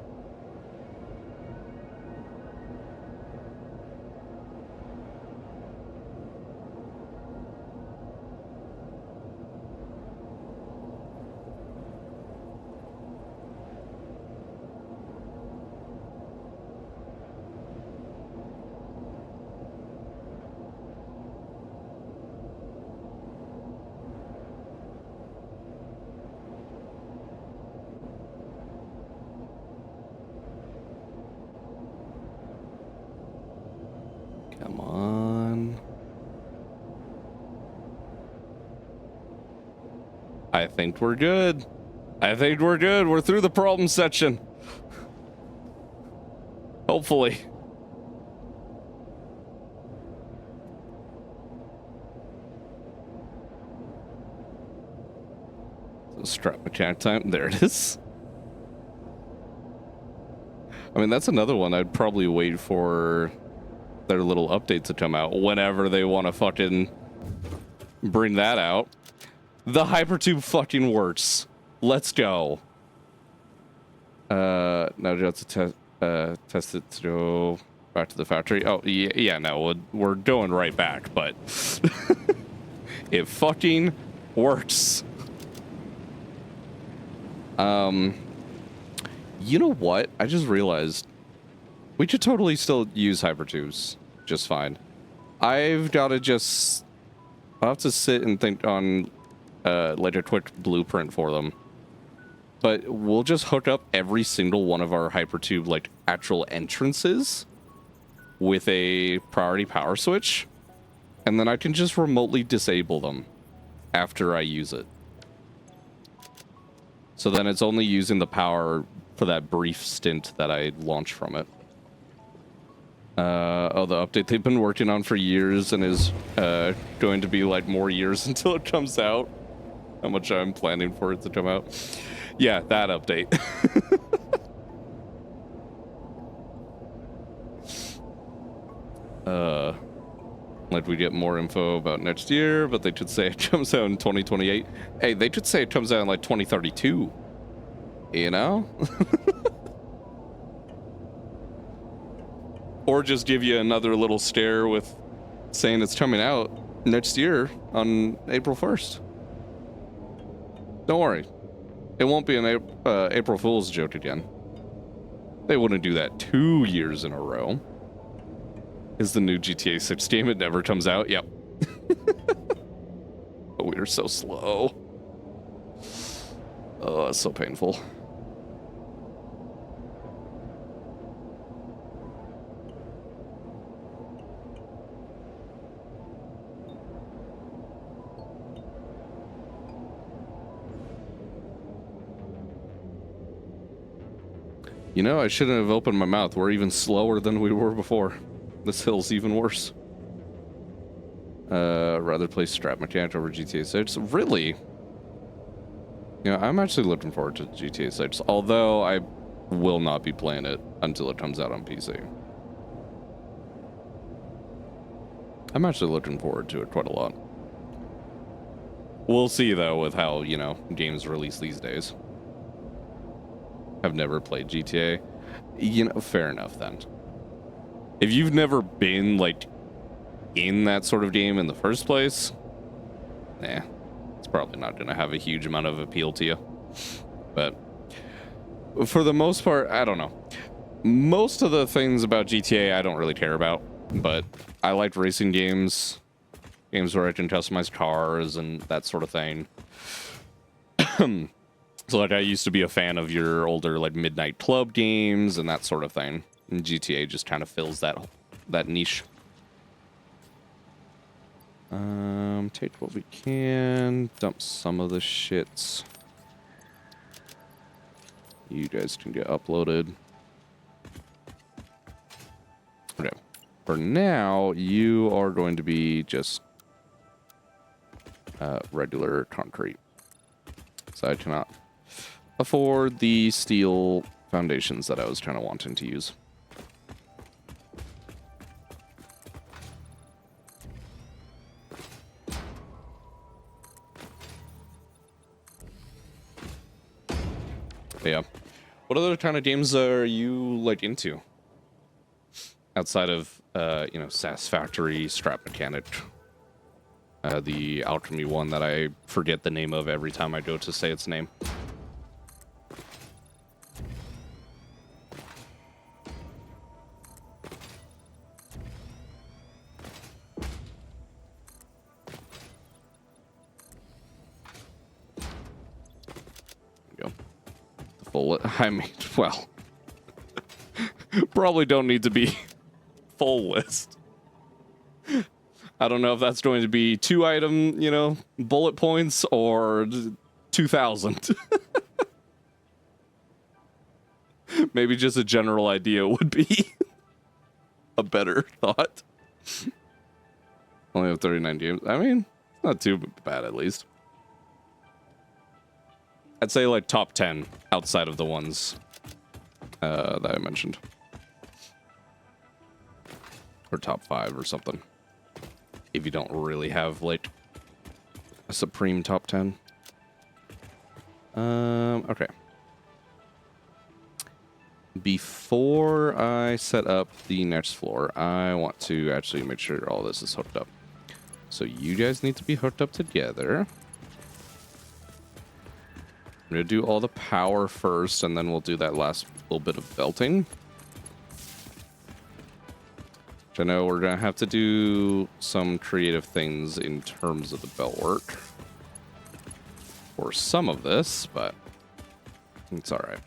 Come on. I think we're good. I think we're good. We're through the problem section. Hopefully. So strap mechanic time. There it is. I mean, that's another one I'd probably wait for their little updates to come out whenever they want to fucking bring that out. The hypertube fucking works. Let's go. Now you have to test it to go back to the factory. Oh, yeah, no, we're going right back, but it fucking works. You know what? I just realized we could totally still use hypertubes just fine. I've got to just... I'll have to sit and think on like a quick blueprint for them. But we'll just hook up every single one of our hypertube, like, actual entrances with a priority power switch. And then I can just remotely disable them after I use it. So then it's only using the power for that brief stint that I launched from it. Oh, the update they've been working on for years and is going to be like more years until it comes out. How much I'm planning for it to come out. Yeah, that update. Like we get more info about next year, but they should say it comes out in 2028. Hey, they should say it comes out in like 2032. You know? Or just give you another little stare with saying it's coming out next year on April 1st. Don't worry. It won't be an April Fool's joke again. They wouldn't do that 2 years in a row. Is the new GTA 6 game? It never comes out? Yep. But we are so slow. Oh, it's so painful. You know, I shouldn't have opened my mouth. We're even slower than we were before. This hill's even worse. Rather play Strat Mechanic over GTA 6. Really? Yeah, I'm actually looking forward to GTA 6, although I will not be playing it until it comes out on PC. I'm actually looking forward to it quite a lot. We'll see, though, with how, you know, games release these days. I've never played GTA. You know, fair enough, then. If you've never been, like, in that sort of game in the first place, it's probably not going to have a huge amount of appeal to you. But for the most part, I don't know. Most of the things about GTA I don't really care about, but I like racing games, games where I can customize cars and that sort of thing. So, like, I used to be a fan of your older, like, Midnight Club games and that sort of thing. And GTA just kind of fills that niche. Take what we can, dump some of the shits. You guys can get uploaded. Okay. For now, you are going to be just regular concrete. So I cannot afford the steel foundations that I was kind of wanting to use. But yeah. What other kind of games are you, like, into? Outside of, you know, Satisfactory, Strat Mechanic. The Alchemy one that I forget the name of every time I go to say its name. I mean, well, probably don't need to be full list. I don't know if that's going to be 2 item, you know, bullet points or 2,000. Maybe just a general idea would be a better thought. Only have 39 games. I mean, not too bad at least. I'd say like top 10 outside of the ones that I mentioned. Or top 5 or something. If you don't really have like a supreme top 10. Okay. Before I set up the next floor, I want to actually make sure all this is hooked up. So you guys need to be hooked up together. I'm going to do all the power first, and then we'll do that last little bit of belting. Which I know we're going to have to do some creative things in terms of the belt work. For some of this, but it's all right.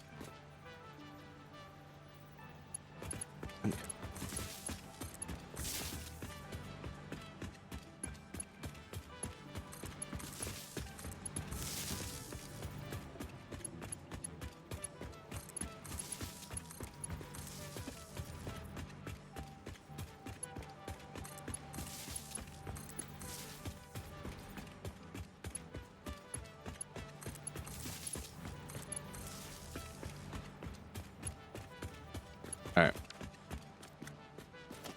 Alright.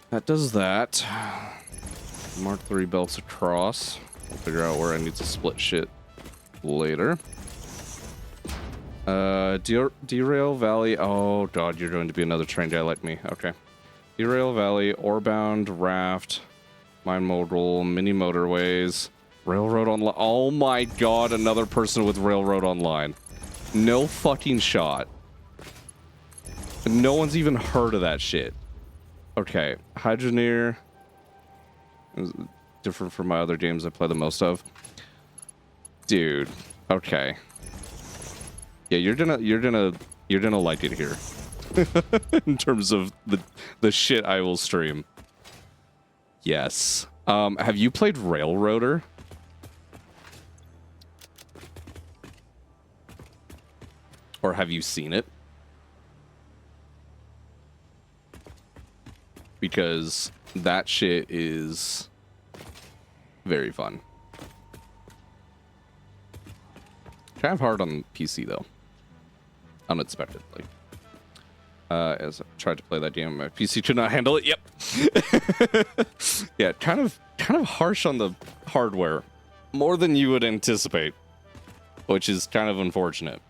That does that. Mark 3 belts across. We'll figure out where I need to split shit later. Derail Valley. Oh, God, you're going to be another train guy like me. Okay. Derail Valley, Orebound, Raft, Mine Mogul, Mini Motorways, Railroad Online. Oh my God, another person with Railroad Online. No fucking shot. No one's even heard of that shit. Okay, Hydroneer is different from my other games I play the most of. Dude, okay. Yeah, you're gonna like it here. In terms of the shit I will stream. Yes. Have you played Railroader? Or have you seen it? because that shit is very fun. Kind of hard on PC though. Unexpectedly. As I tried to play that game, my PC could not handle it. Yep. Yeah, kind of harsh on the hardware, more than you would anticipate, which is kind of unfortunate.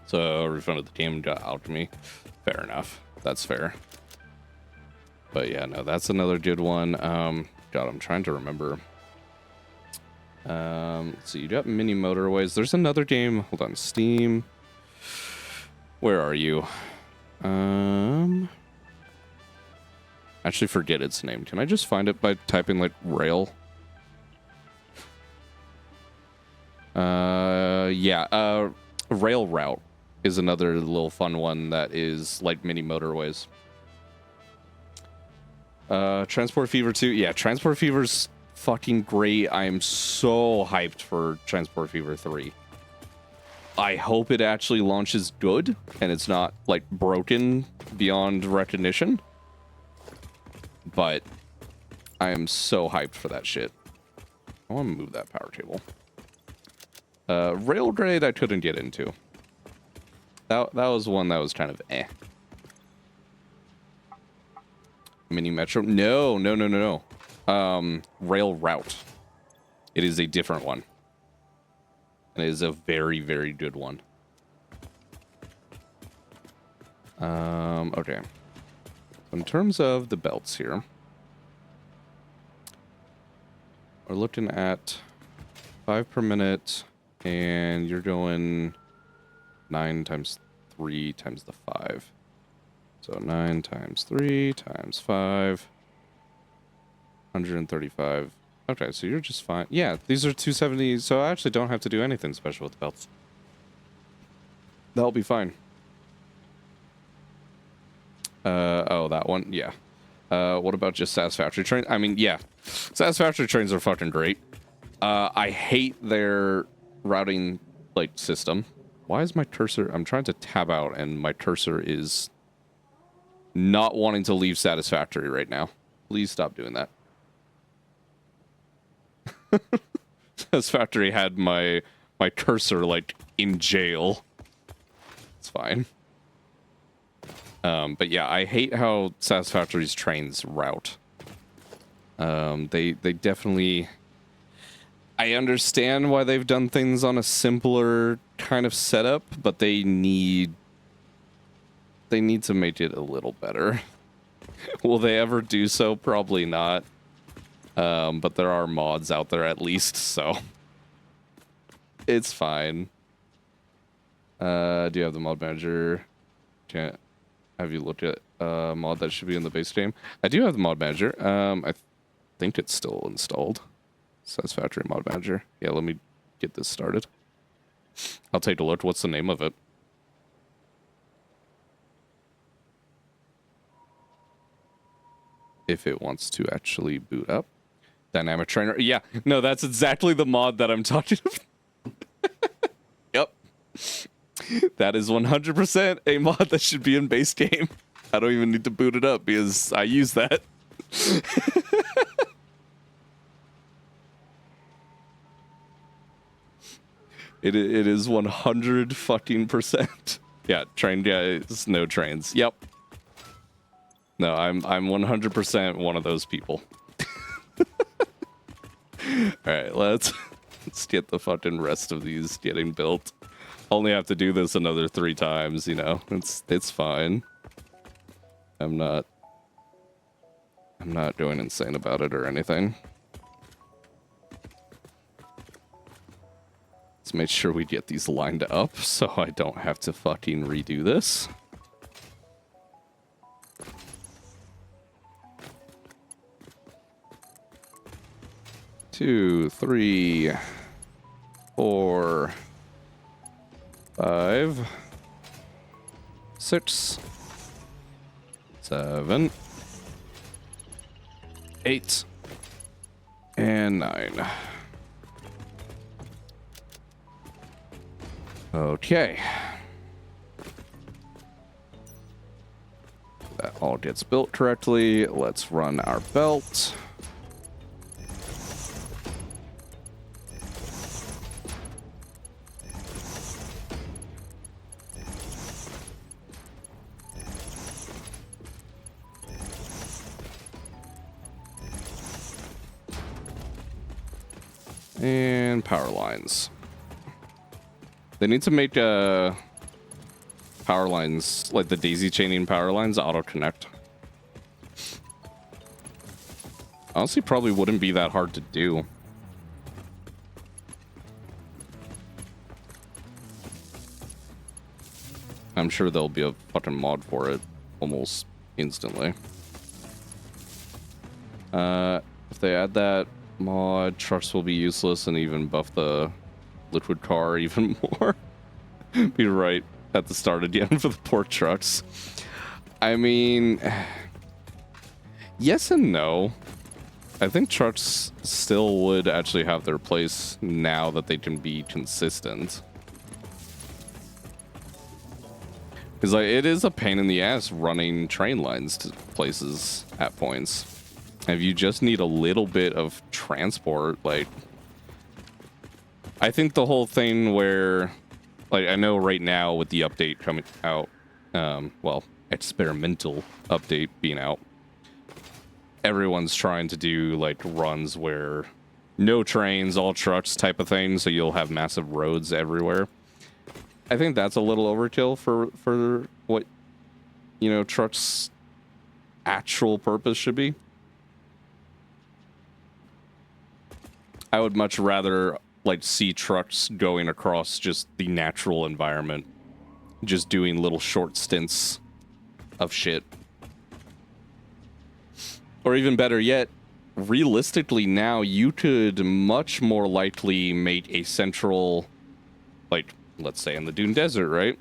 So I refunded the game and got Alchemy. Fair enough. That's fair. But yeah, no, that's another good one. God, I'm trying to remember. So you got Mini Motorways. There's another game. Hold on, Steam. Where are you? Actually forget its name. Can I just find it by typing like rail? Yeah, Rail Route is another little fun one that is like Mini Motorways. Transport Fever 2. Yeah, Transport Fever's fucking great. I am so hyped for Transport Fever 3. I hope it actually launches good and it's not like broken beyond recognition. But I am so hyped for that shit. I want to move that power cable. Railgrade I couldn't get into. That was one that was kind of eh. Mini Metro? No. Rail Route. It is a different one. And it is a very, very good one. Okay. In terms of the belts here, we're looking at 5 per minute, and you're going 9 times 3 times the 5. So 9 times 3 times 5, 135. Okay, so you're just fine. Yeah, these are 270, so I actually don't have to do anything special with the belts. That'll be fine. Oh, that one? Yeah. What about just Satisfactory trains? I mean, yeah. Satisfactory trains are fucking great. I hate their routing, like, system. Why is my cursor... I'm trying to tab out, and my cursor is not wanting to leave Satisfactory right now. Please stop doing that. Satisfactory had my cursor, like, in jail. It's fine. But yeah, I hate how Satisfactory's trains route. They definitely... I understand why they've done things on a simpler kind of setup, but they need to make it a little better. Will they ever do so? Probably not. But there are mods out there at least, so it's fine. Do you have the mod manager? Have you looked at mod that should be in the base game? I do have the mod manager. I think it's still installed. Satisfactory mod manager. Yeah, let me get this started. I'll take a look. What's the name of it? If it wants to actually boot up. Dynamic Trainer. Yeah, no, that's exactly the mod that I'm talking about. Yep. That is 100% a mod that should be in base game. I don't even need to boot it up because I use that. It is 100 fucking %. Yeah, train guys, no trains. Yep. No, I'm 100% one of those people. All right, let's get the fucking rest of these getting built. Only have to do this another 3 times, you know. It's fine. I'm not going insane about it or anything. Let's make sure we get these lined up so I don't have to fucking redo this. Two, 3, 4, 5, 6, 7, 8, and 9. Okay. That all gets built correctly. Let's run our belt. And power lines. They need to make power lines, like the daisy chaining power lines, auto-connect. Honestly, probably wouldn't be that hard to do. I'm sure there'll be a fucking mod for it almost instantly. If they add that mod, trucks will be useless and even buff the liquid car even more. Be right at the start again for the poor trucks. I mean, yes and no. I think trucks still would actually have their place now that they can be consistent. Because like, it is a pain in the ass running train lines to places at points. If you just need a little bit of transport, like, I think the whole thing where, like, I know right now with the update coming out, well, experimental update being out, everyone's trying to do like runs where no trains, all trucks type of thing, so you'll have massive roads everywhere. I think that's a little overkill for what, you know, trucks' actual purpose should be. I would much rather like see trucks going across just the natural environment, just doing little short stints of shit. Or even better yet, realistically now you could much more likely make a central, like, let's say in the Dune Desert, right?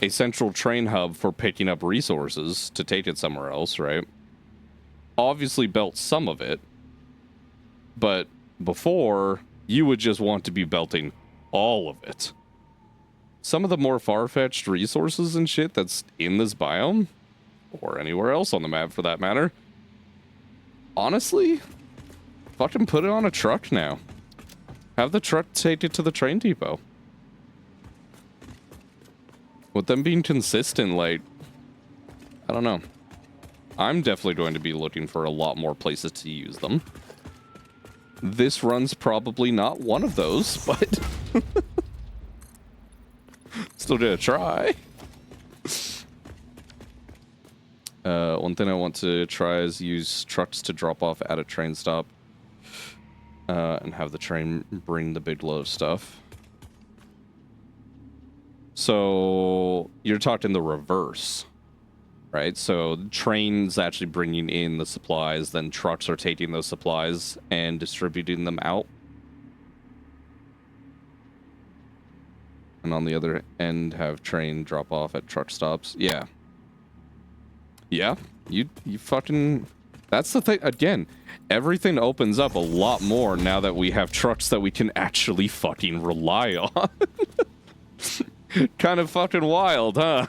A central train hub for picking up resources to take it somewhere else, right? Obviously belt some of it, but before, you would just want to be belting all of it. Some of the more far-fetched resources and shit that's in this biome, or anywhere else on the map for that matter, honestly, fucking put it on a truck now. Have the truck take it to the train depot. With them being consistent, like, I don't know. I'm definitely going to be looking for a lot more places to use them. This run's probably not one of those, but still gonna try. One thing I want to try is use trucks to drop off at a train stop and have the train bring the big load of stuff. So you're talking the reverse, right? So trains actually bringing in the supplies, then trucks are taking those supplies and distributing them out. And on the other end, have train drop off at truck stops. Yeah. Yeah, you fucking... That's the thing. Again, everything opens up a lot more now that we have trucks that we can actually fucking rely on. Kind of fucking wild, huh?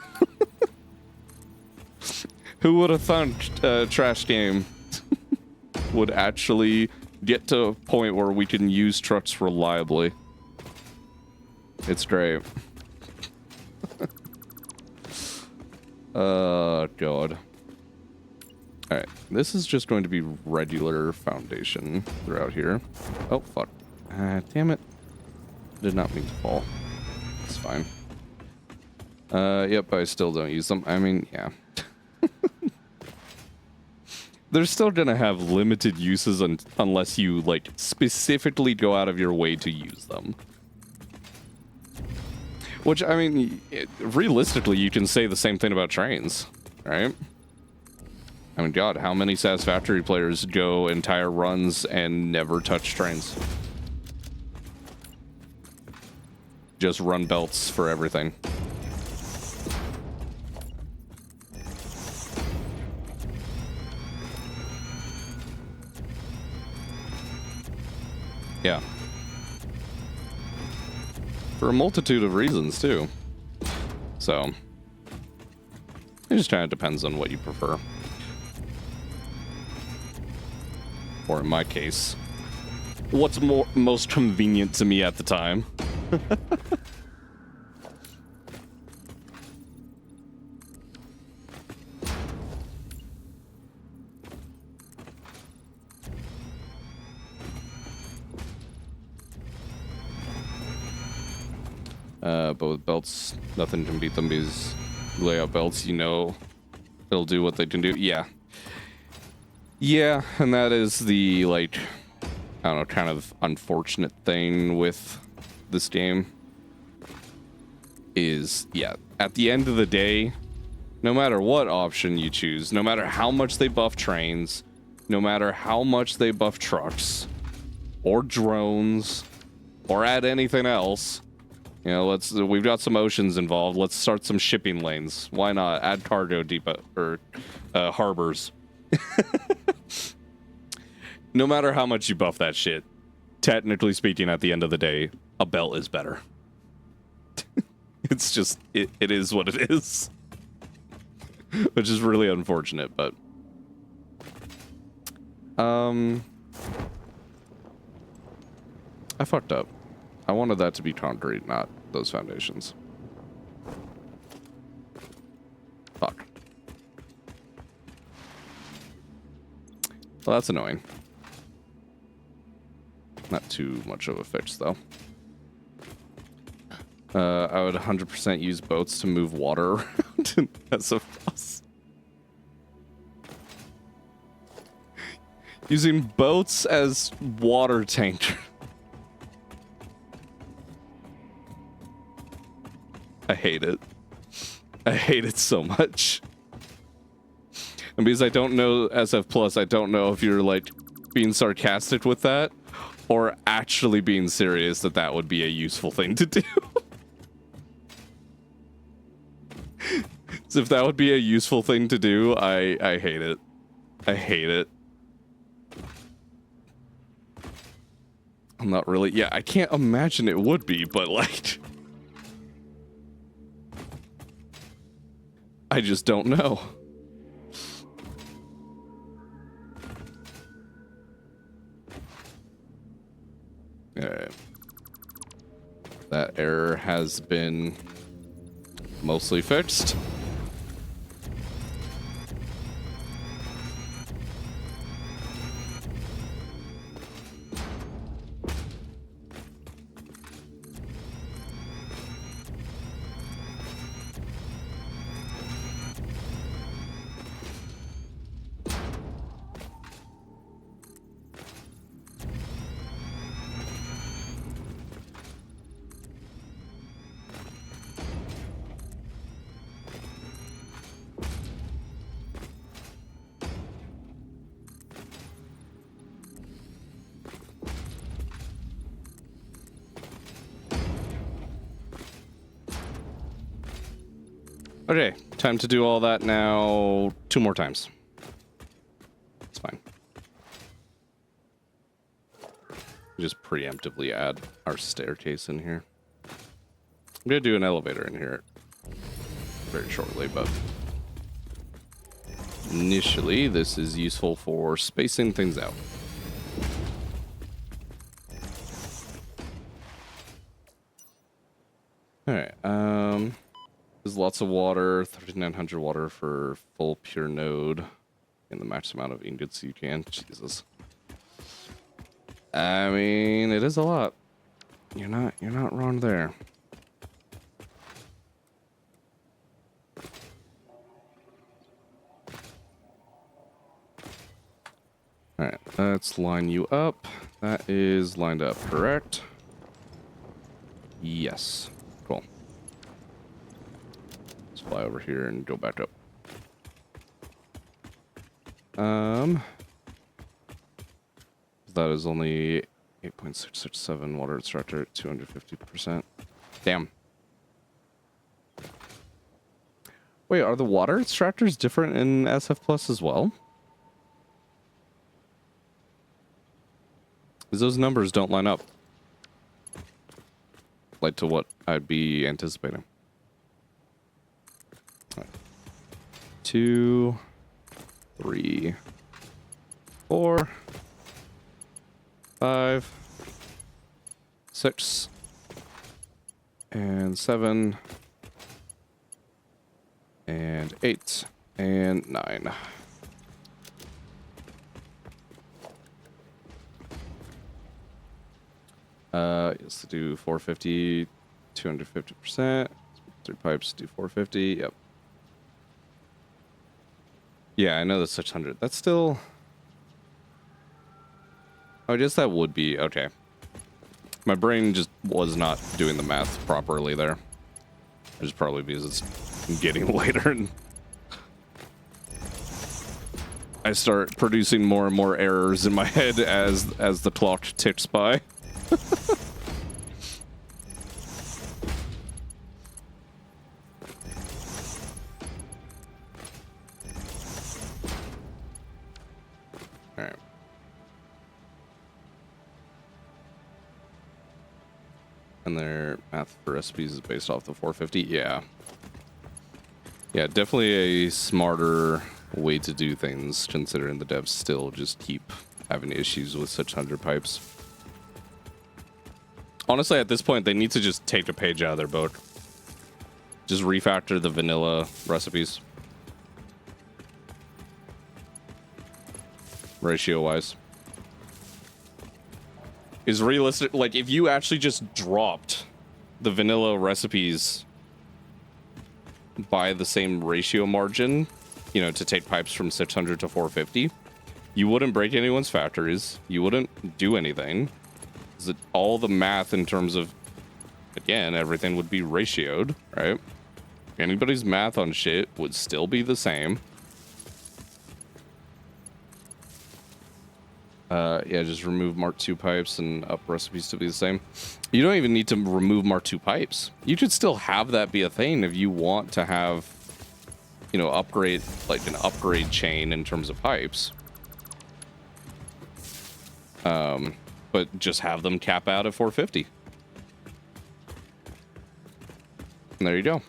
Who would have thought Trash Game would actually get to a point where we can use trucks reliably? It's great. God. Alright, this is just going to be regular foundation throughout here. Oh, fuck. Damn it. Did not mean to fall. It's fine. Yep, I still don't use them. I mean, yeah. They're still gonna have limited uses unless you, like, specifically go out of your way to use them. Which, I mean, realistically, you can say the same thing about trains, right? I mean, God, how many Satisfactory players go entire runs and never touch trains? Just run belts for everything. Yeah. For a multitude of reasons, too. So, just kind of depends on what you prefer. Or in my case, what's most convenient to me at the time. But with belts, nothing can beat them because layout belts, you know, it'll do what they can do. Yeah. Yeah, and that is the, like, I don't know, kind of unfortunate thing with this game. Is, yeah, at the end of the day, no matter what option you choose, no matter how much they buff trains, no matter how much they buff trucks, or drones, or add anything else, you know, we've got some oceans involved. Let's start some shipping lanes. Why not? Add cargo depot or harbors. No matter how much you buff that shit, technically speaking, at the end of the day, a belt is better. It's just, it is what it is. Which is really unfortunate, but... I fucked up. I wanted that to be concrete, not those foundations. Fuck. Well, that's annoying. Not too much of a fix, though. I would 100% use boats to move water around in SF+. Using boats as water tanker. I hate it. I hate it so much. And because I don't know SF+, I don't know if you're, like, being sarcastic with that or actually being serious that that would be a useful thing to do. So if that would be a useful thing to do, I hate it. I hate it. I'm not really... Yeah, I can't imagine it would be, but, like... I just don't know. Alright. That error has been mostly fixed. Okay, time to do all that now 2 more times. It's fine. Just preemptively add our staircase in here. I'm gonna do an elevator in here very shortly, but initially this is useful for spacing things out. Alright, there's lots of water, 3,900 water for full pure node, and the max amount of ingots you can. Jesus. I mean, it is a lot. You're not wrong there. Alright, let's line you up. That is lined up, correct? Yes. Cool. Let's fly over here and go back up. That is only 8.667 water extractor at 250%. Damn. Wait, are the water extractors different in SF Plus as well? Because those numbers don't line up. Like to what I'd be anticipating. Right. 2, 3, 4, 5, 6, and 7, and 8, and 9. Yes, to do 450, 250%. 3 pipes, do 450. Yep. Yeah, I know that's 600. That's still. Oh, I guess that would be okay. My brain just was not doing the math properly there. Just probably because it's getting later and I start producing more and more errors in my head as the clock ticks by. All right. And their math for recipes is based off the 450. Yeah. Yeah, definitely a smarter way to do things, considering the devs still just keep having issues with such 100 pipes. Honestly, at this point, they need to just take a page out of their book. Just refactor the vanilla recipes. Ratio-wise. Is realistic, like, if you actually just dropped the vanilla recipes by the same ratio margin, you know, to take pipes from 600 to 450, you wouldn't break anyone's factories. You wouldn't do anything. All the math in terms of, again, everything would be ratioed, right? Anybody's math on shit would still be the same. Yeah, just remove Mark II pipes and up recipes to be the same. You don't even need to remove Mark II pipes. You could still have that be a thing if you want to have, you know, upgrade, like an upgrade chain in terms of pipes. But just have them cap out at 450. And there you go.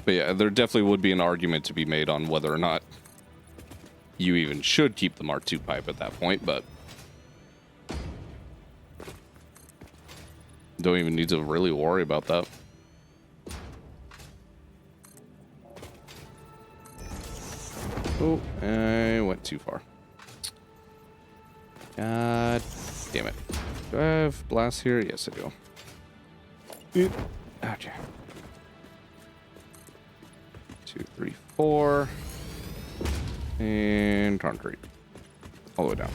But yeah, there definitely would be an argument to be made on whether or not you even should keep the Mark II pipe at that point, but don't even need to really worry about that. Oh, I went too far. God damn it. Do I have blast here? Yes, I do. Okay. 2, 3, 4. And concrete. All the way down.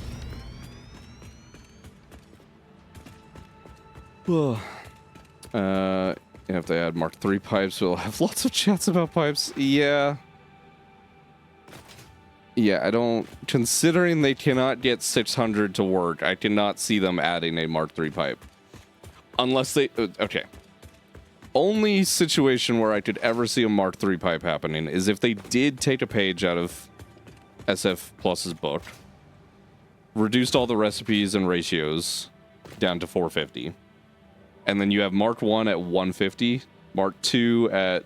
You have to add Mark III pipes. We'll have lots of chats about pipes. Yeah. Yeah, I don't... Considering they cannot get 600 to work, I cannot see them adding a Mark III pipe. Unless they... Okay. Only situation where I could ever see a Mark III pipe happening is if they did take a page out of SF Plus's book, reduced all the recipes and ratios down to 450, and then you have Mark I at 150, Mark II at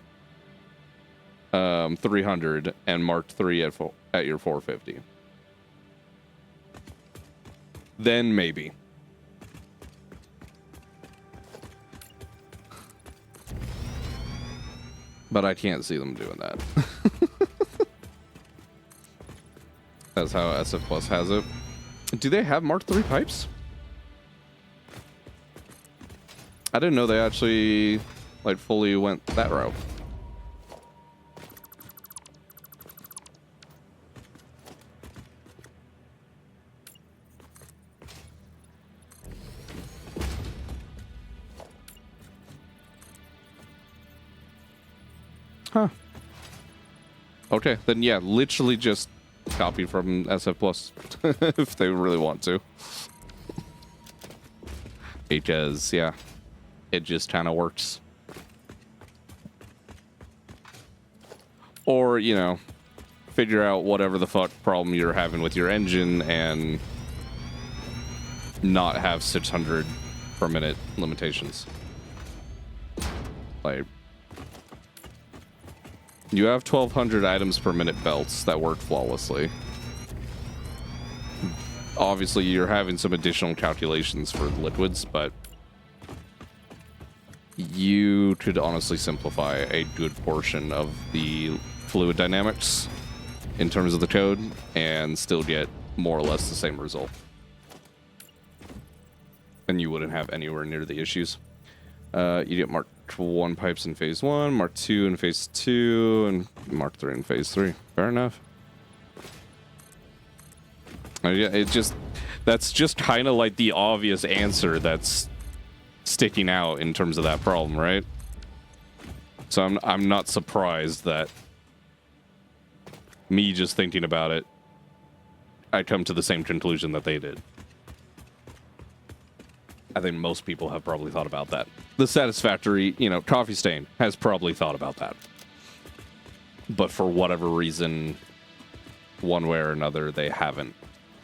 300, and Mark III at your 450. Then maybe. But I can't see them doing that. That's how SF Plus has it. Do they have Mark III pipes? I didn't know they actually, like, fully went that route. Huh. Okay, then yeah, literally just copy from SF Plus if they really want to. Because, yeah, it just kind of works. Or, you know, figure out whatever the fuck problem you're having with your engine and not have 600 per minute limitations. Like, you have 1,200 items per minute belts that work flawlessly. Obviously, you're having some additional calculations for liquids, but you could honestly simplify a good portion of the fluid dynamics in terms of the code and still get more or less the same result. And you wouldn't have anywhere near the issues. You get Mark 1 pipes in phase 1, Mark 2 in phase 2, and Mark 3 in phase 3. Fair enough. Yeah, that's just kind of like the obvious answer that's sticking out in terms of that problem, right? So I'm not surprised that me just thinking about it, I come to the same conclusion that they did. I think most people have probably thought about that. The Satisfactory, Coffee Stain has probably thought about that. But for whatever reason, one way or another, they haven't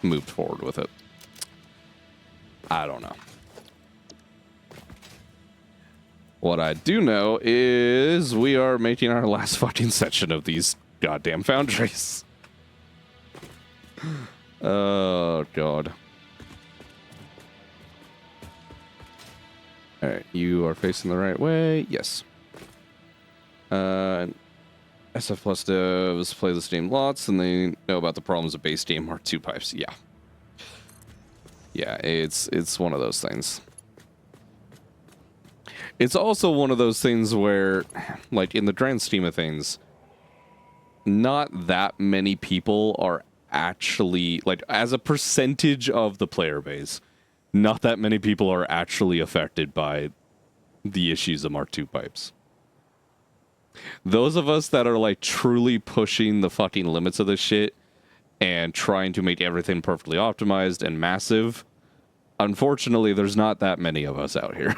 moved forward with it. I don't know. What I do know is we are making our last fucking section of these goddamn foundries. Oh, God. Alright, you are facing the right way. Yes. SF Plus devs play this game lots, and they know about the problems of base game or 2 pipes. Yeah. Yeah, it's one of those things. It's also one of those things where, like, in the grand scheme of things, not that many people are actually, like, as a percentage of the player base, not that many people are actually affected by the issues of Mark II pipes. Those of us that are, like, truly pushing the fucking limits of this shit and trying to make everything perfectly optimized and massive, unfortunately, there's not that many of us out here.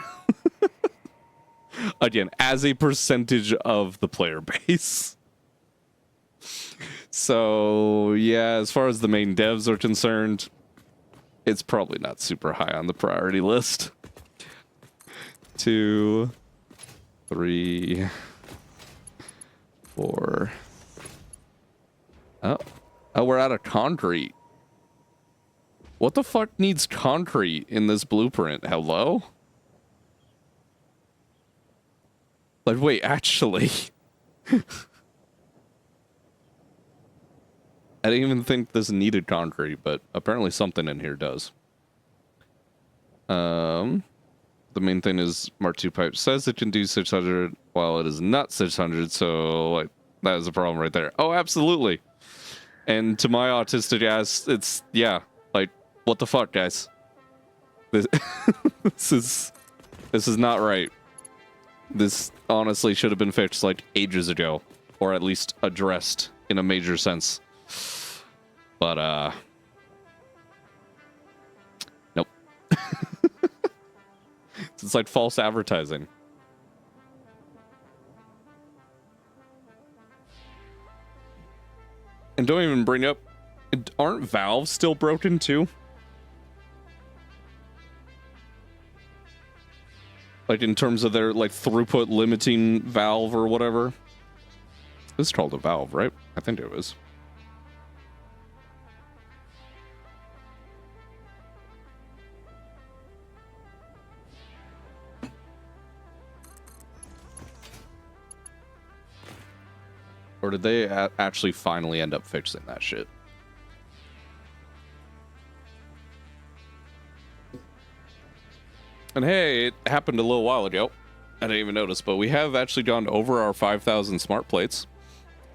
Again, as a percentage of the player base. So, yeah, as far as the main devs are concerned, it's probably not super high on the priority list. 2, 3, 4. Oh, we're out of concrete. What the fuck needs concrete in this blueprint? Hello? Like, wait, actually. I didn't even think this needed concrete, but apparently something in here does. The main thing is Mark II pipe says it can do 600 while it is not 600, so like that is a problem right there. Oh, absolutely. And to my autistic ass, it's, yeah, like, what the fuck, guys? This, this is not right. This honestly should have been fixed like ages ago, or at least addressed in a major sense. But, nope. It's like false advertising. And don't even bring up, aren't valves still broken too? Like in terms of their like throughput limiting valve or whatever. This is called a valve, right? I think it was. Or did they actually finally end up fixing that shit? And hey, it happened a little while ago. I didn't even notice, but we have actually gone over our 5,000 smart plates.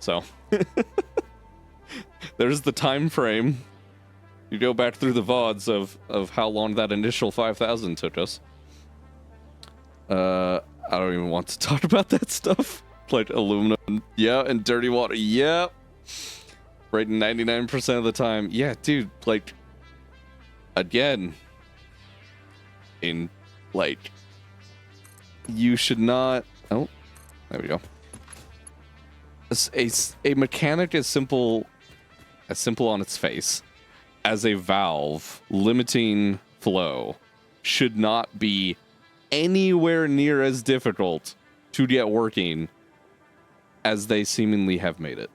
So, there's the time frame. You go back through the VODs of how long that initial 5,000 took us. I don't even want to talk about that stuff. Like aluminum, yeah, and dirty water, yeah. Right, 99% of the time. Yeah, dude, like, again, in, like, you should not, oh, there we go. A mechanic as simple on its face as a valve limiting flow should not be anywhere near as difficult to get working as they seemingly have made it.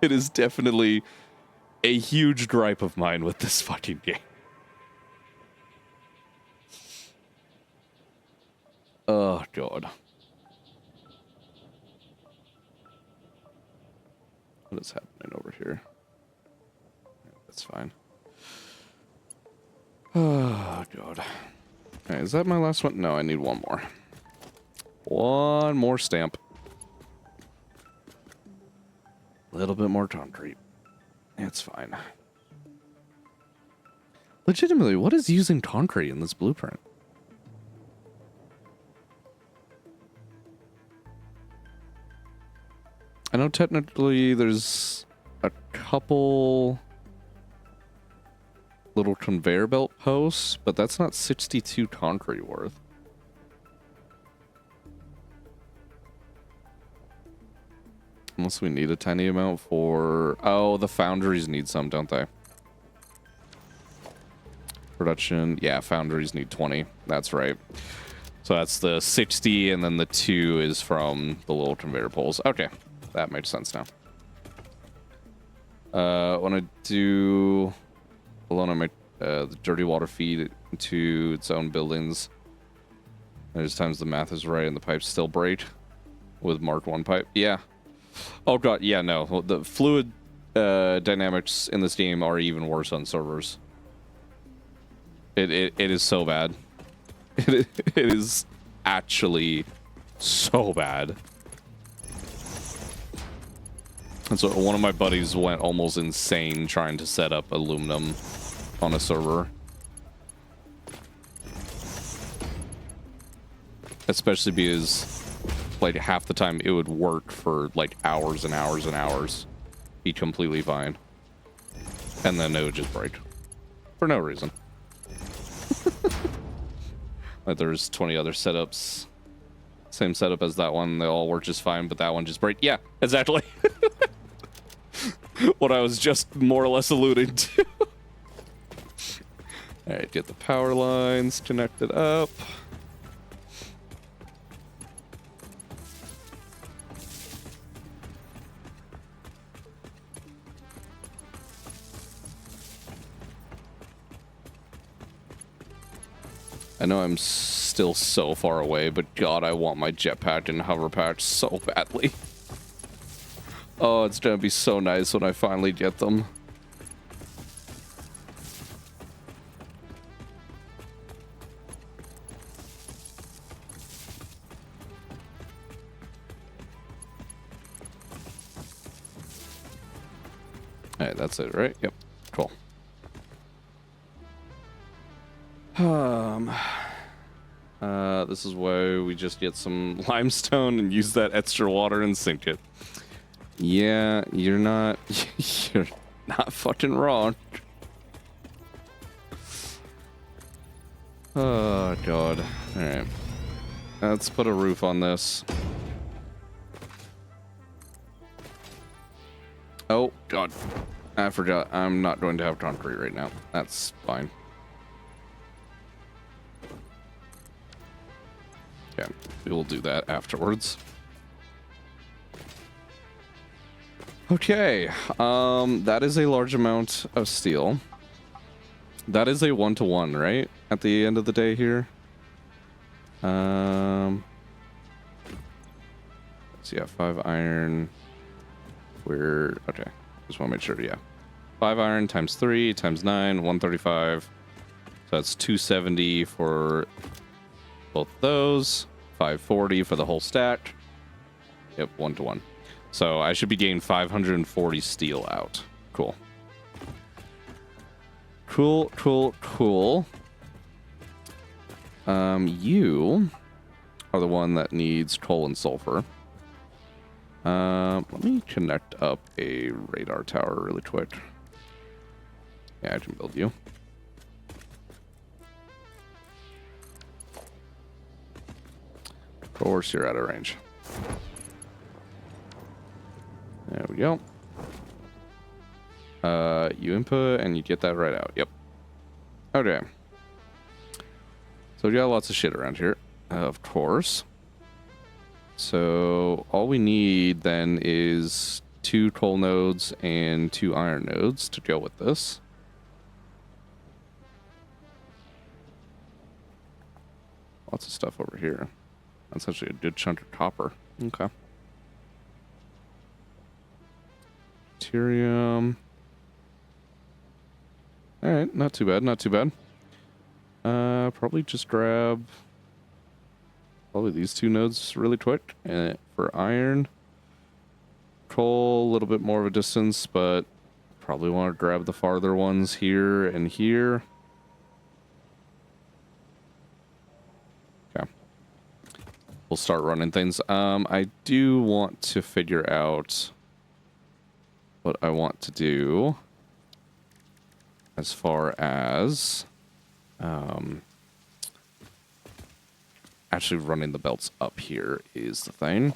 It is definitely a huge gripe of mine with this fucking game. Oh, God. What is happening over here? That's fine. Oh, God. Okay, is that my last one? No, I need one more. One more stamp. A little bit more concrete. It's fine. Legitimately, what is using concrete in this blueprint? I know technically there's a couple little conveyor belt posts, but that's not 62 concrete worth. Unless we need a tiny amount for... Oh, the foundries need some, don't they? Production. Yeah, foundries need 20. That's right. So that's the 60, and then the 2 is from the little conveyor poles. Okay, that makes sense now. Want to do... Alone on my the dirty water feed into its own buildings. There's times the math is right and the pipes still break with Mark 1 pipe. Yeah. Oh god, yeah, no. The fluid dynamics in this game are even worse on servers. It is so bad. It is actually so bad. And so one of my buddies went almost insane trying to set up aluminum on a server. Especially because like half the time it would work for like hours and hours and hours. Be completely fine. And then it would just break. For no reason. Like there's 20 other setups. Same setup as that one. They all work just fine, but that one just break. Yeah, exactly. What I was just more or less alluding to. Alright, get the power lines connected up. I know I'm still so far away, but god, I want my jetpack and hover patch so badly. Oh, it's gonna be so nice when I finally get them. Alright, that's it, right? Yep. Cool. This is why we just get some limestone and use that extra water and sink it. Yeah, you're not fucking wrong. Oh god. Alright. Let's put a roof on this. Oh god. I forgot. I'm not going to have concrete right now. That's fine. Okay, we will do that afterwards. Okay, that is a large amount of steel. That is a 1-to-1, right? At the end of the day here. So yeah, 5 iron. We're okay. Just want to make sure, yeah. 5 iron times 3 times 9, 135. So that's 270 for both those. 540 for the whole stack. Yep, 1-to-1. So I should be getting 540 steel out. Cool. Cool, cool, cool. You are the one that needs coal and sulfur. Let me connect up a radar tower really quick. Yeah, I can build you. Of course, you're out of range. There we go. You input and you get that right out. Yep. Okay. So we got lots of shit around here, of course. So all we need then is 2 coal nodes and 2 iron nodes to go with this. Lots of stuff over here. That's actually a good chunk of copper. Okay. Deuterium. Alright, not too bad, not too bad. Probably just grab probably these 2 nodes really quick. For iron. Coal, a little bit more of a distance, but probably want to grab the farther ones here and here. Okay. We'll start running things. I do want to figure out what I want to do as far as actually running the belts up here is the thing.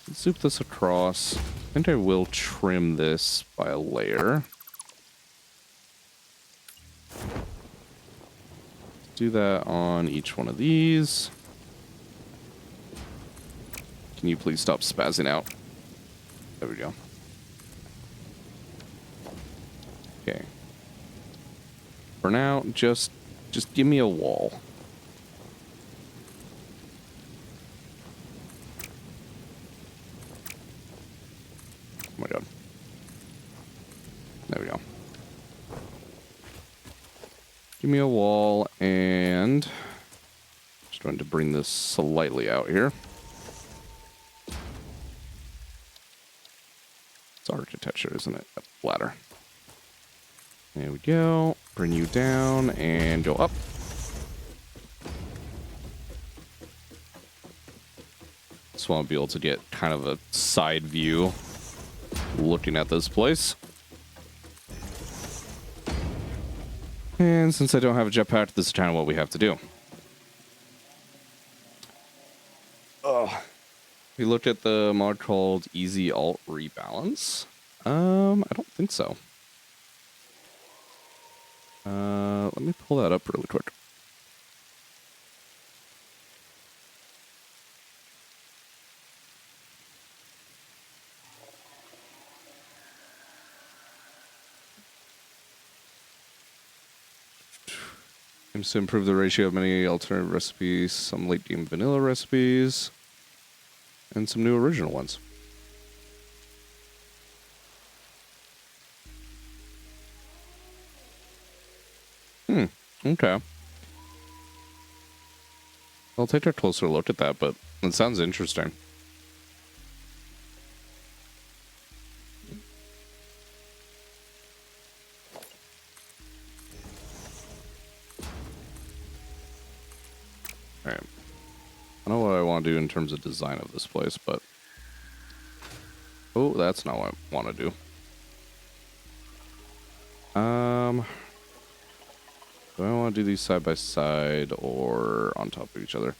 Let's zoop this across. I think I will trim this by a layer. Do that on each one of these. Can you please stop spazzing out? There we go. Okay. For now, just give me a wall. Oh my god. There we go. Give me a wall, and just going to bring this slightly out here. It's architecture, isn't it? Ladder. There we go. Bring you down and go up. Just want to be able to get kind of a side view looking at this place. And since I don't have a jetpack, this is kind of what we have to do. Oh. We looked at the mod called Easy Alt Rebalance. I don't think so. Let me pull that up really quick. Aims to improve the ratio of many alternative recipes, some late game vanilla recipes, and some new original ones. Okay. I'll take a closer look at that, but it sounds interesting. Alright. I know what I want to do in terms of design of this place, but... Oh, that's not what I want to do. Do I want to do these side by side or on top of each other?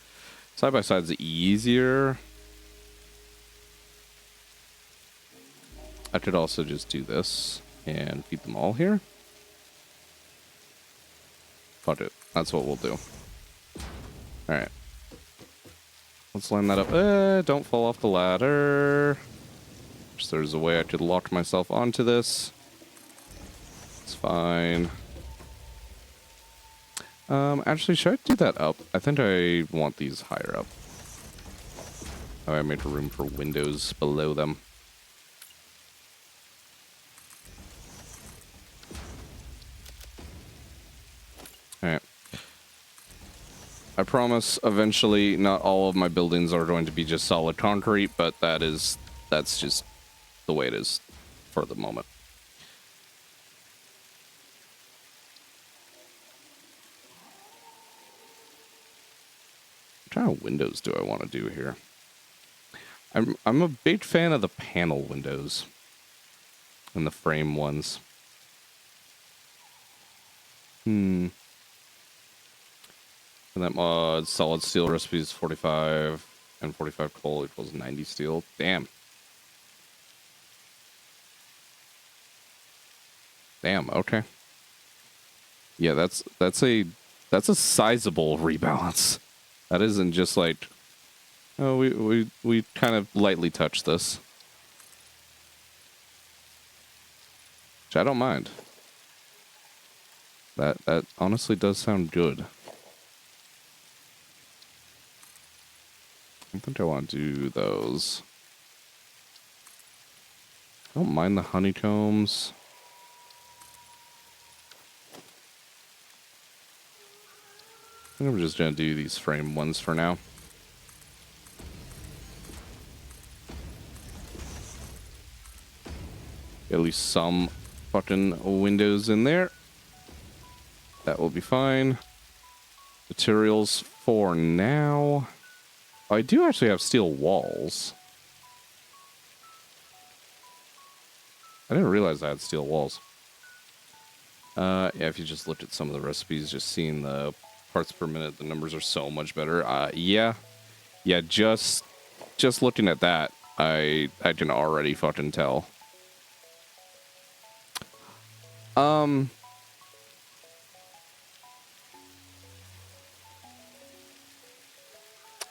Side by side is easier. I could also just do this and feed them all here. Fuck it. That's what we'll do. Alright. Let's line that up. Don't fall off the ladder. There's a way I could lock myself onto this. It's fine. Actually, should I do that up? I think I want these higher up. Oh, I made room for windows below them. Alright. I promise eventually not all of my buildings are going to be just solid concrete, but that's just the way it is for the moment. What kind of windows do I want to do here? I'm a big fan of the panel windows and the frame ones. And that mod, solid steel recipe is 45 and 45 coal equals 90 steel. Damn. Damn, okay. Yeah, that's a sizable rebalance. That isn't just like, oh, we kind of lightly touched this. Which I don't mind. That honestly does sound good. I think I want to do those. I don't mind the honeycombs. I think I'm just gonna do these frame ones for now. At least some fucking windows in there. That will be fine. Materials for now. I do actually have steel walls. I didn't realize I had steel walls. Yeah, if you just looked at some of the recipes, just seeing the parts per minute, the numbers are so much better. Yeah, just looking at that, I can already fucking tell.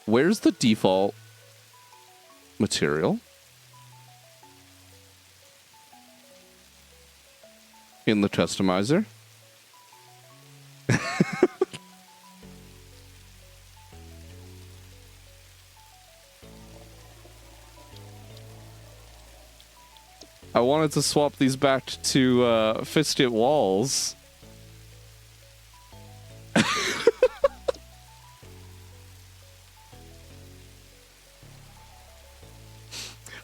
Where's the default material? In the customizer? I wanted to swap these back to fisted walls.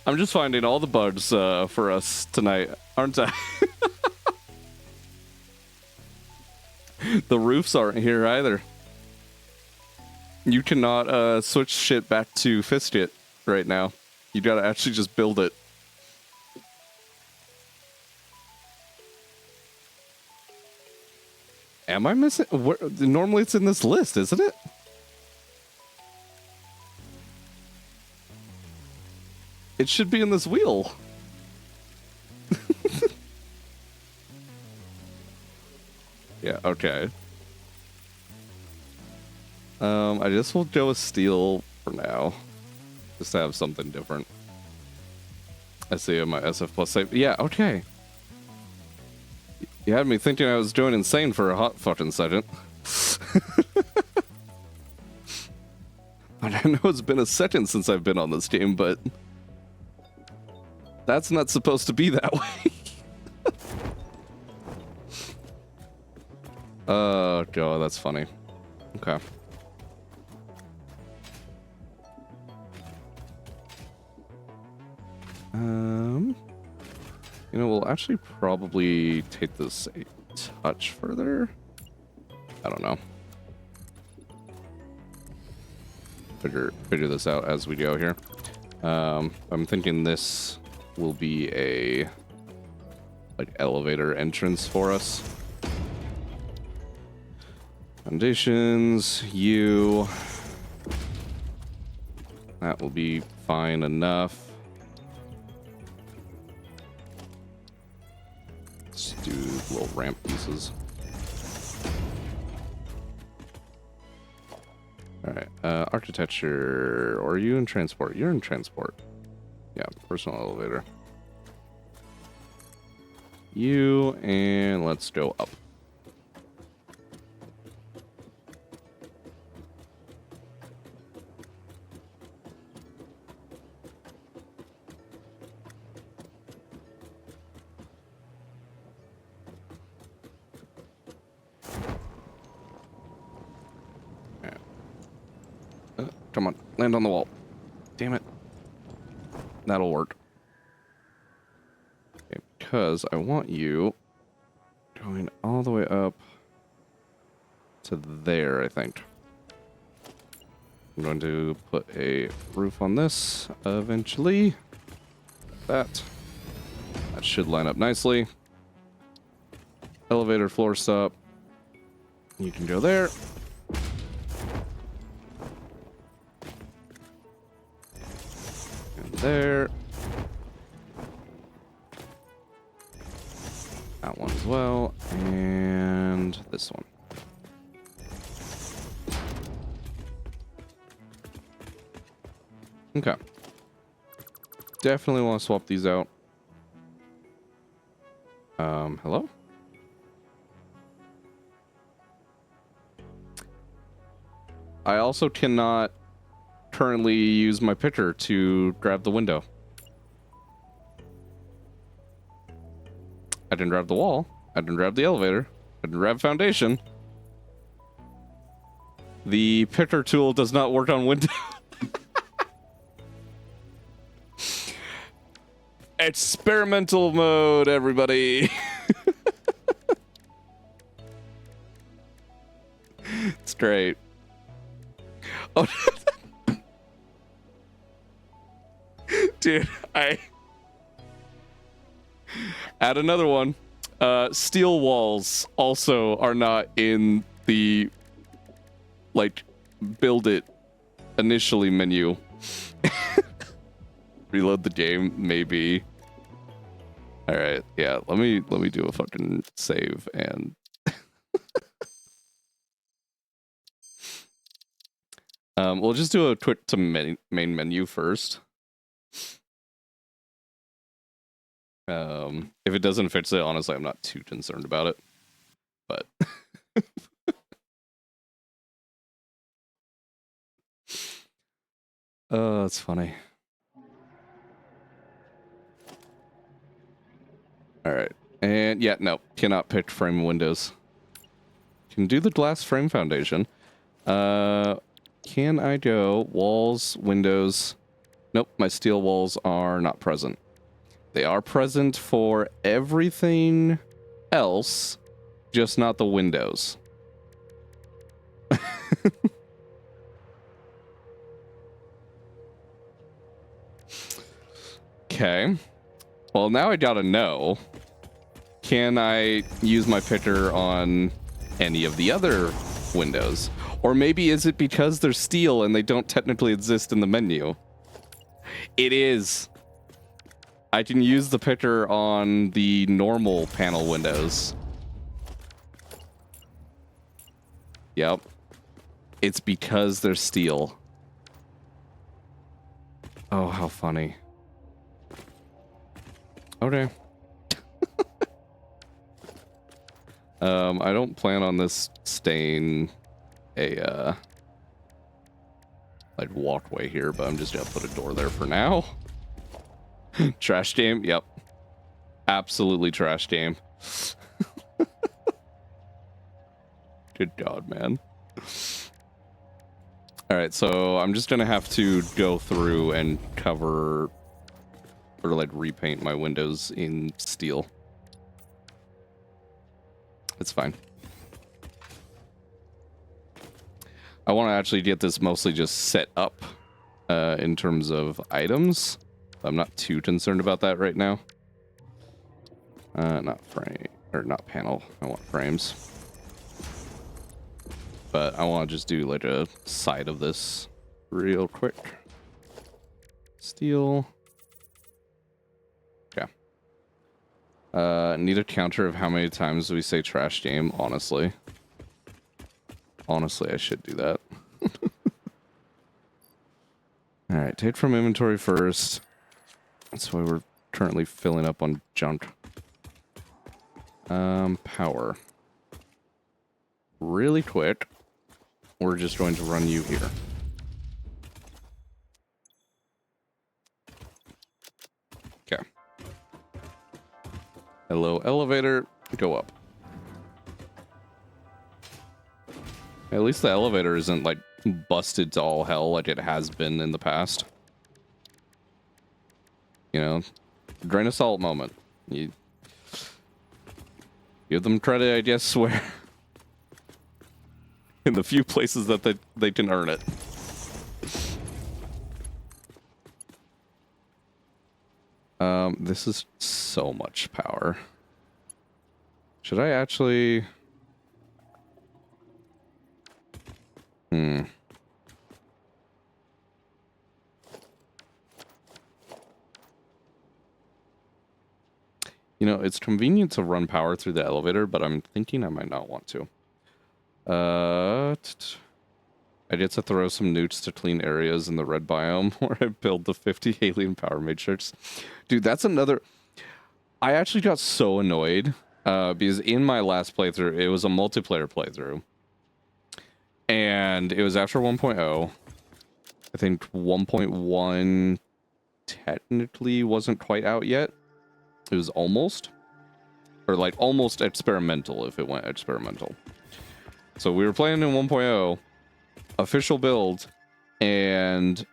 I'm just finding all the bugs for us tonight, aren't I? The roofs aren't here either. You cannot switch shit back to fist it right now. You gotta actually just build it. Am I missing? Normally it's in this list, isn't it? It should be in this wheel. Yeah, okay. I just will go with steel for now. Just to have something different. I see my SF plus save. Yeah, okay. You had me thinking I was doing insane for a hot fucking second. I know it's been a second since I've been on this game, but that's not supposed to be that way. Oh, God, that's funny. Okay. You know, we'll actually probably take this a touch further. I don't know. Figure this out as we go here. I'm thinking this will be a like elevator entrance for us. Foundations, you. That will be fine enough. Let's do little ramp pieces. Alright, architecture, or are you in transport? You're in transport. Yeah, personal elevator. You, and let's go up. Come on, land on the wall. Damn it. That'll work. Okay, because I want you going all the way up to there, I think. I'm going to put a roof on this eventually. That should line up nicely. Elevator floor stop. You can go there. And there. That one as well. And this one. Okay. Definitely want to swap these out. Hello? I also cannot currently use my picker to grab the window. I didn't grab the wall. I didn't grab the elevator. I didn't grab foundation. The picker tool does not work on windows. Experimental mode, everybody. It's great. Oh, dude, I add another one. Steel walls also are not in the like build it initially menu. Reload the game, maybe. All right, yeah. Let me do a fucking save and. We'll just do a quick to main menu first. If it doesn't fix it, honestly, I'm not too concerned about it. But oh, that's funny. All right, and yeah, no, cannot pick frame windows. Can do the glass frame foundation. Can I go walls, windows? Nope, my steel walls are not present. They are present for everything else, just not the windows. Okay. Well, now I gotta know. Can I use my picker on any of the other windows? Or maybe is it because they're steel and they don't technically exist in the menu? It is. I can use the picker on the normal panel windows. Yep. It's because they're steel. Oh, how funny. Okay. I don't plan on this staying a like walkway here, but I'm just gonna put a door there for now. Trash game, yep. Absolutely trash game. Good God, man. Alright, so I'm just gonna have to go through and cover or like repaint my windows in steel. It's fine. I want to actually get this mostly just set up in terms of items. I'm not too concerned about that right now. Not frame or not panel. I want frames. But I want to just do like a side of this real quick. Steel. Yeah. Need a counter of how many times we say trash game, honestly. Honestly, I should do that. Alright, take from inventory first. That's why we're currently filling up on junk. Power. Really quick. We're just going to run you here. Okay. Hello, elevator. Go up. At least the elevator isn't, like, busted to all hell like it has been in the past. You know, grain of salt moment. You give them credit, I guess, where in the few places that they can earn it. This is so much power. Should I actually... You know, it's convenient to run power through the elevator, but I'm thinking I might not want to. I get to throw some newts to clean areas in the red biome where I build the 50 alien power matrix. Dude, that's another... I actually got so annoyed because in my last playthrough, it was a multiplayer playthrough. And it was after 1.0. I think 1.1 technically wasn't quite out yet. It was almost. Or like almost experimental if it went experimental. So we were playing in 1.0, official build, and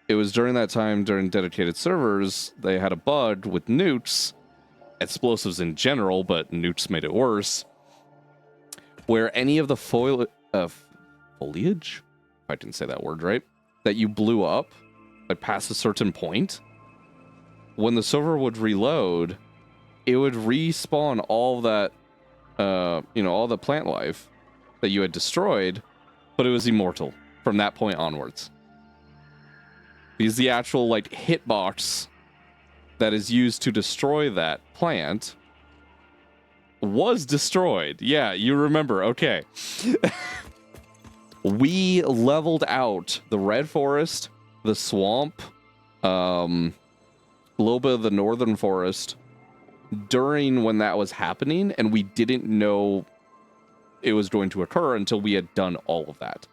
it was during that time, during dedicated servers, they had a bug with newts, explosives in general, but newts made it worse, where any of the foliage, if I didn't say that word right, that you blew up, like past a certain point, when the server would reload, it would respawn all that, all the plant life that you had destroyed, but it was immortal from that point onwards. Because the actual, like, hitbox that is used to destroy that plant was destroyed. Yeah, you remember. Okay. We leveled out the red forest, the swamp, a little bit of the northern forest during when that was happening, and we didn't know it was going to occur until we had done all of that.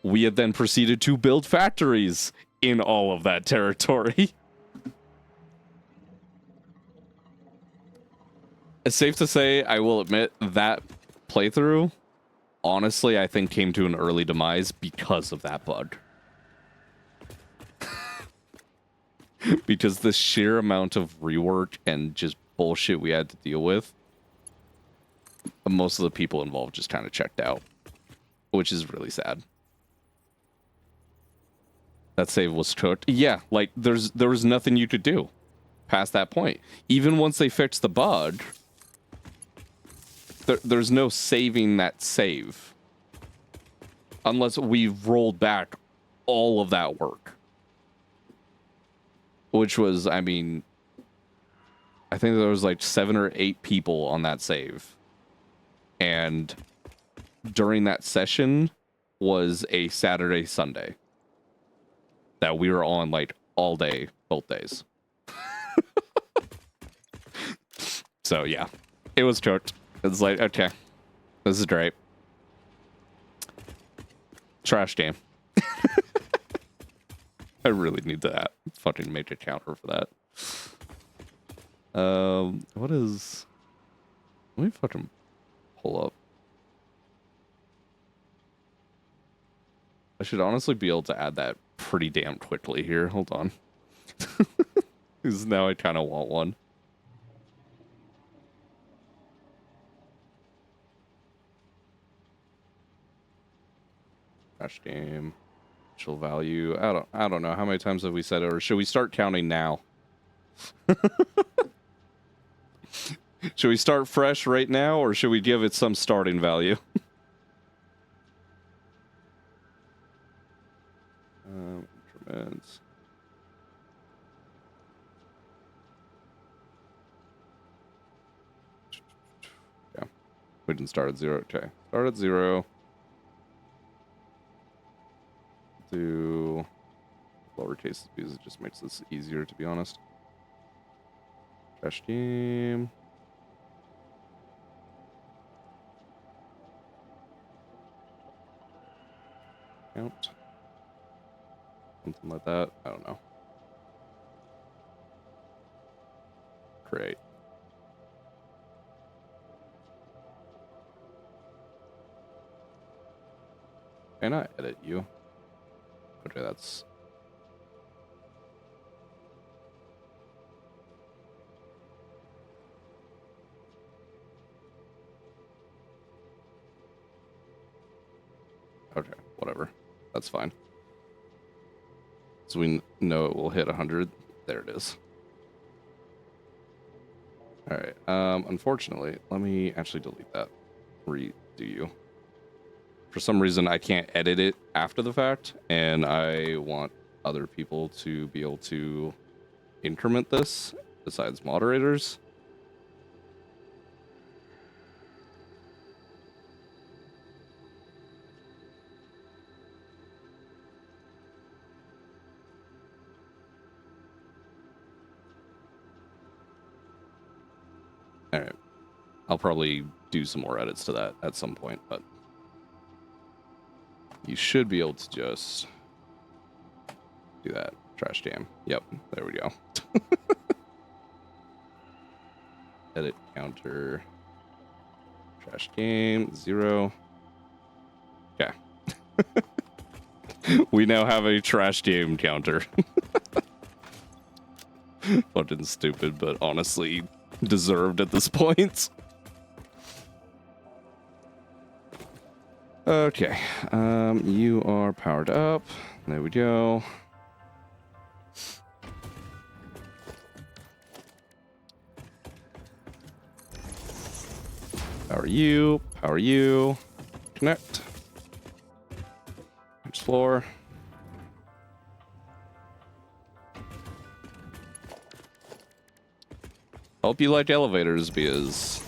We had then proceeded to build factories in all of that territory. It's safe to say, I will admit, that playthrough, honestly, I think came to an early demise because of that bug. Because the sheer amount of rework and just bullshit we had to deal with, most of the people involved just kind of checked out, which is really sad. That save was cooked. Yeah, like there was nothing you could do past that point. Even once they fixed the bug, there's no saving that save unless we've rolled back all of that work, which was, I mean, I think there was like 7 or 8 people on that save. And during that session was a Saturday, Sunday that we were on like all day, both days. So yeah, it was cooked. It's like, okay, this is great. Trash game. I really need to fucking make a counter for that. What is... Let me fucking pull up. I should honestly be able to add that pretty damn quickly here. Hold on. Because now I kind of want one. Crash game. Actual value. I don't know. How many times have we said it? Or should we start counting now? Should we start fresh right now, or should we give it some starting value? Increments. Yeah. We didn't start at 0. Okay. Start at 0. Do lowercase because it just makes this easier, to be honest. Trash game. Count. Something like that. I don't know. Create. Can I edit you? Okay, that's... Okay, whatever. That's fine. So we know it will hit 100. There it is. All right. Unfortunately, let me actually delete that. Redo you. For some reason, I can't edit it after the fact, and I want other people to be able to increment this besides moderators. All right. I'll probably do some more edits to that at some point, but you should be able to just do that. Trash jam. Yep, there we go. Edit counter. Trash game 0. Okay. We now have a trash game counter. Fucking stupid, but honestly deserved at this point. Okay, you are powered up. There we go. Power you, power you. Connect. Floor. Hope you like elevators, because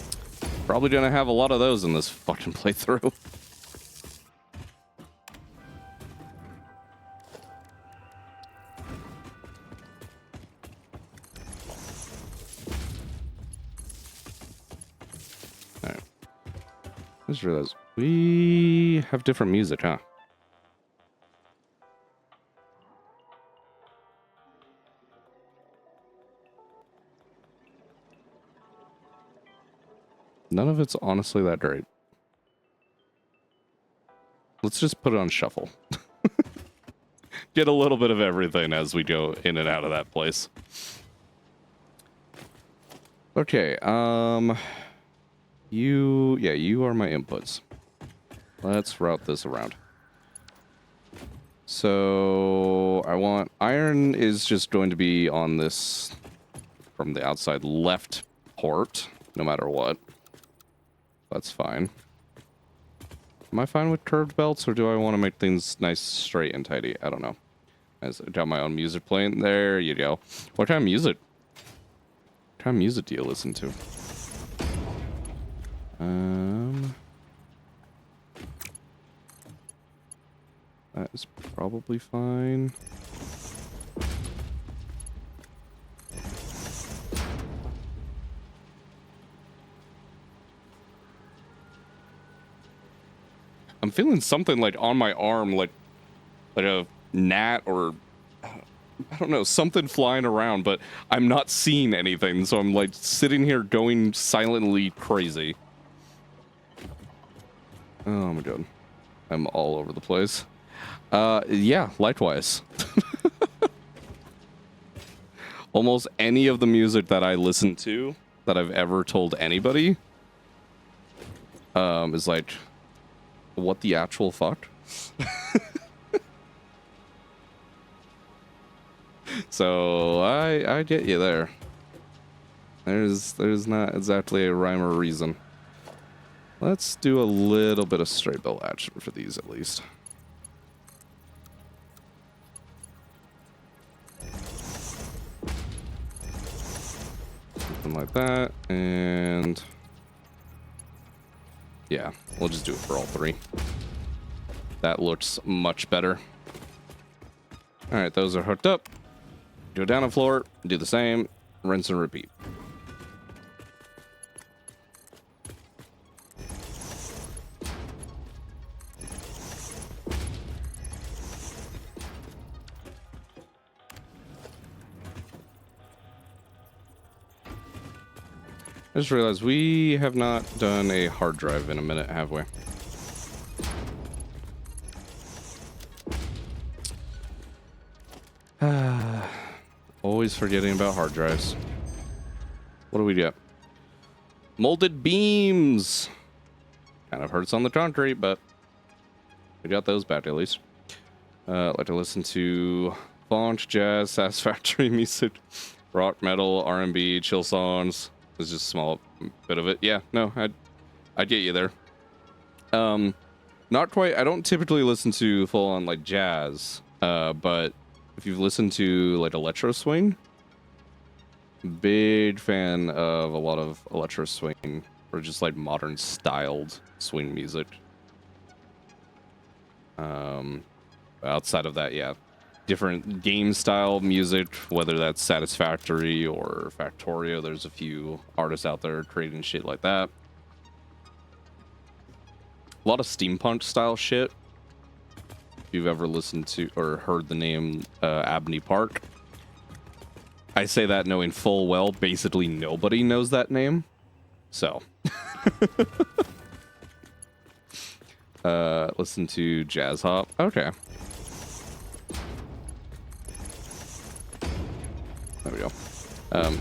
probably gonna have a lot of those in this fucking playthrough. Alright. I just realized we have different music, huh? None of it's honestly that great. Let's just put it on shuffle. Get a little bit of everything as we go in and out of that place. Okay, you are my inputs. Let's route this around. So I want iron is just going to be on this from the outside left port, no matter what. That's fine. Am I fine with curved belts, or do I want to make things nice, straight, and tidy? I don't know. I got my own music playing. There you go. What kind of music? What kind of music do you listen to? That is probably fine. I'm feeling something like on my arm, like a gnat or I don't know, something flying around, but I'm not seeing anything, so I'm like sitting here going silently crazy. Oh my god. I'm all over the place. Yeah, likewise. Almost any of the music that I listen to that I've ever told anybody is like, what the actual fuck? So I get you there. There's not exactly a rhyme or reason. Let's do a little bit of straight belt action for these at least. Something like that, and yeah, we'll just do it for all three. That looks much better. All right, those are hooked up. Go down the floor, do the same, rinse and repeat. I just realized we have not done a hard drive in a minute, have we? Always forgetting about hard drives. What do we get? Molded beams. Kind of hurts on the concrete, but we got those back at least. Like to listen to funk, jazz, satisfactory music, rock, metal, R&B, chill songs. It's just a small bit of it. Yeah, no, I'd get you there. Not quite. I don't typically listen to full on like jazz, but if you've listened to like electro swing, big fan of a lot of electro swing or just like modern styled swing music. Outside of that, yeah, different game style music, whether that's Satisfactory or Factorio. There's a few artists out there creating shit like that. A lot of steampunk style shit. If you've ever listened to or heard the name Abney Park. I say that knowing full well basically nobody knows that name. So. Listen to Jazz Hop. Okay. There we go.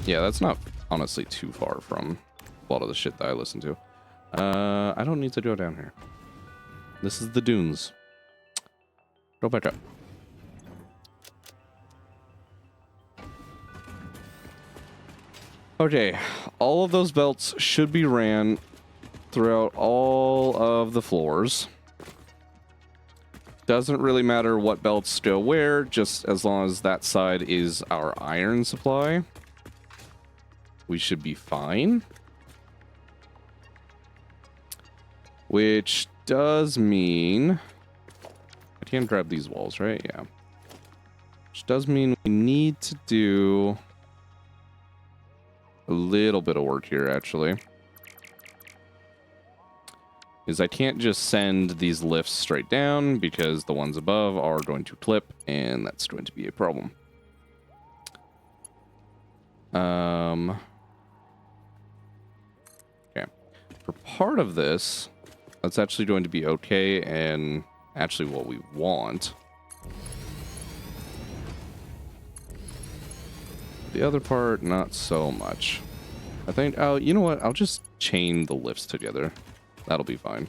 Yeah, that's not honestly too far from a lot of the shit that I listen to. I don't need to go down here. This is the dunes. Go back up. Okay, all of those belts should be ran throughout all of the floors. Doesn't really matter what belts go where, just as long as that side is our iron supply. We should be fine. Which does mean... I can grab these walls, right? Yeah. Which does mean we need to do a little bit of work here, actually. Is I can't just send these lifts straight down because the ones above are going to clip, and that's going to be a problem. Okay. For part of this, that's actually going to be okay, and actually what we want. The other part, not so much. I think, oh, you know what? I'll just chain the lifts together. That'll be fine.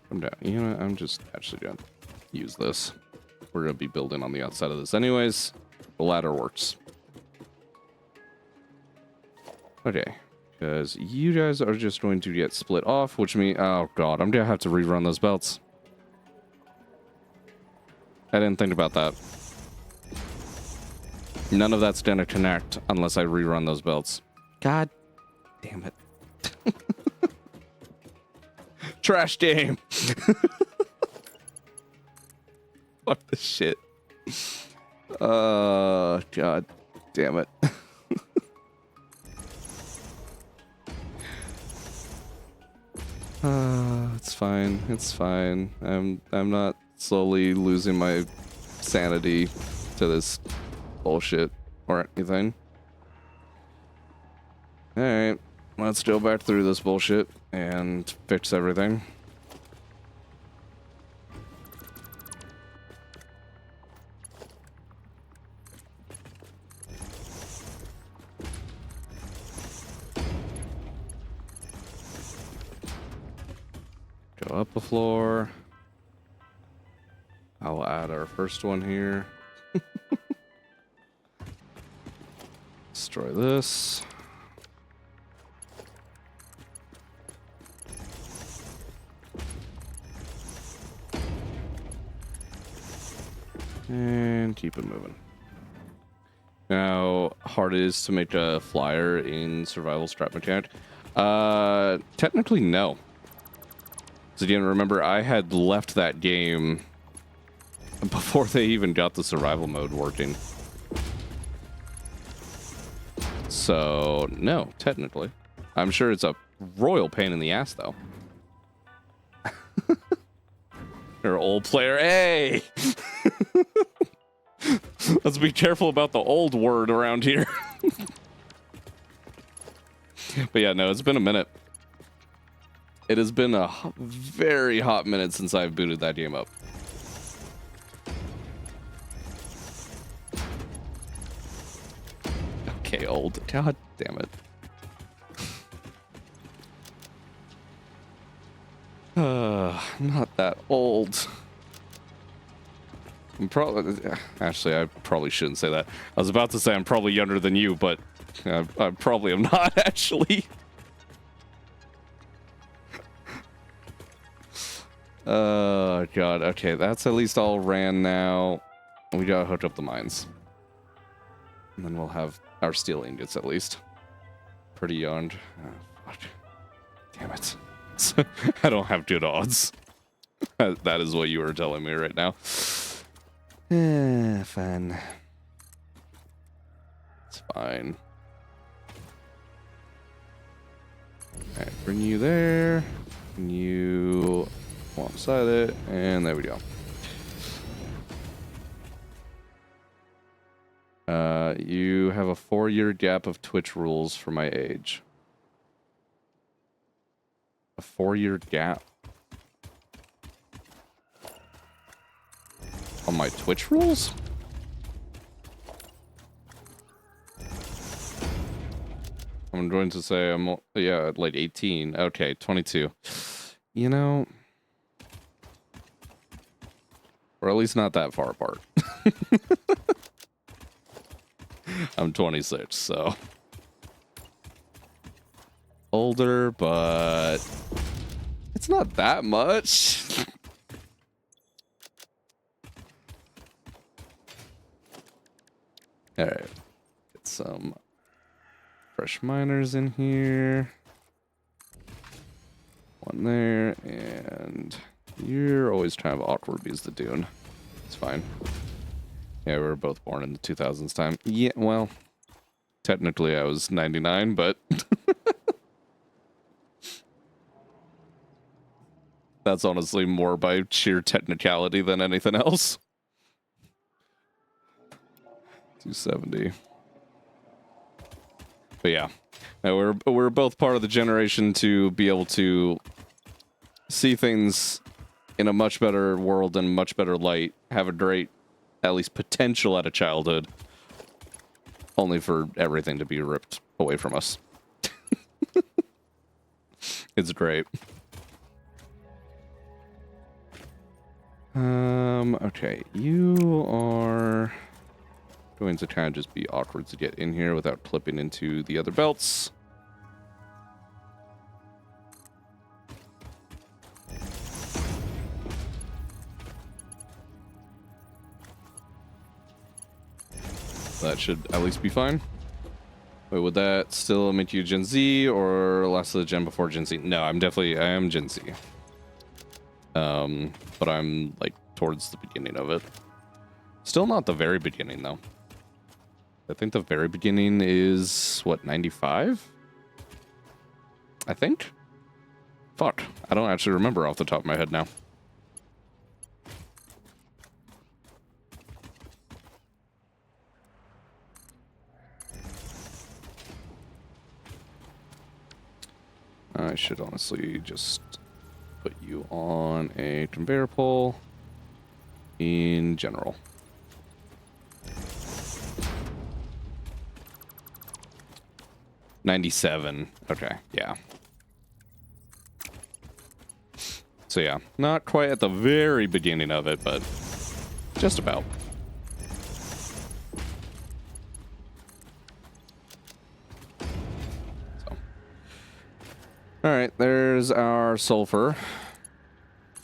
I'm down. You know what? I'm just actually going to use this. We're going to be building on the outside of this anyways. The ladder works. Okay. Because you guys are just going to get split off, which means... Oh, God. I'm going to have to rerun those belts. I didn't think about that. None of that's going to connect unless I rerun those belts. God damn it. Trash game. Fuck this shit. God damn it. It's fine. It's fine. I'm not slowly losing my sanity to this bullshit or anything. All right. Let's go back through this bullshit and fix everything. Go up a floor. I'll add our first one here. Destroy this. And keep it moving. Now, hard it is to make a flyer in survival strat mechanic. Technically, no. So again, remember, I had left that game before they even got the survival mode working. So, no, technically. I'm sure it's a royal pain in the ass, though. You're an old player. Hey! Let's be careful about the old word around here. But yeah, no, it's been a minute. It has been a very hot minute since I've booted that game up. Okay, old. God damn it. Not that old. I'm probably... Actually, I probably shouldn't say that. I was about to say I'm probably younger than you, but I probably am not, actually. God. Okay, that's at least all ran now. We gotta hook up the mines. And then we'll have our steel ingots, at least. Pretty young. Oh, fuck. Damn it. I don't have good odds. That is what you were telling me right now. Fine. It's fine. Alright, bring you there. Bring you alongside it, and there we go. You have a 4-year gap of Twitch rules for my age. A 4-year gap? On my Twitch rules? I'm going to say I'm, yeah, like 18. Okay, 22. You know, or at least not that far apart. I'm 26, so older, but it's not that much. All right, get some fresh miners in here. One there, and you're always kind of awkward because the dune. It's fine. Yeah, we were both born in the 2000s time. Yeah, well, technically I was 99, but that's honestly more by sheer technicality than anything else. 270. But yeah, we're both part of the generation to be able to see things in a much better world and much better light, have a great, at least potential at a childhood, only for everything to be ripped away from us. It's great. Okay, you are going to kind of just be awkward to get in here without clipping into the other belts. That should at least be fine. Wait, would that still make you Gen Z or last of the gen before Gen Z? No, I am Gen Z. But I'm like towards the beginning of it. Still not the very beginning though. I think the very beginning is what, 95? I think? Fuck, I don't actually remember off the top of my head now. I should honestly just put you on a conveyor pole in general. $97. Okay, yeah. So yeah, not quite at the very beginning of it, but just about. Alright, there's our sulfur.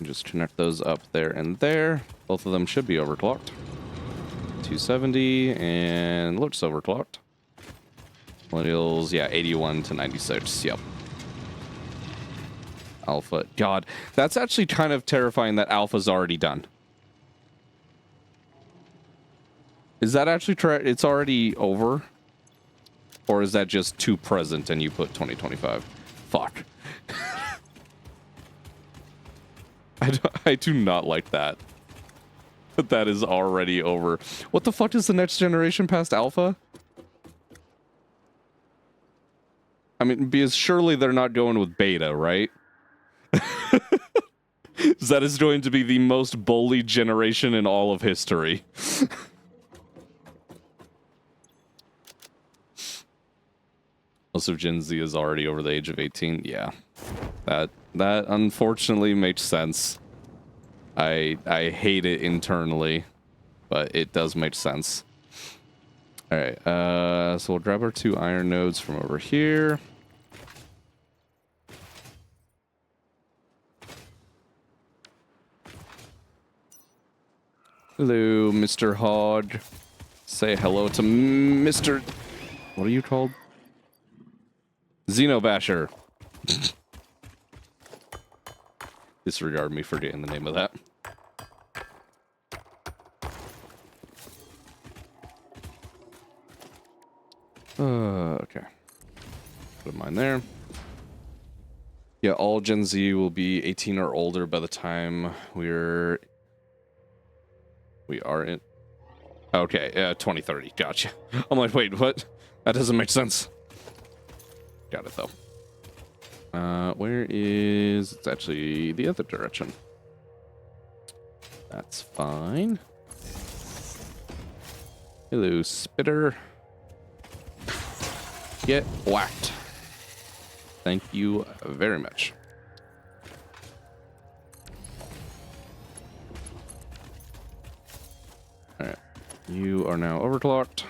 Just connect those up there and there. Both of them should be overclocked. 270 and looks overclocked. Millennials, yeah, 81 to 96. Yep. Alpha. God, that's actually kind of terrifying that alpha's already done. Is that actually correct? It's already over? Or is that just too present and you put 2025? Fuck. I do not like that. But that is already over. What the fuck is the next generation past alpha? I mean, because surely they're not going with beta, right? That is going to be the most bullied generation in all of history. Most of Gen Z is already over the age of 18. Yeah, that unfortunately makes sense. I hate it internally, but it does make sense. All right, so we'll grab our 2 iron nodes from over here. Hello, Mr. Hog. Say hello to Mr. What are you called? Xenobasher. Disregard me for getting the name of that. Okay. Put mine there. Yeah, all Gen Z will be 18 or older by the time we are in. Okay, 2030. Gotcha. I'm like, wait, what? That doesn't make sense. Got it though. Where is? It's actually the other direction. That's fine. Hello, spitter. Get whacked. Thank you very much. All right, you are now overclocked.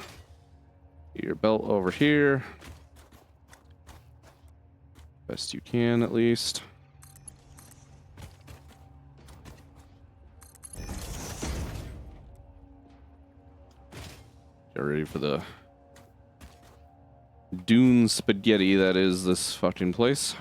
Your belt over here. Best you can, at least. Get ready for the dune spaghetti that is this fucking place.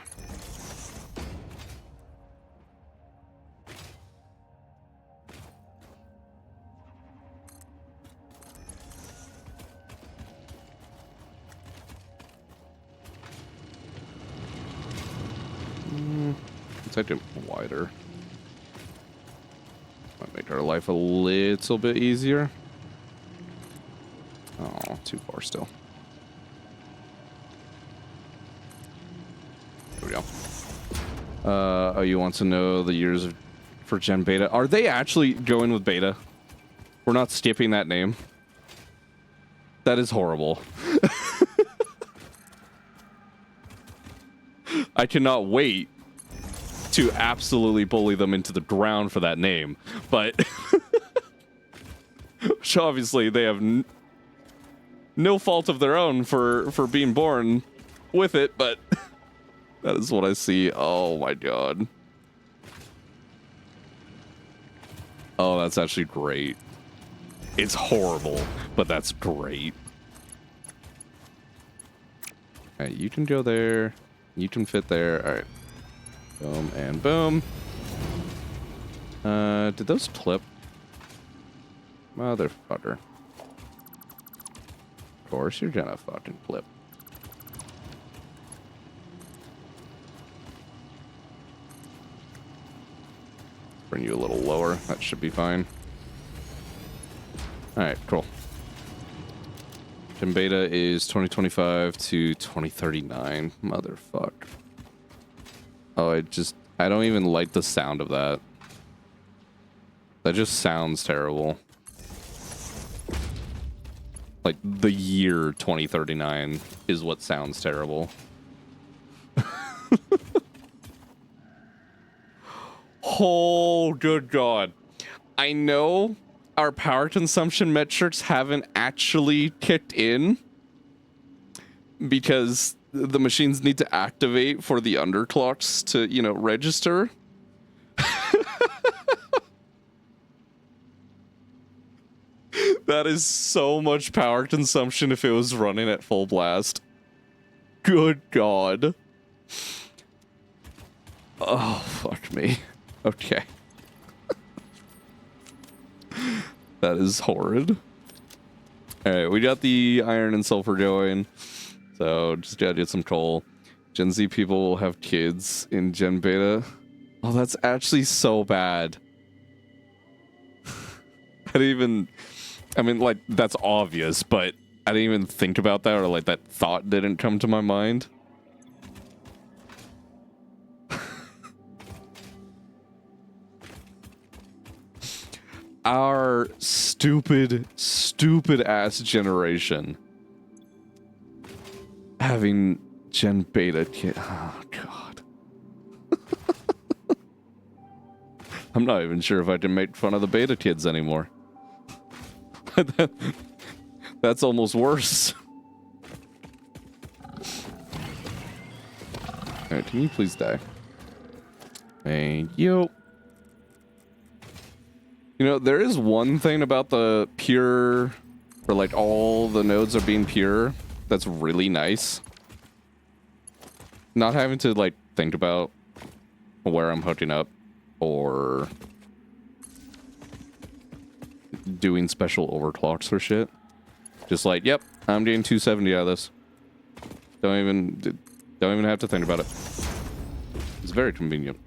Let's make it wider. Might make our life a little bit easier. Oh, too far still. There we go. Oh, you want to know the years for Gen Beta? Are they actually going with Beta? We're not skipping that name. That is horrible. I cannot wait to absolutely bully them into the ground for that name, but which obviously they have no fault of their own for being born with it, but that is what I see. Oh my god. Oh, that's actually great. It's horrible, but that's great. All right, you can go there. You can fit there. All right. Boom and boom. Did those clip? Motherfucker. Of course you're gonna fucking clip. Bring you a little lower. That should be fine. Alright, cool. Gen Beta is 2025 to 2039. Motherfuck. Oh, I don't even like the sound of that. That just sounds terrible. Like, the year 2039 is what sounds terrible. Oh, good God. I know our power consumption metrics haven't actually kicked in because the machines need to activate for the underclocks to, you know, register. That is so much power consumption if it was running at full blast. Good God. Oh, fuck me. Okay. That is horrid. Alright, we got the iron and sulfur going. So, just gotta get some coal. Gen Z people will have kids in Gen Beta. Oh, that's actually so bad. I mean, like, that's obvious, but I didn't even think about that, or like that thought didn't come to my mind. Our stupid ass generation having Gen Beta kid. Oh, God. I'm not even sure if I can make fun of the beta kids anymore. That's almost worse. Alright, can you please die? Thank you. You know, there is one thing about the pure, or like all the nodes are being pure, that's really nice. Not having to like think about where I'm hooking up or doing special overclocks for shit. Just like, yep, I'm getting 270 out of this. Don't even have to think about it. It's very convenient.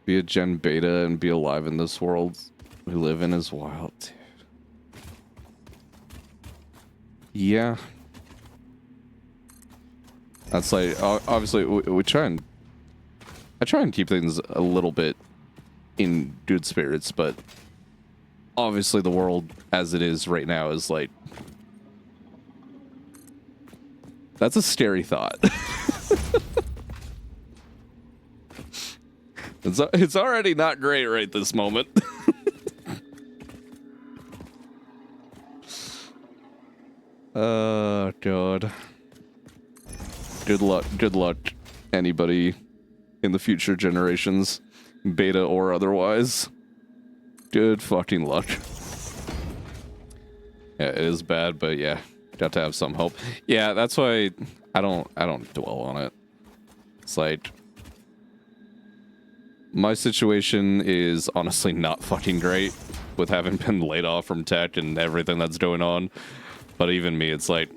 Be a Gen Beta and be alive in this world we live in is wild, dude. Yeah. That's like, obviously, we try and... I try and keep things a little bit in good spirits, but obviously the world as it is right now is like... That's a scary thought. It's already not great right this moment. God. Good luck, anybody in the future generations, beta or otherwise. Good fucking luck. Yeah, it is bad, but yeah, got to have some hope. Yeah, that's why I don't dwell on it. It's like, my situation is honestly not fucking great with having been laid off from tech and everything that's going on. But even me, it's like,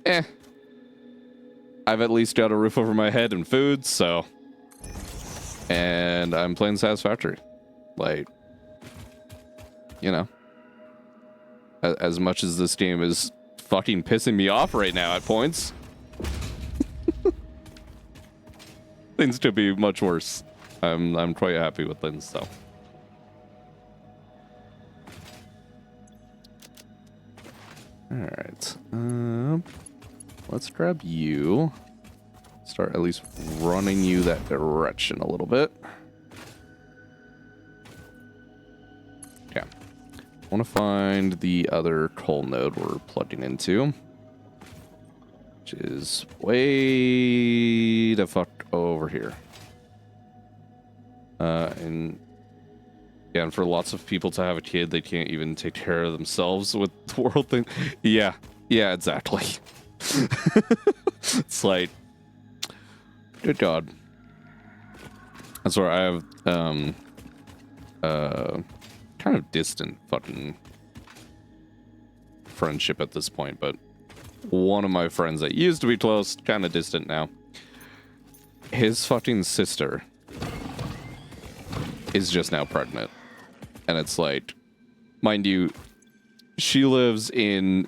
I've at least got a roof over my head and food, so. And I'm playing Satisfactory. Like, you know. As much as this game is fucking pissing me off right now at points. Things could be much worse. I'm quite happy with things, so. Alright. Let's grab you. Start at least running you that direction a little bit. Okay. I want to find the other coal node we're plugging into. Which is way the fuck over here. And for lots of people to have a kid, they can't even take care of themselves with the world thing. Yeah, exactly. It's like, good God. That's where I have, kind of distant fucking friendship at this point, but one of my friends that used to be close, kind of distant now. His fucking sister is just now pregnant. And it's like, mind you, she lives in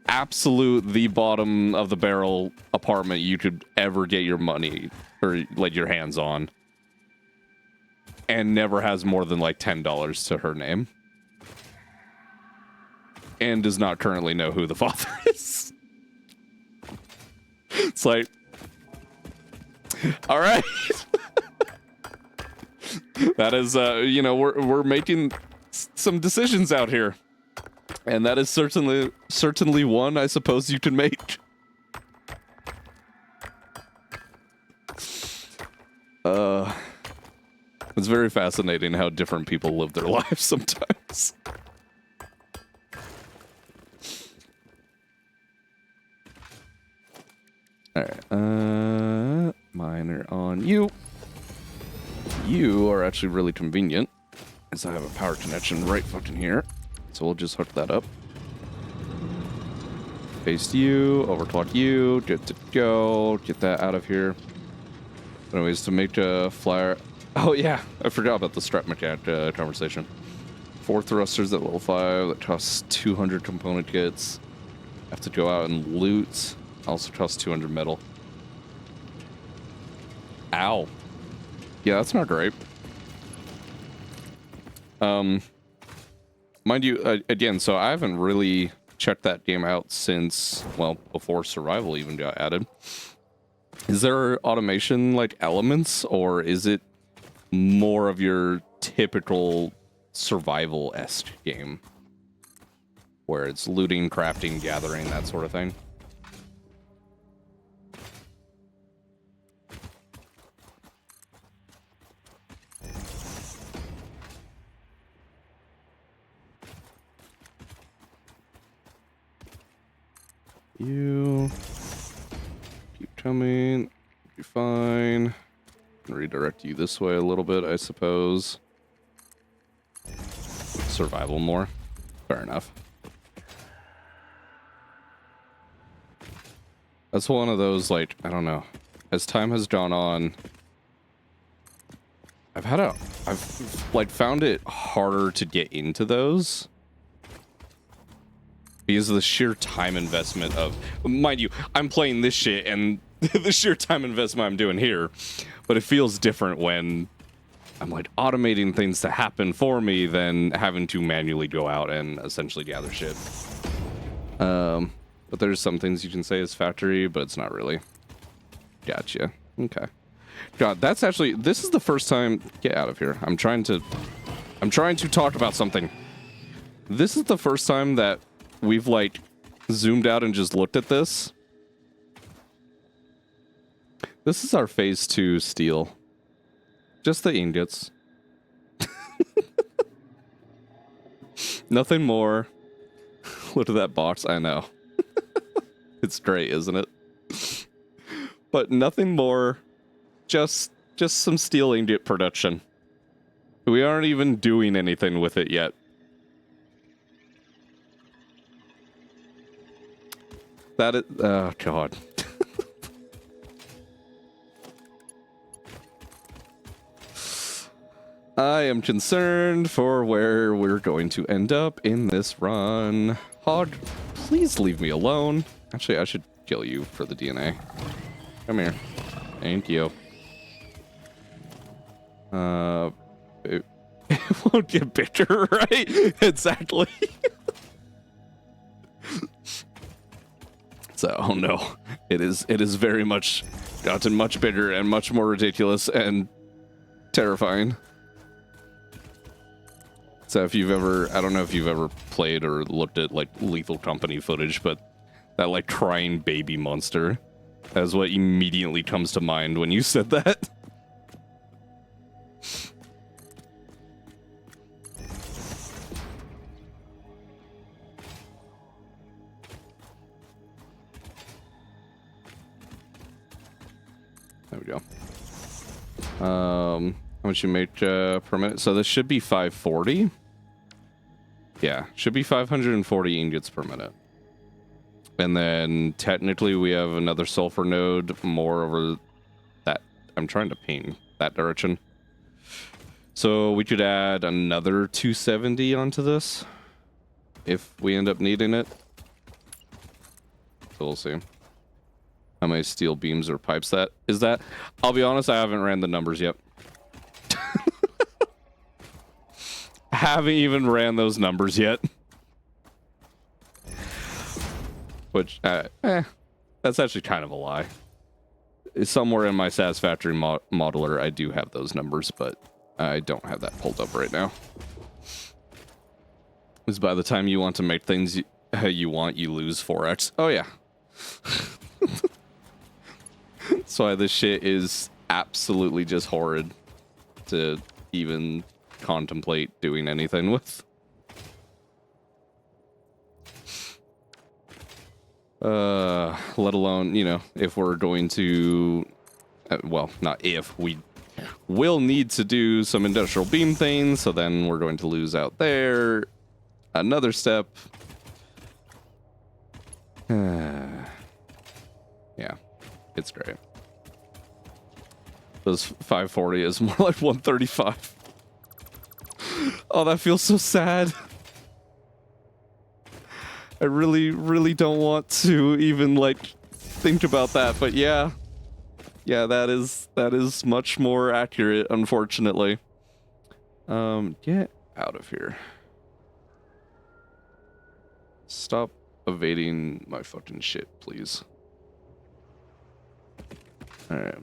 absolute the bottom of the barrel apartment you could ever get your money or like your hands on. And never has more than like $10 to her name. And does not currently know who the father is. It's like, all right. That is, you know, we're making some decisions out here, and that is certainly one I suppose you can make. It's very fascinating how different people live their lives sometimes. All right, miner on you. You are actually really convenient, as I have a power connection right fucking here. So we'll just hook that up. Paste you, overclock you, good to go. Get that out of here. Anyways, to make a flyer... Oh yeah, I forgot about the strap mechanic conversation. 4 thrusters at level 5, that costs 200 component kits. Have to go out and loot. Also costs 200 metal. Ow. Yeah, that's not great. Mind you, again, so I haven't really checked that game out since, well, before Survival even got added. Is there automation, like, elements, or is it more of your typical survival-esque game? Where it's looting, crafting, gathering, that sort of thing? You keep coming, be fine. Redirect you this way a little bit, I suppose. Survival more. Fair enough. That's one of those, like, I don't know. As time has gone on, I've like found it harder to get into those because of the sheer time investment of, mind you, I'm playing this shit and the sheer time investment I'm doing here, but it feels different when I'm like automating things to happen for me than having to manually go out and essentially gather shit. But there's some things you can say is factory, but it's not really. Gotcha. Okay. God, that's actually, this is the first time, get out of here. I'm trying to talk about something. This is the first time that we've like zoomed out and just looked at this. This is our phase 2 steel. Just the ingots. Nothing more. Look at that box, I know. It's great, isn't it? But nothing more. Just some steel ingot production. We aren't even doing anything with it yet. That is, oh god. I am concerned for where we're going to end up in this run. Hog, please leave me alone. Actually, I should kill you for the DNA. Come here. Thank you. It won't get bigger, right? Exactly. So, oh no. It is very much gotten much bigger and much more ridiculous and terrifying. So if you've ever, I don't know if you've ever played or looked at like Lethal Company footage, but that like crying baby monster, that is what immediately comes to mind when you said that. There we go. How much you make per minute? So this should be 540. Yeah, should be 540 ingots per minute. And then technically we have another sulfur node more over that. I'm trying to ping that direction. So we could add another 270 onto this if we end up needing it. So we'll see. How many steel beams or pipes that is that? I'll be honest, I haven't ran the numbers yet. Haven't even ran those numbers yet. Which, that's actually kind of a lie. Somewhere in my Satisfactory modeler, I do have those numbers, but I don't have that pulled up right now. Because by the time you want to make things you want, you lose 4x. Oh, yeah. That's why this shit is absolutely just horrid to even contemplate doing anything with. Let alone, you know, if we're going to, well, not if, we will need to do some industrial beam things, so then we're going to lose out there. Another step. Yeah, it's great. Those 540 is more like 135. Oh, that feels so sad. I really, really don't want to even like think about that, but yeah. Yeah, that is much more accurate, unfortunately. Get out of here. Stop evading my fucking shit, please. Alright.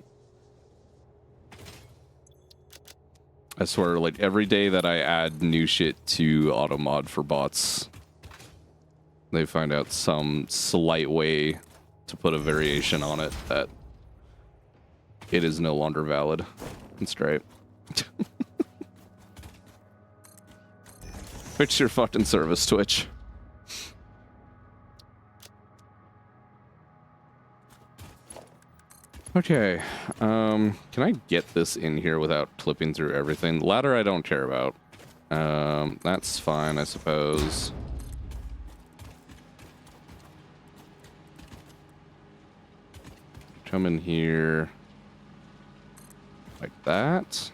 I swear, like, every day that I add new shit to automod for bots, they find out some slight way to put a variation on it that it is no longer valid. It's great. Fix your fucking service, Twitch. Okay, can I get this in here without clipping through everything? Ladder I don't care about. That's fine, I suppose. come in here like that.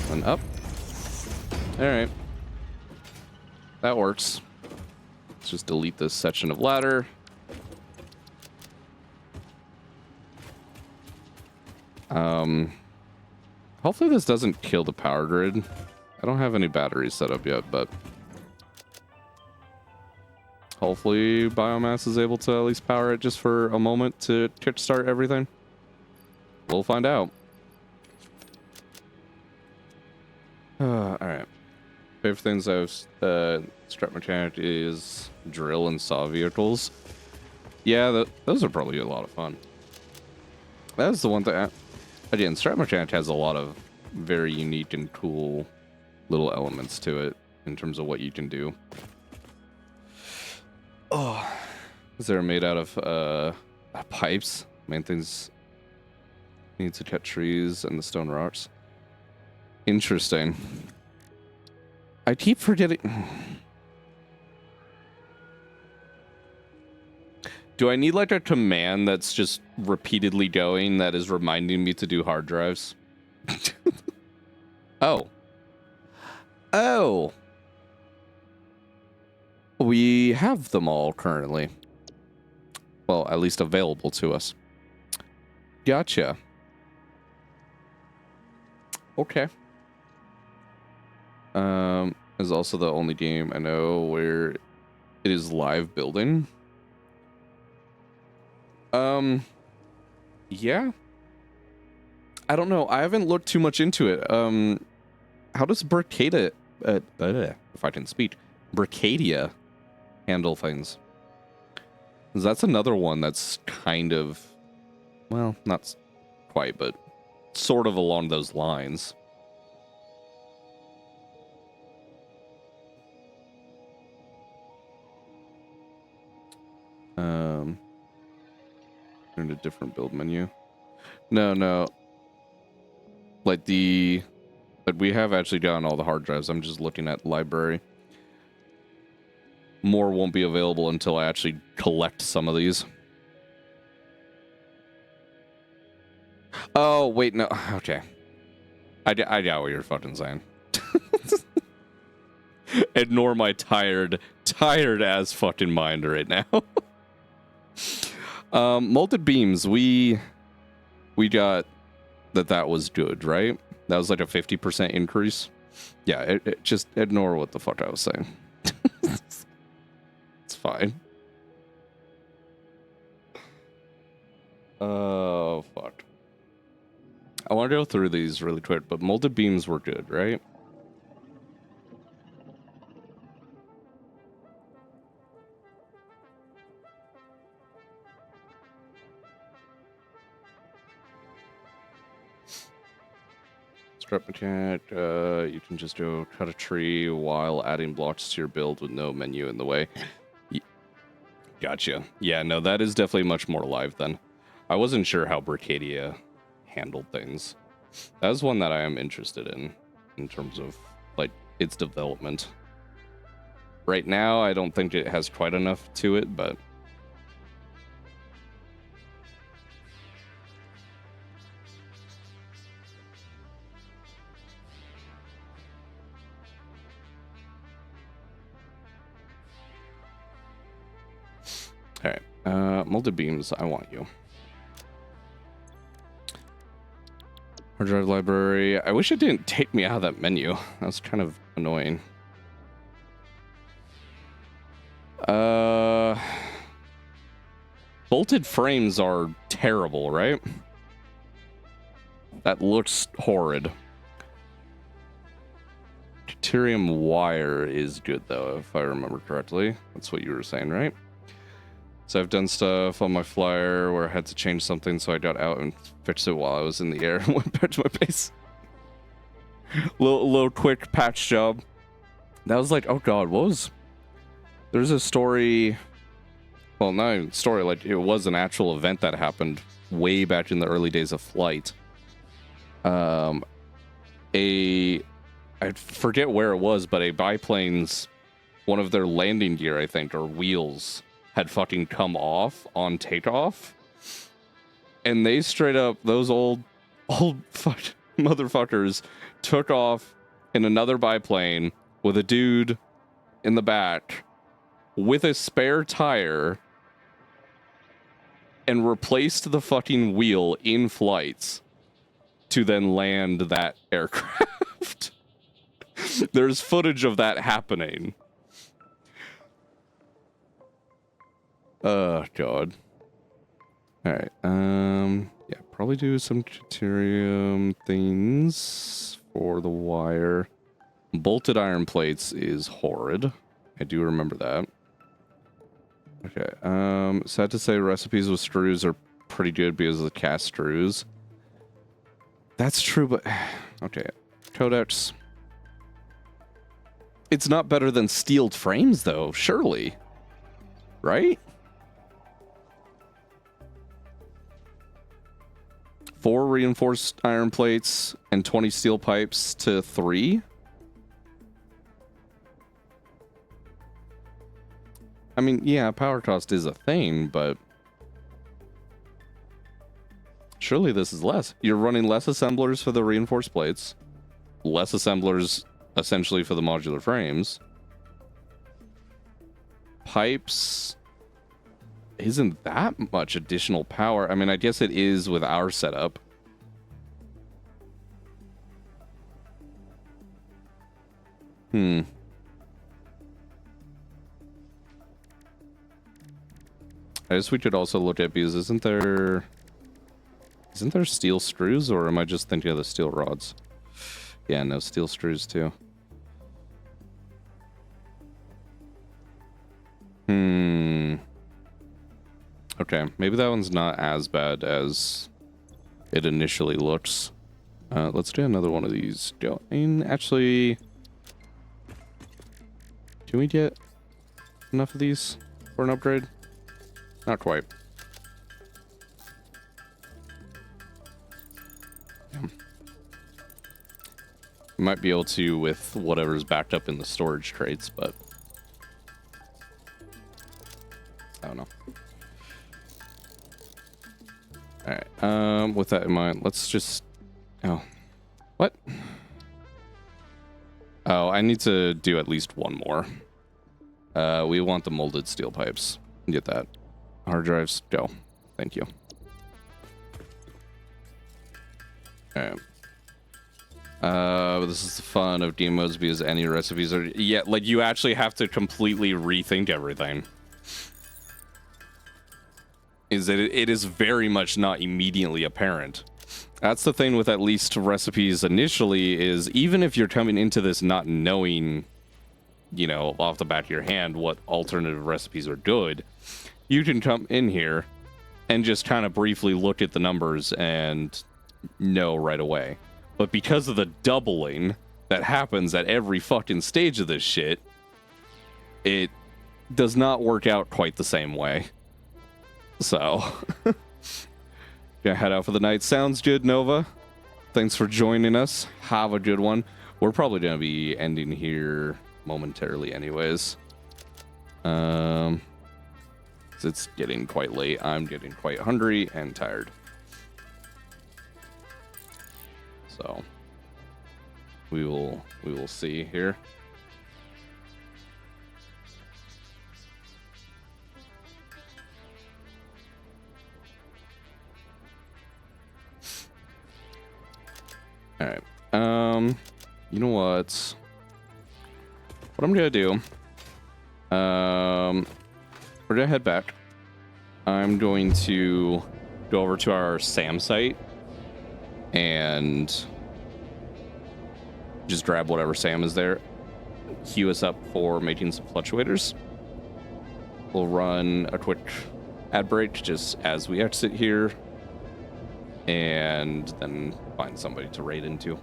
And up. All right. That works. Let's just delete this section of ladder. Hopefully this doesn't kill the power grid. I don't have any batteries set up yet, but hopefully biomass is able to at least power it just for a moment to kickstart everything. We'll find out. All right. Favorite things I've strapped mechanic is drill and saw vehicles. Yeah, those are probably a lot of fun. That's the one thing. Again, Strat Mechanic has a lot of very unique and cool little elements to it in terms of what you can do. Oh, they're made out of pipes. Main things need to cut trees and the stone rocks. Interesting. I keep forgetting. Do I need like a command that's just repeatedly going that is reminding me to do hard drives? Oh. Oh. We have them all currently. Well, at least available to us. Gotcha. Okay. Is also the only game I know where it is live building. Yeah. I don't know. I haven't looked too much into it. How does Bricadia, if I can speak, Bricadia handle things? 'Cause that's another one that's kind of, well, not quite, but sort of along those lines. In a different build menu. No. Like but we have actually gotten all the hard drives. I'm just looking at library. More won't be available until I actually collect some of these. Oh, wait, no. Okay. I got what you're fucking saying. Ignore my tired ass fucking mind right now. Molded beams, we got that was good, right? That was like a 50% increase. Yeah, just ignore what the fuck I was saying. It's fine. Oh, fuck. I want to go through these really quick, but molded beams were good, right? Strap mechanic, you can just go cut a tree while adding blocks to your build with no menu in the way. Gotcha. Yeah, no, that is definitely much more live then. I wasn't sure how Bricadia handled things. That was one that I am interested in terms of, like, its development. Right now, I don't think it has quite enough to it, but... Alright, molded beams, I want you. Hard drive library. I wish it didn't take me out of that menu. That was kind of annoying. Bolted frames are terrible, right? That looks horrid. Deuterium wire is good, though, if I remember correctly. That's what you were saying, right? So I've done stuff on my flyer where I had to change something, so I got out and fixed it while I was in the air and went back to my base. little quick patch job. That was like, oh god, what was... There's a story... Well, not even a story, like, it was an actual event that happened way back in the early days of flight. I forget where it was, but a biplane's... One of their landing gear, I think, or wheels... had fucking come off on takeoff, And they straight up, those old motherfuckers took off in another biplane with a dude in the back with a spare tire and replaced the fucking wheel in flight to then land that aircraft. There's footage of that happening. Oh, God. All right. Yeah, probably do some deuterium things for the wire. Bolted iron plates is horrid. I do remember that. Okay. Sad to say recipes with screws are pretty good because of the cast screws. That's true, but okay. Codex. It's not better than steeled frames, though, surely. Right? 4 reinforced iron plates and 20 steel pipes to 3. I mean, yeah, power cost is a thing, but surely this is less. You're running less assemblers for the reinforced plates, less assemblers essentially for the modular frames. Pipes isn't that much additional power. I mean, I guess it is with our setup. I guess we could also look at, because isn't there steel screws, or am I just thinking of the steel rods? Yeah, no, steel screws too. Okay, maybe that one's not as bad as it initially looks. Let's do another one of these. Actually, can we get enough of these for an upgrade? Not quite. Might be able to with whatever's backed up in the storage crates, but I don't know. Alright, with that in mind, let's just... Oh. What? Oh, I need to do at least one more. We want the molded steel pipes. Get that. Hard drives, go. Thank you. Alright. This is the fun of game modes, because any recipes are... Yeah, like, you actually have to completely rethink everything. Is that it is very much not immediately apparent. That's the thing with at least recipes initially, is even if you're coming into this not knowing, you know, off the back of your hand what alternative recipes are good, you can come in here and just kind of briefly look at the numbers and know right away. But because of the doubling that happens at every fucking stage of this shit, it does not work out quite the same way. So, gonna head out for the night. Sounds good, Nova. Thanks for joining us. Have a good one. We're probably gonna be ending here momentarily anyways. It's getting quite late. I'm getting quite hungry and tired. So, we will see here. All right. You know what? What I'm gonna do? We're gonna head back. I'm going to go over to our SAM site and just grab whatever SAM is there. Queue us up for making some fluctuators. We'll run a quick ad break just as we exit here, and then find somebody to raid into.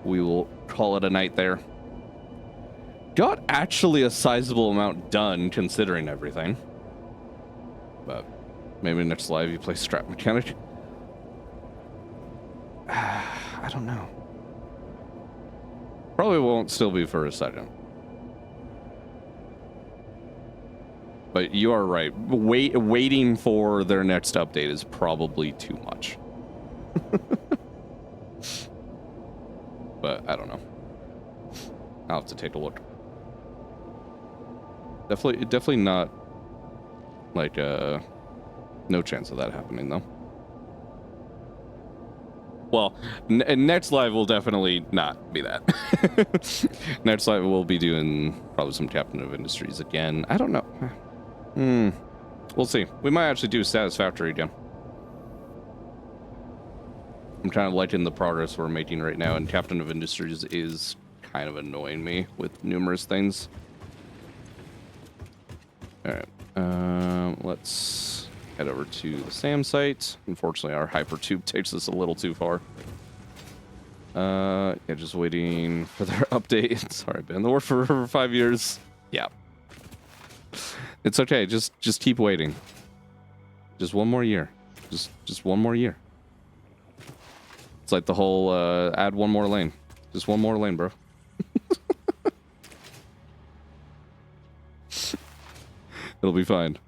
We will call it a night there. Got actually a sizable amount done considering everything. But maybe next live you play Strap Mechanic. I don't know. Probably won't still be for a second. But you are right. Waiting for their next update is probably too much. But I don't know. I'll have to take a look. Definitely not like no chance of that happening though. Well, next live will definitely not be that. Next live we'll be doing probably some Captain of Industries again. I don't know. We'll see. We might actually do Satisfactory again. I'm kind of liking the progress we're making right now, and Captain of Industries is kind of annoying me with numerous things. Alright, let's head over to the SAM site. Unfortunately, our hypertube takes us a little too far. Yeah, just waiting for their update. Sorry, I've been in the war for 5 years. Yeah. It's okay, just keep waiting. Just one more year. Just one more year. It's like the whole add one more lane. Just one more lane, bro. It'll be fine.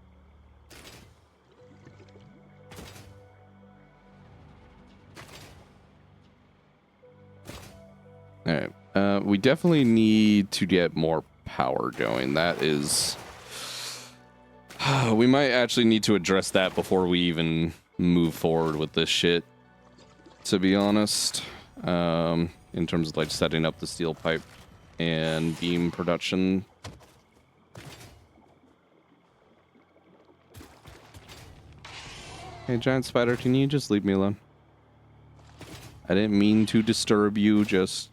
All right. We definitely need to get more power going. That is... we might actually need to address that before we even move forward with this shit, to be honest. In terms of like setting up the steel pipe and beam production. Hey, giant spider, can you just leave me alone? I didn't mean to disturb you. Just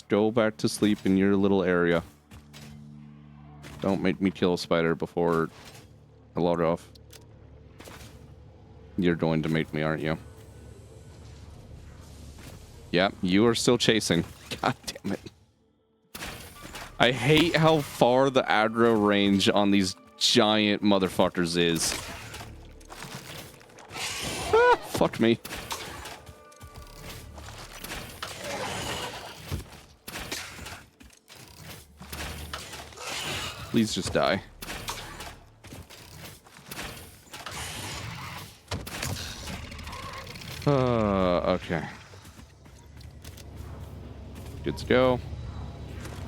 go back to sleep in your little area. Don't make me kill a spider before I log off. You're going to make me, aren't you? Yep, you are still chasing. God damn it. I hate how far the aggro range on these giant motherfuckers is. Ah, fuck me. Please just die. Okay. Good to go.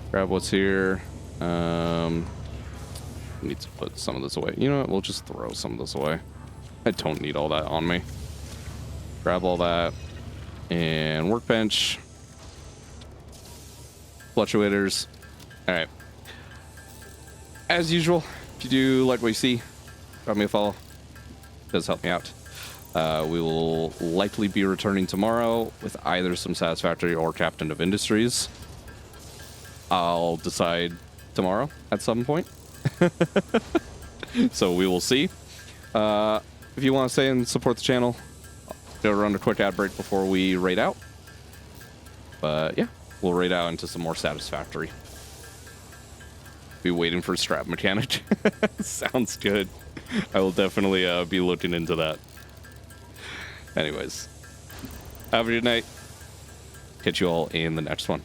Grab what's here. Need to put some of this away. You know what? We'll just throw some of this away. I don't need all that on me. Grab all that. And workbench. Fluctuators. Alright. As usual, if you do like what you see, drop me a follow. It does help me out. We will likely be returning tomorrow with either some Satisfactory or Captain of Industries. I'll decide tomorrow at some point. So we will see. If you want to stay and support the channel, go run a quick ad break before we raid out. But yeah, we'll raid out into some more Satisfactory. Be waiting for strap mechanic. Sounds good. I will definitely be looking into that. Anyways, have a good night. Catch you all in the next one.